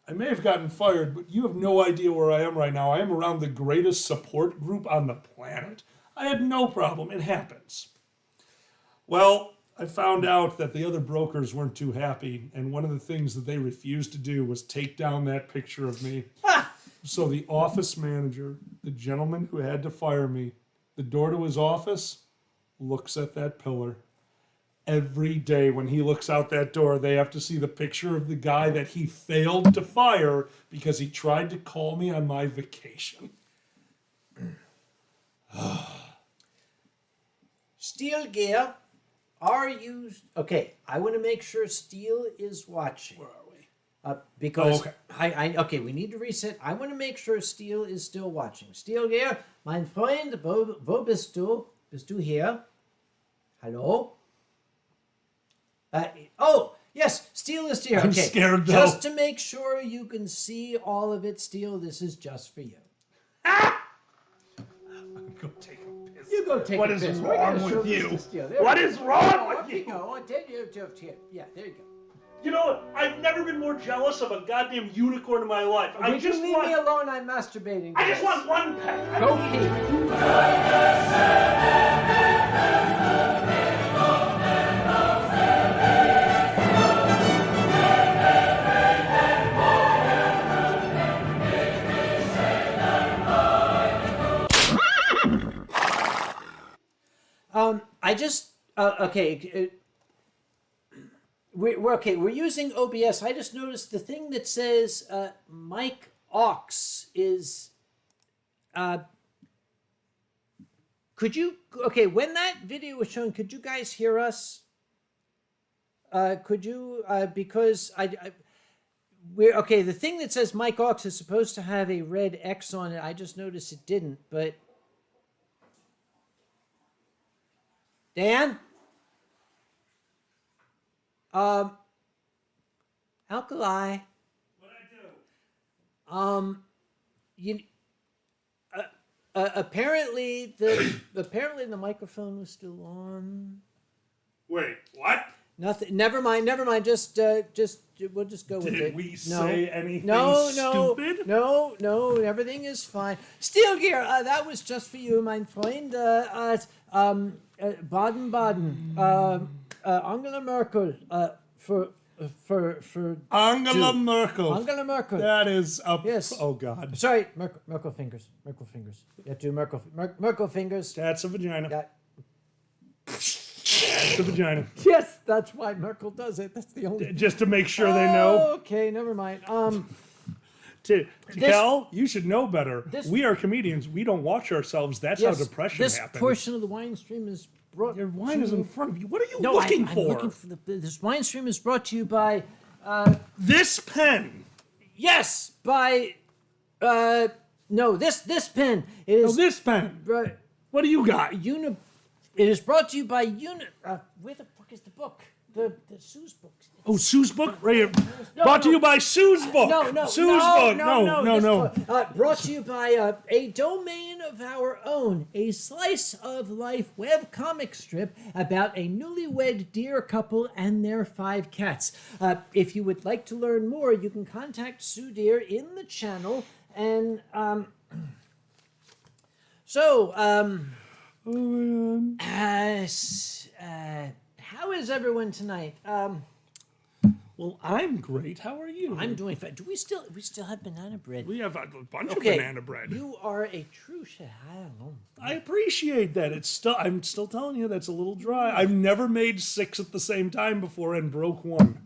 I may have gotten fired, but you have no idea where I am right now. I am around the greatest support group on the planet. I had no problem. It happens. Well, I found out that the other brokers weren't too happy, and one of the things that they refused to do was take down that picture of me. So the office manager, the gentleman who had to fire me, the door to his office, looks at that pillar. Every day when he looks out that door, they have to see the picture of the guy that he failed to fire because he tried to call me on my vacation. Steel Gear, are you... Okay, I want to make sure Steel is watching. Where are we? Because okay. Okay, we need to reset. I want to make sure Steel is still watching. Steel Gear, mein Freund, wo bist du? Bist du hier? Hello? Yes, Steel is here. I'm okay. scared, though. Just to make sure you can see all of it, Steel, this is just for you. Go take a piss. You go take What a is piss. wrong We're gonna with show you? this to Steel. What we is go. wrong with Up you? Go. Yeah, there you go. You know what? I've never been more jealous of a goddamn unicorn in my life. Would you leave me alone? I'm masturbating. I just want one pet. Go pee. I just okay. We're okay. We're using OBS. I just noticed the thing that says Mike Aux is. Could you when that video was shown? Could you guys hear us? Could you because we're okay. The thing that says Mike Aux is supposed to have a red X on it. I just noticed it didn't, but. Dan? Alkali. What'd I do? You apparently the microphone was still on. Wait, what? Nothing. Never mind. Just we'll just go with it. Did we say anything stupid? stupid? No. Everything is fine. Steel Gear. That was just for you, mein Freund. Baden-Baden. Angela Merkel. For Angela Merkel. Angela Merkel. That is up. Yes. Oh God. Sorry, Merkel fingers. Merkel fingers. You have to do Merkel fingers. That's a vagina. That. That's a vagina. Yes, that's why Merkel does it. That's the only. Just to make sure they know. Okay, never mind. Cal, you should know better. We are comedians. We don't watch ourselves. That's how depression this happens. portion of the Winestream is brought. Your wine is in front of you. What are you No, looking I'm for? looking for this Winestream is brought to you by. This pen. Yes, by No, this pen. It Oh, is this pen. right. What do you got? It is brought to you by where the fuck is the book? The Sue's book. Oh, Sue's book? Right here. No, Brought to no. you by Sue's book. No, Sue's book. this No. book, brought to you by a domain of our own, a slice of life web comic strip about a newlywed deer couple and their 5 cats. If you would like to learn more, you can contact Sue Deer in the channel. And Oh, man. how is everyone tonight? Well, I'm great. How are you? I'm doing fine. Do we still have banana bread? We have a bunch of Okay, banana bread. You are a true chef. I don't know. I appreciate that. I'm still telling you that's a little dry. I've never made 6 at the same time before and broke one.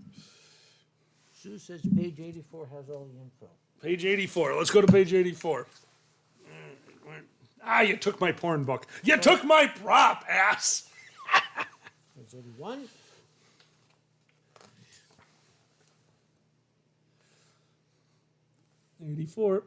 Sue says page 84 has all the info. Page 84. Let's go to page 84. Ah, you took my porn book. You took my prop, ass. Page 81. '84.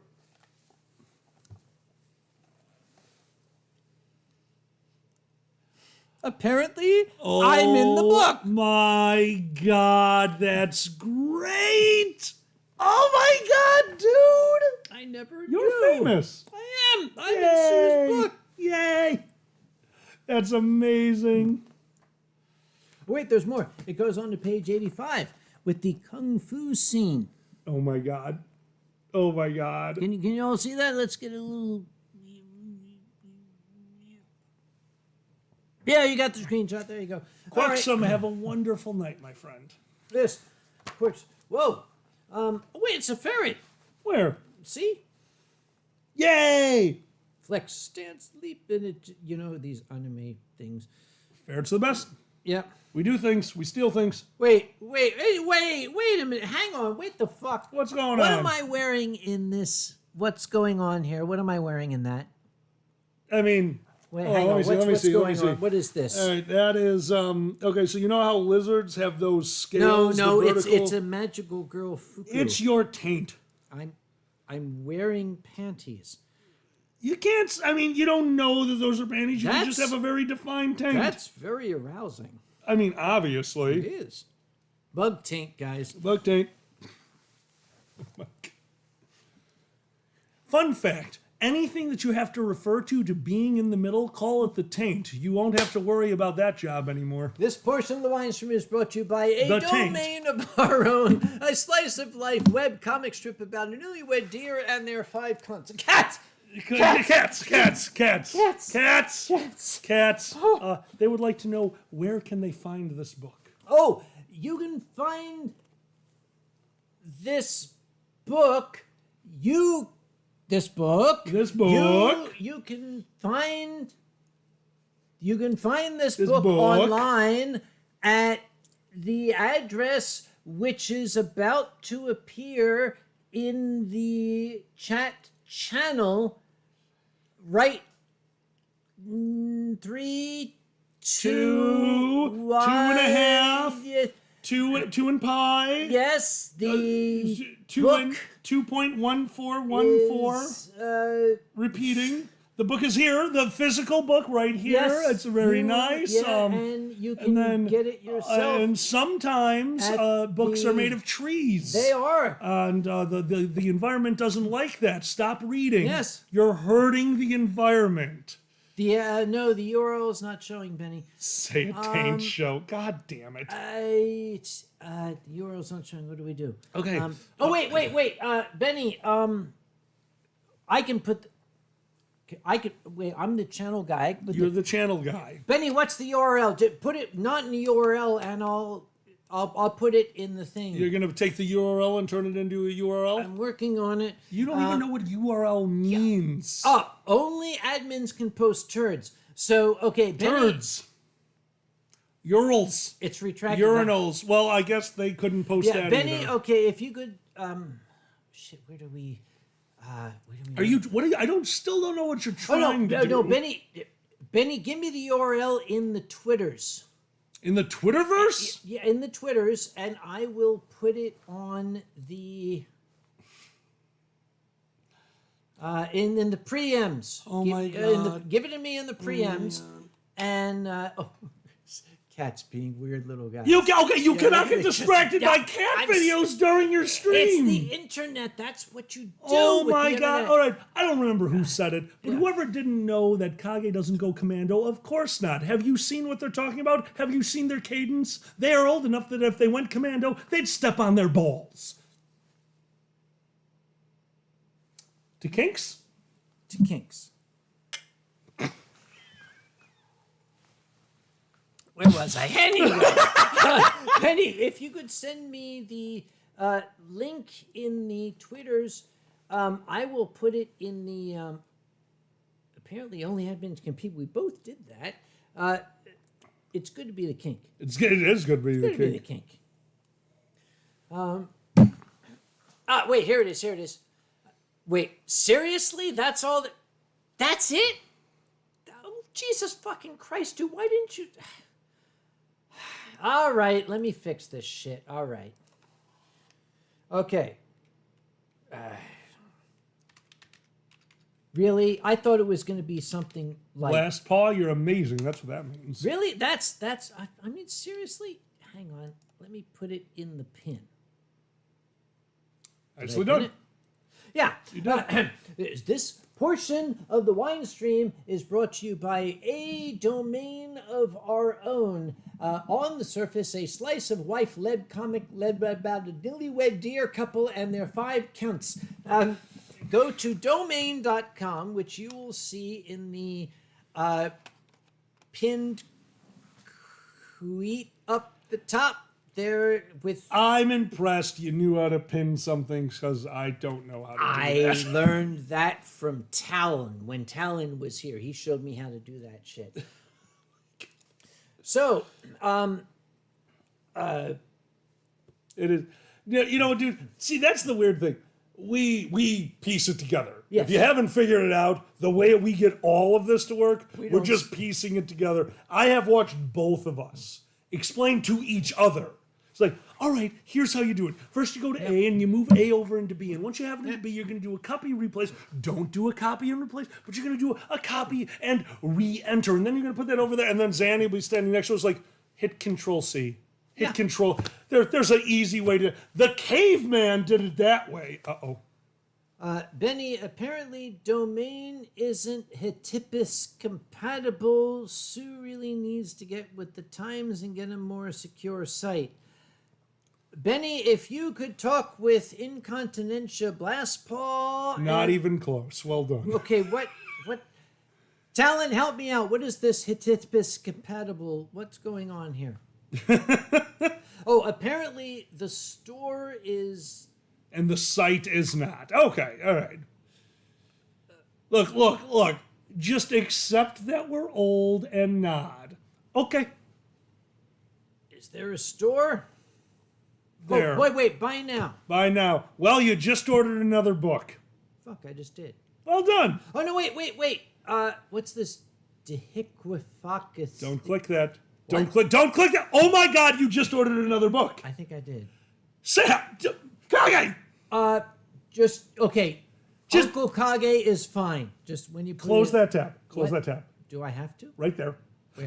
Apparently, I'm in the book. Oh my God, that's great! Oh my God, dude! I never You're knew. famous. I am. I'm Yay! in Sue's book. Yay! That's amazing. Wait, there's more. It goes on to page 85 with the kung fu scene. Oh my God. Oh my God. Can you all see that? Let's get a little. Yeah, you got the screenshot. There you go. All right. Quaxum, have a wonderful night, my friend. This, Quartz. Whoa. Oh, wait, it's a ferret. Where? See? Yay! Flex, stance, leap, and it. You know these anime things. Ferret's the best. Yeah. We do things. We steal things. Wait a minute. Hang on. Wait the fuck. What's going What on? am I wearing in this? What's going on here? What am I wearing in that? I mean, Wait, oh, hang let on. me see, let me What's see, let me going on? see. What is this? all right, that is okay. So you know how lizards have those scales? No, the it's vertical- a magical girl fuku. It's your taint. I'm wearing panties. You can't. I mean, you don't know that those are panties. You can just That's- have a very defined taint. That's very arousing. I mean, It obviously, is. Bug taint, guys. look, taint. Fun fact. Anything that you have to refer to being in the middle, call it the taint. You won't have to worry about that job anymore. This portion of the Winestream is brought to you by a The taint. domain of our own, a slice of life web comic strip about a newlywed deer and their 5 cunts. Cats! Cats. They would like to know, where can they find this book? Oh, you can find this book. This book. You can find this book online at the address which is about to appear in the chat channel. Right. 3, 2, 1. 2.5. Two and pi. Yes, the Two book and 2.1414. is, Repeating. The book is here. The physical book right here. yes, It's very nice. Yeah, and you can then, get it yourself. And sometimes at books the- are made of trees. They are. And the environment doesn't like that. Stop reading. Yes. You're hurting the environment. No, the URL is not showing, Benny. Say it ain't show. God damn it. The URL is not showing. What do we do? Okay. Wait. Benny, I can put. Wait. I'm the channel guy. You're the channel guy. Benny, what's the URL? Put it not in the URL, and I'll put it in the thing. You're gonna take the URL and turn it into a URL. I'm working on it. You don't even know what URL means. Only admins can post turds. So okay, Benny. Turds. Urals. It's retracted. Urinals. Well, I guess they couldn't post Yeah, that Benny. either. Okay, if you could. Shit. Where do we? Are you? What are you? I still don't know what you're Oh trying to do. no, Benny. Benny, give me the URL in the Twitters. In the Twitterverse? Yeah, in the Twitters, and I will put it on the. In the preems. Oh my Give it to me in the preems. And Cat's being weird little guy. You cannot get distracted by cat videos during your stream. It's the internet. That's what you do. Oh with my the god! internet. All right, I don't remember who said it, but whoever didn't know that Kage doesn't go commando, of course not. Have you seen what they're talking about? Have you seen their cadence? They are old enough that if they went commando, they'd step on their balls. To kinks? To kinks. Where was I? Anyway, Penny, if you could send me the link in the Twitters, I will put it in the. Apparently, only admins can compete. We both did that. It's good to be the kink. It is good to be the Good to be the kink. kink. Wait, here it is. Here it is. Wait, seriously? That's all that. That's it? Oh, Jesus fucking Christ, dude! Why didn't you? All right, let me fix this shit. All right. Okay. Really? I thought it was going to be something like... Last paw, you're amazing. That's what that means. Really? I mean, seriously? Hang on. Let me put it in the pin. Nicely done. Yeah. You did. This portion of the Winestream is brought to you by a domain of our own. On the surface, a slice of wife-led comic led about a newlywed dear couple and their 5 counts. Go to domain.com, which you will see in the pinned tweet up the top there with... I'm impressed you knew how to pin something because I don't know how to do I that. learned that from Talon. When Talon was here, he showed me how to do that shit. So, It is, you know, dude. See, that's the weird thing. We piece it together. Yes. If you haven't figured it out, the way we get all of this to work, we're don't- just piecing it together. I have watched both of us explain to each other. It's like, all right, here's how you do it. First, you go to A and you move A over into B. And once you have it into B, you're going to do a copy and replace. Don't do a copy and replace, but you're going to do a copy and re-enter. And then you're going to put that over there. And then Zanny will be standing next to us like, hit Control-C. Hit Control. There's an easy way to... The caveman did it that way. Uh-oh. Benny, apparently domain isn't Hittipus compatible. Sue really needs to get with the times and get a more secure site. Benny, if you could talk with Incontinentia Blastpaw... Not even close. Well done. Okay, what... Talon, help me out. What is this Hittipus compatible? What's going on here? Oh, apparently the store is... And the site is not. Okay, all right. Look. Just accept that we're old and nod. Okay. Is there a store? There. Oh, wait, buy now. By now. Well, you just ordered another book. Fuck, I just did. Well done. Oh, no, wait. What's this? Dehiquifocus. Don't click that. Don't click that. Oh my God, you just ordered another book. I think I did. Sam, Kage! Okay. Uncle Kage is fine. Just when you put Close it, that tab. Close What? that tab. Do I have to? Right there.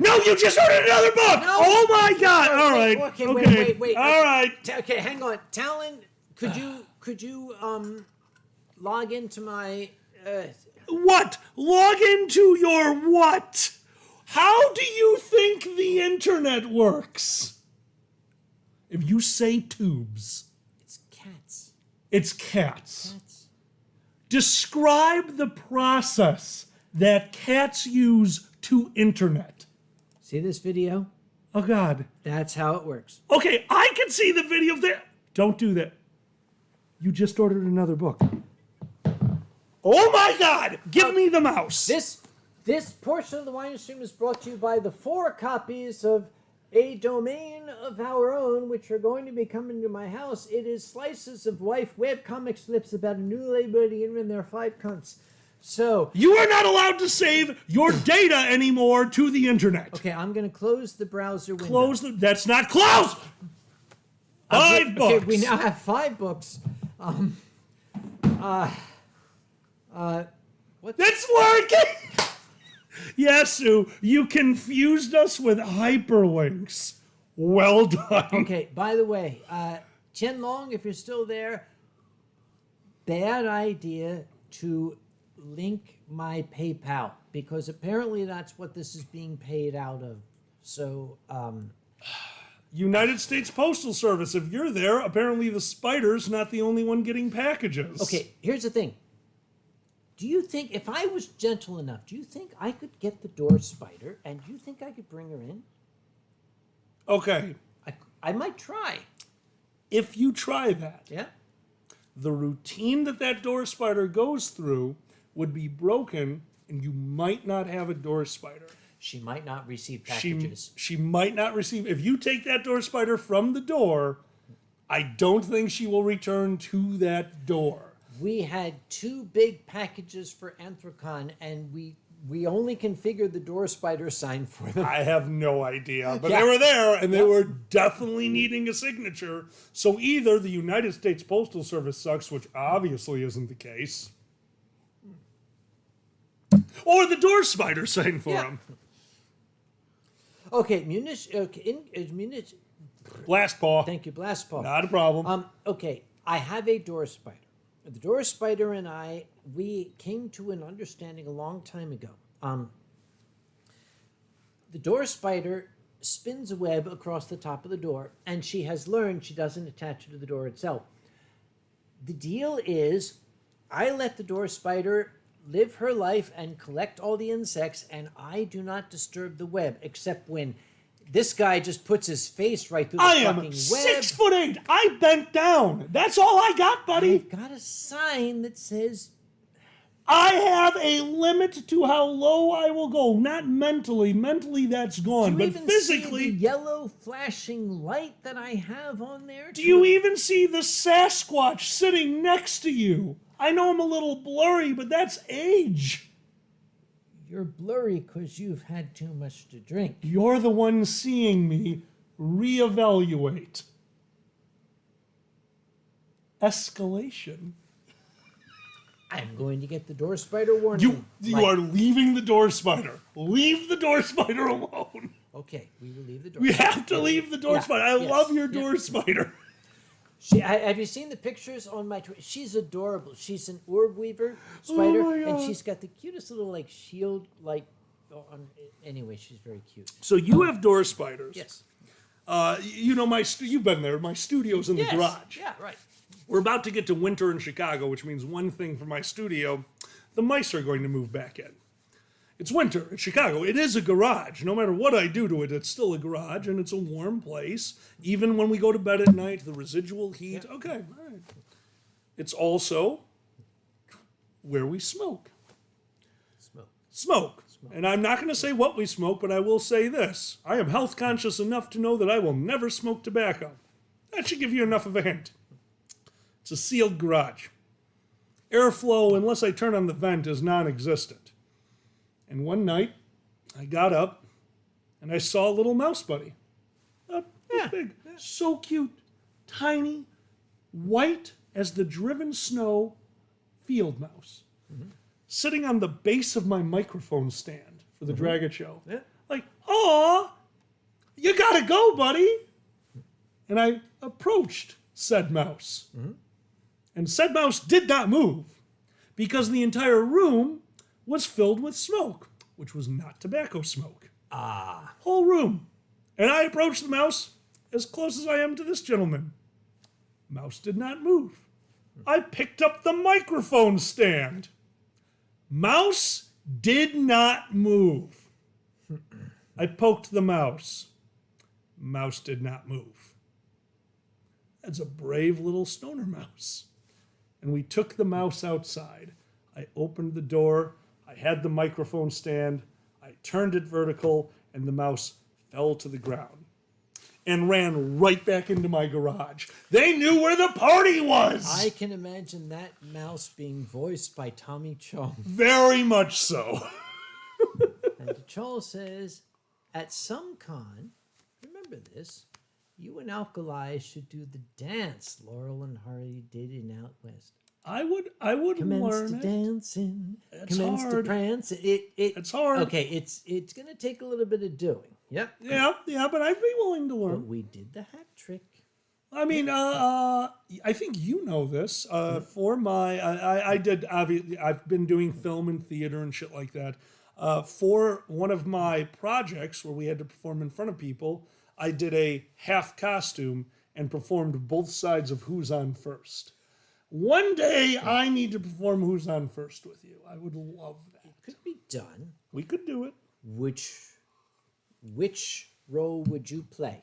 No, you just ordered another book! No. Oh my God! All right. Okay, wait. All right. Okay, hang on. Talon, could you log into my What? Log into your what? How do you think the internet works? If you say tubes, It's cats. it's cats. Cats. Describe the process that cats use to internet. See this video? Oh God. That's how it works. Okay, I can see the video there. Don't do that. You just ordered another book. Oh my God! Give me the mouse. This portion of the Winestream is brought to you by the 4 copies of a domain of our own, which are going to be coming to my house. It is slices of wife webcomic slips about a new lady and their 5 cunts. So You are not allowed to save your data anymore to the internet. okay, I'm going to close the browser window. Close the. That's not close. 5 books. Okay, we now have 5 books. What's It's working! Yes, Sue, you confused us with hyperlinks. Well done. Okay, by the way, Long, if you're still there, bad idea to link my PayPal because apparently that's what this is being paid out of. So, United States Postal Service, if you're there, apparently the spider's not the only one getting packages. okay, here's the thing. Do you think, if I was gentle enough, do you think I could get the door spider and do you think I could bring her in? Okay, I might try. if you try that, Yeah? the routine that door spider goes through would be broken and you might not have a door spider. She might not receive packages. She might not receive. If you take that door spider from the door, I don't think she will return to that door. We had 2 big packages for Anthrocon, and we only configured the door spider sign for them. I have no idea, but Yeah. they were there and they were definitely needing a signature. So either the United States Postal Service sucks, which obviously isn't the case, or the door spider signed for Yeah. them. Okay, Blast paw. thank you, Blast Paw. Not a problem. Okay, I have a door spider. The door spider and we came to an understanding a long time ago. The door spider spins a web across the top of the door, and she has learned she doesn't attach it to the door itself. The deal is, I let the door spider live her life and collect all the insects, and I do not disturb the web, except when this guy just puts his face right through the I fucking am web. 6'8". I bent down. That's all I got, buddy. I've got a sign that says, I have a limit to how low I will go. Not mentally. Mentally, that's gone. do you But even see physically, the yellow flashing light that I have on there? do you even see the Sasquatch sitting next to you? I know I'm a little blurry, but that's age. You're blurry because you've had too much to drink. You're the one seeing me reevaluate. Escalation. I'm going to get the door spider warning. You are leaving the door spider. Leave the door spider alone. Okay, we will leave the door. We have to leave the door Yeah, spider. I yes, love your yeah. door spider. Have you seen the pictures on my Twitter? She's adorable. She's an orb weaver spider, my and God. she's got the cutest little like shield. Anyway, she's very cute. So you have door spiders. Yes. You know you've been there. My studio's in the garage. Yeah, right. We're about to get to winter in Chicago, which means one thing for my studio: the mice are going to move back in. It's winter in Chicago. It is a garage. No matter what I do to it, it's still a garage, and it's a warm place. Even when we go to bed at night, the residual heat. Yeah. Okay, all right. It's also where we smoke. Smoke. And I'm not going to say what we smoke, but I will say this. I am health conscious enough to know that I will never smoke tobacco. That should give you enough of a hint. It's a sealed garage. Airflow, unless I turn on the vent, is non-existent. And one night, I got up and I saw a little mouse buddy. This big, so cute, tiny, white as the driven snow field mouse. Sitting on the base of my microphone stand for the Dragon Show. Yeah. Like, aw, you gotta go, buddy. And I approached said mouse. And said mouse did not move because the entire room was filled with smoke, which was not tobacco smoke. Whole room. And I approached the mouse as close as I am to this gentleman. Mouse did not move. I picked up the microphone stand. Mouse did not move. I poked the mouse. Mouse did not move. That's a brave little stoner mouse. And we took the mouse outside. I opened the door. I had the microphone stand. I turned it vertical, and the mouse fell to the ground and ran right back into my garage. They knew where the party was. I can imagine that mouse being voiced by Tommy Chong. Very much so. And Chol says, at some con, remember this, you and Alkali should do the dance Laurel and Hardy did in Out West. I would Commence learn to it. dancing, It's commence to hard. prance. It's hard. Okay, it's gonna take a little bit of doing. Yep. Yeah, but I'd be willing to But learn. we did the hat trick. I mean, I think you know this. For my, I did. Obviously, I've been doing film and theater and shit like that. For one of my projects where we had to perform in front of people, I did a half costume and performed both sides of Who's on First. One day, I need to perform Who's on First with you. I would love that. Could be done. We could do it. Which role would you play?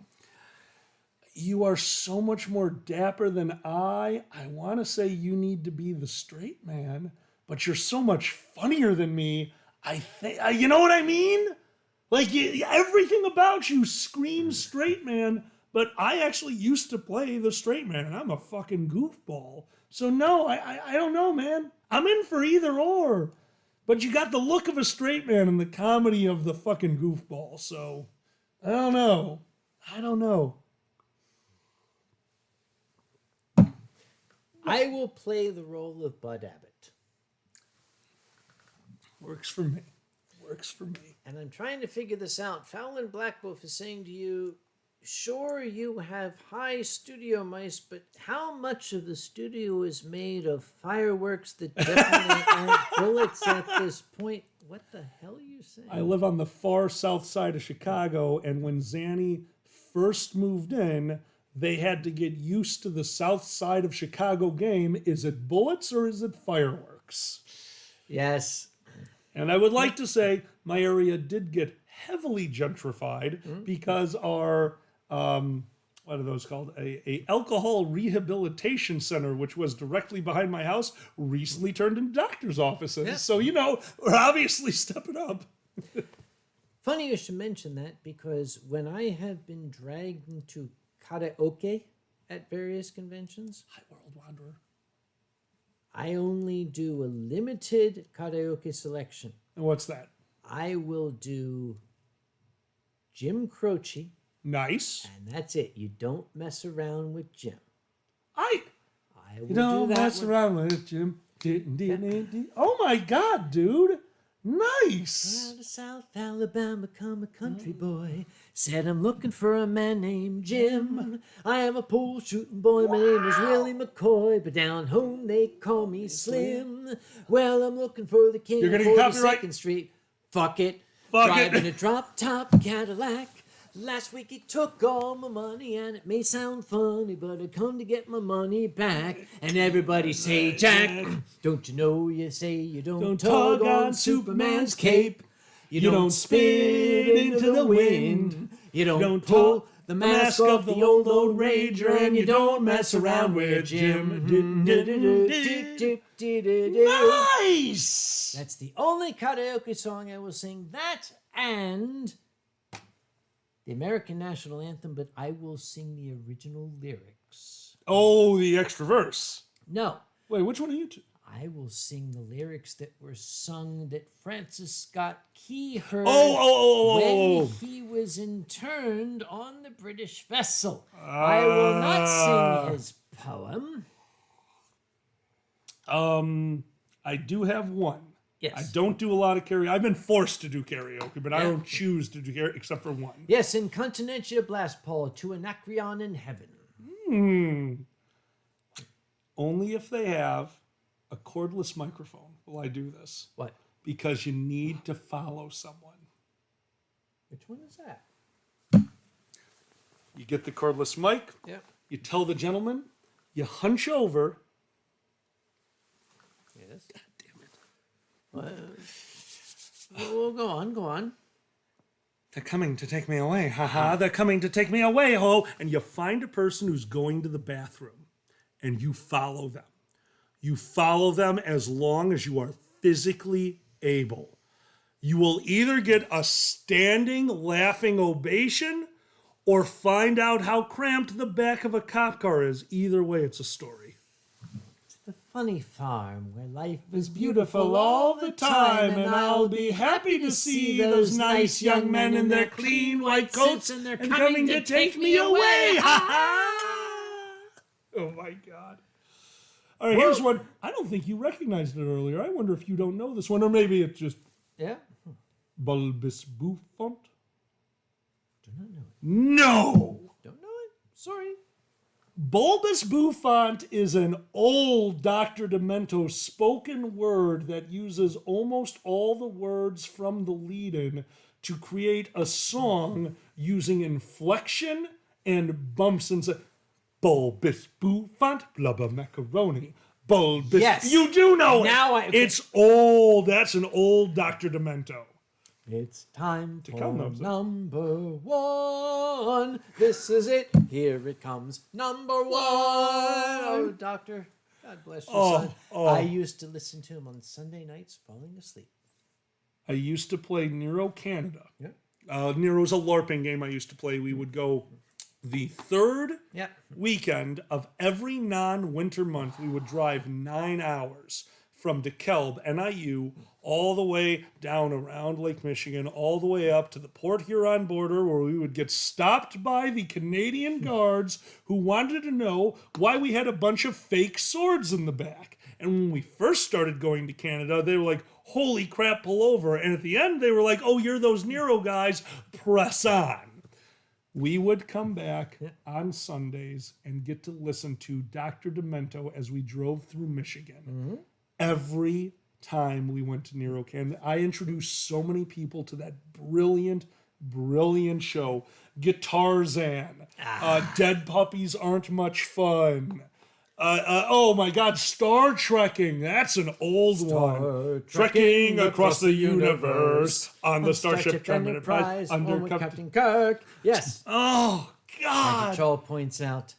You are so much more dapper than I. I want to say you need to be the straight man, but you're so much funnier than me. I think, you know what I mean? Like, everything about you screams straight man, but I actually used to play the straight man, and I'm a fucking goofball. So no, I don't know, man. I'm in for either or. But you got the look of a straight man and the comedy of the fucking goofball, so I don't know. I will play the role of Bud Abbott. Works for me. And I'm trying to figure this out. Fallon Blackwolf is saying to you, sure, you have high studio mice, but how much of the studio is made of fireworks that definitely aren't bullets at this point? What the hell are you saying? I live on the far south side of Chicago, and when Zanny first moved in, they had to get used to the south side of Chicago game. Is it bullets or is it fireworks? Yes. And I would like to say my area did get heavily gentrified because our, what are those called? A alcohol rehabilitation center, which was directly behind my house, recently turned into doctor's offices. Yeah. So, we're obviously stepping up. Funny you should mention that, because when I have been dragged into karaoke at various conventions, Hi, World Wanderer. I only do a limited karaoke selection. And what's that? I will do Jim Croce, Nice. and that's it. You don't mess around with Jim. I will don't do that mess one. around with Jim. Oh my God, dude. Nice. Out of South Alabama come a country boy. Said I'm looking for a man named Jim. I am a pole shooting boy. My name is Willie McCoy, but down home they call me Slim. Well, I'm looking for the king You're of gonna get copyright. 42nd Street. Fuck it. Fuck Driving it. a drop top Cadillac. Last week he took all my money, and it may sound funny, but I come to get my money back. And everybody say, Jack, don't you know you say you don't tug on Superman's cape. You don't spit into the wind. You don't pull the mask off the old Lone Ranger, and you don't mess around with Jim. Nice. That's the only karaoke song I will sing. That and the American National Anthem, but I will sing the original lyrics. Oh, the extra verse. No, Wait, which one are you two? I will sing the lyrics that were sung that Francis Scott Key heard Oh. when he was interned on the British vessel. I will not sing his poem. I do have one. Yes. I don't do a lot of karaoke. I've been forced to do karaoke, but I don't choose to do karaoke except for one. Yes, in Continentia Blast Paul to Anacreon in heaven. Only if they have a cordless microphone will I do this. What? Because you need to follow someone. Which one is that? You get the cordless mic, Yeah. you tell the gentleman, you hunch over. Yes. God damn it. Well, go on. They're coming to take me away. Haha, they're coming to take me away, ho. And you find a person who's going to the bathroom and you follow them. You follow them as long as you are physically able. You will either get a standing laughing ovation or find out how cramped the back of a cop car is. Either way, it's a story. The funny farm where life Is beautiful all the time, and I'll be happy to see those nice young men in their clean white coats and they're and coming to take me away. Ha ha! Oh my God. All right, here's one. I don't think you recognized it earlier. I wonder if you don't know this one, or maybe it's just Yeah. bulbous bouffant. Do not know it. No! Don't know it. Sorry. Bulbous bouffant is an old Dr. Demento spoken word that uses almost all the words from the lead-in to create a song using inflection and bumps and bulbous bouffant, blubber macaroni. Bulbous. Yes. You do know Now it. It's old. That's an old Dr. Demento. It's time for come, though, so- number one. This is it. Here it comes. Number one. Oh, doctor. God bless you, son. I used to listen to him on Sunday nights falling asleep. I used to play Nero Canada. Yeah. Nero's a LARPing game I used to play. We would go the third Yeah. weekend of every non-winter month. We would drive 9 hours from DeKalb, NIU, all the way down around Lake Michigan, all the way up to the Port Huron border, where we would get stopped by the Canadian guards who wanted to know why we had a bunch of fake swords in the back. And when we first started going to Canada, they were like, holy crap, pull over. And at the end, they were like, oh, you're those Nero guys, press on. We would come back on Sundays and get to listen to Dr. Demento as we drove through Michigan. Every time we went to Nero Canada, I introduced so many people to that brilliant, brilliant show. Guitarzan. Dead Puppies Aren't Much Fun. Oh my God, Star Trekking. That's an old one. Trekking across the universe on the Starship Enterprise under Captain Kirk. Yes. Oh God. Control points out.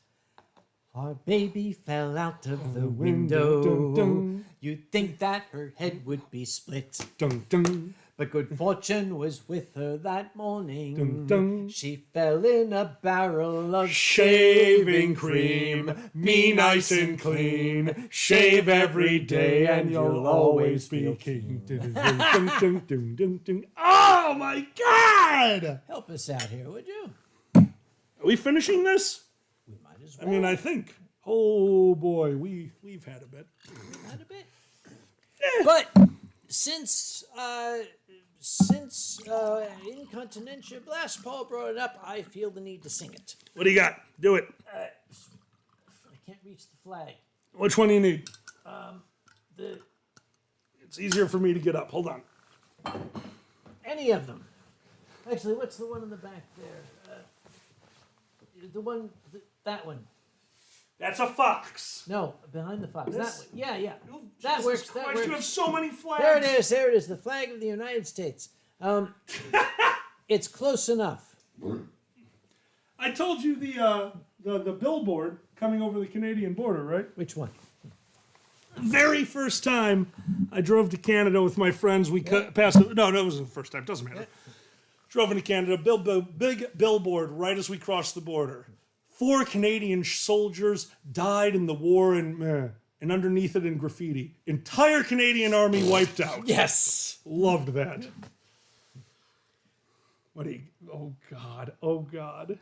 Our baby fell out of the window. You'd think that her head would be split. Dun, dun. But good fortune was with her that morning. Dun, dun. She fell in a barrel of Shaving cream, me nice and clean. Shave every day and you'll always be king. Dun, dun, dun, dun, dun, dun. Oh my God! Help us out here, would you? Are we finishing this? We might as I well. mean, I think. Oh boy, we've had a bit. Not a bit. But since Incontinentia Blast Paul brought it up, I feel the need to sing it. What do you got? Do it. I can't reach the flag. Which one do you need? The It's easier for me to get up. Hold on. any of them. Actually, what's the one in the back there? That one. That's a fox. No, behind the fox. This? That one. Yeah. Oh, That Jesus works. That Christ, works. You have so many flags. There it is. There it is. The flag of the United States. It's close enough. I told you the billboard coming over the Canadian border, right? Which one? Very first time I drove to Canada with my friends, we passed. No, it wasn't the first time. Doesn't matter. Drove into Canada, big billboard right as we crossed the border. 4 Canadian soldiers died in the war, and underneath it in graffiti, entire Canadian army wiped out. Yes. Loved that. What do you? Oh God! Oh God!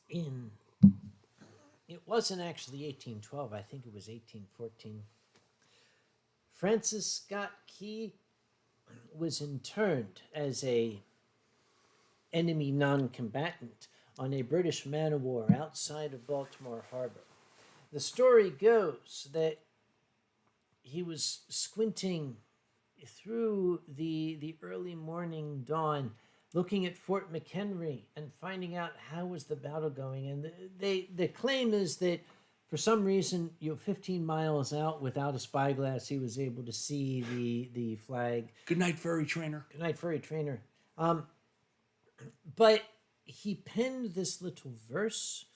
It wasn't actually 1812. I think it was 1814. Francis Scott Key was interned as a enemy non-combatant on a British man-of-war outside of Baltimore Harbor. The story goes that he was squinting through the early morning dawn, looking at Fort McHenry and finding out how was the battle going. And the claim is that for some reason, 15 miles out without a spyglass, he was able to see the flag. Good night, furry trainer. Good night, furry trainer. But he penned this little verse,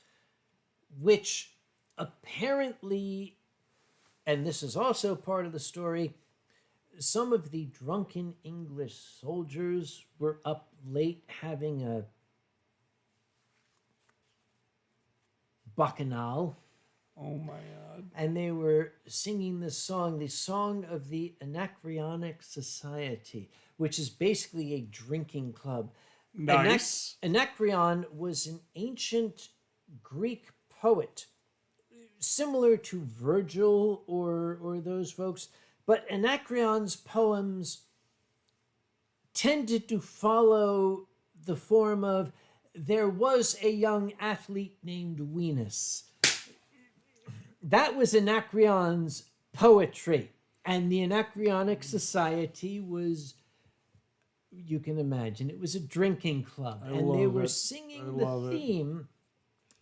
which apparently, and this is also part of the story, some of the drunken English soldiers were up late having a bacchanal, Oh my God! and they were singing this song, the Song of the Anacreonic Society, which is basically a drinking club. Nice. Anacreon was an ancient Greek poet similar to Virgil or those folks, but Anacreon's poems tended to follow the form of there was a young athlete named Venus. That was Anacreon's poetry. And the Anacreonic Society was, you can imagine, it was a drinking club. And they were singing the theme.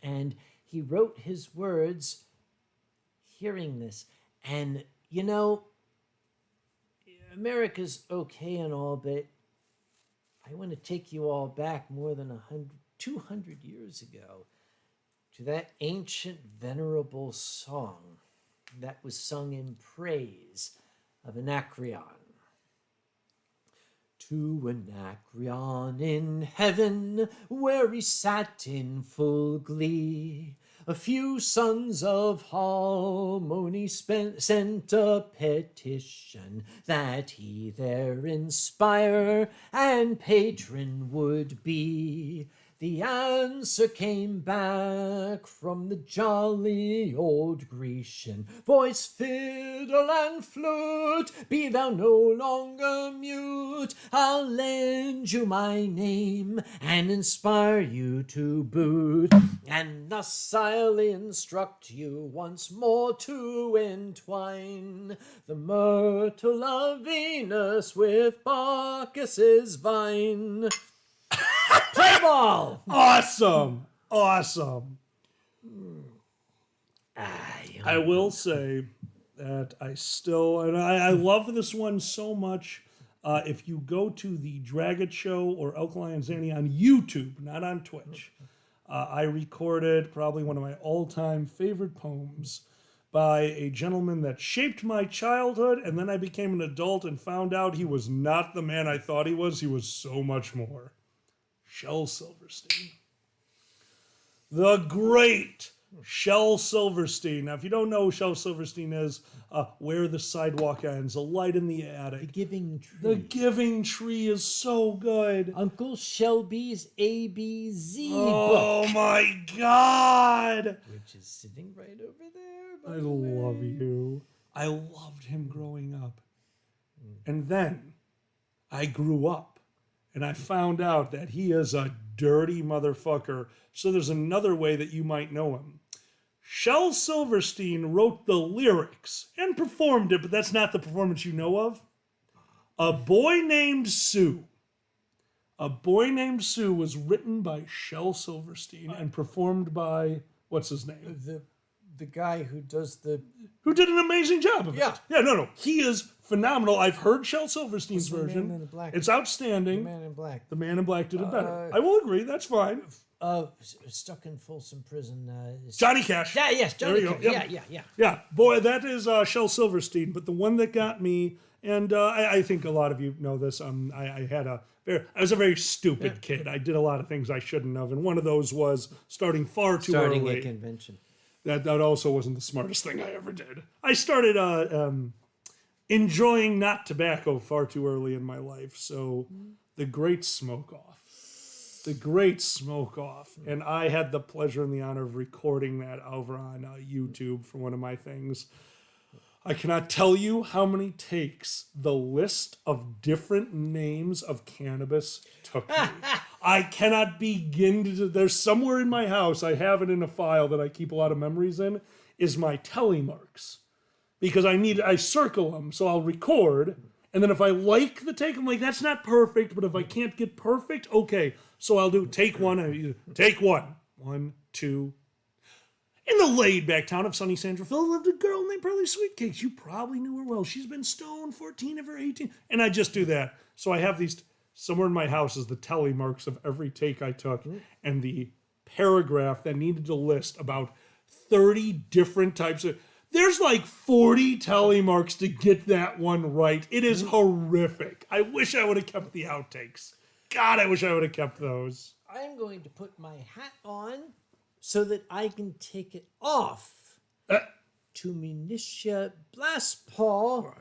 And he wrote his words hearing this. And, you know, America's okay and all, but I want to take you all back more than 200 years ago to that ancient, venerable song that was sung in praise of Anacreon. To Anacreon in heaven, where he sat in full glee, a few sons of harmony sent a petition that he their inspirer and patron would be. The answer came back from the jolly old Grecian voice, fiddle and flute, be thou no longer mute. I'll lend you my name and inspire you to boot, and thus I'll instruct you once more to entwine the myrtle of Venus with Bacchus's vine. Play ball! Awesome. I will say that I love this one so much. If you go to the Dragon Show or Elk Lion Zanny on YouTube, not on Twitch, I recorded probably one of my all-time favorite poems by a gentleman that shaped my childhood, and then I became an adult and found out he was not the man I thought he was. He was so much more. Shel Silverstein. The great Shel Silverstein. Now, if you don't know who Shel Silverstein is, Where the Sidewalk Ends, A Light in the Attic. The Giving Tree. The Giving Tree is so good. Uncle Shelby's ABZ Oh book. my God. Which is sitting right over there. By I the way. love you. I loved him growing up. And then I grew up. And I found out that he is a dirty motherfucker. So there's another way that you might know him. Shel Silverstein wrote the lyrics and performed it, but that's not the performance you know of. A Boy Named Sue. A Boy Named Sue was written by Shel Silverstein and performed by, what's his name? The guy who does the... Who did an amazing job of Yeah. it. Yeah, no. He is phenomenal. I've heard Shel Silverstein's What's the version. Man in Black? It's outstanding. Man in Black. The Man in Black did it better. I will agree. That's fine. Stuck in Folsom Prison. Johnny Cash. Yeah, yes, Johnny There you Cash. go. Yep. Yeah. Yeah, boy, that is Shel Silverstein. But the one that got me, and I think a lot of you know this. I was a very stupid kid. I did a lot of things I shouldn't have, and one of those was starting far too Starting early. a convention. That also wasn't the smartest thing I ever did. I started enjoying not tobacco far too early in my life. So the Great Smoke Off. The Great Smoke Off. And I had the pleasure and the honor of recording that over on YouTube for one of my things. I cannot tell you how many takes the list of different names of cannabis took me. I cannot begin to... There's somewhere in my house, I have it in a file that I keep a lot of memories in, is my telemarks. Because I circle them, so I'll record, and then if I like the take, I'm like, that's not perfect, but if I can't get perfect, okay. So I'll do take one, take one. 1, 2. In the laid-back town of sunny Sandrafil lived a girl named Pearly Sweetcakes. You probably knew her well. She's been stoned 14 of her 18. And I just do that. So I have these, somewhere in my house is the tally marks of every take I took and the paragraph that needed to list about 30 different types of... There's like 40 tally marks to get that one right. It is horrific. I wish I would have kept the outtakes. God, I wish I would have kept those. I'm going to put my hat on so that I can take it off. To Munitia Blastpaw.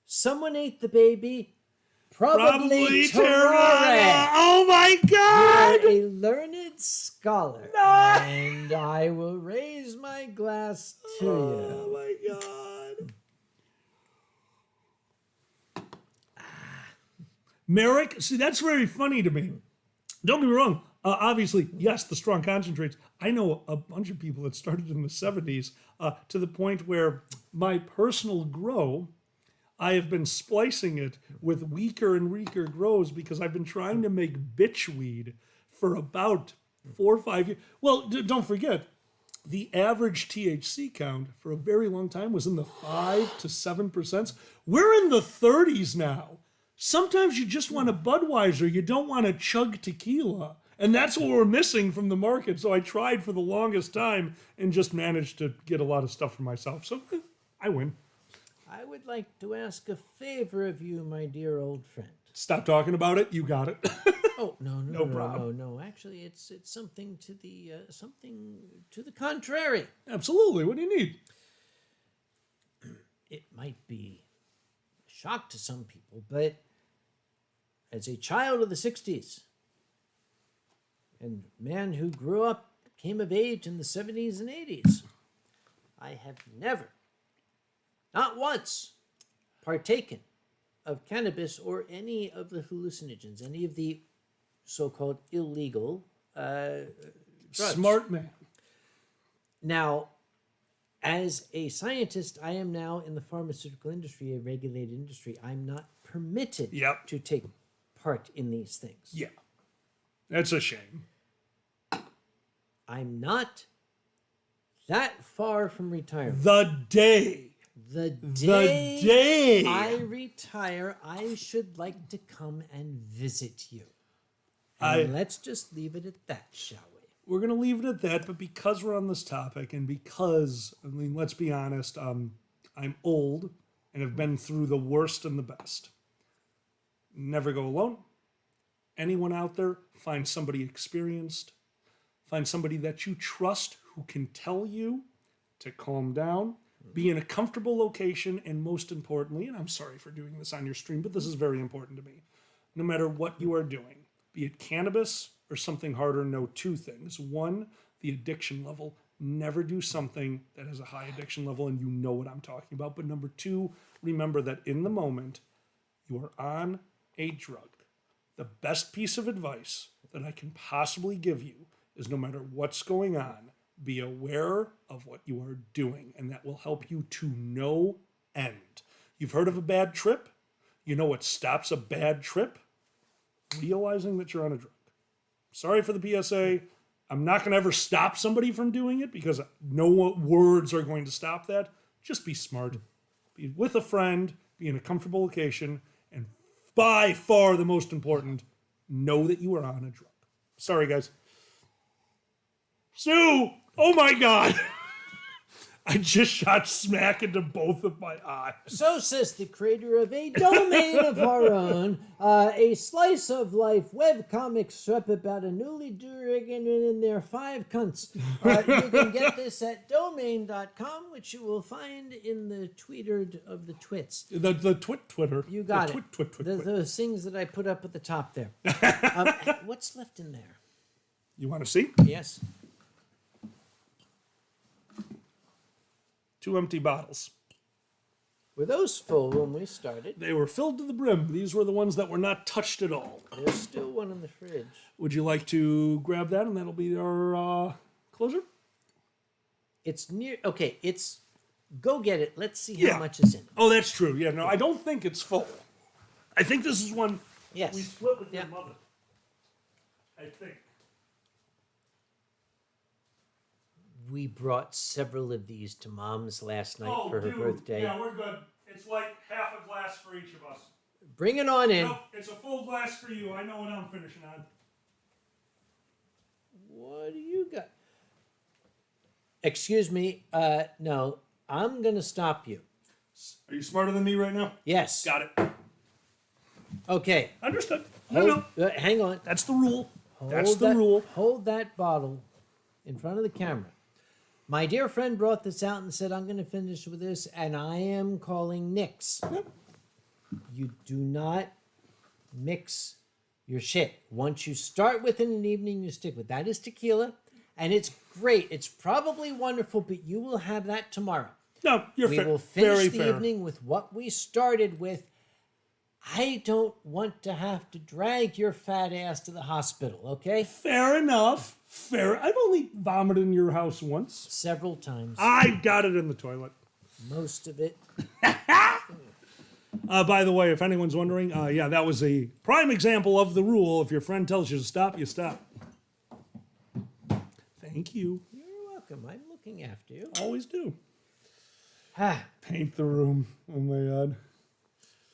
Someone ate the baby. Probably Tirana. Terrare. Oh my God! You're a learned scholar, No. and I will raise my glass to Oh you. my God! Merrick, see, that's very funny to me. Don't get me wrong. Obviously, yes, the strong concentrates. I know a bunch of people that started in the 70s to the point where my personal grow, I have been splicing it with weaker and weaker grows because I've been trying to make bitchweed for about 4 or 5 years. Well, don't forget, the average THC count for a very long time was in the 5 to 7%. We're in the 30s now. Sometimes you just want a Budweiser. You don't want to chug tequila. And that's what we're missing from the market. So I tried for the longest time and just managed to get a lot of stuff for myself. So I win. I would like to ask a favor of you, my dear old friend. Stop talking about it. You got it. Oh no, No problem. no! Actually, it's something to the contrary. Absolutely. What do you need? It might be a shock to some people, but as a child of the '60s and man who grew up, came of age in the '70s and '80s, I have never, not once, partaken of cannabis or any of the hallucinogens, any of the so-called illegal drugs. Smart man. Now, as a scientist, I am now in the pharmaceutical industry, a regulated industry. I'm not permitted Yep. to take part in these things. Yeah. That's a shame. I'm not that far from retirement. The day The day, day. I retire, I should like to come and visit you. And let's just leave it at that, shall we? We're going to leave it at that, but because we're on this topic and because, I mean, let's be honest, I'm old and have been through the worst and the best. Never go alone. Anyone out there, find somebody experienced. Find somebody that you trust who can tell you to calm down, be in a comfortable location, and most importantly, and I'm sorry for doing this on your stream, but this is very important to me. No matter what you are doing, be it cannabis or something harder, know two things. One, the addiction level. Never do something that has a high addiction level, and you know what I'm talking about. But number two, remember that in the moment, you are on a drug. The best piece of advice that I can possibly give you is no matter what's going on, be aware of what you are doing, and that will help you to no end. You've heard of a bad trip? You know what stops a bad trip? Realizing that you're on a drug. Sorry for the PSA. I'm not going to ever stop somebody from doing it because no words are going to stop that. Just be smart. Be with a friend, be in a comfortable location, and by far the most important, know that you are on a drug. Sorry, guys. Sue! Oh my God! I just shot smack into both of my eyes. So says the creator of a domain of our own, a slice of life webcomic strip about a newly dragon in their 5 cunts. You can get this at domain.com, which you will find in the tweeter of the twits. The Twitter. You got the it. Twit. Those things that I put up at the top there. What's left in there? You want to see? Yes. 2 empty bottles. Were those full when we started? They were filled to the brim. These were the ones that were not touched at all. There's still one in the fridge. Would you like to grab that and that'll be our closer? It's near. Okay, it's. Go get it. Let's see Yeah. how much is in it. Oh, that's true. Yeah, no, I don't think it's full. I think this is one Yes. we split with Yeah. your mother. I think. We brought several of these to Mom's last night for her birthday. Yeah, we're good. It's like half a glass for each of us. Bring it on in. Nope, it's a full glass for you. I know what I'm finishing on. What do you got? Excuse me. No, I'm going to stop you. Are you smarter than me right now? Yes. Got it. Okay. Understood. No. Hang on. That's the rule. That's Hold the that- rule. Hold that bottle in front of the camera. My dear friend brought this out and said, I'm going to finish with this, and I am calling Nix. Yep. You do not mix your shit. Once you start with it in an evening, you stick with that is tequila, and it's great. It's probably wonderful, but you will have that tomorrow. No, you're We fair. will Very finish the fair. evening with what we started with. I don't want to have to drag your fat ass to the hospital, okay? Fair enough. Fair. I've only vomited in your house once. Several times. I got it in the toilet. Most of it. By the way, if anyone's wondering, yeah, that was a prime example of the rule. If your friend tells you to stop, you stop. Thank you. You're welcome. I'm looking after you. Always do. Ah, Paint the room. Oh my God.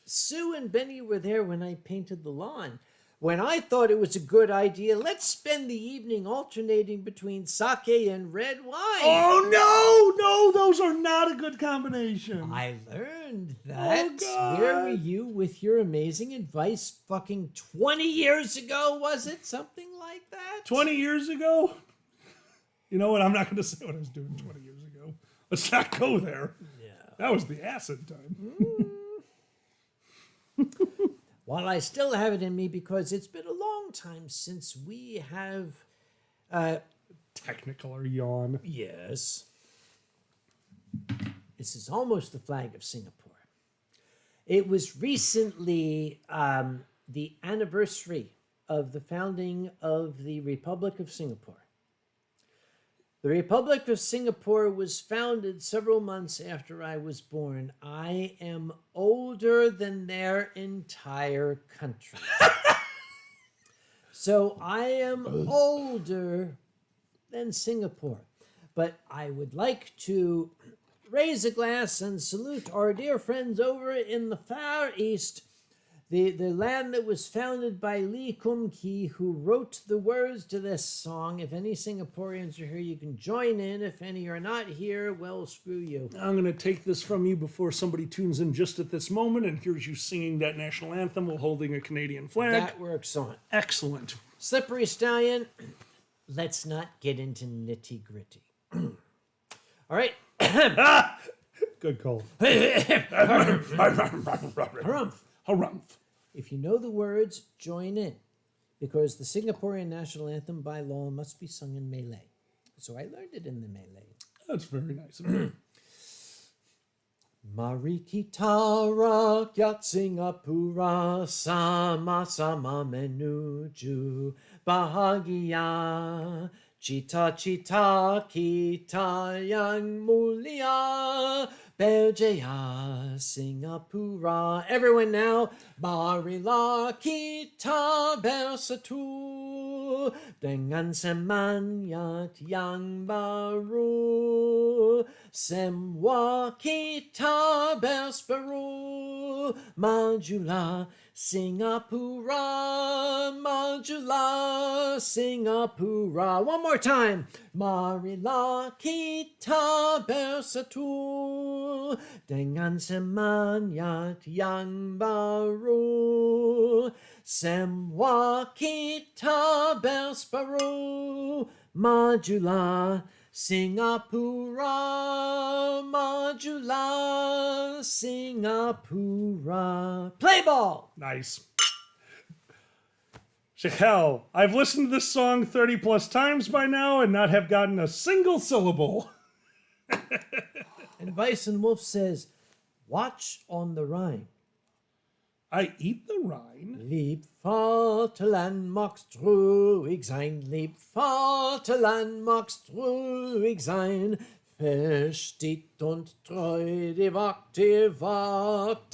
Sue and Benny were there when I painted the lawn. When I thought it was a good idea, let's spend the evening alternating between sake and red wine. Oh no, those are not a good combination. I learned that. Oh, God. Where were you with your amazing advice fucking 20 years ago, was it? Something like that? 20 years ago? You know what? I'm not going to say what I was doing 20 years ago. Let's not go there. Yeah. That was the acid time. While I still have it in me because it's been a long time since we have... Technicolor yawn. Yes. This is almost the flag of Singapore. It was recently the anniversary of the founding of the Republic of Singapore. The Republic of Singapore was founded several months after I was born. I am older than their entire country. So I am older than Singapore. But I would like to raise a glass and salute our dear friends over in the Far East, the land that was founded by Lee Kum Kee, who wrote the words to this song. If any Singaporeans are here, you can join in. If any are not here, well, screw you. I'm going to take this from you before somebody tunes in just at this moment and hears you singing that national anthem while holding a Canadian flag. That works on. Excellent. Slippery Stallion, let's not get into nitty-gritty. All right. Good call. Harumph. Harumph. If you know the words, join in, because the Singaporean national anthem by law must be sung in Malay. So I learned it in the Malay. That's very nice of you. Mari kita rakyat Singapura sama-sama menuju bahagia. Cita-cita kita yang mulia berjaya Singapura. Everyone now, marilah kita bersatu dengan semangat yang baru. Semua kita berseru, majulah Singapura, majulah Singapura. One more time. Marilah kita bersatu dengan semangat yang baru. Semua kita berseru, majulah Singapura, majulah Singapura. Play ball! Nice. Shekhel, I've listened to this song 30 plus times by now and not have gotten a single syllable. And Bison Wolf says, watch on the Rhine. I eat the Rhine. Lieb Vaterland magst ruhig sein, lieb Vaterland magst ruhig sein. Versteht und treu die Wacht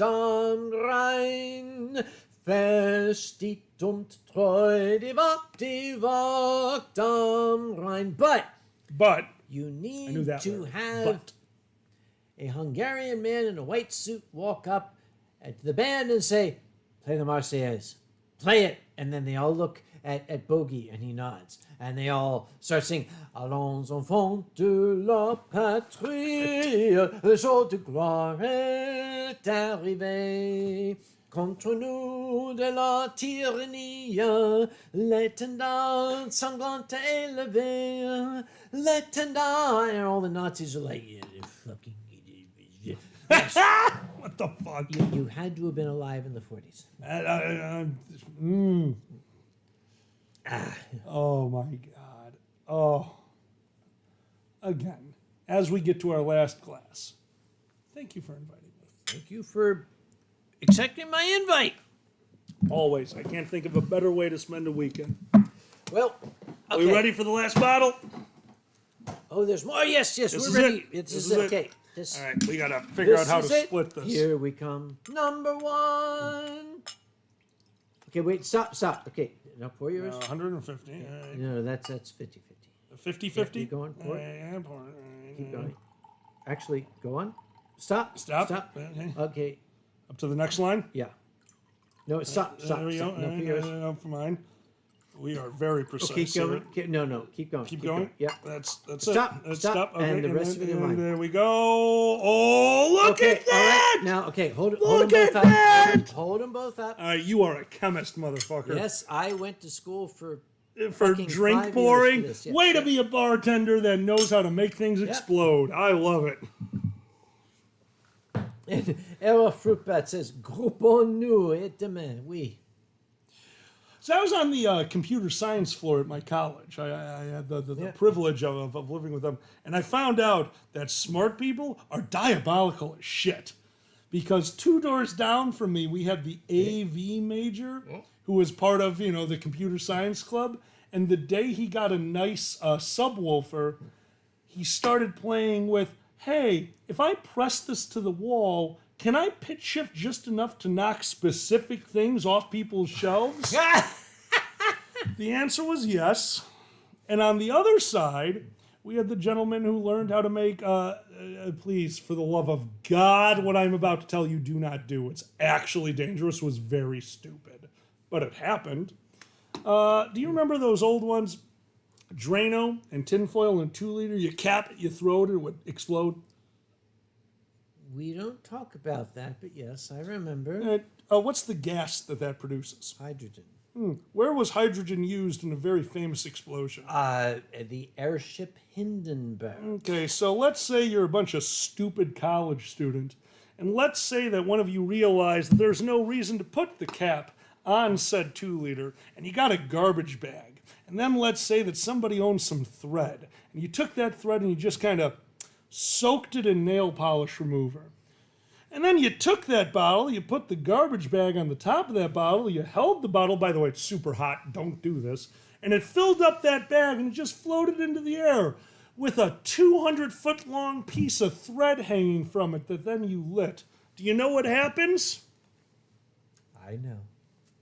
am Rhein. Versteht und treu die Wacht am Rhein. But You I knew need that to word. have But. a Hungarian man in a white suit walk up at the band and say, play the Marseillaise. Play it. And then they all look at Bogey and he nods. And they all start singing, Allons enfants de la patrie, le jour de gloire est arrivé. Contre nous de la tyrannie, l'étendard sanglante élevé, l'étendard. And all the Nazis are like, yeah, fucking What the fuck? You had to have been alive in the 40s. Oh my God. Oh. Again, as we get to our last glass, thank you for inviting me. Thank you for accepting my invite. Always. I can't think of a better way to spend a weekend. Well, Are we ready for the last bottle? Oh, there's more. Yes, This we're is ready. it. This This is is it. it. Okay. This, All right, we got to figure out how is to it. split this. Here we come. Number one. Okay, wait. Stop. Okay. Now pour yours. 150. All right. No, that's 50-50. 50-50? Keep going. Pour. Yeah, pour it. Keep going. Actually, go on. Stop. Stop. Okay. Okay. Up to the next line? Yeah. No, stop. There we go. No, for yours. No, for mine. We are very precise. Keep going. here. No, keep going. Keep going? Yeah. That's Stop, it. That's stop, Okay, and the rest of it in line. there we go. Oh, look Okay, at that! all right. Now, okay, hold them Look both at up. that! Hold them both up. All right, you are a chemist, motherfucker. Yes, I went to school for For fucking 5 drink years pouring. for this, yeah. Way to be a bartender that knows how to make things explode. I love it. And Error Fruitbat says, Groupons-nous et demain, oui. So I was on the computer science floor at my college. I had the privilege of living with them. And I found out that smart people are diabolical as shit. Because 2 doors down from me, we had the AV major, who was part of, the computer science club. And the day he got a nice subwoofer, he started playing with, hey, if I press this to the wall, can I pitch shift just enough to knock specific things off people's shelves? The answer was yes. And on the other side, we had the gentleman who learned how to make, please, for the love of God, what I'm about to tell you, do not do. It's actually dangerous, was very stupid. But it happened. Do you remember those old ones? Drano and tinfoil and 2 liter. You cap it, you throw it, it would explode. We don't talk about that, but yes, I remember. What's the gas that produces? Hydrogen. Where was hydrogen used in a very famous explosion? The airship Hindenburg. Okay, so let's say you're a bunch of stupid college students, and let's say that one of you realized that there's no reason to put the cap on said 2 liter, and you got a garbage bag. And then let's say that somebody owns some thread, and you took that thread and you just kind of soaked it in nail polish remover. And then you took that bottle, you put the garbage bag on the top of that bottle, you held the bottle, by the way, it's super hot, don't do this, and it filled up that bag and it just floated into the air with a 200-foot-long piece of thread hanging from it that then you lit. Do you know what happens? I know.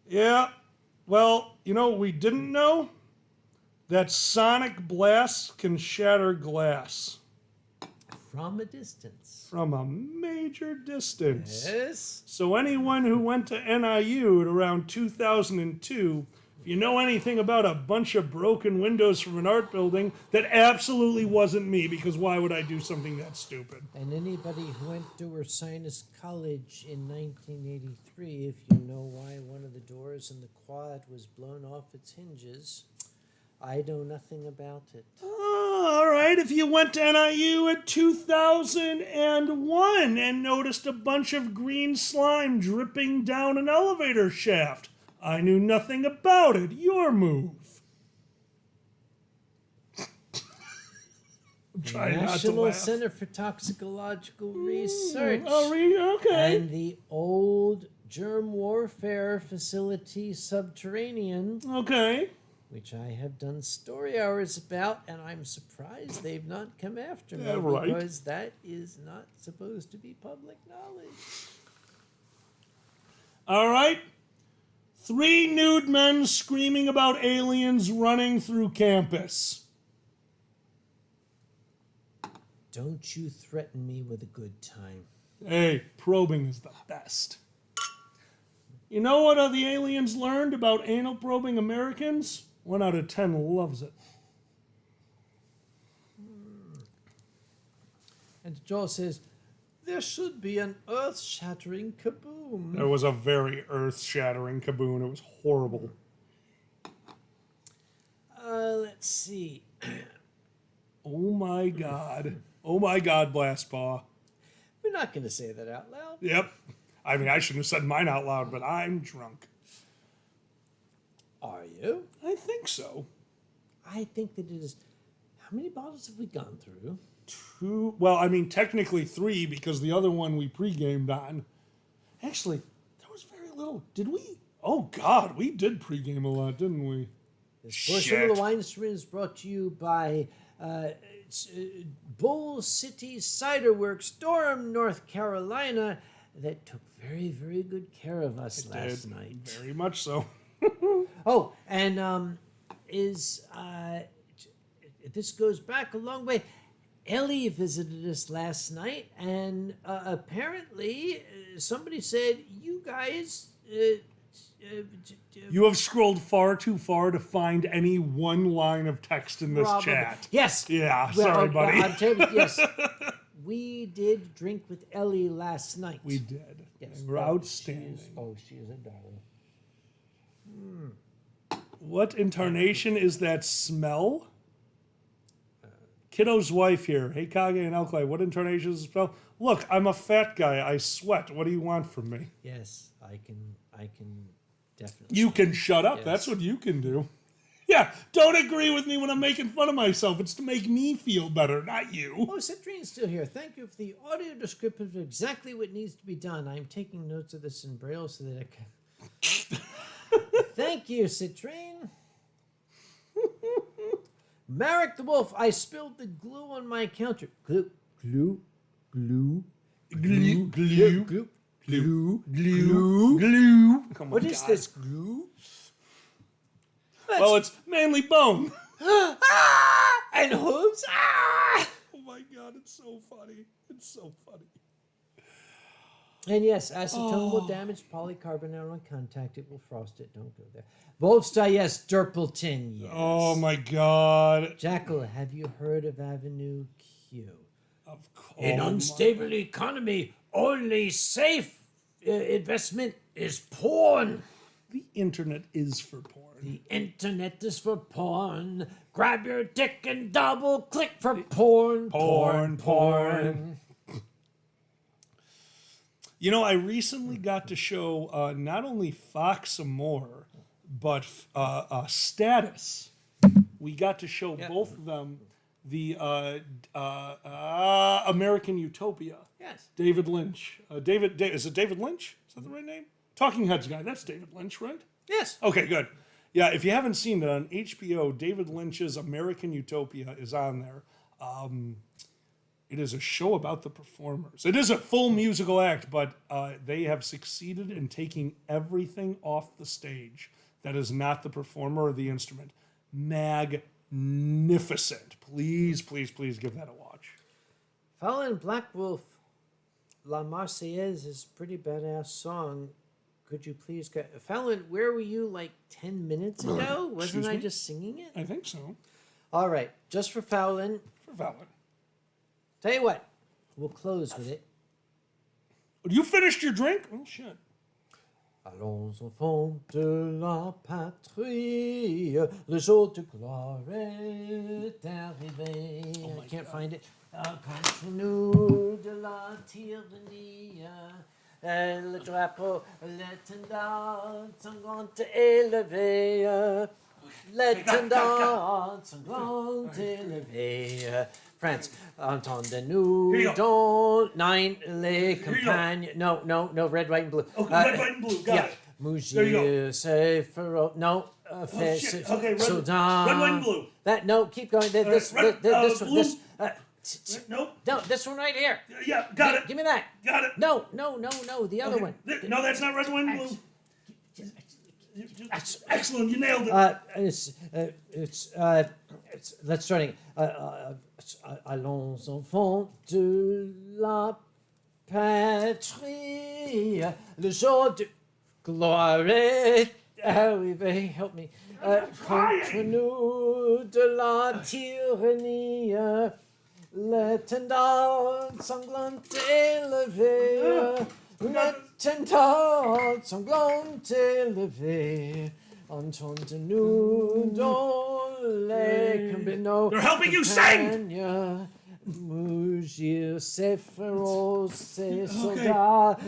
Yeah. Well, you know what we didn't know? That sonic blasts can shatter glass. From a distance. From a major distance. Yes. So anyone who went to NIU at around 2002, if you know anything about a bunch of broken windows from an art building, that absolutely wasn't me, because why would I do something that stupid? And anybody who went to Ursinus College in 1983, if you know why one of the doors in the quad was blown off its hinges, I know nothing about it. Oh, all right, if you went to NIU at 2001 and noticed a bunch of green slime dripping down an elevator shaft, I knew nothing about it. Your move. I'm trying not to National laugh. Center for Toxicological Research. Okay. And the old germ warfare facility subterranean, Okay. which I have done story hours about, and I'm surprised they've not come after me, Yeah, right. because that is not supposed to be public knowledge. All right. 3 nude men screaming about aliens running through campus. Don't you threaten me with a good time. Hey, probing is the best. You know what the aliens learned about anal probing Americans? 1 out of 10 loves it. And Joel says, there should be an earth-shattering kaboom. There was a very earth-shattering kaboom. It was horrible. Let's see. Oh my God. Oh my God, Blastpaw. We're not going to say that out loud. Yep. I mean, I shouldn't have said mine out loud, but I'm drunk. Are you? I think so. I think that it is. How many bottles have we gone through? 2. Well, I mean, technically 3 because the other one we pre-gamed on. Actually, there was very little. Did we? Oh, God, we did pre-game a lot, didn't we? This portion of the Winestream is brought to you by Bull City Cider Works, Durham, North Carolina, that took very, very good care of us last night. Very much so. Oh, and this goes back a long way. Ellie visited us last night, and apparently somebody said, you guys... You have scrolled far too far to find any one line of text in this Probably. chat. Yes. Yeah, sorry, buddy. I'm telling you, yes. We did drink with Ellie last night. We did. Yes. They were outstanding. She is a darling. What incarnation is that smell? Kiddo's wife here. Hey, Kage and Alclay, what incarnation is the smell? Look, I'm a fat guy. I sweat. What do you want from me? Yes, I can definitely. You can shut up. Yes. That's what you can do. Yeah, don't agree with me when I'm making fun of myself. It's to make me feel better, not you. Oh, Citrine's still here. Thank you for the audio description of exactly what needs to be done. I'm taking notes of this in Braille so that I can. Thank you, Citrine. Marek the Wolf, I spilled the glue on my counter. Glue. Glue, glue, glue, glue, glue. Oh my What is God. this glue? Well, it's mainly bone. And hooves. Ah! Oh my God, it's so funny. It's so funny. And yes, acetone will damage polycarbonate on contact. It will frost it. Don't go there. Wolfstar, yes. Durpleton, yes. Oh my God. Jackal, have you heard of Avenue Q? Of course. In unstable economy, only safe investment is porn. The internet is for porn. The internet is for porn. Grab your dick and double click for porn. Porn. You know, I recently got to show not only Fox some more, but Status. We got to show both of them the American Utopia. Yes. David Lynch. Is it David Lynch? Is that the right name? Talking Heads guy. That's David Lynch, right? Yes. Okay, good. Yeah, if you haven't seen it on HBO, David Lynch's American Utopia is on there. It is a show about the performers. It is a full musical act, but they have succeeded in taking everything off the stage that is not the performer or the instrument. Magnificent. Please, please, please give that a watch. Fallon Black Wolf, La Marseillaise is a pretty badass song. Could you please go? Fallon, where were you like 10 minutes ago? Wasn't I just singing it? I think so. All right, just for Fallon. For Fallon. Tell you what, we'll close with it. You finished your drink? Oh, shit. Allons enfants de la patrie, le jour de gloire est arrivé. I can't find it. Contre nous de la tyrannie, le drapeau, l'étendard sanglant élevé, l'étendard sanglant élevé. France, entendez-nous dans nine les campagnes. No, red, white, and blue. Okay, red, white, and blue. Got it. There you go. C'est féroce. No. Shit. Okay, red, Soudan. red, white, and blue. That, no, keep going. This one. Nope. No, this one right here. Yeah, got it. Give me that. Got it. No, the other one. No, that's not red, white, and blue. Excellent, you nailed it. Let's start again. Allons enfants de la patrie, le jour de gloire est arrivé. Help me. Contre nous de la tyrannie, l'étendard sanglant élevé. L'étendard sanglant élevé. Entendez-nous dans les campagnes. They're helping you sing! Mugir, c'est féroce, c'est soldat.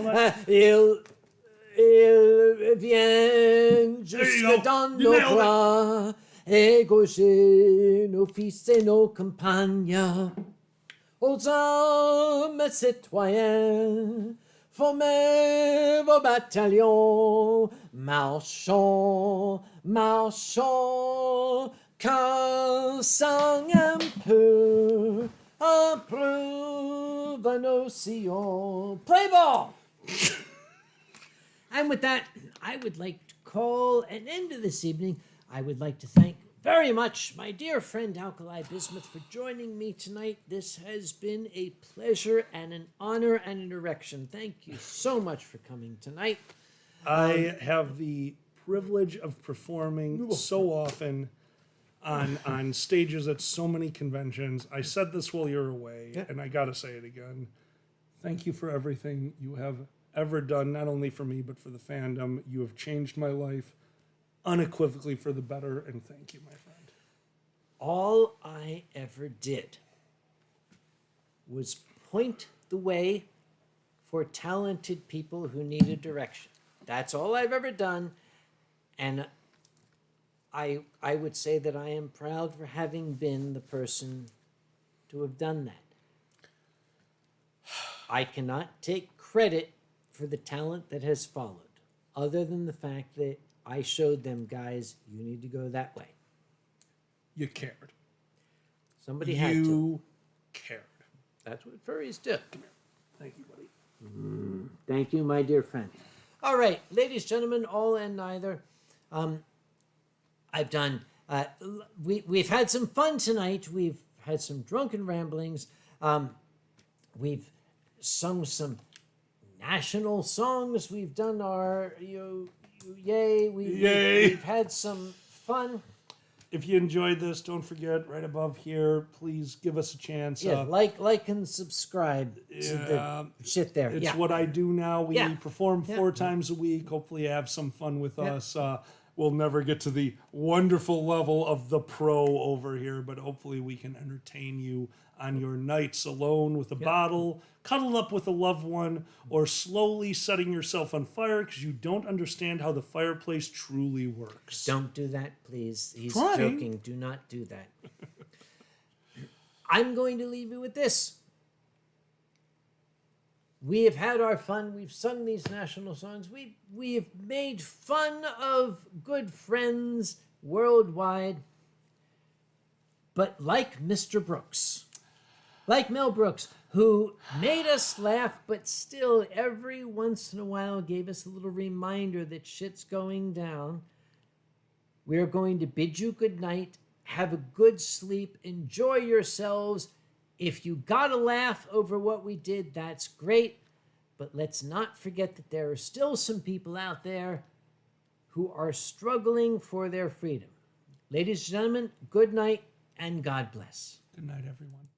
Il vient jusque go. dans You nos nailed it. bras, égorger nos fils et nos compagnes. Aux hommes citoyens, formez vos bataillons, marchons, marchons, cassant un peu nos sillons. Play ball! And with that, I would like to call an end to this evening. I would like to thank very much my dear friend Alkali Bismuth for joining me tonight. This has been a pleasure and an honor and an erection. Thank you so much for coming tonight. I have the privilege of performing so often on stages at so many conventions. I said this while you're away, and I gotta say it again. Thank you for everything you have ever done, not only for me, but for the fandom. You have changed my life unequivocally for the better, and thank you, my friend. All I ever did was point the way for talented people who needed direction. That's all I've ever done, and I would say that I am proud for having been the person to have done that. I cannot take credit for the talent that has followed, other than the fact that I showed them, guys, you need to go that way. You cared. Somebody had to. You cared. That's what furries do. Thank you, buddy. Thank you, my dear friend. All right, ladies, gentlemen, all and neither. I've done. We've had some fun tonight. We've had some drunken ramblings. We've sung some national songs. We've done our yay. Yay. We've had some fun. If you enjoyed this, don't forget right above here, please give us a chance. Yeah, like and subscribe to the shit there. It's yeah. what I do now. We Yeah. perform 4 times a week. Hopefully have some fun with us. We'll never get to the wonderful level of the pro over here, but hopefully we can entertain you on your nights alone with a bottle, cuddled up with a loved one, or slowly setting yourself on fire because you don't understand how the fireplace truly works. Don't do that, please. He's Trying. joking. Do not do that. I'm going to leave you with this. We have had our fun. We've sung these national songs. We have made fun of good friends worldwide. But like Mr. Brooks, like Mel Brooks, who made us laugh, but still every once in a while gave us a little reminder that shit's going down, we're going to bid you good night. Have a good sleep. Enjoy yourselves. If you got to laugh over what we did, that's great. But let's not forget that there are still some people out there who are struggling for their freedom. Ladies and gentlemen, good night and God bless. Good night, everyone.